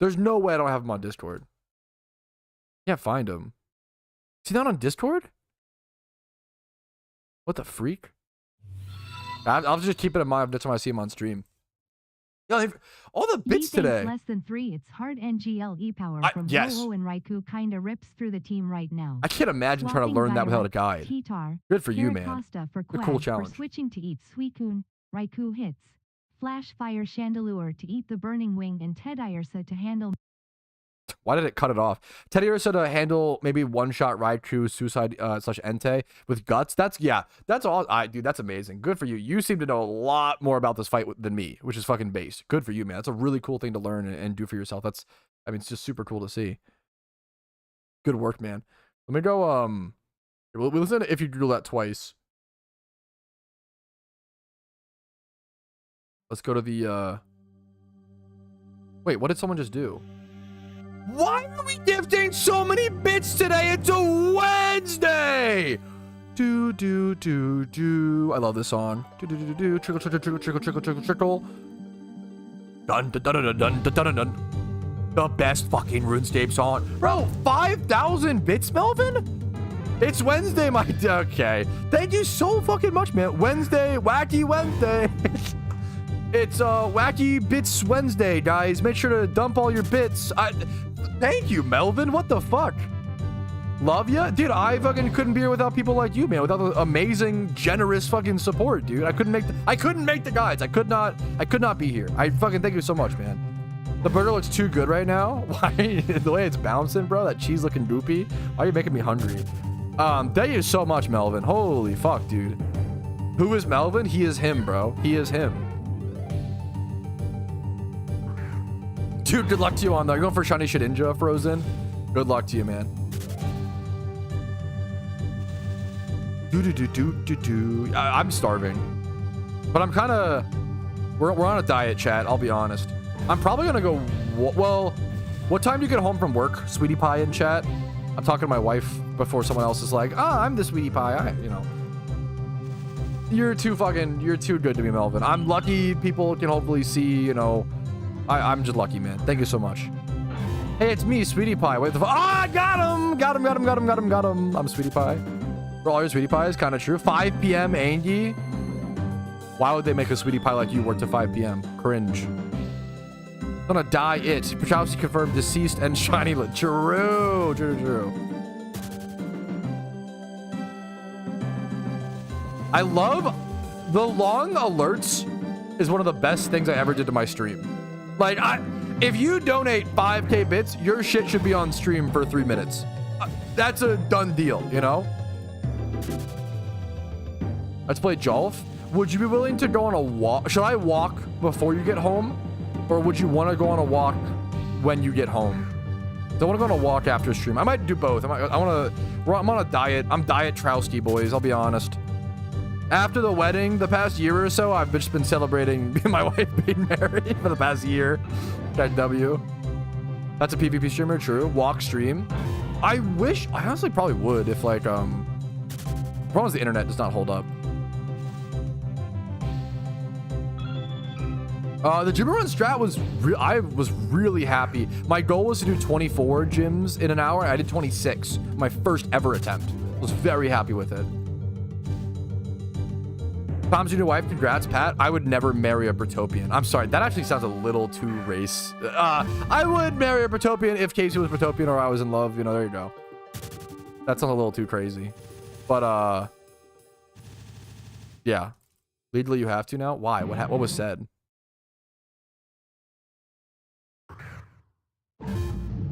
A: There's no way I don't have him on Discord. Can't find him. Is he not on Discord? What the freak? I'll just keep it in mind next time I see him on stream. Yo, all the bits today.
B: Less than 3. It's hard NGLE power from
A: yes.
B: Ho-Oh and Raikou kinda rips through the team right now.
A: I can't imagine trying to learn that without a guide. Good for you, man.
B: For
A: a cool challenge.
B: For switching to eat Suicune, Raikou hits. Flash Fire Chandelure to eat the Burning Wing, and Teddiursa to handle.
A: Why did it cut it off? Teddiursa to handle maybe one-shot Raikou, Suicide / Entei with guts. That's all. Dude, that's amazing. Good for you. You seem to know a lot more about this fight than me, which is fucking base. Good for you, man. That's a really cool thing to learn and do for yourself. It's just super cool to see. Good work, man. Let me go. We'll listen to If You Drill That Twice. Let's go to the, wait, what did someone just do? Why are we gifting so many bits today? It's a Wednesday! Do. I love this song. Do. Trickle. Dun. The best fucking RuneScape song. Bro, 5,000 bits, Melvin? It's Wednesday, my... Okay. Thank you so fucking much, man. Wednesday, wacky Wednesday. It's Wacky Bits Wednesday, guys. Make sure to dump all your bits. Thank you, Melvin. What the fuck? Love ya? Dude, I fucking couldn't be here without people like you, man. Without the amazing, generous fucking support, dude. I couldn't make the guides. I could not be here. I fucking thank you so much, man. The burger looks too good right now. Why? The way it's bouncing, bro. That cheese looking goopy. Why are you making me hungry? Thank you so much, Melvin. Holy fuck, dude. Who is Melvin? He is him, bro. He is him. Dude, good luck to you on that. You're going for Shiny Shedinja, Frozen. Good luck to you, man. I'm starving. But I'm kind of... We're on a diet, chat. I'll be honest. I'm probably going to go... Well, what time do you get home from work, Sweetie Pie in chat? I'm talking to my wife before someone else is like, I'm the Sweetie Pie. You're too good to be Melvin. I'm lucky people can hopefully see, I'm just lucky, man. Thank you so much. Hey, it's me, Sweetie Pie. Wait the I got him! Got him. I'm Sweetie Pie. For all your Sweetie Pie is kind of true. 5 p.m. Angie. Why would they make a Sweetie Pie like you work to 5 p.m.? Cringe. Gonna die it. Patrouski confirmed deceased and shiny. True. I love the long alerts is one of the best things I ever did to my stream. Like, if you donate 5k bits, your shit should be on stream for 3 minutes. That's a done deal, you know? Let's play Jolf. Would you be willing to go on a walk? Should I walk before you get home? Or would you want to go on a walk when you get home? I want to go on a walk after stream. I might do both. I'm on a diet. I'm diet Patrouski, boys. I'll be honest. After the wedding, the past year or so, I've just been celebrating me and my wife being married for the past year. W. That's a PvP streamer, true. Walk stream. I honestly probably would if like, problem is the internet does not hold up. The gym run strat was, I was really happy. My goal was to do 24 gyms in an hour. I did 26, my first ever attempt. Was very happy with it. Tom's your new wife. Congrats, Pat. I would never marry a Britopian. I'm sorry. That actually sounds a little too race. I would marry a Britopian if Casey was Britopian or I was in love. You know, there you go. That sounds a little too crazy. But, yeah. Legally, you have to now? Why? What was said?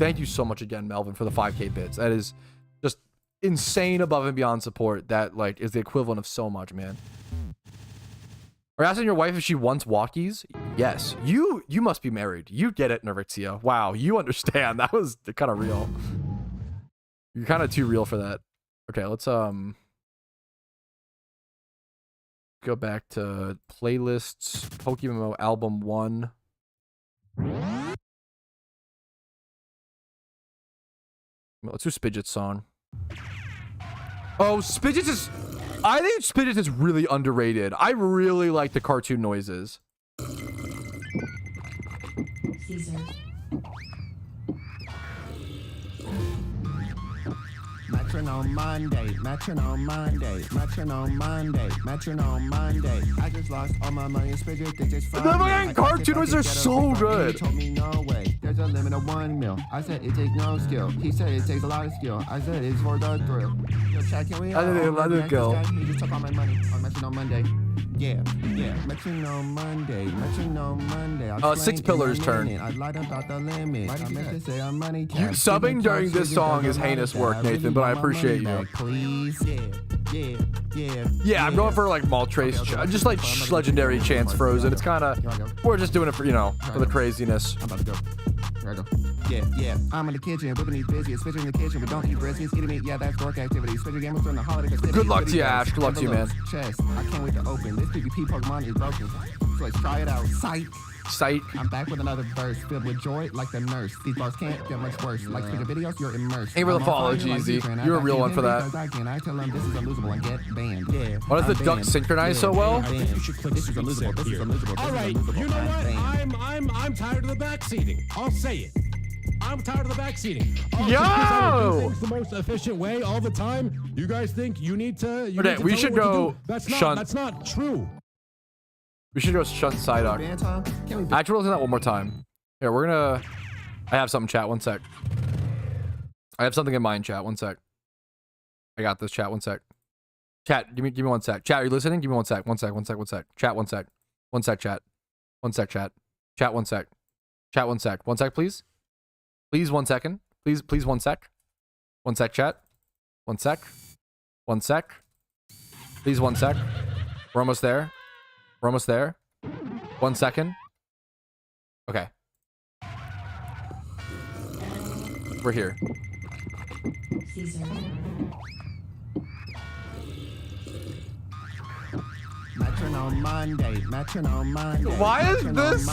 A: Thank you so much again, Melvin, for the 5k bits. That is just insane above and beyond support. That, like, is the equivalent of so much, man. Are you asking your wife if she wants walkies? Yes. You must be married. You get it, Nervixia. Wow, you understand. That was kind of real. You're kind of too real for that. Okay, let's go back to playlists. PokeMMO album 1. Let's do Spidget's song. Oh, Spidget's is... I think Spidget is really underrated. I really like the cartoon noises.
D: Caesar.
C: Metronome Monday, Metronome Monday, Metronome Monday, Metronome Monday. I just lost all my money in Spidget. They just
A: The fucking cartoon noises are so good.
C: He told me no way. There's a limit of 1 mil. I said it takes no skill. He said it takes a lot of skill. I said it's for the thrill. Yo, chat, can we?
A: I didn't let it go.
C: He just took all my money on Metronome Monday. Yeah, Metronome Monday, Metronome Monday.
A: 6 Pillars turn.
C: I lied about the limit. I meant to say I'm money cash.
A: Subbing during this song is heinous work, Nathan, but I appreciate you.
C: Please,
A: Yeah, I'm going for like Maltrace, just like legendary chance frozen. It's kind of, we're just doing it for, you know, for the craziness.
C: I'm about to go. Here I go. Yeah. I'm in the kitchen, whipping these biscuits, switching in the kitchen, but don't eat briskets. Eating meat, yeah, that's work activity. Switching game during the holiday.
A: Good luck to you, Ash. Good luck to you, man.
C: Chest. I can't wait to open. This PvP Pokemon is broken. So let's try it out. Sight. I'm back with another verse filled with joy like the nurse. These bars can't get much worse. Like Twitter videos, you're immersed.
A: Ain't for the follow, Jeezy. You're a real one for that.
C: I tell them this is unlosable and get banned. Yeah.
A: Why does the duck synchronize so well?
E: I think you should click this is unlosable here. All right, you know what? I'm tired of the backseating. I'll say it. I'm tired of the backseating.
A: Yo!
E: Things the most efficient way all the time. You guys think you need to?
A: Okay, we should go.
E: That's not true.
A: We should go shunt Psyduck. Actually, we'll do that one more time. Here, we're gonna. I have something, chat. 1 sec. I have something in mind, chat. 1 sec. I got this, chat. 1 sec. Chat, give me 1 sec. Chat, are you listening? Give me 1 sec. 1 sec. 1 sec. 1 sec. Chat. 1 sec. 1 sec. Chat. 1 sec. Chat. Chat. 1 sec. Chat. 1 sec. 1 sec, please. Please 1 second. Please 1 sec. 1 sec, chat. 1 sec. 1 sec. Please 1 sec. We're almost there. We're almost there. 1 second. Okay. We're here.
D: Caesar.
C: Metronome Monday, Metronome Monday.
A: Why is this?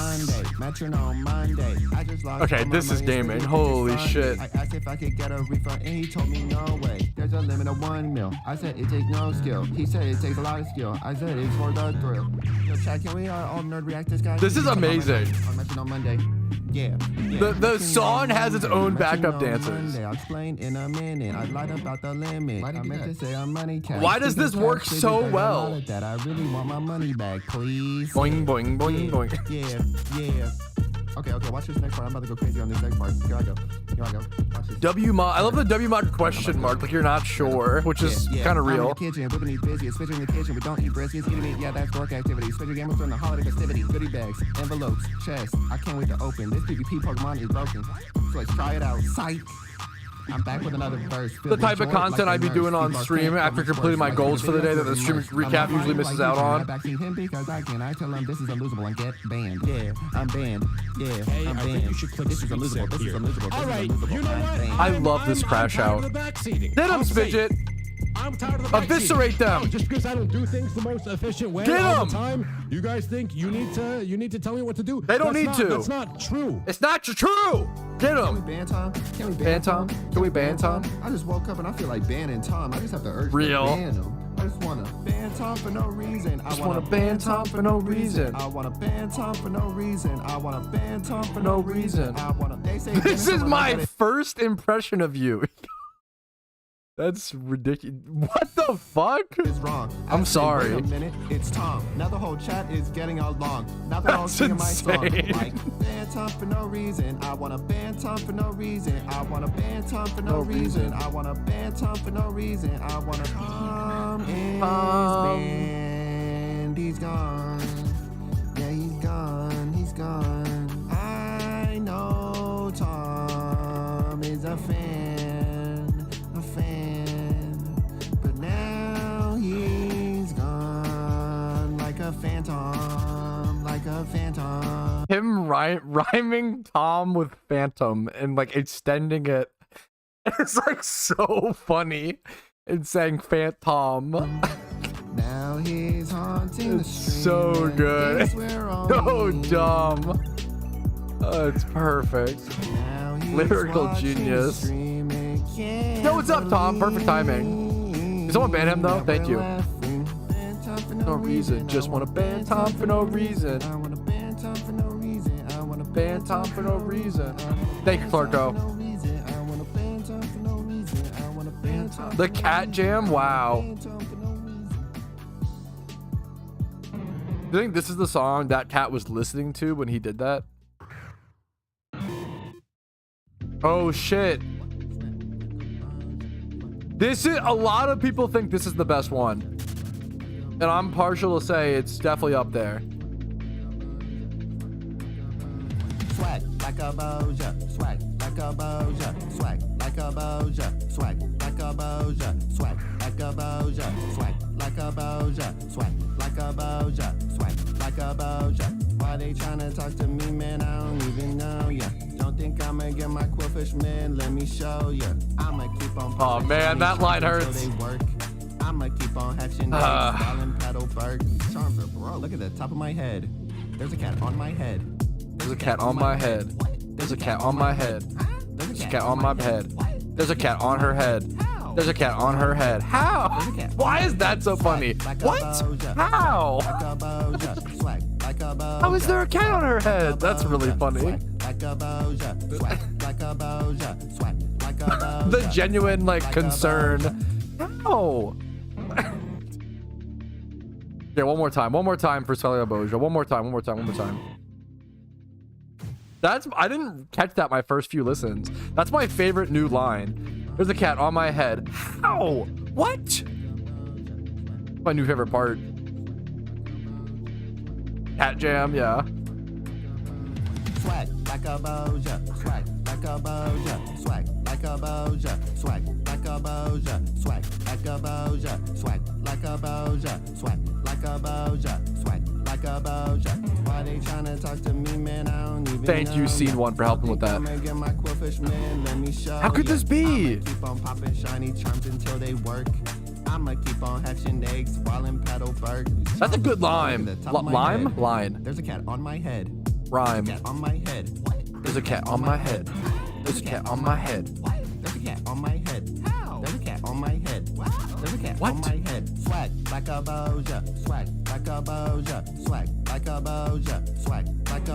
C: Metronome Monday. I just lost.
A: Okay, this is gaming. Holy shit.
C: I asked if I could get a refund and he told me no way. There's a limit of 1 mil. I said it takes no skill. He said it takes a lot of skill. I said it's for the thrill. Yo, chat, can we all nerd react this guy?
A: This is amazing.
C: On Metronome Monday. Yeah.
A: The song has its own backup dancers.
C: I'll explain in a minute. I lied about the limit. I meant to say I'm money cash.
A: Why does this work so well?
C: That I really want my money back, please.
A: Boing, boing, boing, boing.
C: Yeah. Okay, watch this next part. I'm about to go crazy on this next part. Here I go. Watch this.
A: W mod. I love the W mod question mark. Like you're not sure, which is kind of
C: I'm in
A: real.
C: the kitchen, whipping these biscuits, switching in the kitchen. We don't eat briskets, eating meat. Yeah, that's work activity. Switching gamers during the holiday festivities. Goodie bags, envelopes, chests. I can't wait to open. This PvP Pokemon is broken. So let's try it out. Psych. I'm back with another verse.
A: The type of content I'd be doing on stream after completing my goals for the day that the stream recap usually misses out on.
C: Because I tell him this is unlosable and get banned. Yeah, I'm banned. Yeah,
E: Hey,
C: I'm
E: I think
C: banned.
E: you should click
C: This is
E: Sweet
C: unlosable.
E: Sip
C: This is
E: here.
C: unlosable.
E: All right, you know what?
A: I love this crash
E: I'm
A: out.
E: tired of the backseating.
A: Get him,
E: I'll say
A: Spidget.
E: it. I'm tired of the
A: Eviscerate
E: backseating.
A: them.
E: Oh, just because I don't do things the most efficient way
A: Get
E: all
A: 'em.
E: the time, you guys think you need to tell me what to do?
A: They don't need to.
E: That's not true.
A: It's not true. Get
C: Can we
A: him.
C: ban Tom? Can we
A: Ban Tom? Can we ban Tom?
C: I just woke up and I feel like banning Tom. I just have the urge
A: Real.
C: to ban him. I just wanna ban Tom for no reason. I
A: wanna ban Tom for no reason.
C: I wanna ban Tom for no reason. I wanna ban Tom for
A: no
C: no
A: reason.
C: reason. I wanna. They say
A: This is my first impression of you. That's ridiculous. What the fuck?
C: Is wrong.
A: I'm
C: I say,
A: sorry.
C: Wait a minute, it's Tom. Now the whole chat is getting along. Now they're all
A: That's
C: singing my song.
A: insane.
C: Like ban Tom for no reason. I wanna ban Tom for no reason. I wanna ban Tom for no reason. I wanna ban Tom for no reason. I wanna Tom is banned. He's gone. Yeah, he's gone. He's gone. I know Tom is a fan. But now he's gone like a phantom, like a phantom.
A: Him rhyming Tom with Phantom and like extending it. It's like so funny. And saying Phantom.
C: Now he's haunting the
A: It's
C: street.
A: so good.
C: Thinks we're all
A: So
C: mean.
A: dumb. Oh, it's perfect.
C: Now he's
A: Lyrical
C: watching the
A: genius.
C: stream and can't
A: Yo, what's up, Tom? Perfect timing.
C: believe
A: Did someone ban him, though? Thank you.
C: we're laughing. Ban Tom for
A: No reason. Just wanna ban Tom for no reason.
C: I wanna ban Tom for no reason. I wanna
A: Ban Tom for no reason. Thank you, Clarko. The cat jam? Wow. Do you think this is the song that cat was listening to when he did that? Oh shit. This is, a lot of people think this is the best one. And I'm partial to say it's definitely up there.
C: Swag like a boja, swag like a boja, swag like a boja, swag like a boja, swag like a boja, swag like a boja, swag like a boja, swag like a boja. Why they tryna talk to me, man? I don't even know ya. Don't think I'ma get my quillfish, man? Let me show ya. I'ma keep on.
A: Oh, man, that line
C: until
A: hurts.
C: they work. I'ma keep on hatching eggs while in Paddleberg. Charm for bro. Look at the top of my head. There's a cat on my head.
A: There's a cat on my head. There's a cat on my head. There's a cat on my head. There's a cat on her head. There's a cat on her head. How? Why is that so funny? What? How? How is there a cat on her head? That's really funny. The genuine, like, concern. How? Yeah, one more time. One more time for Celia Boja. One more time. One more time. One more time. That's, I didn't catch that my first few listens. That's my favorite new line. There's a cat on my head. How? What? My new favorite part. Cat jam, yeah.
C: Swag like a boja, swag like a boja, swag like a boja, swag like a boja, swag like a boja, swag like a boja, swag like a boja, swag like a boja. Why they tryna talk to me, man? I don't even
A: Thank you,
C: know
A: Scene
C: ya.
A: One, for helping with that.
C: I'ma get my quillfish, man. Let me show
A: How could
C: ya.
A: this be?
C: I'ma keep on popping shiny charms until they work. I'ma keep on hatching eggs while in Paddleberg.
A: That's a good lime.
C: Look at the top of my
A: Lime?
C: head.
A: Line.
C: There's a cat on my head.
A: Rhyme.
C: Cat on my head.
A: There's a cat on my head. There's a cat on my head.
C: There's a cat on my head. There's a cat on my head. There's a cat
A: What?
C: on my head. Swag like a boja. Swag like a boja. Swag like a boja. Swag like a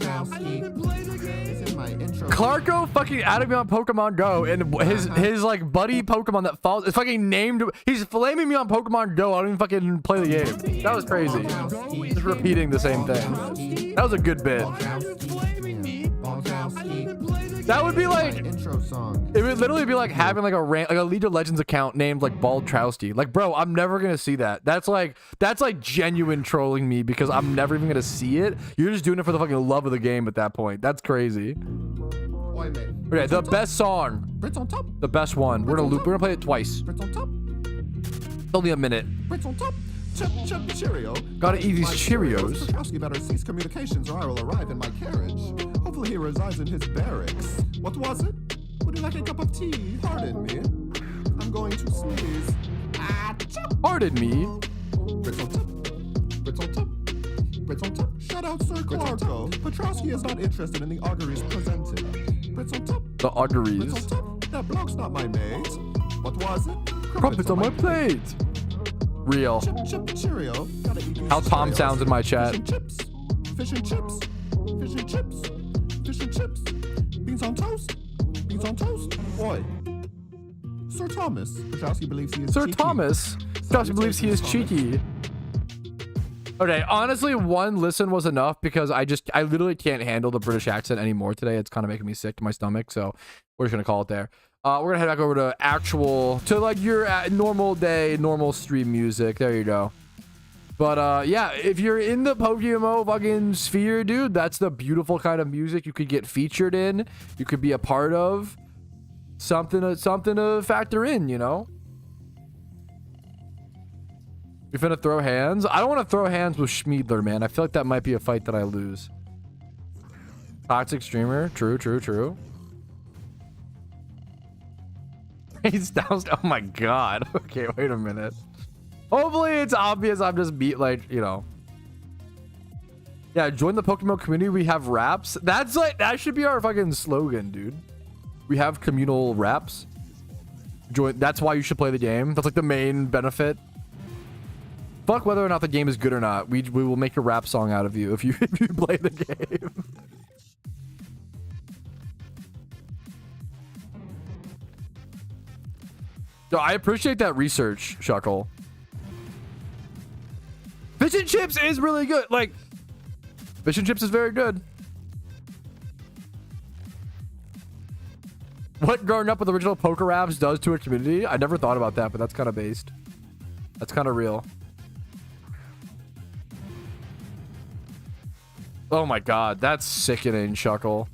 C: It's in my intro.
A: Clarko fucking added me on Pokemon Go, and his like buddy Pokemon that follows is fucking named. He's flaming me on Pokemon Go. I don't even fucking play the game. That was crazy. Just repeating the same thing. That was a good bit. That would be like
C: Intro song.
A: it would literally be like having like a League of Legends account named like Patrouski. Like, bro, I'm never gonna see that. That's like genuine trolling me because I'm never even gonna see it. You're just doing it for the fucking love of the game at that point. That's crazy.
C: Oi, mate.
A: Okay, the best song,
C: Brits on top.
A: the best one. We're gonna loop. We're gonna play it twice.
C: Brits on top.
A: It's only a minute.
C: Brits on top. Chip, chip, Cheerio.
A: Gotta eat these
C: My
A: Cheerios.
C: Patrouski better cease communications or I will arrive in my carriage. Hopefully he resides in his barracks. What was it? Would you like a cup of tea? Pardon me. I'm going to sneeze. Ah, chop.
A: Pardon me.
C: Brits on top. Brits on top. Brits on top. Shout out Sir Clarko. Patrouski is not interested in the auguries presented. Brits on top.
A: The
C: Brits
A: auguries.
C: on top. That bloke's not my mate. What was it?
A: Crumpets on my plate. Real.
C: Chip, chip, Cheerio. Gotta eat these
A: How Tom
C: Cheerios.
A: sounds in my chat.
C: Fish and chips. Fish and chips. Fish and chips. Fish and chips. Beans on toast. Beans on toast. Boy. Sir Thomas. Patrouski believes he is
A: Sir
C: cheeky.
A: Thomas. Josh believes he is cheeky. Okay, honestly, one listen was enough because I literally can't handle the British accent anymore today. It's kind of making me sick to my stomach, so we're just gonna call it there. We're gonna head back over to like your normal day, normal stream music. There you go. But yeah, if you're in the PokeMMO fucking sphere, dude, that's the beautiful kind of music you could get featured in. You could be a part of something to factor in, you know. You finna throw hands? I don't want to throw hands with Schmiedler, man. I feel like that might be a fight that I lose. Toxic streamer. True, true, true. He's down. Oh my god. Okay, wait a minute. Hopefully it's obvious I'm just like, you know. Yeah, join the PokeMMO community. We have raps. That's like, that should be our fucking slogan, dude. We have communal raps. Join. That's why you should play the game. That's like the main benefit. Fuck whether or not the game is good or not. We will make a rap song out of you if you play the game. Yo, I appreciate that research, Shuckle. Fish and chips is really good. Like, fish and chips is very good. What growing up with original poker raps does to a community? I never thought about that, but that's kind of based. That's kind of real. Oh my god, that's sickening, Shuckle.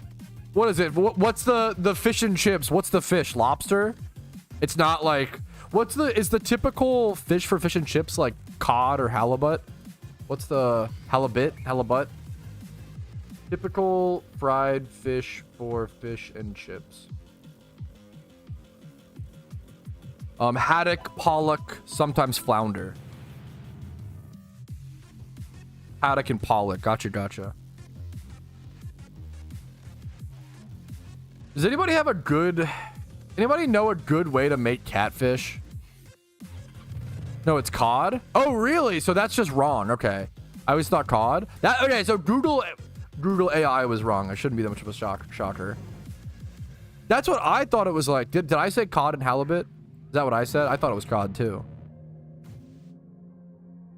A: What is it? What's the fish and chips? What's the fish? Lobster? It's not like... is the typical fish for fish and chips like cod or halibut? What's the halibut? Typical fried fish for fish and chips. Haddock, pollock, sometimes flounder. Haddock and pollock. Gotcha. Does anybody have a good... Anybody know a good way to make catfish? No, it's cod? Oh, really? So that's just wrong. Okay. I always thought cod. Okay, so Google AI was wrong. I shouldn't be that much of a shocker. That's what I thought it was like. Did I say cod and halibut? Is that what I said? I thought it was cod too.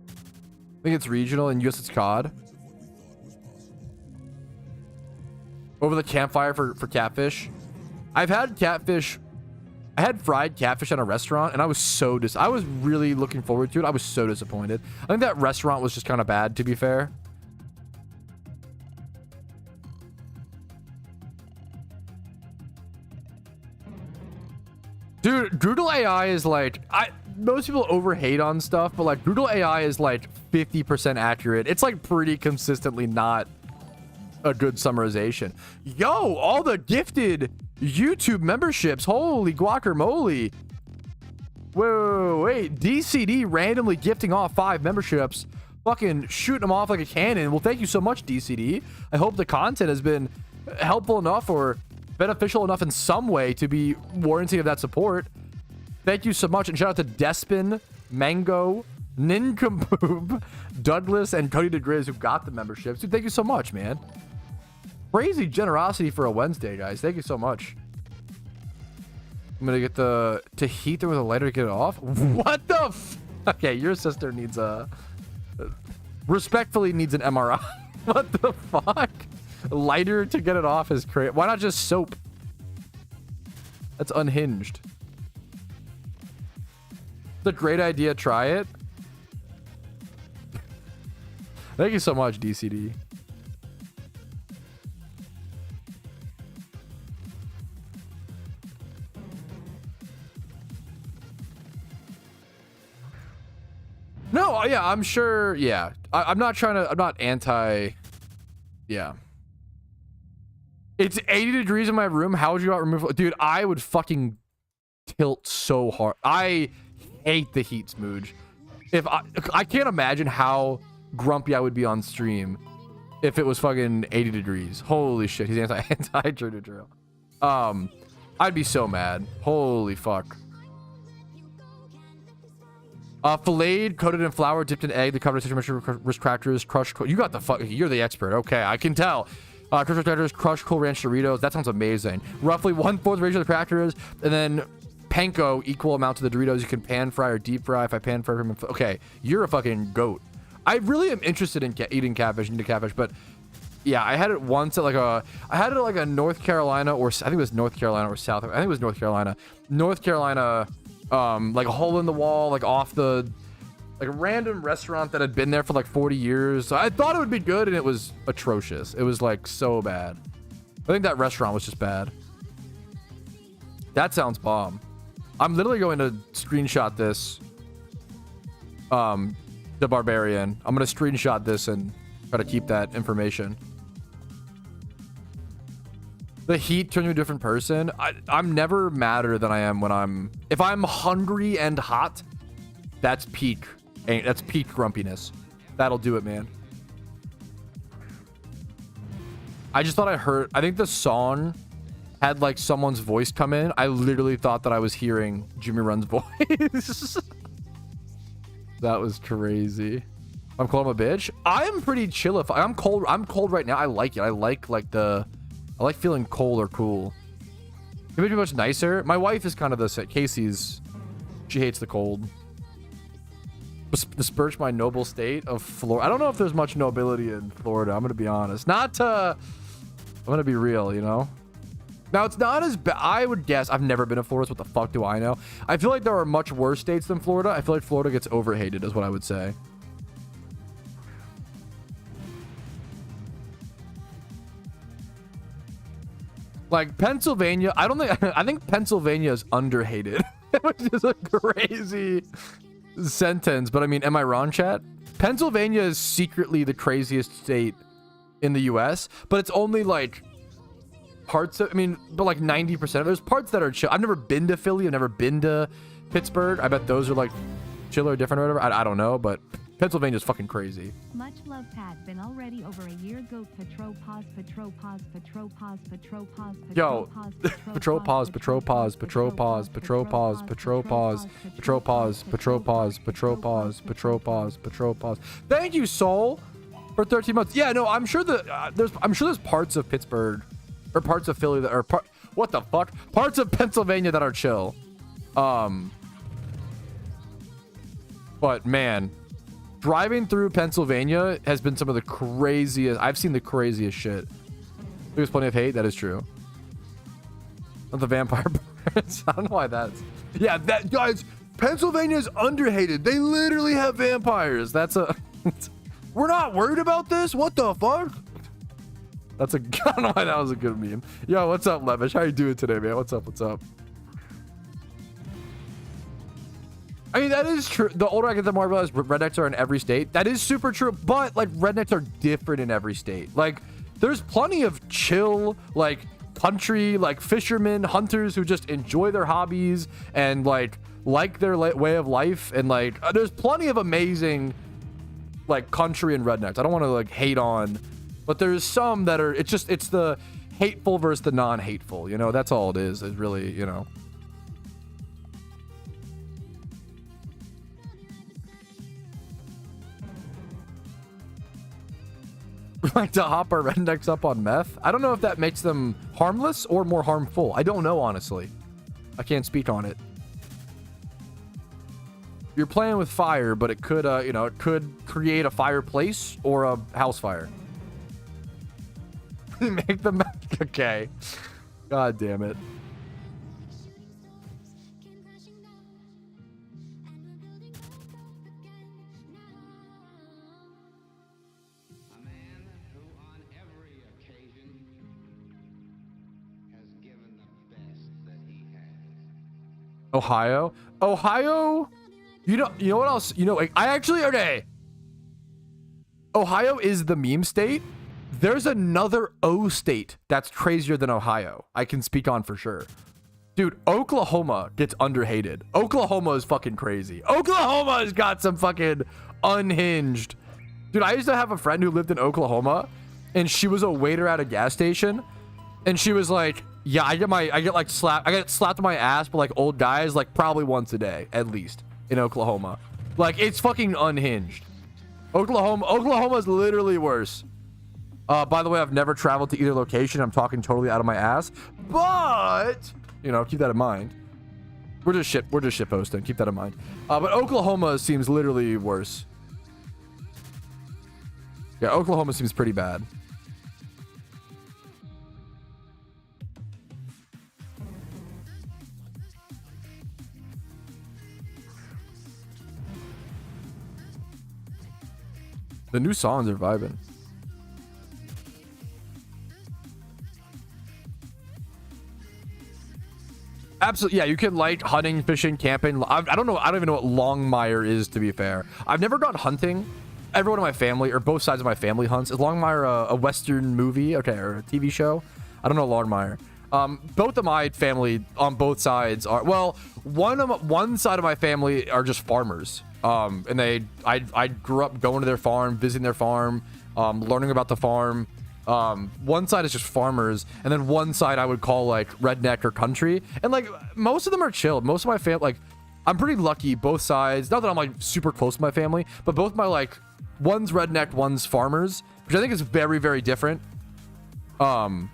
A: I think it's regional and US it's cod. Over the campfire for catfish. I've had catfish. I had fried catfish at a restaurant and I was I was really looking forward to it. I was so disappointed. I think that restaurant was just kind of bad, to be fair. Dude, Google AI is like, most people overhate on stuff, but like Google AI is like 50% accurate. It's like pretty consistently not a good summarization. Yo, all the gifted YouTube memberships. Holy guacamole. Wait. DCD randomly gifting off 5 memberships. Fucking shooting them off like a cannon. Well, thank you so much, DCD. I hope the content has been helpful enough or beneficial enough in some way to be warranty of that support. Thank you so much. And shout out to Despin, Mango, Nincompoop, Douglas, and Cody DeGriz who got the memberships. Dude, thank you so much, man. Crazy generosity for a Wednesday, guys. Thank you so much. I'm gonna get to heat them with a lighter to get it off. What the okay, your sister needs respectfully needs an MRI. What the fuck? Lighter to get it off is crazy. Why not just soap? That's unhinged. It's a great idea. Try it. Thank you so much, DCD. No, yeah, I'm sure. Yeah, I'm not trying to. I'm not anti. Yeah. It's 80 degrees in my room. How would you not remove? Dude, I would fucking tilt so hard. I hate the heat, Smooge. If I can't imagine how grumpy I would be on stream if it was fucking 80 degrees. Holy shit, he's anti True Drill. I'd be so mad. Holy fuck. Filleted, coated in flour, dipped in egg, the covered in citrus risk crackers, crushed. You got the fuck. You're the expert. Okay, I can tell. Crushed crackers, crushed Cool Ranch Doritos. That sounds amazing. Roughly 1/4 ratio of the crackers, and then panko equal amount to the Doritos. You can pan fry or deep fry. If I pan fry them, okay, you're a fucking goat. I really am interested in eating catfish, but yeah, I had it once at like a North Carolina, or I think it was North Carolina or South. I think it was North Carolina. North Carolina. Like a hole in the wall, like off the, like a random restaurant that had been there for like 40 years. I thought it would be good, and it was atrocious. It was like so bad. I think that restaurant was just bad. That sounds bomb. I'm literally going to screenshot this. The Barbarian. I'm gonna screenshot this and try to keep that information. The heat turns you a different person. I'm never madder than I am when if I'm hungry and hot, that's peak grumpiness. That'll do it, man. I just thought I think the song had like someone's voice come in. I literally thought that I was hearing Jimmy Run's voice. That was crazy. I'm cold, I'm a bitch. I'm pretty chill if I'm cold. I'm cold right now. I like it. I like feeling cold or cool. It would be much nicer. My wife is kind of the same. Casey's, she hates the cold. Disperse my noble state of Florida. I don't know if there's much nobility in Florida. I'm gonna be honest. I'm gonna be real, you know. Now it's not as bad. I would guess. I've never been to Florida. So what the fuck do I know? I feel like there are much worse states than Florida. I feel like Florida gets overhated, is what I would say. Like Pennsylvania, I think Pennsylvania is underhated, which is a crazy sentence. But I mean, am I wrong, chat? Pennsylvania is secretly the craziest state in the US, but it's only like parts of, but like 90% of there's parts that are chill. I've never been to Philly. I've never been to Pittsburgh. I bet those are like chill or different or whatever. I don't know, but Pennsylvania's fucking crazy.
B: Much love, Pat. Been already over a year ago. Patro pause, patro pause, patro pause, patro pause,
A: yo, patro pause, patro pause, patro pause, patro pause, patro pause, patro pause, patro pause, patro pause, patro pause, patro pause. Thank you, Soul, for 13 months. Yeah, no, I'm sure there's parts of Pittsburgh or parts of Philly that are what the fuck? Parts of Pennsylvania that are chill. But man, driving through Pennsylvania has been some of the craziest. I've seen the craziest shit. There's plenty of hate. That is true. Not the vampire parents. I don't know why that's. Yeah, that guys. Pennsylvania's underhated. They literally have vampires. That's a. We're not worried about this. What the fuck? That's a. I don't know why that was a good meme. Yo, what's up, Levish? How you doing today, man? What's up? What's up? I mean, that is true. The older I get, the more I realize rednecks are in every state. That is super true. But like rednecks are different in every state. Like there's plenty of chill, like country, like fishermen, hunters who just enjoy their hobbies and like their way of life. And like there's plenty of amazing like country and rednecks. I don't want to like hate on, but there's some that are, it's the hateful versus the non-hateful, you know. That's all it is really, you know. trying to hop our rednecks up on meth. I don't know if that makes them harmless or more harmful. I don't know, honestly. I can't speak on it. You're playing with fire, but it could, you know, it could create a fireplace or a house fire. Make them okay. God damn it. Ohio? Ohio? You know what else? You know, I actually, okay. Ohio is the meme state. There's another O state that's crazier than Ohio. I can speak on for sure. Dude, Oklahoma gets underhated. Oklahoma is fucking crazy. Oklahoma has got some fucking unhinged. Dude, I used to have a friend who lived in Oklahoma, and she was a waiter at a gas station, and she was like, yeah, I get slapped on my ass by like old guys like probably once a day at least in Oklahoma. Like, it's fucking unhinged. Oklahoma is literally worse. By the way, I've never traveled to either location. I'm talking totally out of my ass, but you know, keep that in mind. We're just shit posting. Keep that in mind. But Oklahoma seems literally worse. Yeah, Oklahoma seems pretty bad. The new songs are vibing. Absolutely, yeah. You can like hunting, fishing, camping. I don't know. I don't even know what Longmire is, to be fair. I've never gone hunting. Everyone in my family, or both sides of my family, hunts. Is Longmire a Western movie? Okay, or a TV show? I don't know Longmire. Both of my family on both sides are, well, one side of my family are just farmers. And I grew up going to their farm, visiting their farm, learning about the farm. One side is just farmers, and then one side I would call like redneck or country. And like most of them are chill. Most of my family, like, I'm pretty lucky both sides. Not that I'm like super close to my family, but both my, like, one's redneck, one's farmers, which I think is very, very different. Even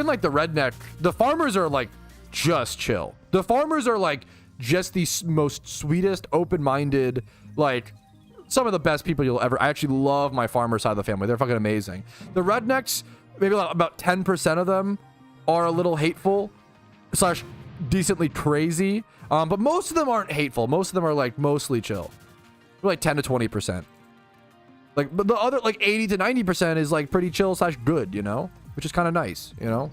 A: like the redneck, the farmers are like just chill. The farmers are like just the most sweetest, open-minded, like some of the best people you'll ever. I actually love my farmer side of the family. They're fucking amazing. The rednecks, maybe like about 10% of them are a little hateful / decently crazy. But most of them aren't hateful. Most of them are like mostly chill. Like 10 to 20%. Like, but the other like 80 to 90% is like pretty chill / good, you know, which is kind of nice, you know.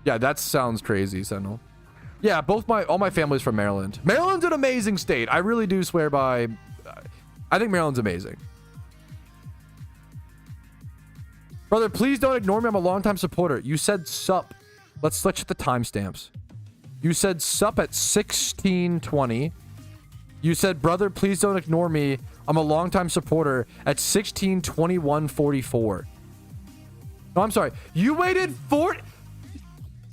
A: Yeah, that sounds crazy, Sentinel. Yeah, all my family's from Maryland. Maryland's an amazing state. I really do swear by. I think Maryland's amazing. Brother, please don't ignore me. I'm a longtime supporter. You said sup. Let's switch at the timestamps. You said sup at 16:20. You said, brother, please don't ignore me. I'm a longtime supporter at 16:21:44. No, I'm sorry. You waited 40.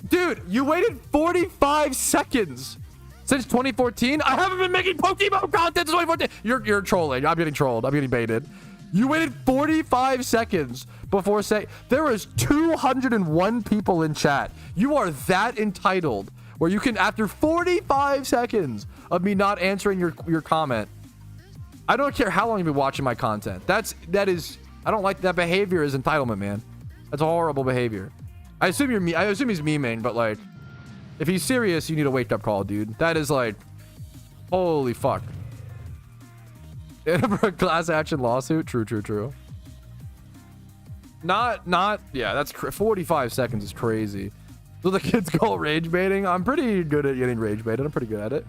A: Dude, you waited 45 seconds since 2014. I haven't been making PokeMMO content since 2014. You're trolling. I'm getting trolled. I'm getting baited. You waited 45 seconds before saying there was 201 people in chat. You are that entitled where you can, after 45 seconds of me not answering your comment, I don't care how long you've been watching my content. That is, I don't like that behavior. Is entitlement, man. That's a horrible behavior. I assume I assume he's memeing, but like, if he's serious, you need a wake up call, dude. That is like, holy fuck. For a class action lawsuit? True. Not, yeah, that's 45 seconds is crazy. So the kids call rage baiting. I'm pretty good at getting rage baited. I'm pretty good at it.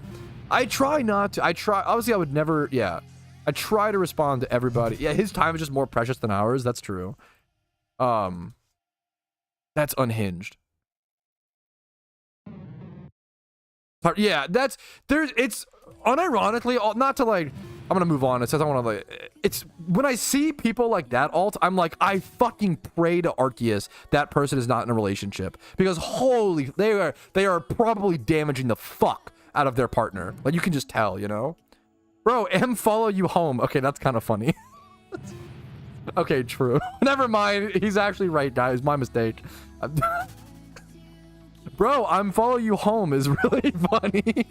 A: I try not to. Obviously, I would never, yeah. I try to respond to everybody. Yeah, his time is just more precious than ours. That's true. That's unhinged. Yeah, it's unironically, not to like, I'm gonna move on. It says I want to like, it's when I see people like that alt, I'm like, I fucking pray to Arceus that person is not in a relationship, because holy, they are probably damaging the fuck out of their partner. Like, you can just tell, you know. Bro, M follow you home. Okay, that's kind of funny. Okay, true. Never mind. He's actually right, guys. My mistake. Bro, I'm follow you home is really funny.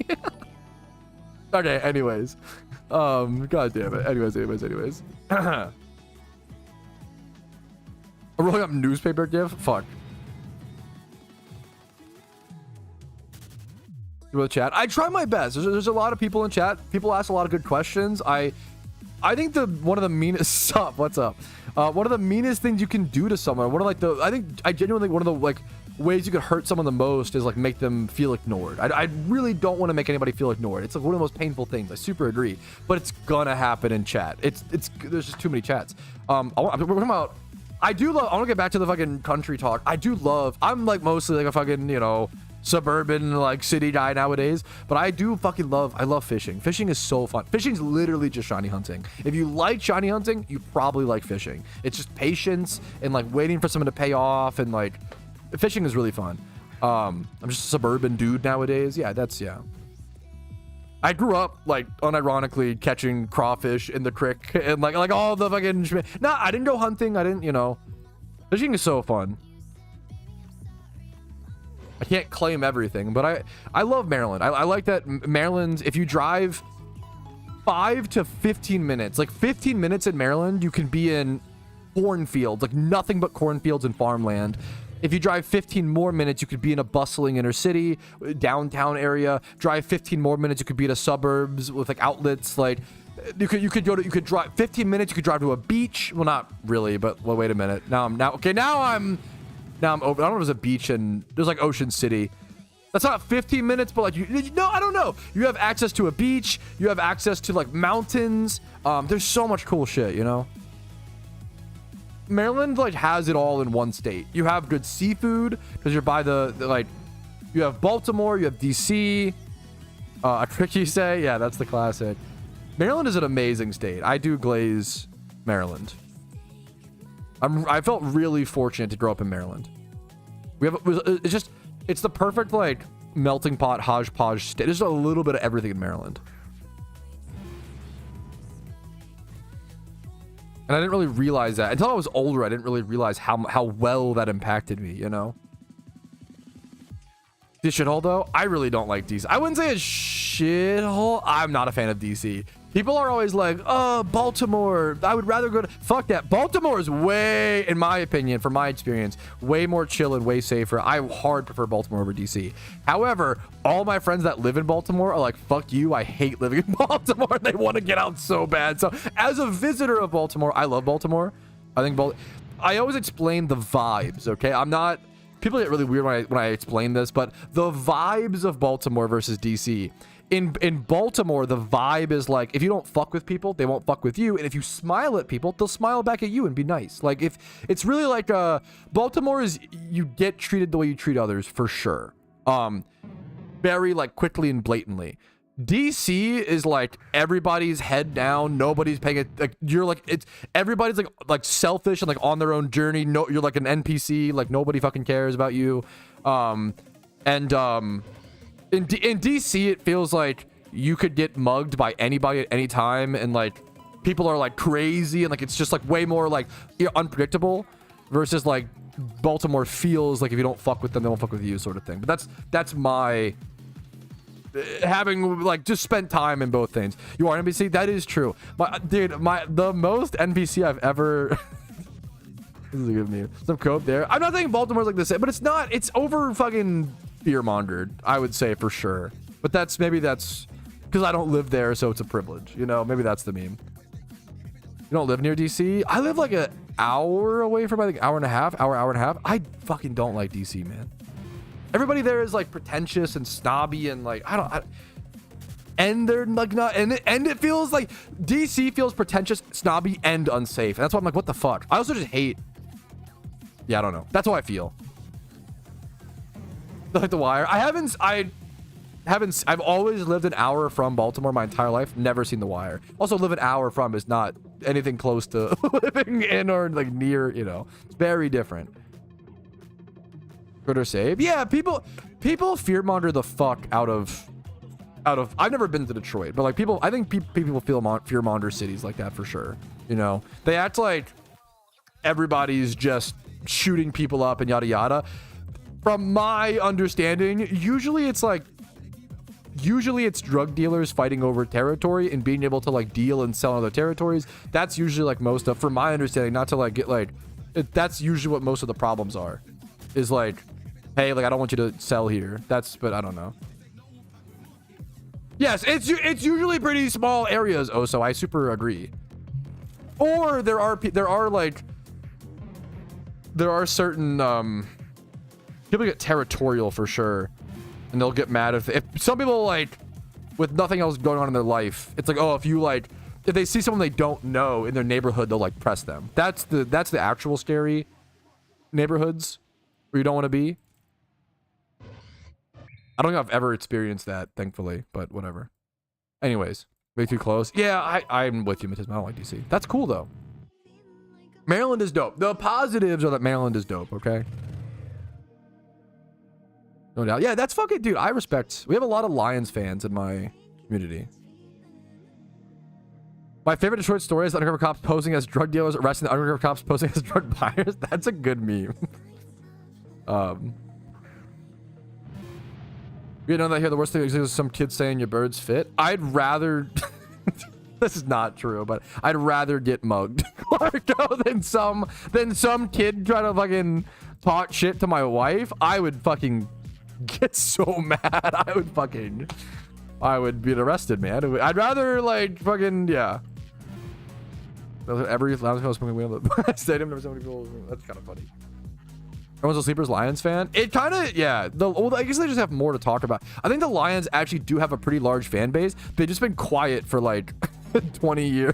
A: Okay, anyways. God damn it. Anyways. A rolling up newspaper gif? Fuck. With chat. I try my best. There's a lot of people in chat. People ask a lot of good questions. I think one of the meanest sup, what's up? One of the meanest things you can do to someone, I genuinely think one of the like ways you could hurt someone the most is like make them feel ignored. I really don't want to make anybody feel ignored. It's like one of the most painful things. I super agree, but it's gonna happen in chat. There's just too many chats. We're talking about. I want to get back to the fucking country talk. I'm like mostly like a fucking, you know, suburban like city guy nowadays, but I love fishing. Fishing is so fun. Fishing's literally just shiny hunting. If you like shiny hunting, you probably like fishing. It's just patience and like waiting for someone to pay off, and like fishing is really fun. I'm just a suburban dude nowadays. Yeah. I grew up like unironically catching crawfish in the creek and like all the fucking I didn't go hunting. I didn't, you know. Fishing is so fun. I can't claim everything, but I love Maryland. I like that Maryland, if you drive 5 to 15 minutes, like 15 minutes in Maryland, you can be in cornfields, like nothing but cornfields and farmland. If you drive 15 more minutes, you could be in a bustling inner city, downtown area. Drive 15 more minutes, you could be in a suburbs with like outlets. Like you could drive 15 minutes, you could drive to a beach. Well, not really, but well, wait a minute. Now I'm over. I don't know if there's a beach and there's like Ocean City. That's not 15 minutes, but like no, I don't know. You have access to a beach. You have access to like mountains. There's so much cool shit, you know. Maryland like has it all in one state. You have good seafood because you're by the like. You have Baltimore. You have DC. A trick you say? Yeah, that's the classic. Maryland is an amazing state. I do glaze Maryland. I felt really fortunate to grow up in Maryland. It's the perfect like melting pot hodgepodge state. There's a little bit of everything in Maryland. And I didn't really realize that until I was older. I didn't really realize how well that impacted me, you know. This shithole though, I really don't like DC. I wouldn't say a shithole. I'm not a fan of DC. People are always like, oh, Baltimore. I would rather go to... Fuck that. Baltimore is way, in my opinion, from my experience, way more chill and way safer. I hard prefer Baltimore over DC. However, all my friends that live in Baltimore are like, fuck you. I hate living in Baltimore. They want to get out so bad. So as a visitor of Baltimore, I love Baltimore. I think I always explain the vibes, okay? I'm not... People get really weird when I explain this, but the vibes of Baltimore versus DC... In Baltimore, the vibe is like, if you don't fuck with people, they won't fuck with you. And if you smile at people, they'll smile back at you and be nice. Like, if it's really like, Baltimore is, you get treated the way you treat others for sure. Very like quickly and blatantly. DC is like everybody's head down. Nobody's paying it. Like you're like, it's everybody's like selfish and like on their own journey. No, you're like an NPC. Like nobody fucking cares about you. In DC, it feels like you could get mugged by anybody at any time, and like people are like crazy, and like it's just like way more like unpredictable. Versus like Baltimore feels like if you don't fuck with them, they won't fuck with you, sort of thing. But that's my having like just spent time in both things. You are NPC, that is true. The most NPC I've ever. This is a good meme. Some cope there. I'm not saying Baltimore's like the same, but it's not. It's over fucking fear-mongered, I would say for sure. But maybe that's because I don't live there, so it's a privilege. You know, maybe that's the meme. You don't live near DC? I live like an hour away from, I think, hour and a half. I fucking don't like DC, man. Everybody there is like pretentious and snobby and like and they're like not, and it feels like DC feels pretentious, snobby, and unsafe. And that's why I'm like, what the fuck? I also just hate. Yeah, I don't know. That's how I feel. Like The Wire. I've always lived an hour from Baltimore my entire life. Never seen The Wire. Also, live an hour from is not anything close to living in or like near, you know. It's very different. Good or save? Yeah, people fearmonger the fuck out of I've never been to Detroit, but like people, I think people feel fear-monger cities like that for sure. You know, they act like everybody's just shooting people up and yada yada. From my understanding, usually it's drug dealers fighting over territory and being able to like deal and sell in other territories. That's usually like most of, from my understanding, not to like get like, that's usually what most of the problems are, is like, hey, like I don't want you to sell here. But I don't know. Yes, it's usually pretty small areas. Oh, so I super agree. Or there are certain people get territorial for sure, and they'll get mad if some people like with nothing else going on in their life. It's like, oh, if they see someone they don't know in their neighborhood, they'll like press them. That's the actual scary neighborhoods where you don't want to be. I don't think I've ever experienced that, thankfully, but whatever. Anyways, way too close. Yeah, I'm with you, Matisma. I don't like DC. That's cool though. Maryland is dope. The positives are that Maryland is dope. Okay. No doubt. Yeah, that's fucking, dude. I respect. We have a lot of Lions fans in my community. My favorite Detroit story is the undercover cops posing as drug dealers arresting the undercover cops posing as drug buyers. That's a good meme. You know that here the worst thing is some kids saying your birds fit. I'd rather this is not true, but I'd rather get mugged Marco than some kid trying to fucking talk shit to my wife. I would fucking get so mad. I would be arrested, man. I'd rather like fucking, yeah. Every lounge house smoking wheel at stadium, never so many people. That's kind of funny. Everyone's a Sleepers Lions fan. It kind of, yeah. I guess they just have more to talk about. I think the Lions actually do have a pretty large fan base. They've just been quiet for like 20 years.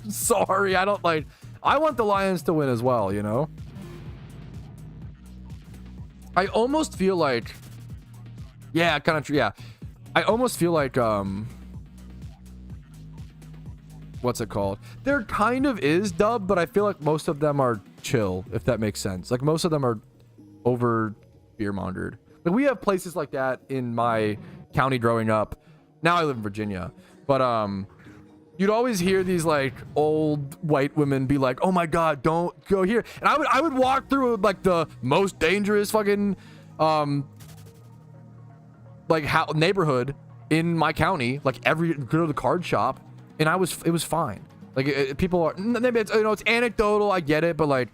A: Sorry, I want the Lions to win as well, you know? I almost feel like, yeah, kind of, yeah. I almost feel like, what's it called? There kind of is dub, but I feel like most of them are chill, if that makes sense. Like most of them are over fear-mongered. Like we have places like that in my county growing up. Now I live in Virginia, but you'd always hear these like old white women be like, "Oh my God, don't go here." And I would walk through like the most dangerous fucking like neighborhood in my county, like go to the card shop, and it was fine. Like people are, maybe it's, you know, it's anecdotal, I get it, but like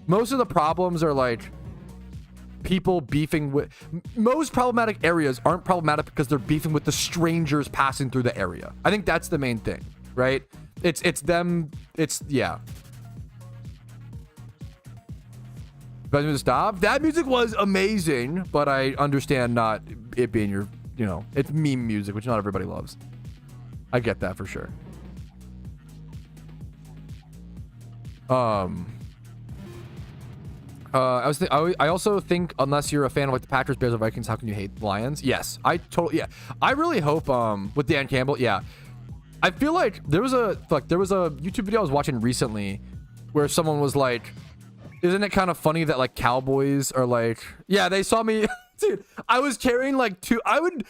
A: most of the problems are like people beefing with, most problematic areas aren't problematic because they're beefing with the strangers passing through the area. I think that's the main thing, right? It's them, yeah. But to stop. That music was amazing, but I understand not it being your, you know, it's meme music, which not everybody loves. I get that for sure. I also think unless you're a fan of like the Packers, Bears, or Vikings, how can you hate Lions? Yes, I really hope with Dan Campbell. Yeah, I feel like there was a YouTube video I was watching recently where someone was like, "Isn't it kind of funny that like Cowboys are like, yeah, they saw me." Dude, I was carrying like I would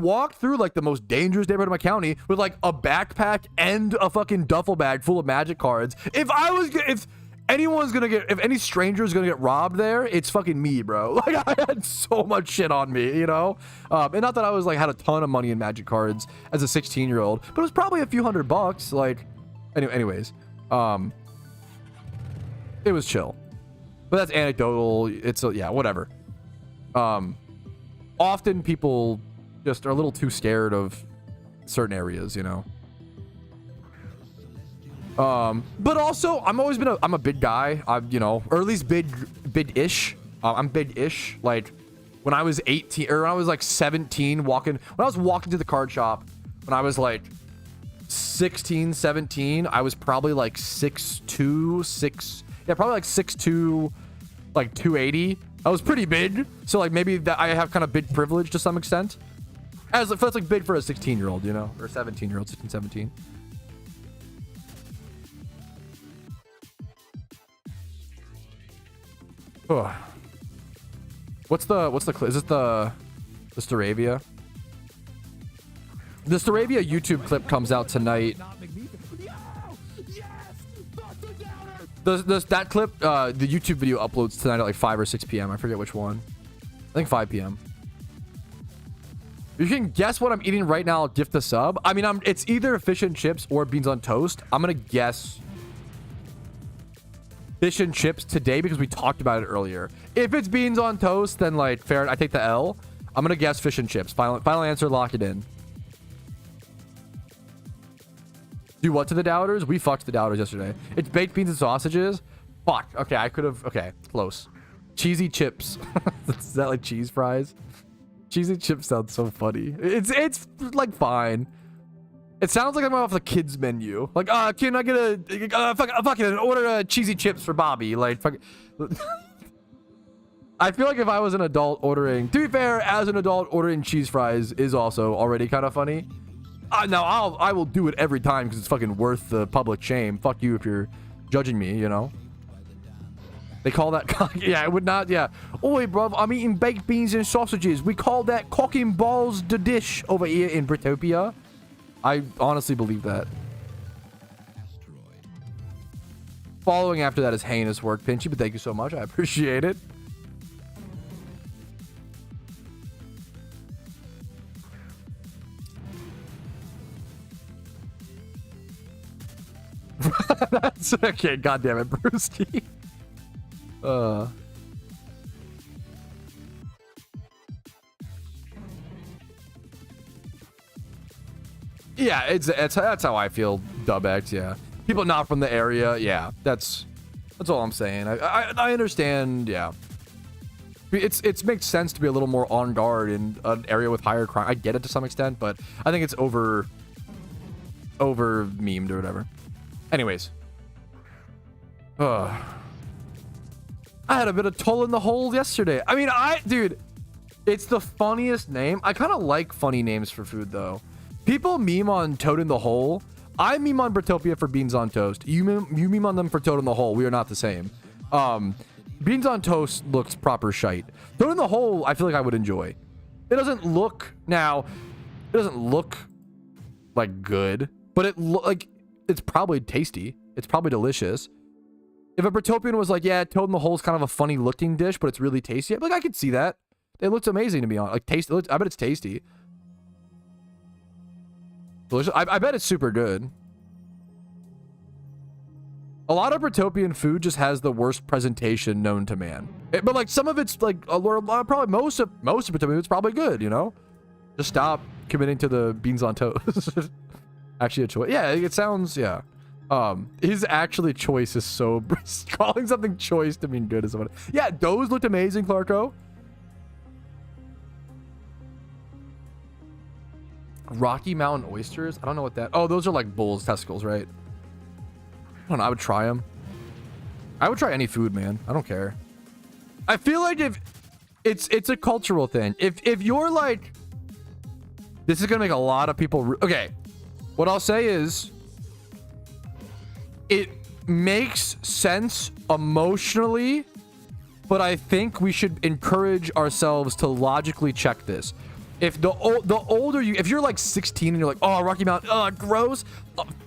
A: walk through like the most dangerous neighborhood in my county with like a backpack and a fucking duffel bag full of Magic cards. If any stranger's gonna get robbed there, it's fucking me, bro. Like I had so much shit on me, you know? And not that I was like had a ton of money in Magic cards as a 16-year-old, but it was probably a few $100. Like, anyways, it was chill. But that's anecdotal. It's yeah, whatever. Often people just are a little too scared of certain areas, you know? But also I'm a big guy. You know, or at least big-ish. I'm big-ish. Like when I was 18 or when I was like 17 when I was walking to the card shop, when I was like 16, 17, I was probably like 6'2", probably like 6'2", like 280. I was pretty big, so like maybe that I have kind of big privilege to some extent. That's like big for a 16-year-old, you know, or 17-year-old, 16, 17. Oh. What's the is it the Staravia? The Staravia YouTube clip comes out tonight. That clip, the YouTube video uploads tonight at like 5 or 6 p.m. I forget which one. I think 5 p.m. You can guess what I'm eating right now. I'll gift the sub. I mean, it's either fish and chips or beans on toast. I'm gonna guess fish and chips today because we talked about it earlier. If it's beans on toast, then like fair. I take the L. I'm gonna guess fish and chips. Final answer. Lock it in. Do what to the doubters? We fucked the doubters yesterday. It's baked beans and sausages. Fuck. Okay, I could have. Okay, close. Cheesy chips. Is that like cheese fries? Cheesy chips sounds so funny. It's like fine. It sounds like I'm off the kids menu. Like, can I get a fucking order cheesy chips for Bobby? Like, fuck. I feel like if I was an adult ordering, to be fair, as an adult ordering cheese fries is also already kind of funny. Now I will do it every time because it's fucking worth the public shame. Fuck you if you're judging me, you know. They call that yeah, it would not, yeah. Oi, bruv, I'm eating baked beans and sausages. We call that cocking balls the dish over here in Britopia. I honestly believe that. Following after that is heinous work, Pinchy, but thank you so much. I appreciate it. That's okay, goddamn it, Brewski. Yeah, that's how I feel, Dubx, yeah. People not from the area, yeah. That's all I'm saying. I understand, yeah. It makes sense to be a little more on guard in an area with higher crime. I get it to some extent, but I think it's over memed or whatever. Anyways. I had a bit of toll in the hole yesterday. I mean, dude, it's the funniest name. I kind of like funny names for food, though. People meme on Toad in the Hole. I meme on Britopia for beans on toast. You meme on them for Toad in the Hole. We are not the same. Beans on toast looks proper shite. Toad in the Hole, I feel like I would enjoy. It doesn't look like good, but it's probably tasty. It's probably delicious. If a Britopian was like, yeah, Toad in the Hole is kind of a funny looking dish, but it's really tasty. Like, I could see that. It looks amazing to be honest. Like, taste. I bet it's tasty. Delicious. I bet it's super good. A lot of Britopian food just has the worst presentation known to man. But like some of it's like probably most of Britopian food's probably good, you know? Just stop committing to the beans on toast. Actually a choice. Yeah, it sounds, yeah. His actually choice is so calling something choice to mean good is what. Yeah, those looked amazing, Clarko. Rocky Mountain oysters? I don't know what that. Oh, those are like bull's testicles, right? I don't know. I would try them. I would try any food, man. I don't care. I feel like if it's a cultural thing. If you're like, this is gonna make a lot of people. Okay, what I'll say is, it makes sense emotionally, but I think we should encourage ourselves to logically check this. If the older you, if you're like 16 and you're like, oh, Rocky Mountain, gross.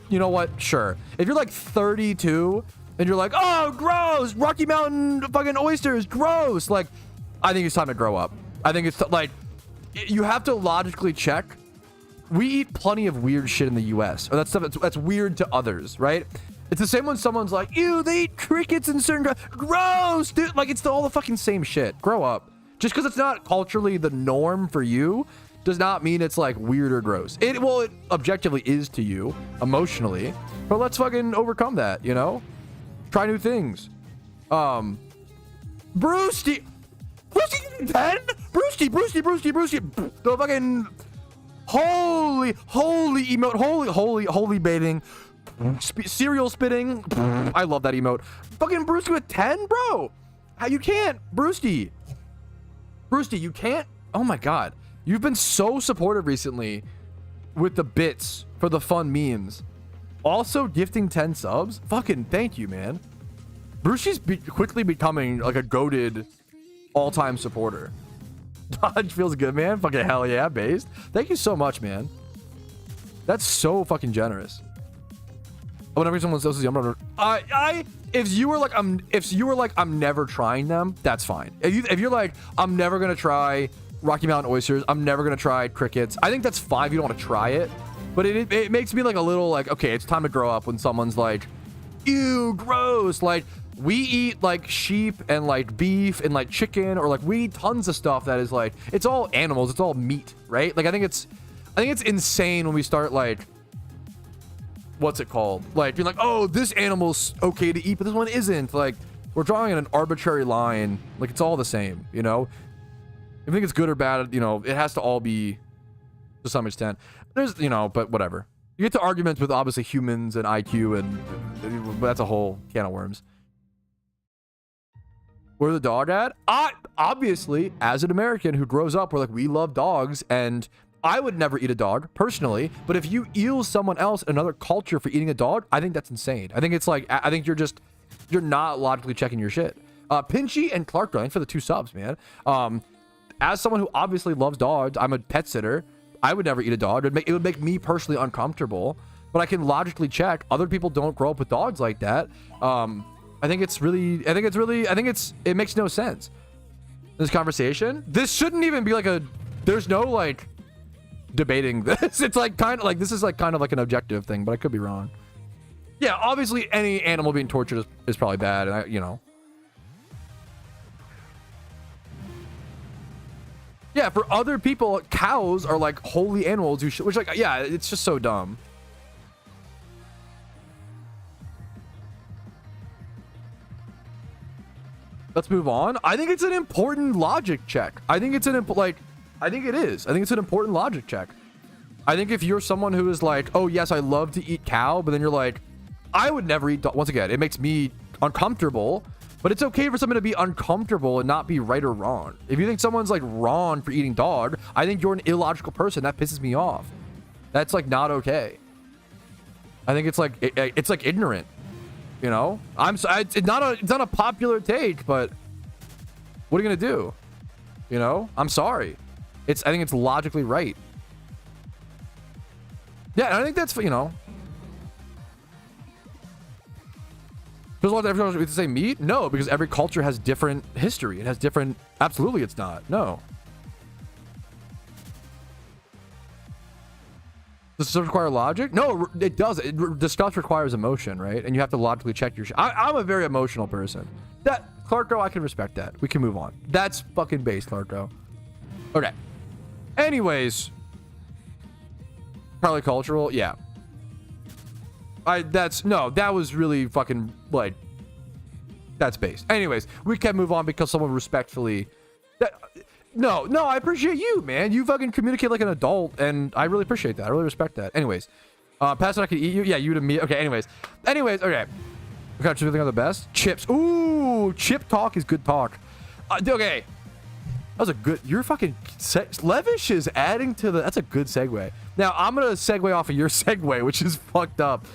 A: You know what? Sure. If you're like 32 and you're like, oh, gross, Rocky Mountain fucking oysters, gross. Like, I think it's time to grow up. I think it's like, you have to logically check. We eat plenty of weird shit in the US, or that stuff that's weird to others, right? It's the same when someone's like, ew, they eat crickets in certain, gross, dude. Like, it's all the fucking same shit. Grow up. Just because it's not culturally the norm for you does not mean it's like weird or gross. It objectively is to you emotionally, but let's fucking overcome that, you know? Try new things. Brewski 10? Brewski. The fucking holy emote, holy baiting, cereal spitting. I love that emote. Fucking Brewski with 10, bro. How you can't, Brewski, you can't. Oh my god, you've been so supportive recently with the bits for the fun memes. Also gifting 10 subs. Fucking thank you, man. Brewski's quickly becoming like a goated all-time supporter. Dodge feels good, man. Fucking hell yeah, based. Thank you so much, man. That's so fucking generous. Whenever someone says if you were like I'm never trying them, that's fine. If you're like I'm never gonna try Rocky Mountain oysters, I'm never gonna try crickets, I think that's fine if you don't want to try it. But it makes me like a little like, okay, it's time to grow up when someone's like, ew, gross. Like we eat like sheep and like beef and like chicken, or like we eat tons of stuff that is like, it's all animals, it's all meat, right? Like I think it's insane when we start like, what's it called? Like being like, oh, this animal's okay to eat, but this one isn't. Like we're drawing an arbitrary line. Like it's all the same, you know? If you think it's good or bad, you know, it has to all be to some extent. There's, you know, but whatever. You get to arguments with obviously humans and IQ, and that's a whole can of worms. Where the dog at? Obviously, as an American who grows up, we're like, we love dogs, and I would never eat a dog personally, but if you eel someone else another culture for eating a dog, I think that's insane. I think it's like, I think you're not logically checking your shit. Pinchy and Clark going for the 2 subs, man. As someone who obviously loves dogs, I'm a pet sitter. I would never eat a dog. It would make me personally uncomfortable, but I can logically check other people don't grow up with dogs like that. I think it makes no sense. This conversation, this shouldn't even be like there's no like debating this. It's like kind of like, this is like kind of like an objective thing, but I could be wrong. Yeah, obviously any animal being tortured is probably bad, and you know. Yeah, for other people, cows are like holy animals who which like, yeah, it's just so dumb. Let's move on. I think it's an important logic check. I think it's an I think it is. I think it's an important logic check. I think if you're someone who is like, oh yes, I love to eat cow, but then you're like, I would never eat dog. Once again, it makes me uncomfortable. But it's okay for someone to be uncomfortable and not be right or wrong. If you think someone's like wrong for eating dog, I think you're an illogical person. That pisses me off. That's like not okay. I think it's like ignorant. You know, it's not a popular take, but what are you gonna do? You know, I'm sorry. I think it's logically right. Yeah, and I think that's, you know. Does a lot of everyone have to say meat? No, because every culture has different history. It has different. Absolutely, it's not. No. Does this require logic? No, it does. Disgust requires emotion, right? And you have to logically check your shit. I'm a very emotional person. That Clarko, I can respect that. We can move on. That's fucking base, Clarko. Okay. Anyways, probably cultural. Yeah. That was really fucking like, that's base. Anyways, we can move on because someone respectfully no, I appreciate you, man. You fucking communicate like an adult, and I really appreciate that. I really respect that. Anyways, Pastor, I can eat you. Yeah, you to me. Okay. Anyways, okay. We got something on the best chips. Ooh, chip talk is good talk. Okay, that was a good. You're fucking Levish is adding to the. That's a good segue. Now I'm gonna segue off of your segue, which is fucked up.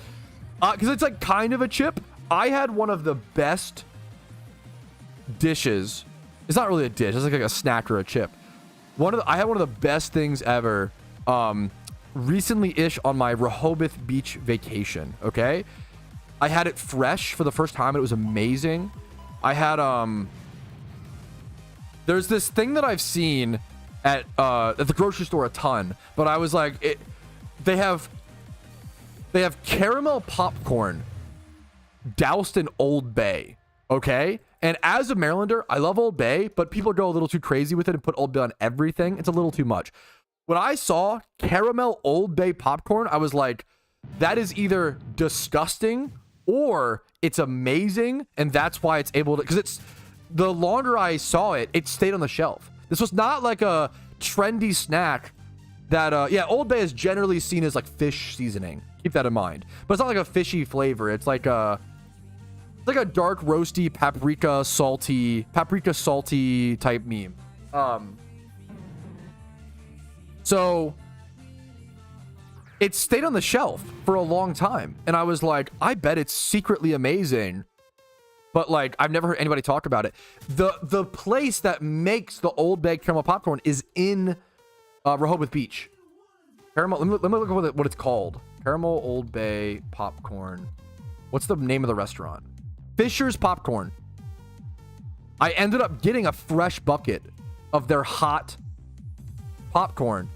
A: Because it's like kind of a chip. I had one of the best dishes. It's not really a dish. It's like a snack or a chip. I had one of the best things ever recently-ish on my Rehoboth Beach vacation, okay? I had it fresh for the first time. It was amazing. I had, there's this thing that I've seen at the grocery store a ton, but I was like, they have caramel popcorn doused in Old Bay, okay? And as a Marylander, I love Old Bay, but people go a little too crazy with it and put Old Bay on everything. It's a little too much. When I saw caramel Old Bay popcorn, I was like, that is either disgusting or it's amazing, and that's why it's able to, because it's, the longer I saw it, it stayed on the shelf. This was not like a trendy snack that, yeah, Old Bay is generally seen as like fish seasoning. Keep that in mind. But it's not like a fishy flavor. It's like a dark roasty paprika salty type meme. So it stayed on the shelf for a long time, and I was like, I bet it's secretly amazing, but like I've never heard anybody talk about it. The place that makes the Old Bay caramel popcorn is in Rehoboth Beach. Caramel. Let me look at what it's called. Caramel Old Bay popcorn. What's the name of the restaurant? Fisher's Popcorn. I ended up getting a fresh bucket of their hot popcorn.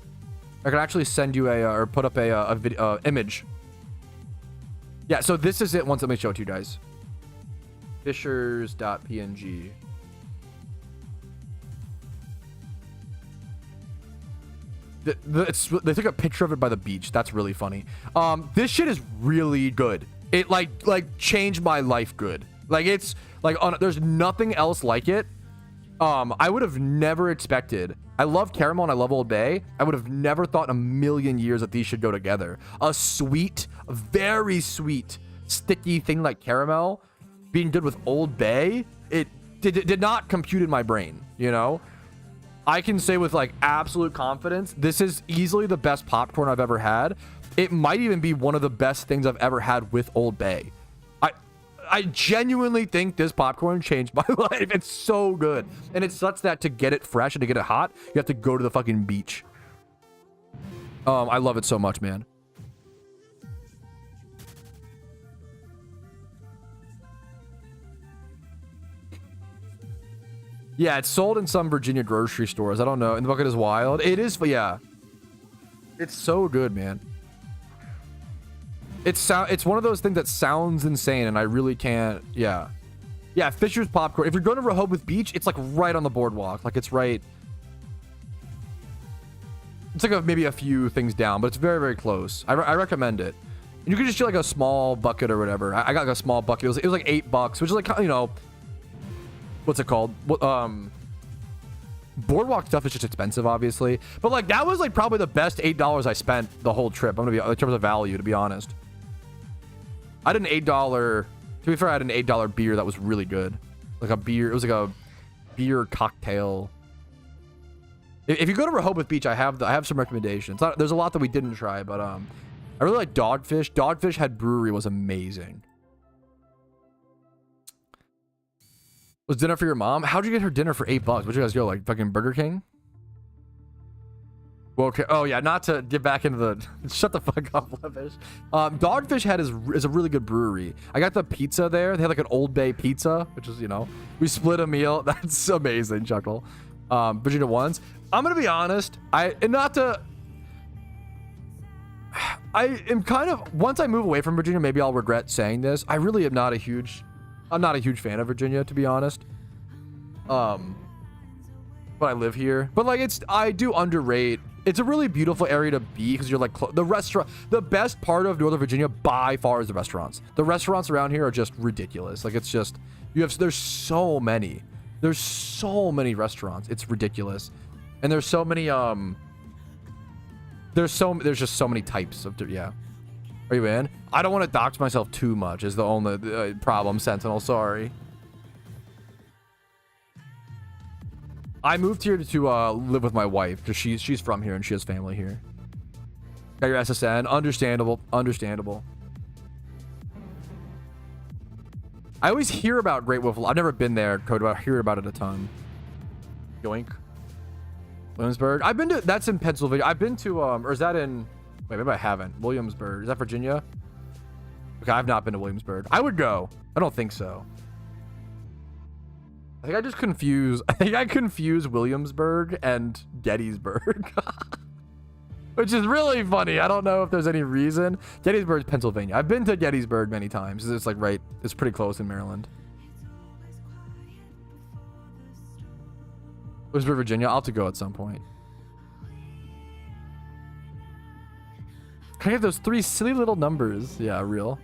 A: I can actually send you or put up a video image. Yeah, so this is it. Let me show it to you guys. Fishers.png. They took a picture of it by the beach. That's really funny. This shit is really good. It like changed my life good. Like it's like there's nothing else like it. I would have never expected. I love caramel and I love Old Bay. I would have never thought in a million years that these should go together. A sweet, very sweet, sticky thing like caramel being good with Old Bay, it did not compute in my brain, you know? I can say with like absolute confidence, this is easily the best popcorn I've ever had. It might even be one of the best things I've ever had with Old Bay. I genuinely think this popcorn changed my life. It's so good. And it's such that to get it fresh and to get it hot, you have to go to the fucking beach. I love it so much, man. Yeah, it's sold in some Virginia grocery stores. I don't know. And the bucket is wild. It is, but yeah. It's so good, man. It's one of those things that sounds insane, and I really can't. Yeah, yeah. Fisher's Popcorn. If you're going to Rehoboth Beach, it's like right on the boardwalk. Like it's right. It's like maybe a few things down, but it's very, very close. I recommend it. And you can just do like a small bucket or whatever. I got like a small bucket. It was like $8, which is like, you know, what's it called? Boardwalk stuff is just expensive, obviously. But like that was like probably the best $8 I spent the whole trip. I'm gonna be in terms of value, to be honest. I had an $8. To be fair, I had an $8 beer that was really good. Like a beer. It was like a beer cocktail. If you go to Rehoboth Beach, I have some recommendations. There's a lot that we didn't try, but I really like Dogfish. Dogfish Head Brewery was amazing. Was dinner for your mom? How'd you get her dinner for $8? Where'd you guys go? Like fucking Burger King? Well, okay. Oh yeah, not to get back into the shut the fuck up, Levish. Dogfish Head is a really good brewery. I got the pizza there. They had like an Old Bay pizza, which is, you know, we split a meal. That's amazing, Chuckle. Virginia ones. I'm gonna be honest. I am kind of, once I move away from Virginia, maybe I'll regret saying this. I really am not a huge fan of Virginia, to be honest. But I live here. But like I do underrate. It's a really beautiful area to be because you're like the restaurant. The best part of Northern Virginia by far is the restaurants. The restaurants around here are just ridiculous. Like it's just there's so many restaurants. It's ridiculous, and there's so many there's just so many types of yeah. Are you in? I don't want to dox myself too much. Is the only problem, Sentinel. Sorry. I moved here to live with my wife because she's from here and she has family here. Got your SSN. Understandable. Understandable. I always hear about Great Wolf. I've never been there, Code. I hear about it a ton. Yoink. Williamsburg. I've been to. That's in Pennsylvania. I've been to. Or is that in? Wait, maybe I haven't. Williamsburg. Is that Virginia? Okay, I've not been to Williamsburg. I would go. I don't think so. I think I confuse Williamsburg and Gettysburg. Which is really funny. I don't know if there's any reason. Gettysburg's Pennsylvania. I've been to Gettysburg many times. It's like right. It's pretty close in Maryland. Williamsburg, Virginia. I'll have to go at some point. Can I get those 3 silly little numbers? Yeah, real.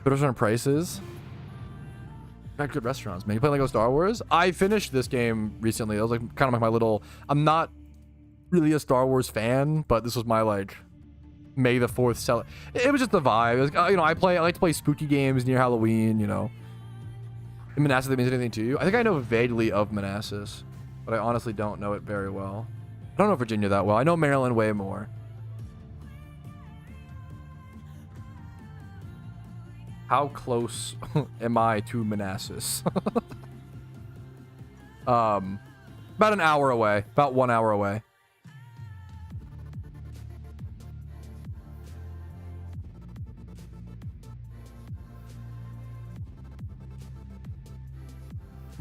A: But on prices. Got good restaurants, man. You play Lego Star Wars? I finished this game recently. It was like kind of like my little. I'm not really a Star Wars fan, but this was my like May the 4th sell. It was just the vibe. It was, you know, I like to play spooky games near Halloween. You know. In Manassas, that means anything to you? I think I know vaguely of Manassas, but I honestly don't know it very well. I don't know Virginia that well. I know Maryland way more. How close am I to Manassas? About an hour away. About 1 hour away.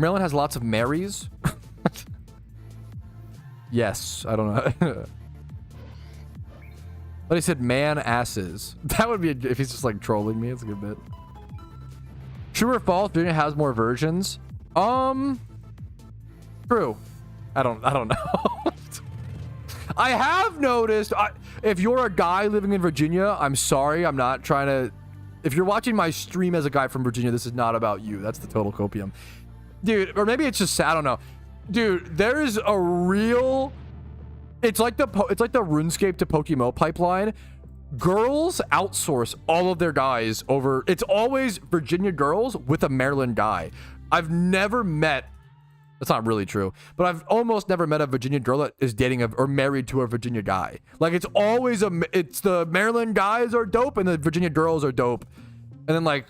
A: Maryland has lots of Marys. Yes, I don't know. But he said man asses. That would be if he's just like trolling me. It's a good bit. True or false? Virginia has more versions. True. I don't know. I have noticed. If you're a guy living in Virginia, I'm sorry. I'm not trying to. If you're watching my stream as a guy from Virginia, this is not about you. That's the total copium, dude. Or maybe it's just I don't know, dude. There is a real. It's like the RuneScape to PokeMMO pipeline. Girls outsource all of their guys over. It's always Virginia girls with a Maryland guy. I've never met. That's not really true, but I've almost never met a Virginia girl that is dating or married to a Virginia guy. Like it's always it's the Maryland guys are dope and the Virginia girls are dope, and then like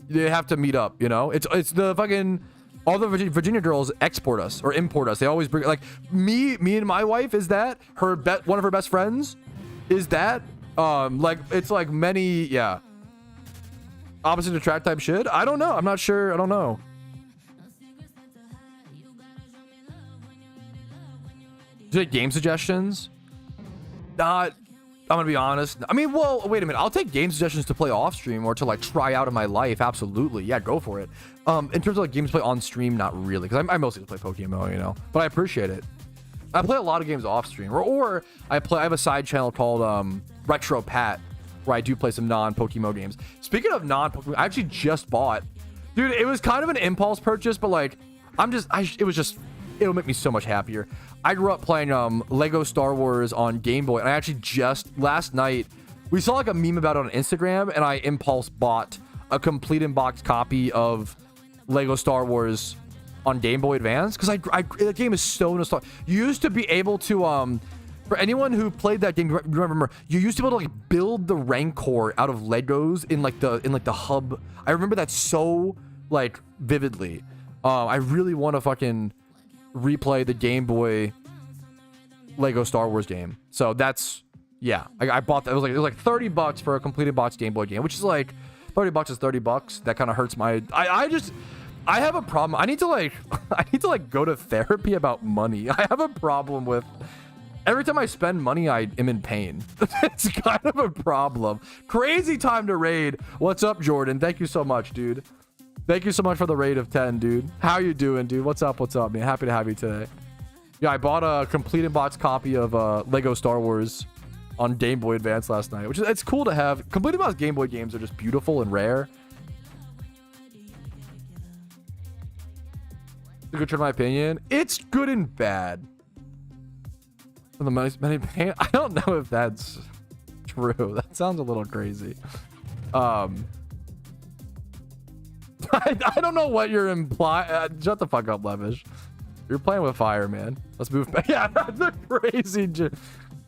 A: they have to meet up. You know, it's the fucking. All the Virginia girls export us or import us. They always bring like me and my wife is that one of her best friends is that like it's like many opposite attract type shit. I don't know. I'm not sure. I don't know. Do you like game suggestions? Not. I'm gonna be honest. I mean, well, wait a minute. I'll take game suggestions to play off stream or to like try out in my life. Absolutely, yeah, go for it. In terms of like games to play on stream, not really, because I mostly play PokeMMO, you know. But I appreciate it. I play a lot of games off stream, or I have a side channel called Retro Pat, where I do play some non-PokeMMO games. Speaking of non-PokeMMO, I actually just bought, dude. It was kind of an impulse purchase, but like, it'll make me so much happier. I grew up playing Lego Star Wars on Game Boy, and I actually just last night we saw like a meme about it on Instagram, and I impulse bought a complete in-box copy of Lego Star Wars on Game Boy Advance because the game is so nostalgic. You used to be able to for anyone who played that game, remember you used to be able to like build the Rancor out of Legos in the hub. I remember that so like vividly. I really want to fucking replay the Game Boy Lego Star Wars game. So that's I bought that. It was like $30 for a completed box Game Boy game, which is like $30 is $30. That kind of hurts my. I have a problem. I need to like go to therapy about money. I have a problem with every time I spend money, I am in pain. It's kind of a problem. Crazy time to raid. What's up, Jordan? Thank you so much, dude. Thank you so much for the raid of 10, dude. How you doing, dude? What's up, man? Happy to have you today. Yeah, I bought a complete in-box copy of Lego Star Wars on Game Boy Advance last night, which is it's cool to have. Complete in-box Game Boy games are just beautiful and rare. It's a good trade, in my opinion. It's good and bad. For the many pain. I don't know if that's true. That sounds a little crazy. I don't know what you're implying. Shut the fuck up, Levish. You're playing with fire, man. Let's move back. Yeah, that's a crazy.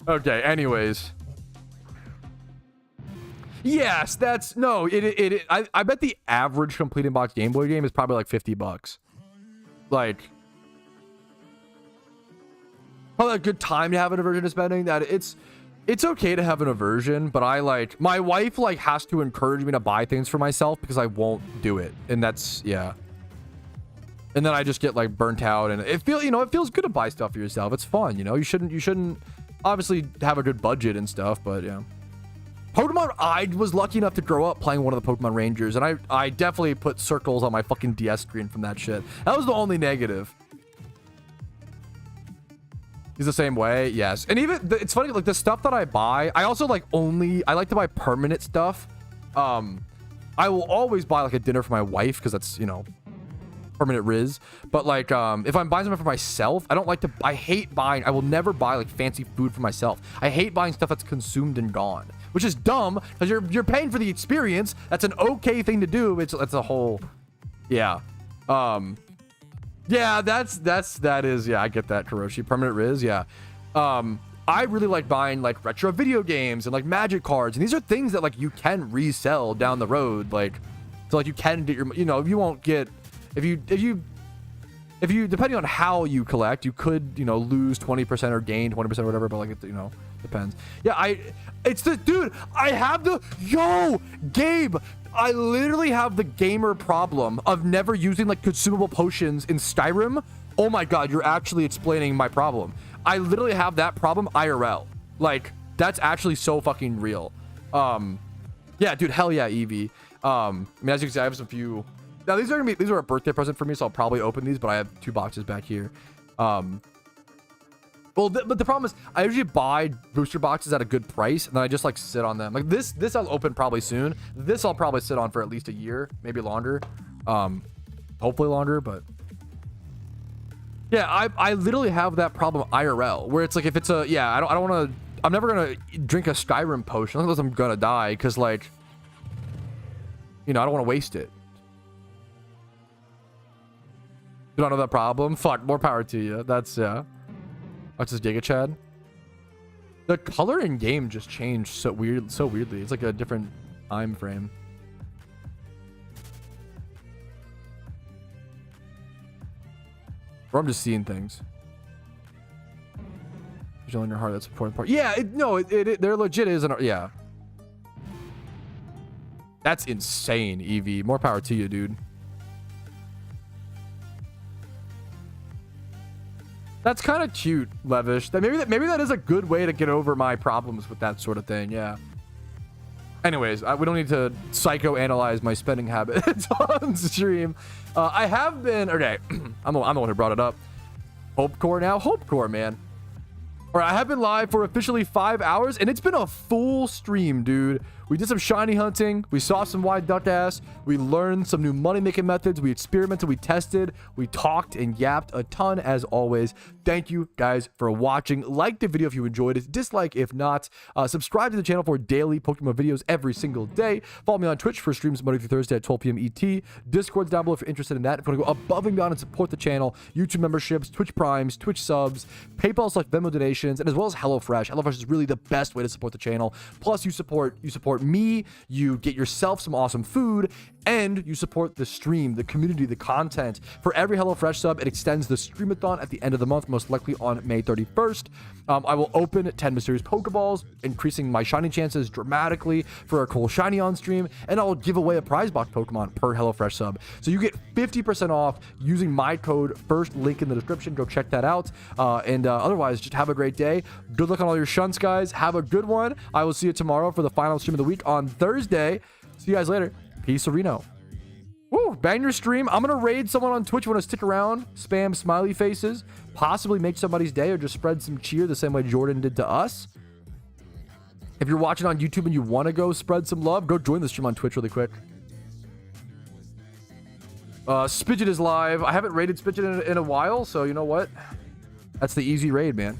A: Okay. Anyways. Yes, that's no. I bet the average complete in box Game Boy game is probably like $50. Like, probably a good time to have an aversion to spending. That it's okay to have an aversion, but my wife like has to encourage me to buy things for myself because I won't do it, and that's and then I just get like burnt out, and it feels good to buy stuff for yourself. It's fun, you shouldn't obviously have a good budget and stuff, but yeah. Pokemon, I was lucky enough to grow up playing one of the Pokemon Rangers, and I definitely put circles on my fucking DS screen from that shit. That was the only negative. He's the same way, yes. And even it's funny, like the stuff that I buy, I also like I like to buy permanent stuff. I will always buy like a dinner for my wife because that's permanent Riz. But like if I'm buying something for myself, I hate buying. I will never buy like fancy food for myself. I hate buying stuff that's consumed and gone, which is dumb because you're paying for the experience. That's an okay thing to do. It's a whole yeah. Yeah, that is, I get that, Kuroshi. Permanent Riz, yeah. I really like buying like retro video games and like magic cards, and these are things that like you can resell down the road, like so like you can get your you won't get if you depending on how you collect, you could lose 20% or gain 20% or whatever, but like it depends. Yeah, dude, I have Gabe, I literally have the gamer problem of never using like consumable potions in Skyrim. Oh my god, you're actually explaining my problem. I literally have that problem IRL. Like, that's actually so fucking real. Yeah, dude, hell yeah, Eevee. I mean, as you can see, I have some few. Now these are a birthday present for me, so I'll probably open these, but I have 2 boxes back here. Well, but the problem is I usually buy booster boxes at a good price, and then I just like sit on them. Like this I'll open probably soon. This I'll probably sit on for at least a year, maybe longer. Hopefully longer, but yeah, I literally have that problem IRL, where it's like if it's a I don't want to. I'm never gonna drink a Skyrim potion unless I'm gonna die, because like, you know, I don't want to waste it. You don't know that problem? Fuck, more power to you. That's That's just Giga Chad. The color in game just changed so weirdly. It's like a different time frame. Or I'm just seeing things. Visual in your heart, that's an important part. Yeah, they're legit isn't. Yeah. That's insane, Eevee. More power to you, dude. That's kind of cute, Levish. Maybe that is a good way to get over my problems with that sort of thing. Yeah. Anyways, we don't need to psychoanalyze my spending habits on stream. I have been okay. I'm the one who brought it up. Hope Core now. Hope Core, man. All right, I have been live for officially 5 hours, and it's been a full stream, dude. We did some shiny hunting. We saw some wide duck ass. We learned some new money-making methods. We experimented. We tested. We talked and yapped a ton, as always. Thank you, guys, for watching. Like the video if you enjoyed it. Dislike if not. Subscribe to the channel for daily Pokemon videos every single day. Follow me on Twitch for streams Monday through Thursday at 12 p.m. ET. Discord's down below if you're interested in that. If you want to go above and beyond and support the channel, YouTube memberships, Twitch Primes, Twitch subs, PayPal/Venmo donations, and as well as HelloFresh. HelloFresh is really the best way to support the channel. Plus, you support me, you get yourself some awesome food, and you support the stream, the community, the content. For every HelloFresh sub, it extends the streamathon at the end of the month, most likely on May 31st. I will open 10 mysterious Pokeballs, increasing my shiny chances dramatically for a cool shiny on stream, and I will give away a prize box Pokemon per HelloFresh sub. So you get 50% off using my code, first link in the description. Go check that out. Otherwise, just have a great day. Good luck on all your shunts, guys. Have a good one. I will see you tomorrow for the final stream of the week on Thursday. See you guys later. Peace, Reno. Woo, bang your stream. I'm going to raid someone on Twitch. You want to stick around, spam smiley faces, possibly make somebody's day, or just spread some cheer the same way Jordan did to us. If you're watching on YouTube and you want to go spread some love, go join the stream on Twitch really quick. Spidget is live. I haven't raided Spidget in a while, so you know what? That's the easy raid, man.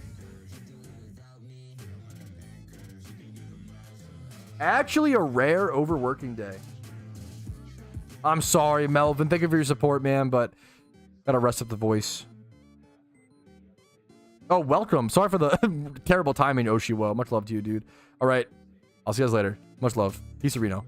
A: Actually, a rare overworking day. I'm sorry, Melvin. Thank you for your support, man, but gotta rest up the voice. Oh, welcome. Sorry for the terrible timing, Oshiwo. Much love to you, dude. All right. I'll see you guys later. Much love. Peace, Reno.